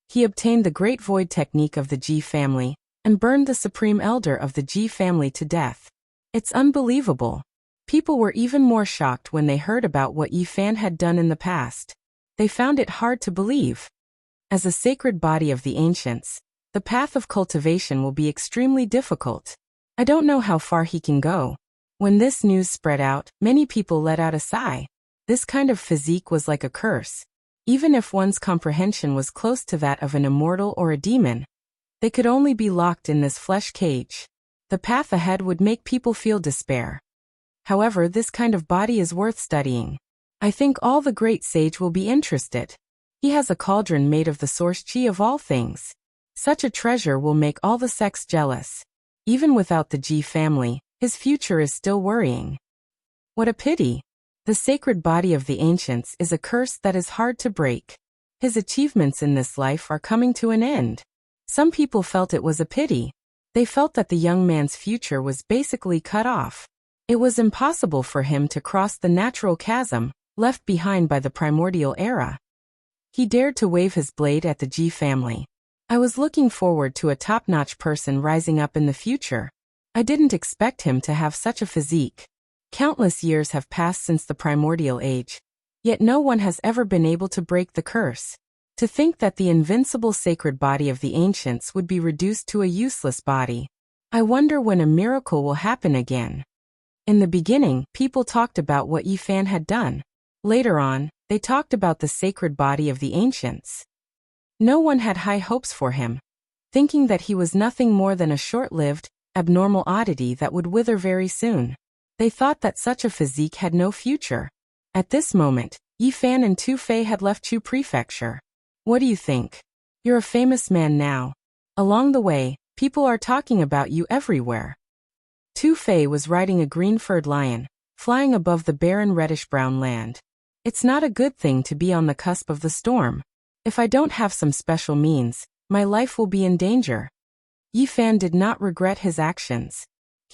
He obtained the Great Void technique of the Ji family, and burned the Supreme Elder of the Ji family to death. It's unbelievable. People were even more shocked when they heard about what Yi Fan had done in the past. They found it hard to believe. As a sacred body of the ancients, the path of cultivation will be extremely difficult. I don't know how far he can go. When this news spread out, many people let out a sigh. This kind of physique was like a curse. Even if one's comprehension was close to that of an immortal or a demon, they could only be locked in this flesh cage. The path ahead would make people feel despair. However, this kind of body is worth studying. I think all the great sage will be interested. He has a cauldron made of the source chi of all things. Such a treasure will make all the sects jealous. Even without the Ji family, his future is still worrying. What a pity. The sacred body of the ancients is a curse that is hard to break. His achievements in this life are coming to an end. Some people felt it was a pity. They felt that the young man's future was basically cut off. It was impossible for him to cross the natural chasm left behind by the primordial era. He dared to wave his blade at the Ji family. I was looking forward to a top-notch person rising up in the future. I didn't expect him to have such a physique. Countless years have passed since the primordial age, yet no one has ever been able to break the curse. To think that the invincible sacred body of the ancients would be reduced to a useless body. I wonder when a miracle will happen again. In the beginning, people talked about what Yi Fan had done. Later on, they talked about the sacred body of the ancients. No one had high hopes for him, thinking that he was nothing more than a short-lived, abnormal oddity that would wither very soon. They thought that such a physique had no future. At this moment, Yi Fan and Tu Fei had left Chu Prefecture. What do you think? You're a famous man now. Along the way, people are talking about you everywhere. Tu Fei was riding a green-furred lion, flying above the barren reddish-brown land. It's not a good thing to be on the cusp of the storm. If I don't have some special means, my life will be in danger. Yi Fan did not regret his actions.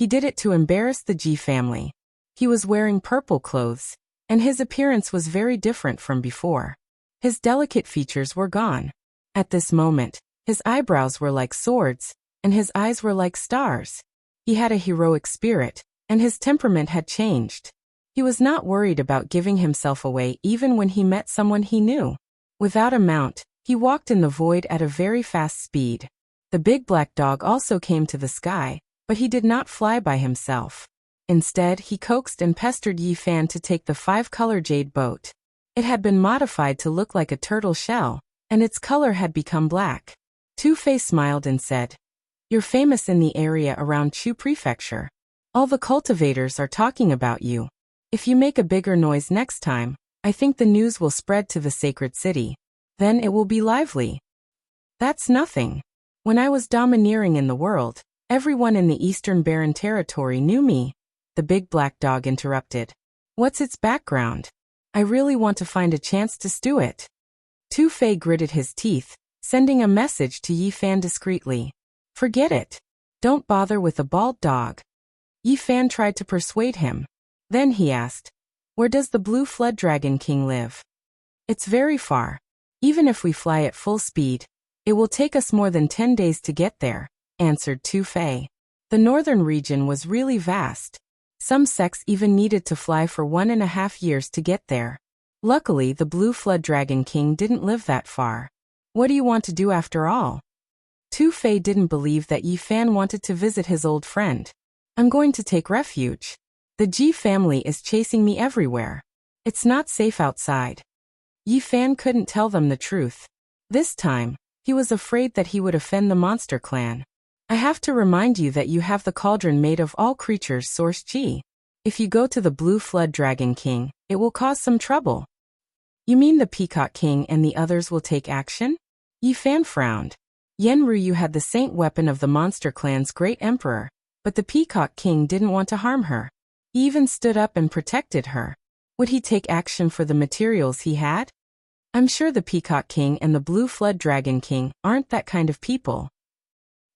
He did it to embarrass the Ji family. He was wearing purple clothes, and his appearance was very different from before. His delicate features were gone. At this moment, his eyebrows were like swords, and his eyes were like stars. He had a heroic spirit, and his temperament had changed. He was not worried about giving himself away even when he met someone he knew. Without a mount, he walked in the void at a very fast speed. The big black dog also came to the sky, but he did not fly by himself. Instead, he coaxed and pestered Yi Fan to take the 5-color jade boat. It had been modified to look like a turtle shell, and its color had become black. Tu-Fei smiled and said, "You're famous in the area around Chu Prefecture. All the cultivators are talking about you. If you make a bigger noise next time, I think the news will spread to the sacred city. Then it will be lively." "That's nothing. When I was domineering in the world, everyone in the Eastern Barren Territory knew me," the big black dog interrupted. "What's its background? I really want to find a chance to stew it." Tu-Fei gritted his teeth, sending a message to Yi Fan discreetly. "Forget it. Don't bother with a bald dog." Yi Fan tried to persuade him. Then he asked, "Where does the blue flood dragon king live?" "It's very far. Even if we fly at full speed, it will take us more than 10 days to get there," answered Tu-Fei. The northern region was really vast. Some sects even needed to fly for 1.5 years to get there. Luckily, the Blue Flood Dragon King didn't live that far. "What do you want to do after all?" Tu-Fei didn't believe that Yi Fan wanted to visit his old friend. "I'm going to take refuge. The Ji family is chasing me everywhere. It's not safe outside." Yi Fan couldn't tell them the truth. This time, he was afraid that he would offend the monster clan. "I have to remind you that you have the cauldron made of all creatures source Ji. If you go to the Blue Flood Dragon King, it will cause some trouble." "You mean the Peacock King and the others will take action?" Yi Fan frowned. Yen Ruyu had the saint weapon of the monster clan's great emperor, but the Peacock King didn't want to harm her. He even stood up and protected her. Would he take action for the materials he had? "I'm sure the Peacock King and the Blue Flood Dragon King aren't that kind of people.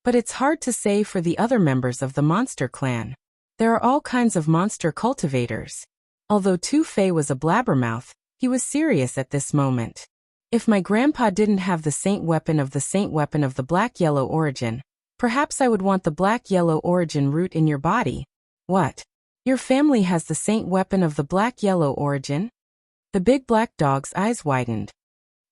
But it's hard to say for the other members of the monster clan. There are all kinds of monster cultivators." Although Tu-Fei was a blabbermouth, he was serious at this moment. "If my grandpa didn't have the saint weapon of the black-yellow origin, perhaps I would want the black-yellow origin root in your body." "What? Your family has the saint weapon of the black-yellow origin?" The big black dog's eyes widened.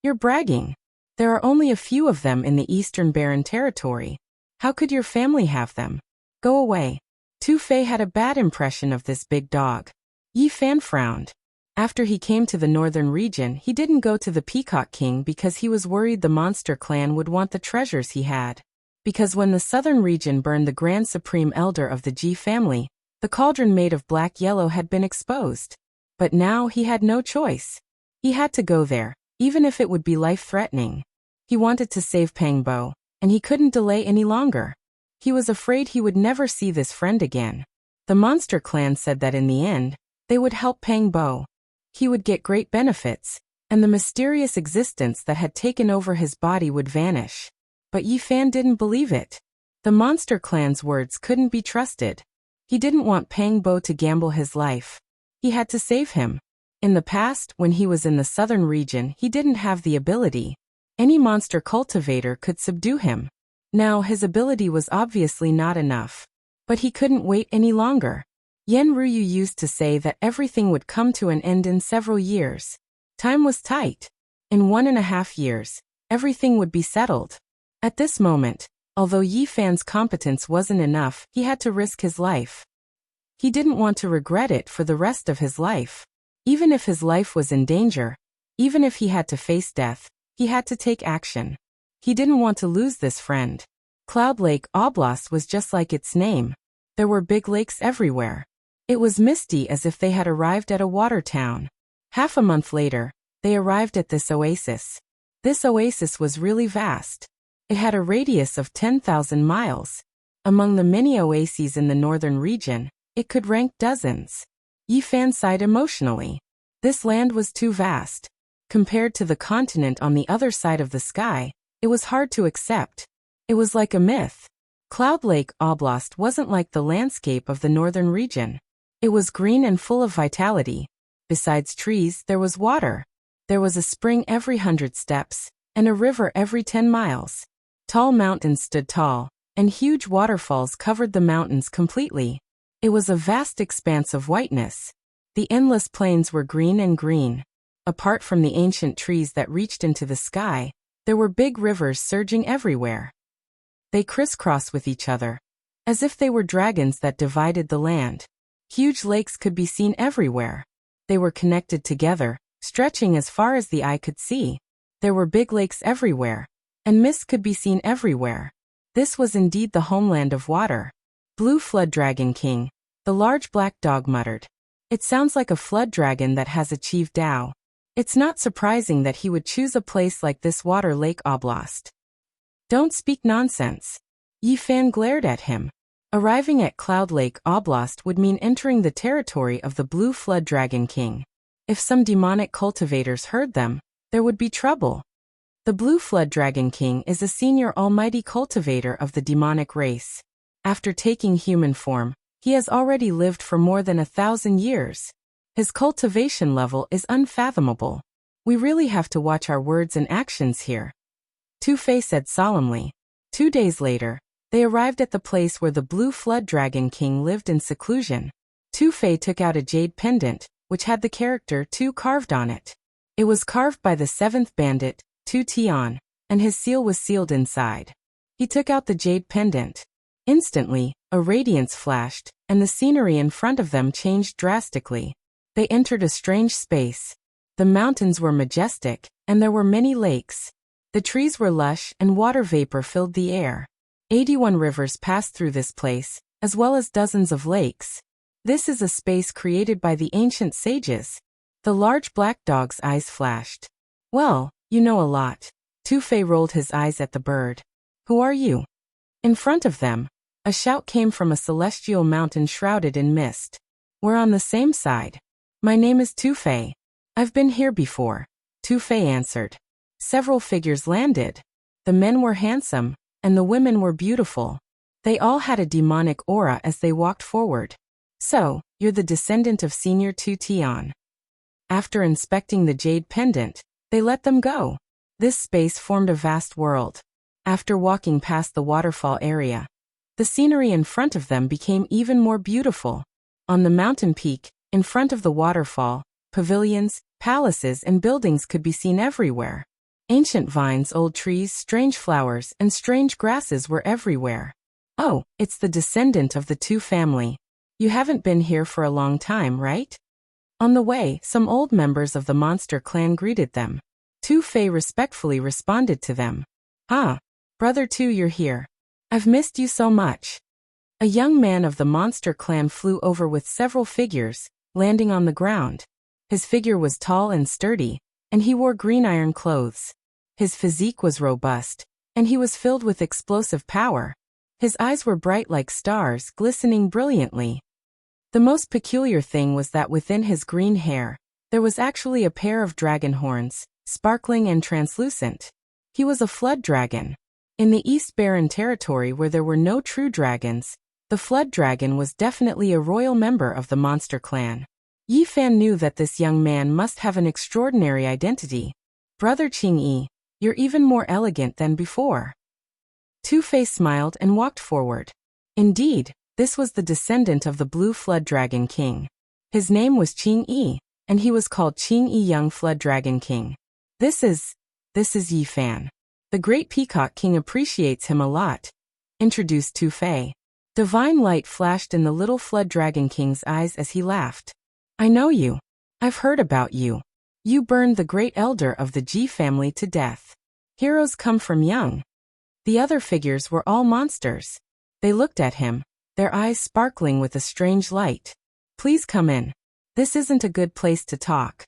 "You're bragging. There are only a few of them in the Eastern Barren Territory. How could your family have them? Go away." Tu-Fei had a bad impression of this big dog. Yi Fan frowned. After he came to the northern region, he didn't go to the Peacock King because he was worried the monster clan would want the treasures he had. Because when the southern region burned the Grand Supreme Elder of the Ji family, the cauldron made of black-yellow had been exposed. But now he had no choice. He had to go there, even if it would be life-threatening. He wanted to save Pang Bo, and he couldn't delay any longer. He was afraid he would never see this friend again. The monster clan said that in the end, they would help Pang Bo. He would get great benefits, and the mysterious existence that had taken over his body would vanish. But Yi Fan didn't believe it. The monster clan's words couldn't be trusted. He didn't want Pang Bo to gamble his life. He had to save him. In the past, when he was in the southern region, he didn't have the ability. Any monster cultivator could subdue him. Now his ability was obviously not enough. But he couldn't wait any longer. Yen Ruyu used to say that everything would come to an end in several years. Time was tight. In 1.5 years, everything would be settled. At this moment, although Yi Fan's competence wasn't enough, he had to risk his life. He didn't want to regret it for the rest of his life. Even if his life was in danger, even if he had to face death, he had to take action. He didn't want to lose this friend. Cloud Lake Oblast was just like its name. There were big lakes everywhere. It was misty as if they had arrived at a water town. Half a month later, they arrived at this oasis. This oasis was really vast. It had a radius of 10,000 miles. Among the many oases in the northern region, it could rank dozens. Yi Fan sighed emotionally. This land was too vast. Compared to the continent on the other side of the sky, it was hard to accept. It was like a myth. Cloud Lake Oblast wasn't like the landscape of the northern region. It was green and full of vitality. Besides trees, there was water. There was a spring every 100 steps, and a river every 10 miles. Tall mountains stood tall, and huge waterfalls covered the mountains completely. It was a vast expanse of whiteness. The endless plains were green and green. Apart from the ancient trees that reached into the sky, there were big rivers surging everywhere. They crisscrossed with each other, as if they were dragons that divided the land. Huge lakes could be seen everywhere. They were connected together, stretching as far as the eye could see. There were big lakes everywhere, and mist could be seen everywhere. This was indeed the homeland of water. Blue Flood Dragon King, the large black dog muttered. It sounds like a flood dragon that has achieved Tao. It's not surprising that he would choose a place like this water lake oblast. Don't speak nonsense. Yi Fan glared at him. Arriving at Cloud Lake Oblast would mean entering the territory of the Blue Flood Dragon King. If some demonic cultivators heard them, there would be trouble. The Blue Flood Dragon King is a senior almighty cultivator of the demonic race. After taking human form, he has already lived for more than 1,000 years. His cultivation level is unfathomable. We really have to watch our words and actions here. Tu-Fei said solemnly. 2 days later, they arrived at the place where the Blue Flood Dragon King lived in seclusion. Tu-Fei took out a jade pendant, which had the character Tu carved on it. It was carved by the 7th bandit, Tu Tian, and his seal was sealed inside. He took out the jade pendant. Instantly, a radiance flashed, and the scenery in front of them changed drastically. They entered a strange space. The mountains were majestic, and there were many lakes. The trees were lush and water vapor filled the air. 81 rivers passed through this place, as well as dozens of lakes. This is a space created by the ancient sages. The large black dog's eyes flashed. Well, you know a lot. Tu-Fei rolled his eyes at the bird. Who are you? In front of them, a shout came from a celestial mountain shrouded in mist. We're on the same side. My name is Tu-Fei. I've been here before. Tu-Fei answered. Several figures landed. The men were handsome, and the women were beautiful. They all had a demonic aura as they walked forward. So, you're the descendant of Senior Tu Tian. After inspecting the jade pendant, they let them go. This space formed a vast world. After walking past the waterfall area, the scenery in front of them became even more beautiful. On the mountain peak, in front of the waterfall, pavilions, palaces, and buildings could be seen everywhere. Ancient vines, old trees, strange flowers, and strange grasses were everywhere. Oh, it's the descendant of the Tu family. You haven't been here for a long time, right? On the way, some old members of the monster clan greeted them. Tu-Fei respectfully responded to them. Brother Tu, you're here. I've missed you so much. A young man of the monster clan flew over with several figures, landing on the ground. His figure was tall and sturdy, and he wore green iron clothes. His physique was robust, and he was filled with explosive power. His eyes were bright like stars, glistening brilliantly. The most peculiar thing was that within his green hair, there was actually a pair of dragon horns, sparkling and translucent. He was a flood dragon. In the East Barren territory where there were no true dragons, the flood dragon was definitely a royal member of the monster clan. Yi Fan knew that this young man must have an extraordinary identity. Brother Qingyi, you're even more elegant than before. Tu-Fei smiled and walked forward. Indeed, this was the descendant of the Blue Flood Dragon King. His name was Qingyi, and he was called Qingyi Young Flood Dragon King. This is Yi Fan. The Great Peacock King appreciates him a lot, introduced Tu-Fei. Divine light flashed in the little Flood Dragon King's eyes as he laughed. I know you. I've heard about you. You burned the great elder of the Ji family to death. Heroes come from young. The other figures were all monsters. They looked at him, their eyes sparkling with a strange light. Please come in. This isn't a good place to talk.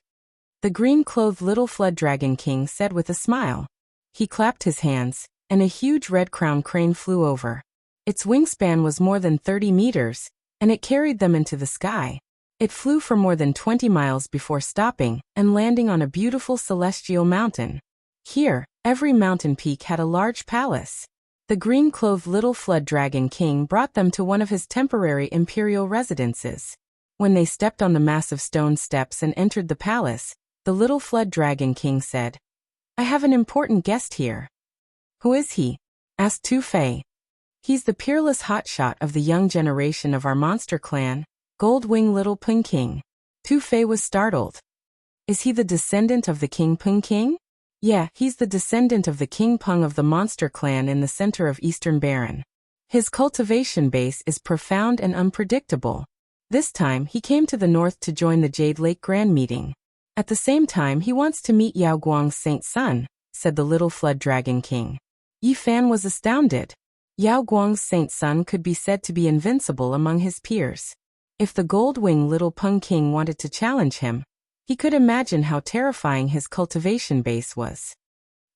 The green-clothed little Flood Dragon King said with a smile. He clapped his hands, and a huge red-crowned crane flew over. Its wingspan was more than 30 meters, and it carried them into the sky. It flew for more than 20 miles before stopping and landing on a beautiful celestial mountain. Here, every mountain peak had a large palace. The green-clothed little flood dragon king brought them to one of his temporary imperial residences. When they stepped on the massive stone steps and entered the palace, the little flood dragon king said, "I have an important guest here." "Who is he?" asked Tu-Fei. "He's the peerless hotshot of the young generation of our monster clan, Gold-Wing Little Pun King." Tu-Fei was startled. "Is he the descendant of the King Pun King?" "Yeah, he's the descendant of the King Pung of the monster clan in the center of Eastern Baron. His cultivation base is profound and unpredictable. This time, he came to the north to join the Jade Lake Grand Meeting. At the same time, he wants to meet Yao Guang's Saint Son," said the little flood dragon king. Yi Fan was astounded. Yao Guang's Saint Son could be said to be invincible among his peers. If the Gold-Wing Little Pun King wanted to challenge him, he could imagine how terrifying his cultivation base was.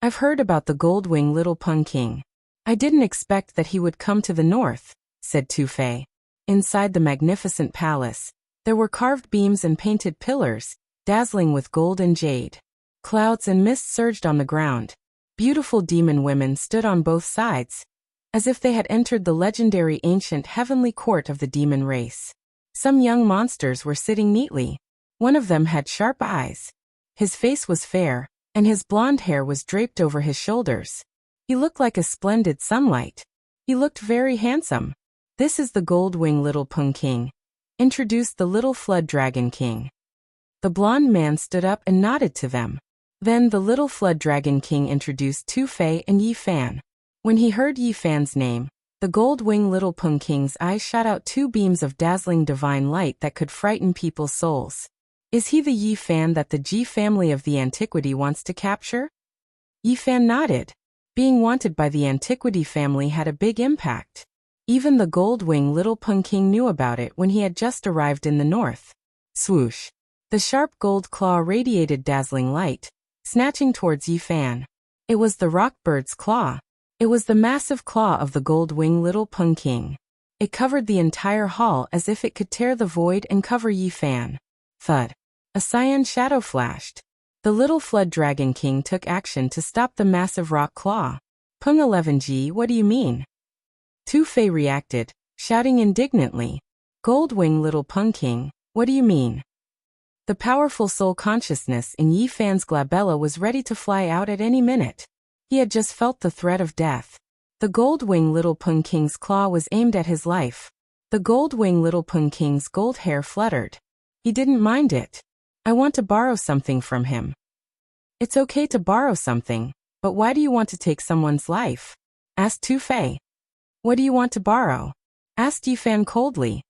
"I've heard about the Gold-Wing Little Pun King. I didn't expect that he would come to the north," said Tu-Fei. Inside the magnificent palace, there were carved beams and painted pillars, dazzling with gold and jade. Clouds and mist surged on the ground. Beautiful demon women stood on both sides, as if they had entered the legendary ancient heavenly court of the demon race. Some young monsters were sitting neatly. One of them had sharp eyes. His face was fair, and his blonde hair was draped over his shoulders. He looked like a splendid sunlight. He looked very handsome. "This is the Gold-Wing Little Pun King," introduced the little flood dragon king. The blonde man stood up and nodded to them. Then the little flood dragon king introduced Tu-Fei and Yi Fan. When he heard Yi Fan's name, the Gold-Wing Little Pun King's eyes shot out two beams of dazzling divine light that could frighten people's souls. "Is he the Yi Fan that the Ji family of the antiquity wants to capture?" Yi Fan nodded. Being wanted by the antiquity family had a big impact. Even the Gold-Wing Little Pun King knew about it when he had just arrived in the north. Swoosh! The sharp gold claw radiated dazzling light, snatching towards Yi Fan. It was the rockbird's claw. It was the massive claw of the Gold-Wing Little Pun King. It covered the entire hall as if it could tear the void and cover Yi Fan. Thud! A cyan shadow flashed. The little flood dragon king took action to stop the massive rock claw. "Pung 11G, what do you mean?" Tu-Fei reacted, shouting indignantly. "Gold-Wing Little Pun King, what do you mean?" The powerful soul consciousness in Yi Fan's glabella was ready to fly out at any minute. He had just felt the threat of death. The Gold-Wing Little Pun King's claw was aimed at his life. The Gold-Wing Little Pun King's gold hair fluttered. He didn't mind it. "I want to borrow something from him." "It's okay to borrow something, but why do you want to take someone's life?" asked Tu-Fei. "What do you want to borrow?" asked Yi Fan coldly.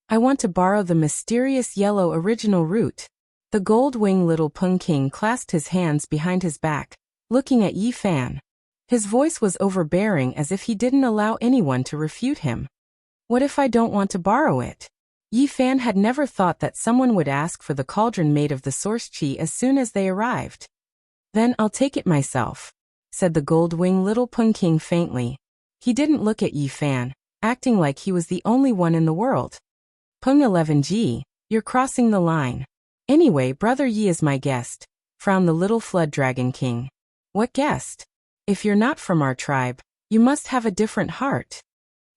"I want to borrow the mysterious yellow original root." The Gold-Wing Little Pun King clasped his hands behind his back, looking at Yi Fan. His voice was overbearing as if he didn't allow anyone to refute him. "What if I don't want to borrow it?" Yi Fan had never thought that someone would ask for the cauldron made of the source chi as soon as they arrived. "Then I'll take it myself," said the Gold-Wing Little Pun King faintly. He didn't look at Yi Fan, acting like he was the only one in the world. "Pung 11G, you're crossing the line." "Anyway, Brother Yi is my guest," frowned the little flood dragon king. "What guest? If you're not from our tribe, you must have a different heart."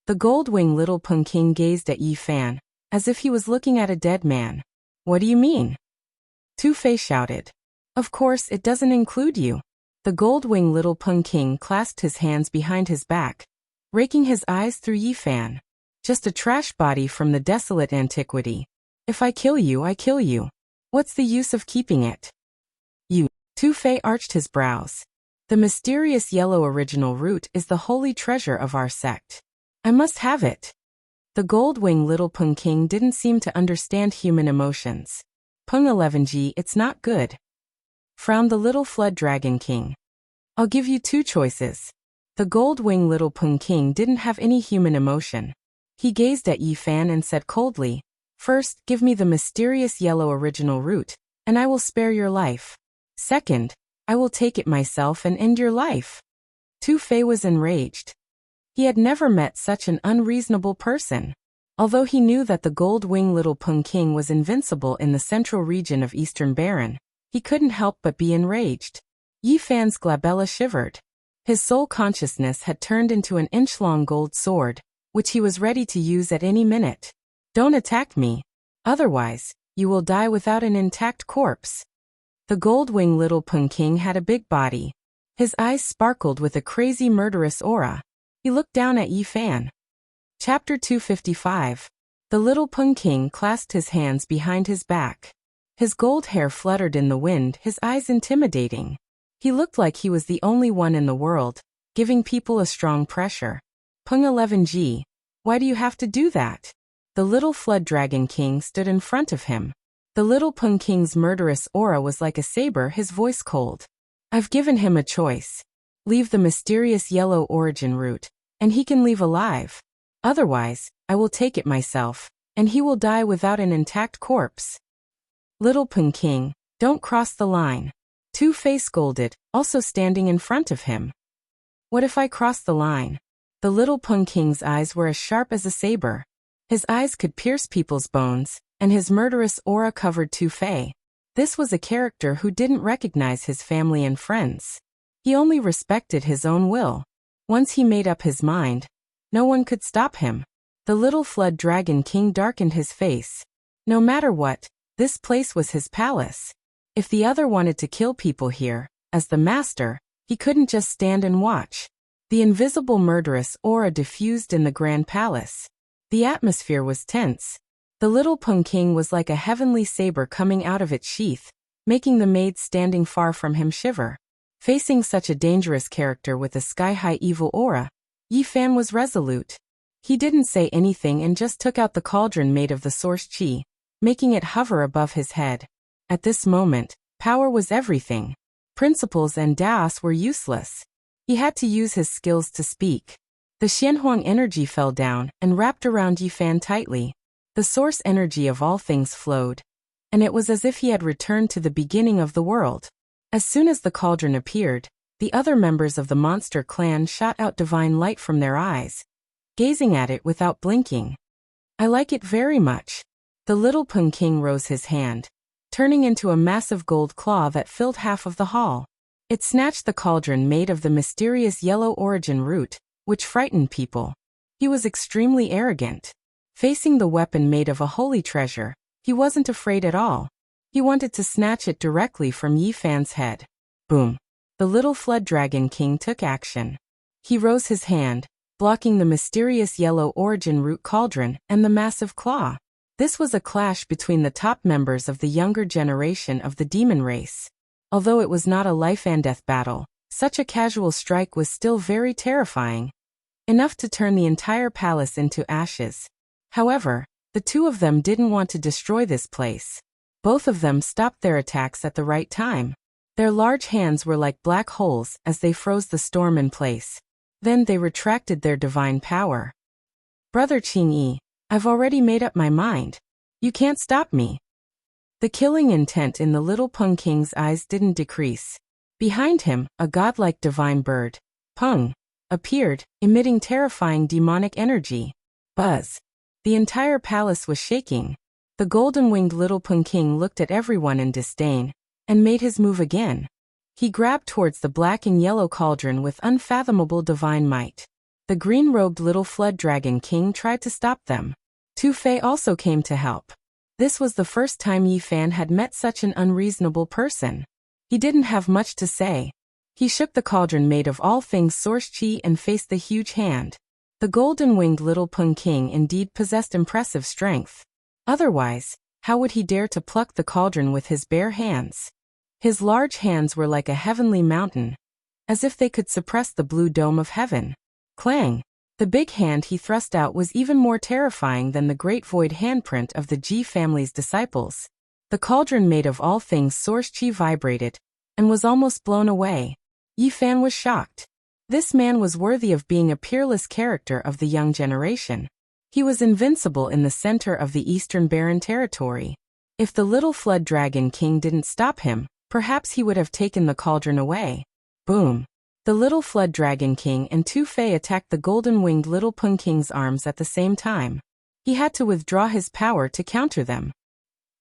The Gold-Wing Little Pun King gazed at Yi Fan, as if he was looking at a dead man. "What do you mean?" Tu-Fei shouted. "Of course, it doesn't include you." The Gold-Wing Little Pun King clasped his hands behind his back, raking his eyes through Yi Fan. "Just a trash body from the desolate antiquity. If I kill you, I kill you. What's the use of keeping it?" "You." Tu-Fei arched his brows. "The mysterious yellow original root is the holy treasure of our sect. I must have it." The Gold-Wing Little Pun King didn't seem to understand human emotions. "Pung 11G, it's not good," frowned the little flood dragon king. "I'll give you two choices." The Gold-Wing Little Pun King didn't have any human emotion. He gazed at Yi Fan and said coldly, "First, give me the mysterious yellow original root, and I will spare your life. Second, I will take it myself and end your life." Tu-Fei was enraged. He had never met such an unreasonable person. Although he knew that the Gold-Wing Little Pun King was invincible in the central region of Eastern Baron, he couldn't help but be enraged. Yi Fan's glabella shivered. His soul consciousness had turned into an inch-long gold sword, which he was ready to use at any minute. Don't attack me. Otherwise, you will die without an intact corpse. The gold-winged little Pung King had a big body. His eyes sparkled with a crazy murderous aura. He looked down at Yi Fan. Chapter 255. The little Pung King clasped his hands behind his back. His gold hair fluttered in the wind, his eyes intimidating. He looked like he was the only one in the world, giving people a strong pressure. Pung 11G. Why do you have to do that? The little Flood Dragon King stood in front of him. The little Pung King's murderous aura was like a saber, his voice cold. I've given him a choice. Leave the mysterious yellow origin root, and he can leave alive. Otherwise, I will take it myself, and he will die without an intact corpse. Little Pung King, don't cross the line. Two-Face scolded, also standing in front of him. What if I cross the line? The little Pung King's eyes were as sharp as a saber. His eyes could pierce people's bones, and his murderous aura covered Two-Fei. This was a character who didn't recognize his family and friends. He only respected his own will. Once he made up his mind, no one could stop him. The little Flood Dragon King darkened his face. No matter what, this place was his palace. If the other wanted to kill people here, as the master, he couldn't just stand and watch. The invisible murderous aura diffused in the grand palace. The atmosphere was tense. The little Pung King was like a heavenly saber coming out of its sheath, making the maids standing far from him shiver. Facing such a dangerous character with a sky-high evil aura, Yi Fan was resolute. He didn't say anything and just took out the cauldron made of the source chi, making it hover above his head. At this moment, power was everything. Principles and Daos were useless. He had to use his skills to speak. The Xianhuang energy fell down and wrapped around Yi Fan tightly. The source energy of all things flowed, and it was as if he had returned to the beginning of the world. As soon as the cauldron appeared, the other members of the monster clan shot out divine light from their eyes, gazing at it without blinking. I like it very much. The little Pung King rose his hand, turning into a massive gold claw that filled half of the hall. It snatched the cauldron made of the mysterious yellow origin root, which frightened people. He was extremely arrogant. Facing the weapon made of a holy treasure, he wasn't afraid at all. He wanted to snatch it directly from Yi Fan's head. Boom. The little Flood Dragon King took action. He rose his hand, blocking the mysterious yellow origin root cauldron and the massive claw. This was a clash between the top members of the younger generation of the demon race. Although it was not a life-and-death battle, such a casual strike was still very terrifying, enough to turn the entire palace into ashes. However, the two of them didn't want to destroy this place. Both of them stopped their attacks at the right time. Their large hands were like black holes as they froze the storm in place. Then they retracted their divine power. Brother Qingyi, I've already made up my mind. You can't stop me. The killing intent in the little Pung King's eyes didn't decrease. Behind him, a godlike divine bird, Pung, appeared, emitting terrifying demonic energy. Buzz. The entire palace was shaking. The golden-winged little Pung King looked at everyone in disdain, and made his move again. He grabbed towards the black and yellow cauldron with unfathomable divine might. The green-robed little Flood Dragon King tried to stop them. Two-Fei also came to help. This was the first time Yi Fan had met such an unreasonable person. He didn't have much to say. He shook the cauldron made of all things source chi and faced the huge hand. The golden-winged little Pung King indeed possessed impressive strength. Otherwise, how would he dare to pluck the cauldron with his bare hands? His large hands were like a heavenly mountain, as if they could suppress the blue dome of heaven. Clang! The big hand he thrust out was even more terrifying than the great void handprint of the Ji family's disciples. The cauldron made of all things source chi vibrated, and was almost blown away. Yi Fan was shocked. This man was worthy of being a peerless character of the young generation. He was invincible in the center of the Eastern Barren territory. If the little Flood Dragon King didn't stop him, perhaps he would have taken the cauldron away. Boom! The little Flood Dragon King and Two-Fei attacked the golden-winged little Pung King's arms at the same time. He had to withdraw his power to counter them.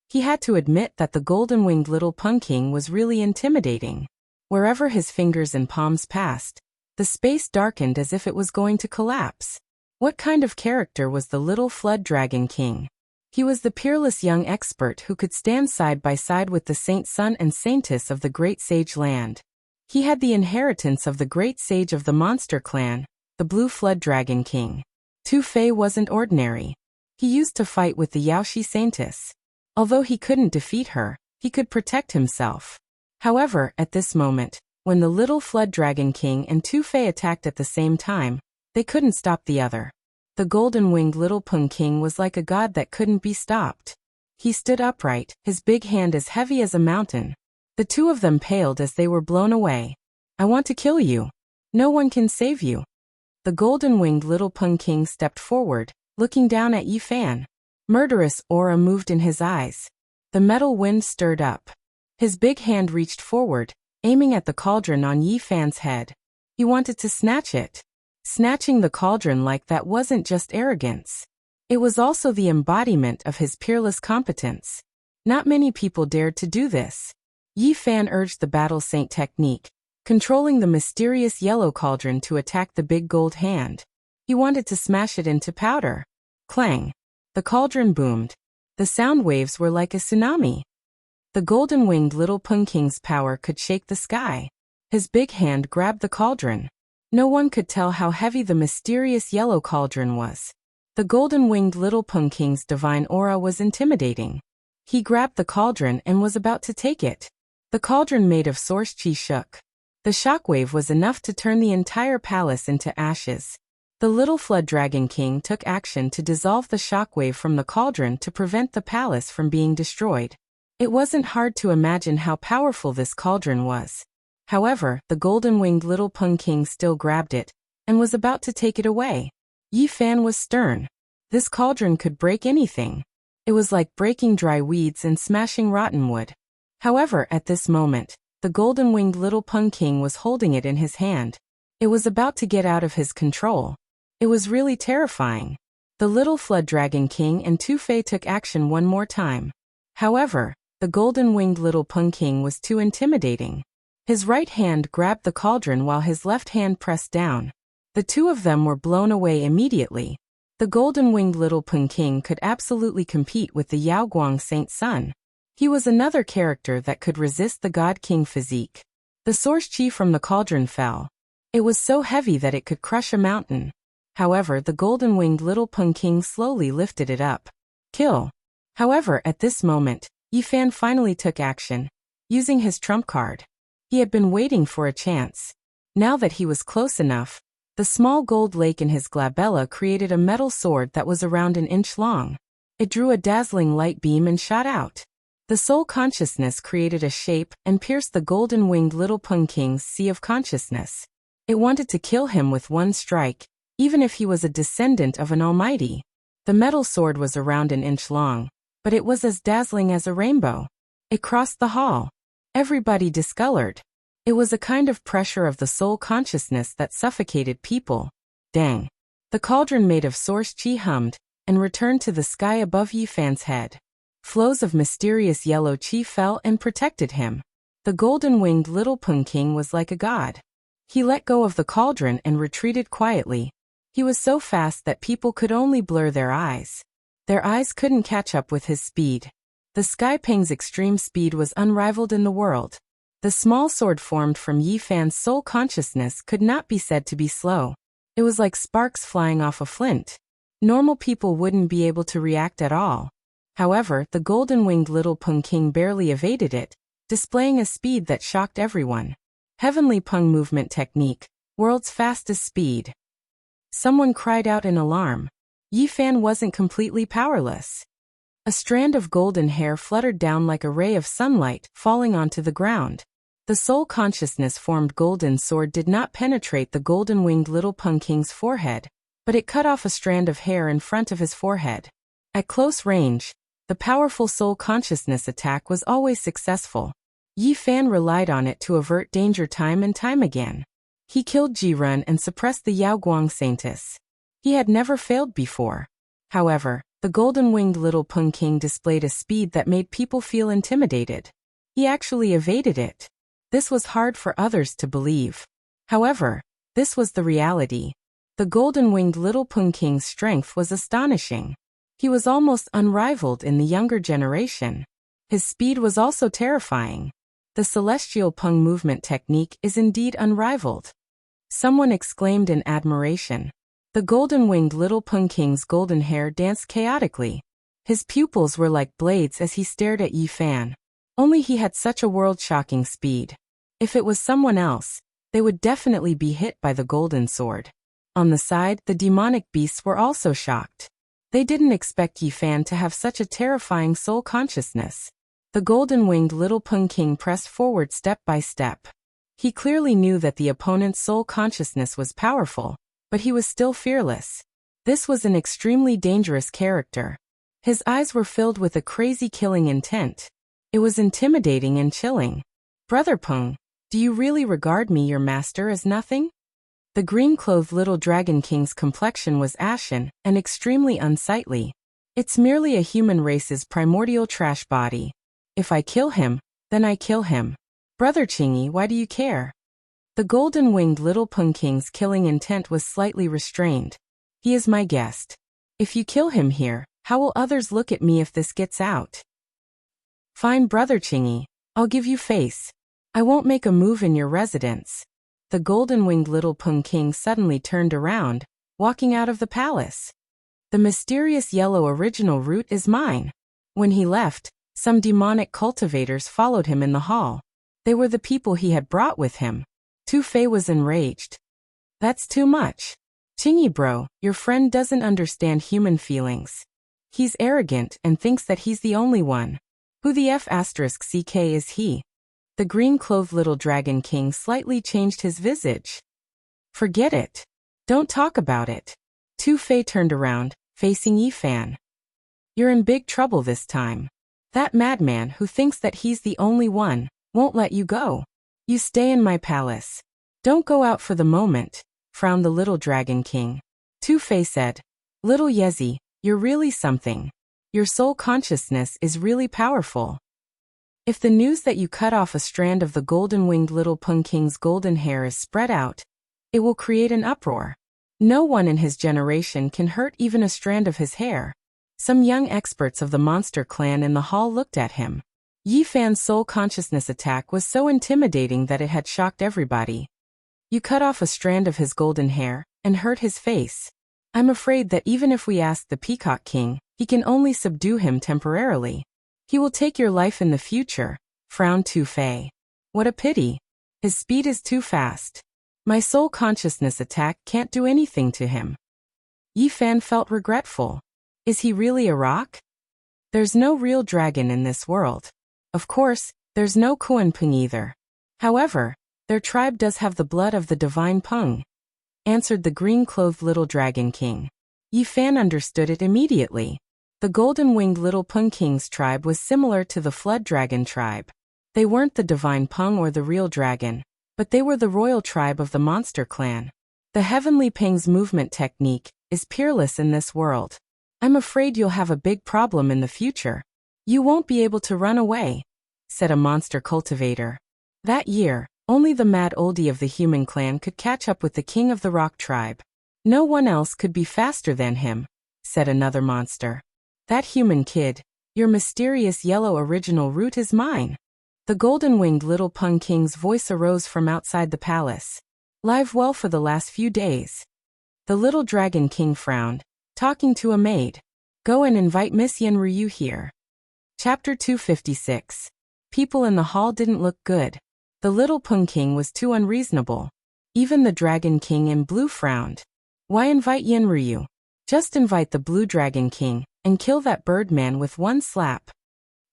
He had to admit that the golden-winged little Pung King was really intimidating. Wherever his fingers and palms passed, The space darkened as if it was going to collapse. What kind of character was the little Flood Dragon King? He was the peerless young expert who could stand side by side with the saint son and saintess of the great sage land. He had the inheritance of the great sage of the monster clan, the Blue Flood Dragon King. Tu-Fei wasn't ordinary. He used to fight with the Yaoshi saintess. Although he couldn't defeat her, he could protect himself. However, at this moment, when the little Flood Dragon King and Tu-Fei attacked at the same time, they couldn't stop the other. The golden-winged little Pung King was like a god that couldn't be stopped. He stood upright, his big hand as heavy as a mountain. The two of them paled as they were blown away. I want to kill you. No one can save you. The golden-winged little Pung King stepped forward, looking down at Yi Fan. Murderous aura moved in his eyes. The metal wind stirred up. His big hand reached forward, aiming at the cauldron on Yi Fan's head. He wanted to snatch it. Snatching the cauldron like that wasn't just arrogance. It was also the embodiment of his peerless competence. Not many people dared to do this. Yi Fan urged the battle saint technique, controlling the mysterious yellow cauldron to attack the big gold hand. He wanted to smash it into powder. Clang! The cauldron boomed. The sound waves were like a tsunami. The golden-winged little Pung King's power could shake the sky. His big hand grabbed the cauldron. No one could tell how heavy the mysterious yellow cauldron was. The golden-winged little Pung King's divine aura was intimidating. He grabbed the cauldron and was about to take it. The cauldron made of source chi shook. The shockwave was enough to turn the entire palace into ashes. The little Flood Dragon King took action to dissolve the shockwave from the cauldron to prevent the palace from being destroyed. It wasn't hard to imagine how powerful this cauldron was. However, the golden-winged little Pung King still grabbed it, and was about to take it away. Yi Fan was stern. This cauldron could break anything. It was like breaking dry weeds and smashing rotten wood. However, at this moment, the golden-winged little Pung King was holding it in his hand. It was about to get out of his control. It was really terrifying. The little Flood Dragon King and Tu-Fei took action one more time. However, the golden-winged little Pung King was too intimidating. His right hand grabbed the cauldron while his left hand pressed down. The two of them were blown away immediately. The golden-winged little Pung King could absolutely compete with the Yaoguang Saint Sun. He was another character that could resist the God King physique. The source chi from the cauldron fell. It was so heavy that it could crush a mountain. However, the golden-winged little Pung King slowly lifted it up. Kill. However, at this moment, Yi Fan finally took action, using his trump card. He had been waiting for a chance. Now that he was close enough, the small gold lake in his glabella created a metal sword that was around an inch long. It drew a dazzling light beam and shot out. The soul consciousness created a shape and pierced the golden-winged little Pung King's sea of consciousness. It wanted to kill him with one strike, even if he was a descendant of an almighty. The metal sword was around an inch long, but it was as dazzling as a rainbow. It crossed the hall. Everybody discolored. It was a kind of pressure of the soul consciousness that suffocated people. Dang. The cauldron made of source chi hummed, and returned to the sky above Yi Fan's head. Flows of mysterious yellow chi fell and protected him. The golden-winged little Pung King was like a god. He let go of the cauldron and retreated quietly. He was so fast that people could only blur their eyes. Their eyes couldn't catch up with his speed. The Sky Pang's extreme speed was unrivaled in the world. The small sword formed from Yi Fan's soul consciousness could not be said to be slow. It was like sparks flying off a flint. Normal people wouldn't be able to react at all. However, the golden-winged little Pung King barely evaded it, displaying a speed that shocked everyone. Heavenly Pung movement technique, world's fastest speed. Someone cried out in alarm. Yi Fan wasn't completely powerless. A strand of golden hair fluttered down like a ray of sunlight, falling onto the ground. The soul consciousness-formed golden sword did not penetrate the golden-winged little Pung King's forehead, but it cut off a strand of hair in front of his forehead. At close range, the powerful soul consciousness attack was always successful. Yi Fan relied on it to avert danger time and time again. He killed Ji Run and suppressed the Yaoguang Saintess. He had never failed before. However, the golden-winged little Pung King displayed a speed that made people feel intimidated. He actually evaded it. This was hard for others to believe. However, This was the reality. The golden-winged little Pung King's strength was astonishing. He was almost unrivaled in the younger generation. His speed was also terrifying. The celestial Pung movement technique is indeed unrivaled. Someone exclaimed in admiration. The golden-winged little Pung King's golden hair danced chaotically. His pupils were like blades as he stared at Yi Fan. Only he had such a world-shocking speed. If it was someone else, they would definitely be hit by the golden sword. On the side, the demonic beasts were also shocked. They didn't expect Yi Fan to have such a terrifying soul consciousness. The golden-winged little Pung King pressed forward step by step. He clearly knew that the opponent's soul consciousness was powerful, but he was still fearless. This was an extremely dangerous character. His eyes were filled with a crazy killing intent. It was intimidating and chilling. Brother Pung, do you really regard me, your master, as nothing? The green-clothed little Dragon King's complexion was ashen and extremely unsightly. It's merely a human race's primordial trash body. If I kill him, then I kill him. Brother Chingy, why do you care? The golden-winged little Pung King's killing intent was slightly restrained. He is my guest. If you kill him here, how will others look at me if this gets out? Fine, Brother Chingy. I'll give you face. I won't make a move in your residence. The golden-winged little Pung King suddenly turned around, walking out of the palace. The mysterious yellow original root is mine. When he left, some demonic cultivators followed him in the hall. They were the people he had brought with him. Tu Fei was enraged. That's too much. Chingy bro, your friend doesn't understand human feelings. He's arrogant and thinks that he's the only one. Who the F***ck is he? The green-clothed little Dragon King slightly changed his visage. Forget it. Don't talk about it. Tu Fei turned around, facing Yi Fan. You're in big trouble this time. That madman who thinks that he's the only one won't let you go. You stay in my palace. Don't go out for the moment, frowned the little Dragon King. Tu Fei said, Little Yezi, you're really something. Your soul consciousness is really powerful. If the news that you cut off a strand of the golden-winged little Pung King's golden hair is spread out, it will create an uproar. No one in his generation can hurt even a strand of his hair. Some young experts of the monster clan in the hall looked at him. Yi Fan's soul consciousness attack was so intimidating that it had shocked everybody. You cut off a strand of his golden hair and hurt his face. I'm afraid that even if we ask the Peacock King, he can only subdue him temporarily. He will take your life in the future, frowned Tu Fei. What a pity. His speed is too fast. My soul consciousness attack can't do anything to him. Yi Fan felt regretful. Is he really a rock? There's no real dragon in this world. Of course, there's no Kuan Pung either. However, their tribe does have the blood of the divine Pung, answered the green-clothed little Dragon King. Yi Fan understood it immediately. The golden-winged little Pung King's tribe was similar to the Flood Dragon tribe. They weren't the divine Pung or the real dragon, but they were the royal tribe of the monster clan. The heavenly Pang's movement technique is peerless in this world. I'm afraid you'll have a big problem in the future. You won't be able to run away, said a monster cultivator. That year, only the mad oldie of the human clan could catch up with the king of the rock tribe. No one else could be faster than him, said another monster. That human kid, your mysterious yellow original root is mine. The golden-winged little Pung King's voice arose from outside the palace. Live well for the last few days. The little Dragon King frowned, talking to a maid. Go and invite Miss Yen Ryu here. Chapter 256. People in the hall didn't look good. The little Pung King was too unreasonable. Even the Dragon King in blue frowned. Why invite Yen Ryu? Just invite the blue Dragon King and kill that birdman with one slap.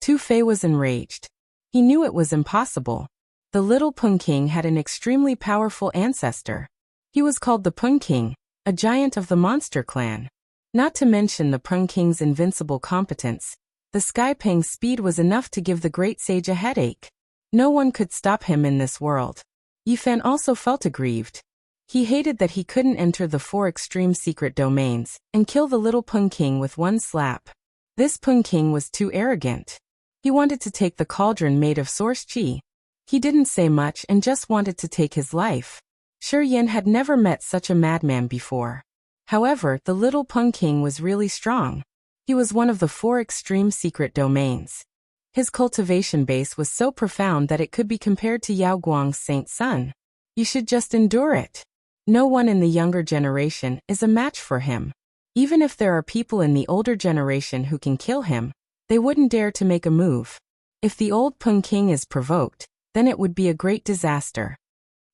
Tu Fei was enraged. He knew it was impossible. The little Pung King had an extremely powerful ancestor. He was called the Pung King, a giant of the monster clan. Not to mention the Pung King's invincible competence. The Sky Pang's speed was enough to give the great sage a headache. No one could stop him in this world. Yi Fan also felt aggrieved. He hated that he couldn't enter the 4 extreme secret domains and kill the little Pung King with one slap. This Pung King was too arrogant. He wanted to take the cauldron made of source chi. He didn't say much and just wanted to take his life. Sure, Yin had never met such a madman before. However, the little Peng King was really strong. He was one of the 4 extreme secret domains. His cultivation base was so profound that it could be compared to Yao Guang's Saint Sun. You should just endure it. No one in the younger generation is a match for him. Even if there are people in the older generation who can kill him, they wouldn't dare to make a move. If the old Peng King is provoked, then it would be a great disaster.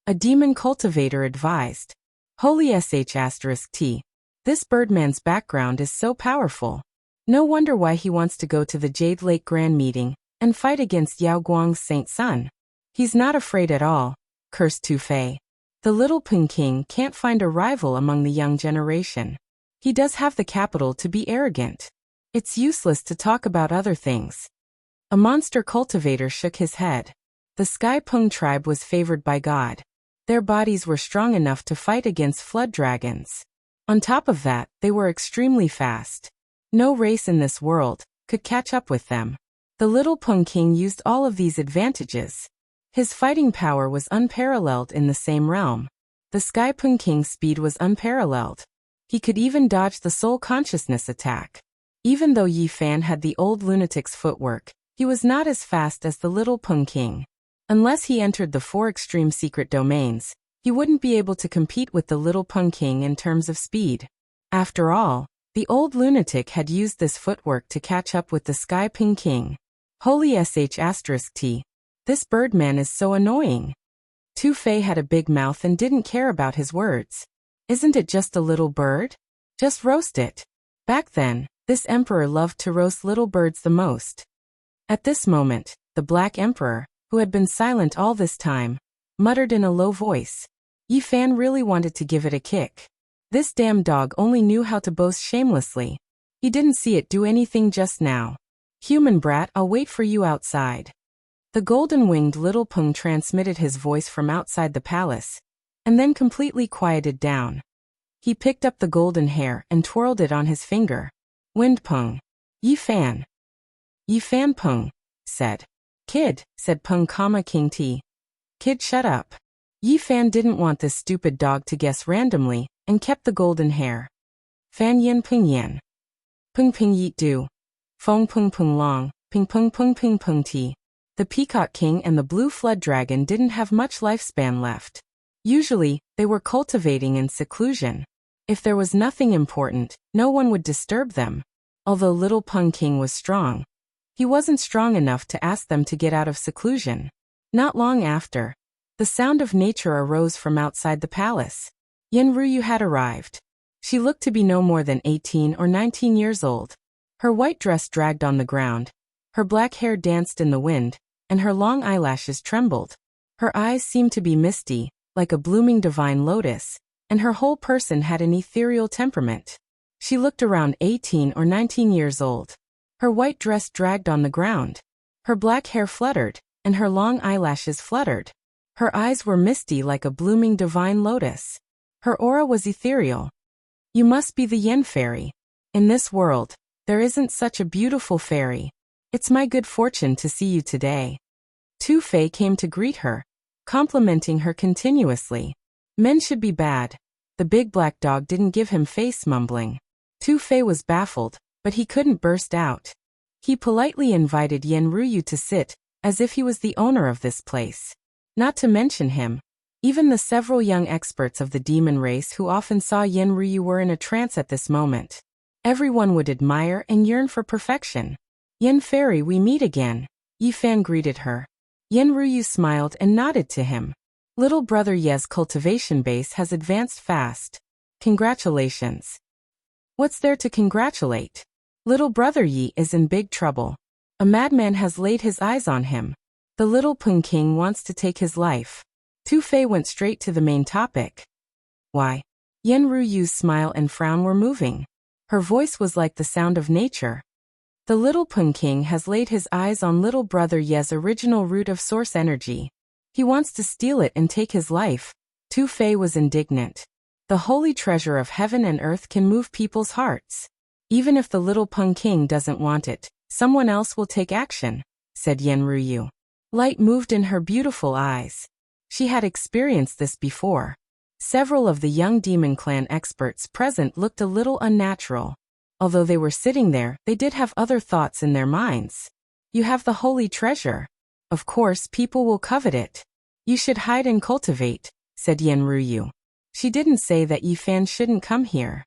A demon cultivator advised. Holy sh*t. This birdman's background is so powerful. No wonder why he wants to go to the Jade Lake Grand Meeting and fight against Yao Guang's Saint Sun. He's not afraid at all, cursed Tu Fei. The little Peng King can't find a rival among the young generation. He does have the capital to be arrogant. It's useless to talk about other things. A monster cultivator shook his head. The Sky Peng tribe was favored by God. Their bodies were strong enough to fight against flood dragons. On top of that, they were extremely fast. No race in this world could catch up with them. The little Peng King used all of these advantages. His fighting power was unparalleled in the same realm. The Sky Peng King's speed was unparalleled. He could even dodge the soul consciousness attack. Even though Yi Fan had the old lunatic's footwork, he was not as fast as the little Peng King. Unless he entered the 4 extreme secret domains, he wouldn't be able to compete with the little Peng King in terms of speed. After all, the old lunatic had used this footwork to catch up with the Sky Peng King. Holy sh*t. This birdman is so annoying. Tu Fei had a big mouth and didn't care about his words. Isn't it just a little bird? Just roast it. Back then, this emperor loved to roast little birds the most. At this moment, the Black Emperor, who had been silent all this time, muttered in a low voice. Yi Fan really wanted to give it a kick. This damn dog only knew how to boast shamelessly. He didn't see it do anything just now. Human brat, I'll wait for you outside. The golden-winged little Peng transmitted his voice from outside the palace, and then completely quieted down. He picked up the golden hair and twirled it on his finger. Wind Peng. Yi Fan. Yi Fan Peng, said. Kid, said Peng, King T. Kid, shut up. Yi Fan didn't want this stupid dog to guess randomly, and kept the golden hair. Fan Yin Peng Yan. Peng Peng Yeet Du. Feng Peng Peng Long, Ping Peng Peng Ping Peng Ti. The Peacock King and the Blue Flood Dragon didn't have much lifespan left. Usually, they were cultivating in seclusion. If there was nothing important, no one would disturb them. Although little Peng King was strong, he wasn't strong enough to ask them to get out of seclusion. Not long after, the sound of nature arose from outside the palace. Yin Ruyu had arrived. She looked to be no more than 18 or 19 years old. Her white dress dragged on the ground, her black hair danced in the wind, and her long eyelashes trembled. Her eyes seemed to be misty, like a blooming divine lotus, and her whole person had an ethereal temperament. She looked around 18 or 19 years old. Her white dress dragged on the ground. Her black hair fluttered, and her long eyelashes fluttered. Her eyes were misty like a blooming divine lotus. Her aura was ethereal. You must be the Yin fairy. In this world, there isn't such a beautiful fairy. It's my good fortune to see you today. Tu Fei came to greet her, complimenting her continuously. Men should be bad. The big black dog didn't give him face, mumbling. Tu Fei was baffled, but he couldn't burst out. He politely invited Yin Ruyu to sit, as if he was the owner of this place. Not to mention him, even the several young experts of the demon race who often saw Yin Ruyu were in a trance at this moment. Everyone would admire and yearn for perfection. Yin fairy, we meet again. Yi Fan greeted her. Yin Ruyu smiled and nodded to him. Little brother Ye's cultivation base has advanced fast. Congratulations. What's there to congratulate? Little brother Yi is in big trouble. A madman has laid his eyes on him. The little Peng King wants to take his life. Tu Fei went straight to the main topic. Why? Yin Ruyu's smile and frown were moving. Her voice was like the sound of nature. The little Peng King has laid his eyes on little brother Ye's original root of source energy. He wants to steal it and take his life. Tu Fei was indignant. The holy treasure of heaven and earth can move people's hearts. Even if the little Peng King doesn't want it, someone else will take action, said Yin Ruyu. Light moved in her beautiful eyes. She had experienced this before. Several of the young demon clan experts present looked a little unnatural. Although they were sitting there, they did have other thoughts in their minds. You have the holy treasure. Of course, people will covet it. You should hide and cultivate, said Yenryu. She didn't say that Yi Fan shouldn't come here.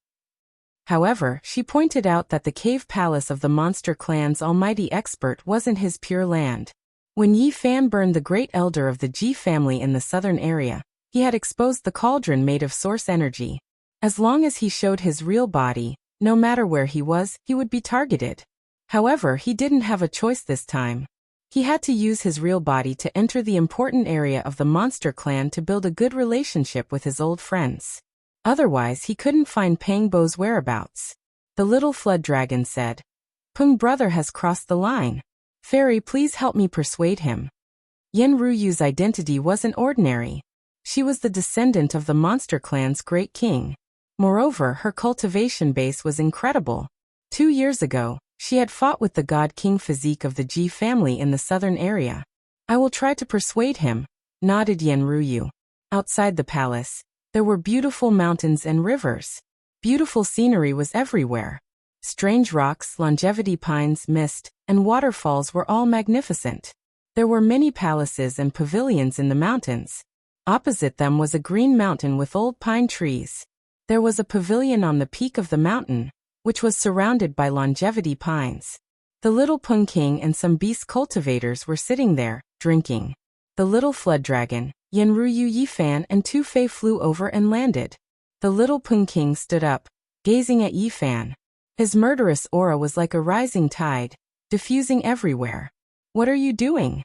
However, she pointed out that the cave palace of the monster clan's almighty expert wasn't his pure land. When Yi Fan burned the great elder of the Ji family in the southern area, he had exposed the cauldron made of source energy. As long as he showed his real body, no matter where he was, he would be targeted. However, he didn't have a choice this time. He had to use his real body to enter the important area of the monster clan to build a good relationship with his old friends. Otherwise, he couldn't find Pang Bo's whereabouts. The little flood dragon said, "Peng brother has crossed the line. Fairy, please help me persuade him." Yenryu's identity wasn't ordinary. She was the descendant of the monster clan's great king. Moreover, her cultivation base was incredible. 2 years ago, she had fought with the god king physique of the Ji family in the southern area. "I will try to persuade him," nodded Yenryu. Outside the palace, there were beautiful mountains and rivers. Beautiful scenery was everywhere. Strange rocks, longevity pines, mist, and waterfalls were all magnificent. There were many palaces and pavilions in the mountains. Opposite them was a green mountain with old pine trees. There was a pavilion on the peak of the mountain, which was surrounded by longevity pines. The little Peng King and some beast cultivators were sitting there, drinking. The little flood dragon, Yenryu Yi Fan and Tu Fei flew over and landed. The little Peng King stood up, gazing at Yi Fan. His murderous aura was like a rising tide, diffusing everywhere. "What are you doing?"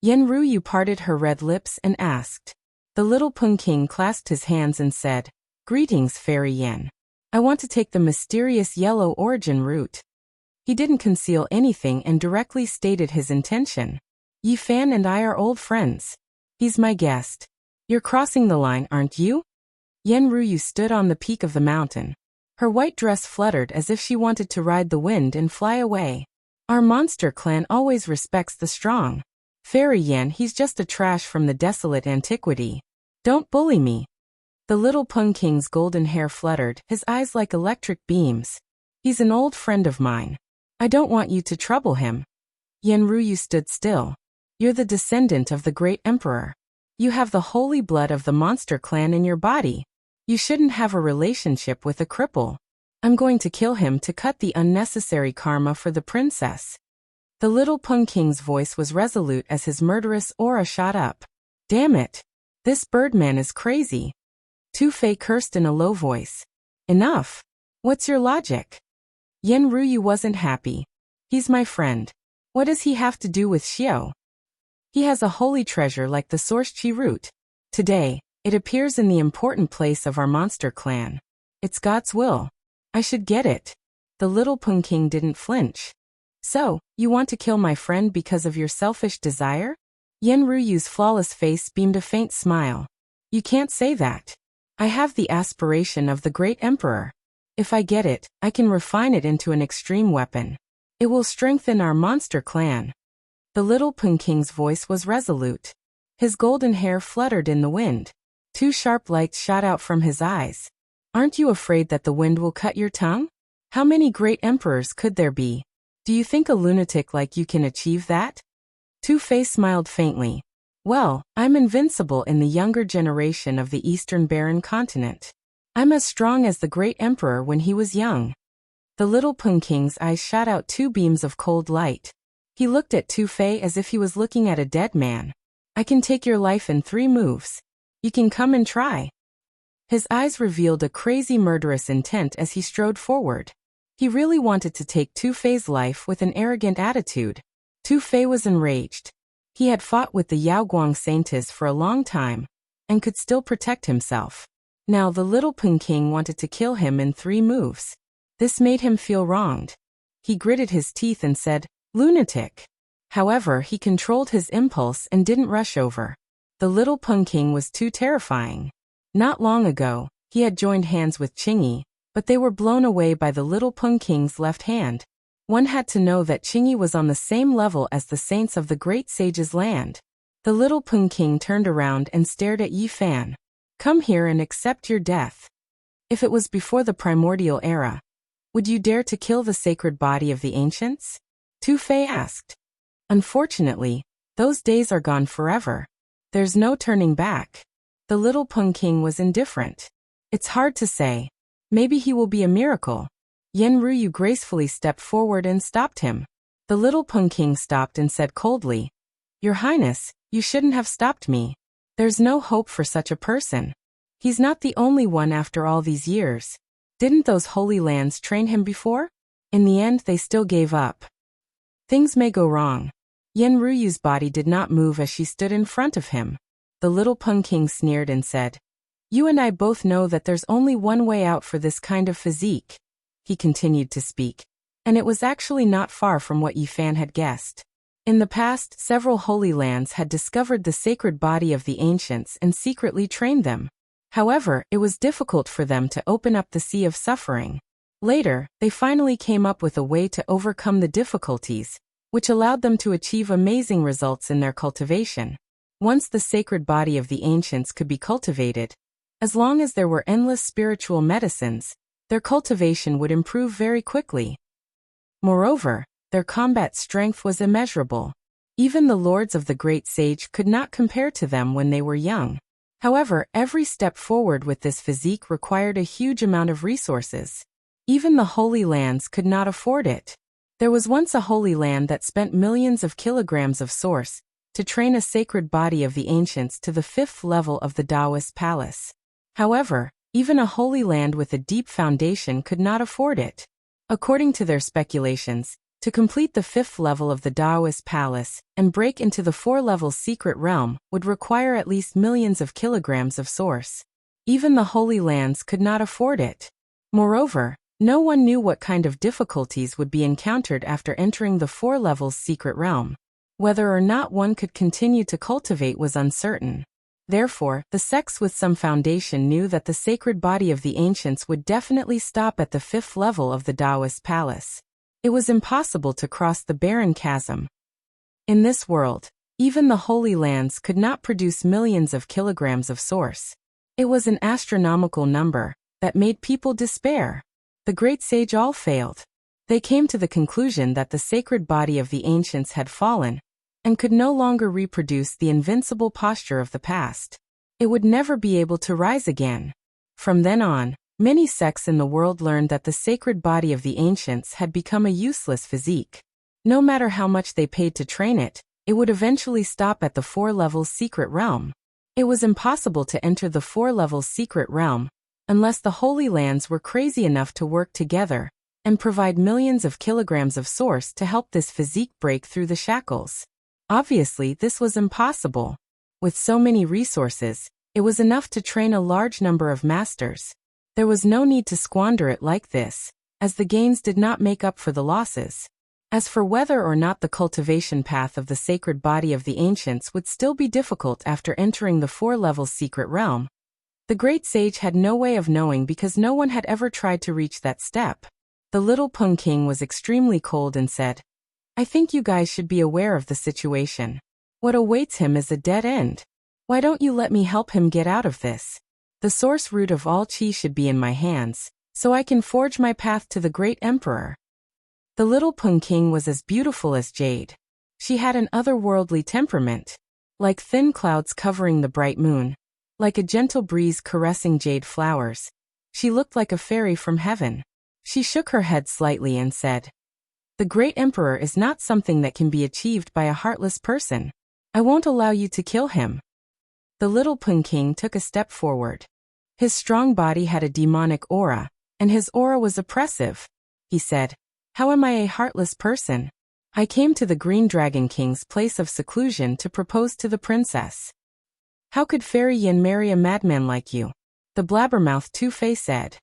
Yenryu parted her red lips and asked. The little Peng King clasped his hands and said, "Greetings, Fairy Yen. I want to take the mysterious yellow origin route." He didn't conceal anything and directly stated his intention. "Yi Fan and I are old friends. He's my guest. You're crossing the line, aren't you?" Yenryu stood on the peak of the mountain. Her white dress fluttered as if she wanted to ride the wind and fly away. "Our monster clan always respects the strong. Fairy Yen, he's just a trash from the desolate antiquity. Don't bully me." The little Peng King's golden hair fluttered, his eyes like electric beams. "He's an old friend of mine. I don't want you to trouble him." Yenryu stood still. "You're the descendant of the great emperor. You have the holy blood of the monster clan in your body. You shouldn't have a relationship with a cripple. I'm going to kill him to cut the unnecessary karma for the princess." The little Peng King's voice was resolute as his murderous aura shot up. "Damn it! This birdman is crazy." Tu Fei cursed in a low voice. "Enough! What's your logic?" Yenryu wasn't happy. "He's my friend. What does he have to do with Xiao? He has a holy treasure like the source chi root. Today, it appears in the important place of our monster clan. It's God's will. I should get it." The little Peng King didn't flinch. "So, you want to kill my friend because of your selfish desire?" Yenryu's flawless face beamed a faint smile. "You can't say that. I have the aspiration of the great emperor. If I get it, I can refine it into an extreme weapon. It will strengthen our monster clan." The little Peng King's voice was resolute. His golden hair fluttered in the wind. 2 sharp lights shot out from his eyes. "Aren't you afraid that the wind will cut your tongue? How many great emperors could there be? Do you think a lunatic like you can achieve that?" Tu Fei smiled faintly. "Well, I'm invincible in the younger generation of the Eastern Barren continent. I'm as strong as the great emperor when he was young." The little Peng King's eyes shot out 2 beams of cold light. He looked at Tu Fei as if he was looking at a dead man. "I can take your life in 3 moves. You can come and try." His eyes revealed a crazy murderous intent as he strode forward. He really wanted to take Tu Fei's life with an arrogant attitude. Tu Fei was enraged. He had fought with the Yaoguang Saintess for a long time, and could still protect himself. Now the little Peng King wanted to kill him in 3 moves. This made him feel wronged. He gritted his teeth and said, "Lunatic." However, he controlled his impulse and didn't rush over. The little Peng King was too terrifying. Not long ago, he had joined hands with Qingyi, but they were blown away by the little Peng King's left hand. One had to know that Qingyi was on the same level as the saints of the great sage's land. The little Peng King turned around and stared at Yi Fan. Come here and accept your death. If it was before the primordial era, would you dare to kill the sacred body of the ancients? Tu Fei asked. Unfortunately, those days are gone forever. There's no turning back. The little Peng King was indifferent. It's hard to say. Maybe he will be a miracle. Yen Ruyu gracefully stepped forward and stopped him. The little Peng King stopped and said coldly, Your Highness, you shouldn't have stopped me. There's no hope for such a person. He's not the only one after all these years. Didn't those holy lands train him before? In the end, they still gave up. Things may go wrong. Yen Ruyu's body did not move as she stood in front of him. The little Peng King sneered and said, You and I both know that there's only one way out for this kind of physique. He continued to speak. And it was actually not far from what Yi Fan had guessed. In the past, several holy lands had discovered the sacred body of the ancients and secretly trained them. However, it was difficult for them to open up the sea of suffering. Later, they finally came up with a way to overcome the difficulties, which allowed them to achieve amazing results in their cultivation. Once the sacred body of the ancients could be cultivated, as long as there were endless spiritual medicines, their cultivation would improve very quickly. Moreover, their combat strength was immeasurable. Even the lords of the great sage could not compare to them when they were young. However, every step forward with this physique required a huge amount of resources. Even the holy lands could not afford it. There was once a holy land that spent millions of kilograms of source to train a sacred body of the ancients to the 5th level of the Taoist palace. However, even a holy land with a deep foundation could not afford it. According to their speculations, to complete the 5th level of the Taoist palace and break into the 4-level secret realm would require at least millions of kilograms of source. Even the holy lands could not afford it. Moreover, no one knew what kind of difficulties would be encountered after entering the 4-level secret realm. Whether or not one could continue to cultivate was uncertain. Therefore, the sects with some foundation knew that the sacred body of the ancients would definitely stop at the 5th level of the Taoist palace. It was impossible to cross the barren chasm. In this world, even the holy lands could not produce millions of kilograms of source. It was an astronomical number that made people despair. The great sage all failed. They came to the conclusion that the sacred body of the ancients had fallen and could no longer reproduce the invincible posture of the past. It would never be able to rise again. From then on, many sects in the world learned that the sacred body of the ancients had become a useless physique. No matter how much they paid to train it, it would eventually stop at the 4-level secret realm. It was impossible to enter the 4-level secret realm unless the holy lands were crazy enough to work together and provide millions of kilograms of source to help this physique break through the shackles. Obviously, this was impossible. With so many resources, it was enough to train a large number of masters. There was no need to squander it like this, as the gains did not make up for the losses. As for whether or not the cultivation path of the sacred body of the ancients would still be difficult after entering the 4-level secret realm, the great sage had no way of knowing because no one had ever tried to reach that step. The little Peng King was extremely cold and said, I think you guys should be aware of the situation. What awaits him is a dead end. Why don't you let me help him get out of this? The source root of all qi should be in my hands, so I can forge my path to the great emperor. The little Peng King was as beautiful as jade. She had an otherworldly temperament, like thin clouds covering the bright moon, like a gentle breeze caressing jade flowers. She looked like a fairy from heaven. She shook her head slightly and said, The great emperor is not something that can be achieved by a heartless person. I won't allow you to kill him. The little Peng King took a step forward. His strong body had a demonic aura, and his aura was oppressive. He said, How am I a heartless person? I came to the Green Dragon King's place of seclusion to propose to the princess. How could Fairy Yin marry a madman like you? The blabbermouth Tu Fei said.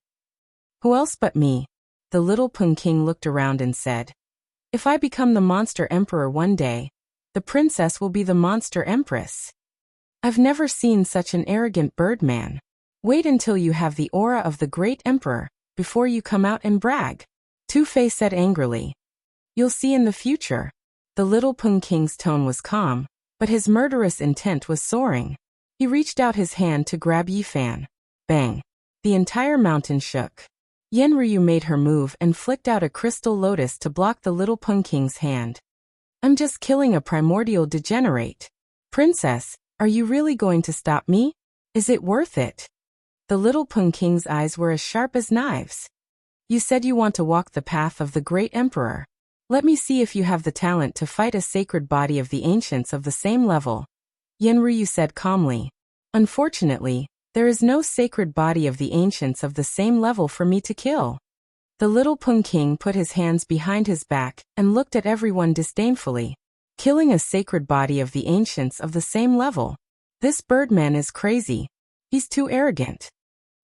Who else but me? The little Peng King looked around and said, If I become the monster emperor one day, the princess will be the monster empress. I've never seen such an arrogant birdman. Wait until you have the aura of the great emperor before you come out and brag. Tu Fei said angrily. You'll see in the future. The little Peng King's tone was calm, but his murderous intent was soaring. He reached out his hand to grab Yifan. Bang! The entire mountain shook. Yenryu made her move and flicked out a crystal lotus to block the little Pung King's hand. I'm just killing a primordial degenerate. Princess, are you really going to stop me? Is it worth it? The little Pung King's eyes were as sharp as knives. You said you want to walk the path of the great emperor. Let me see if you have the talent to fight a sacred body of the ancients of the same level. Yenryu said calmly. Unfortunately, there is no sacred body of the ancients of the same level for me to kill. The little Pung King put his hands behind his back and looked at everyone disdainfully. Killing a sacred body of the ancients of the same level. This birdman is crazy. He's too arrogant.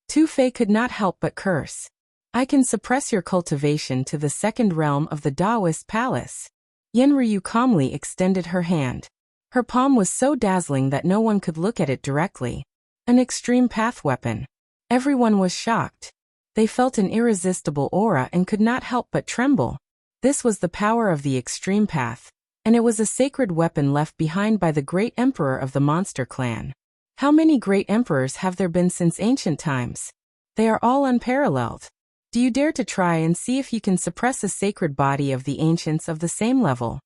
Tu Fei could not help but curse. I can suppress your cultivation to the second realm of the Taoist palace. Yenryu calmly extended her hand. Her palm was so dazzling that no one could look at it directly. An extreme path weapon. Everyone was shocked. They felt an irresistible aura and could not help but tremble. This was the power of the extreme path, and it was a sacred weapon left behind by the great emperor of the monster clan. How many great emperors have there been since ancient times? They are all unparalleled. Do you dare to try and see if you can suppress a sacred body of the ancients of the same level?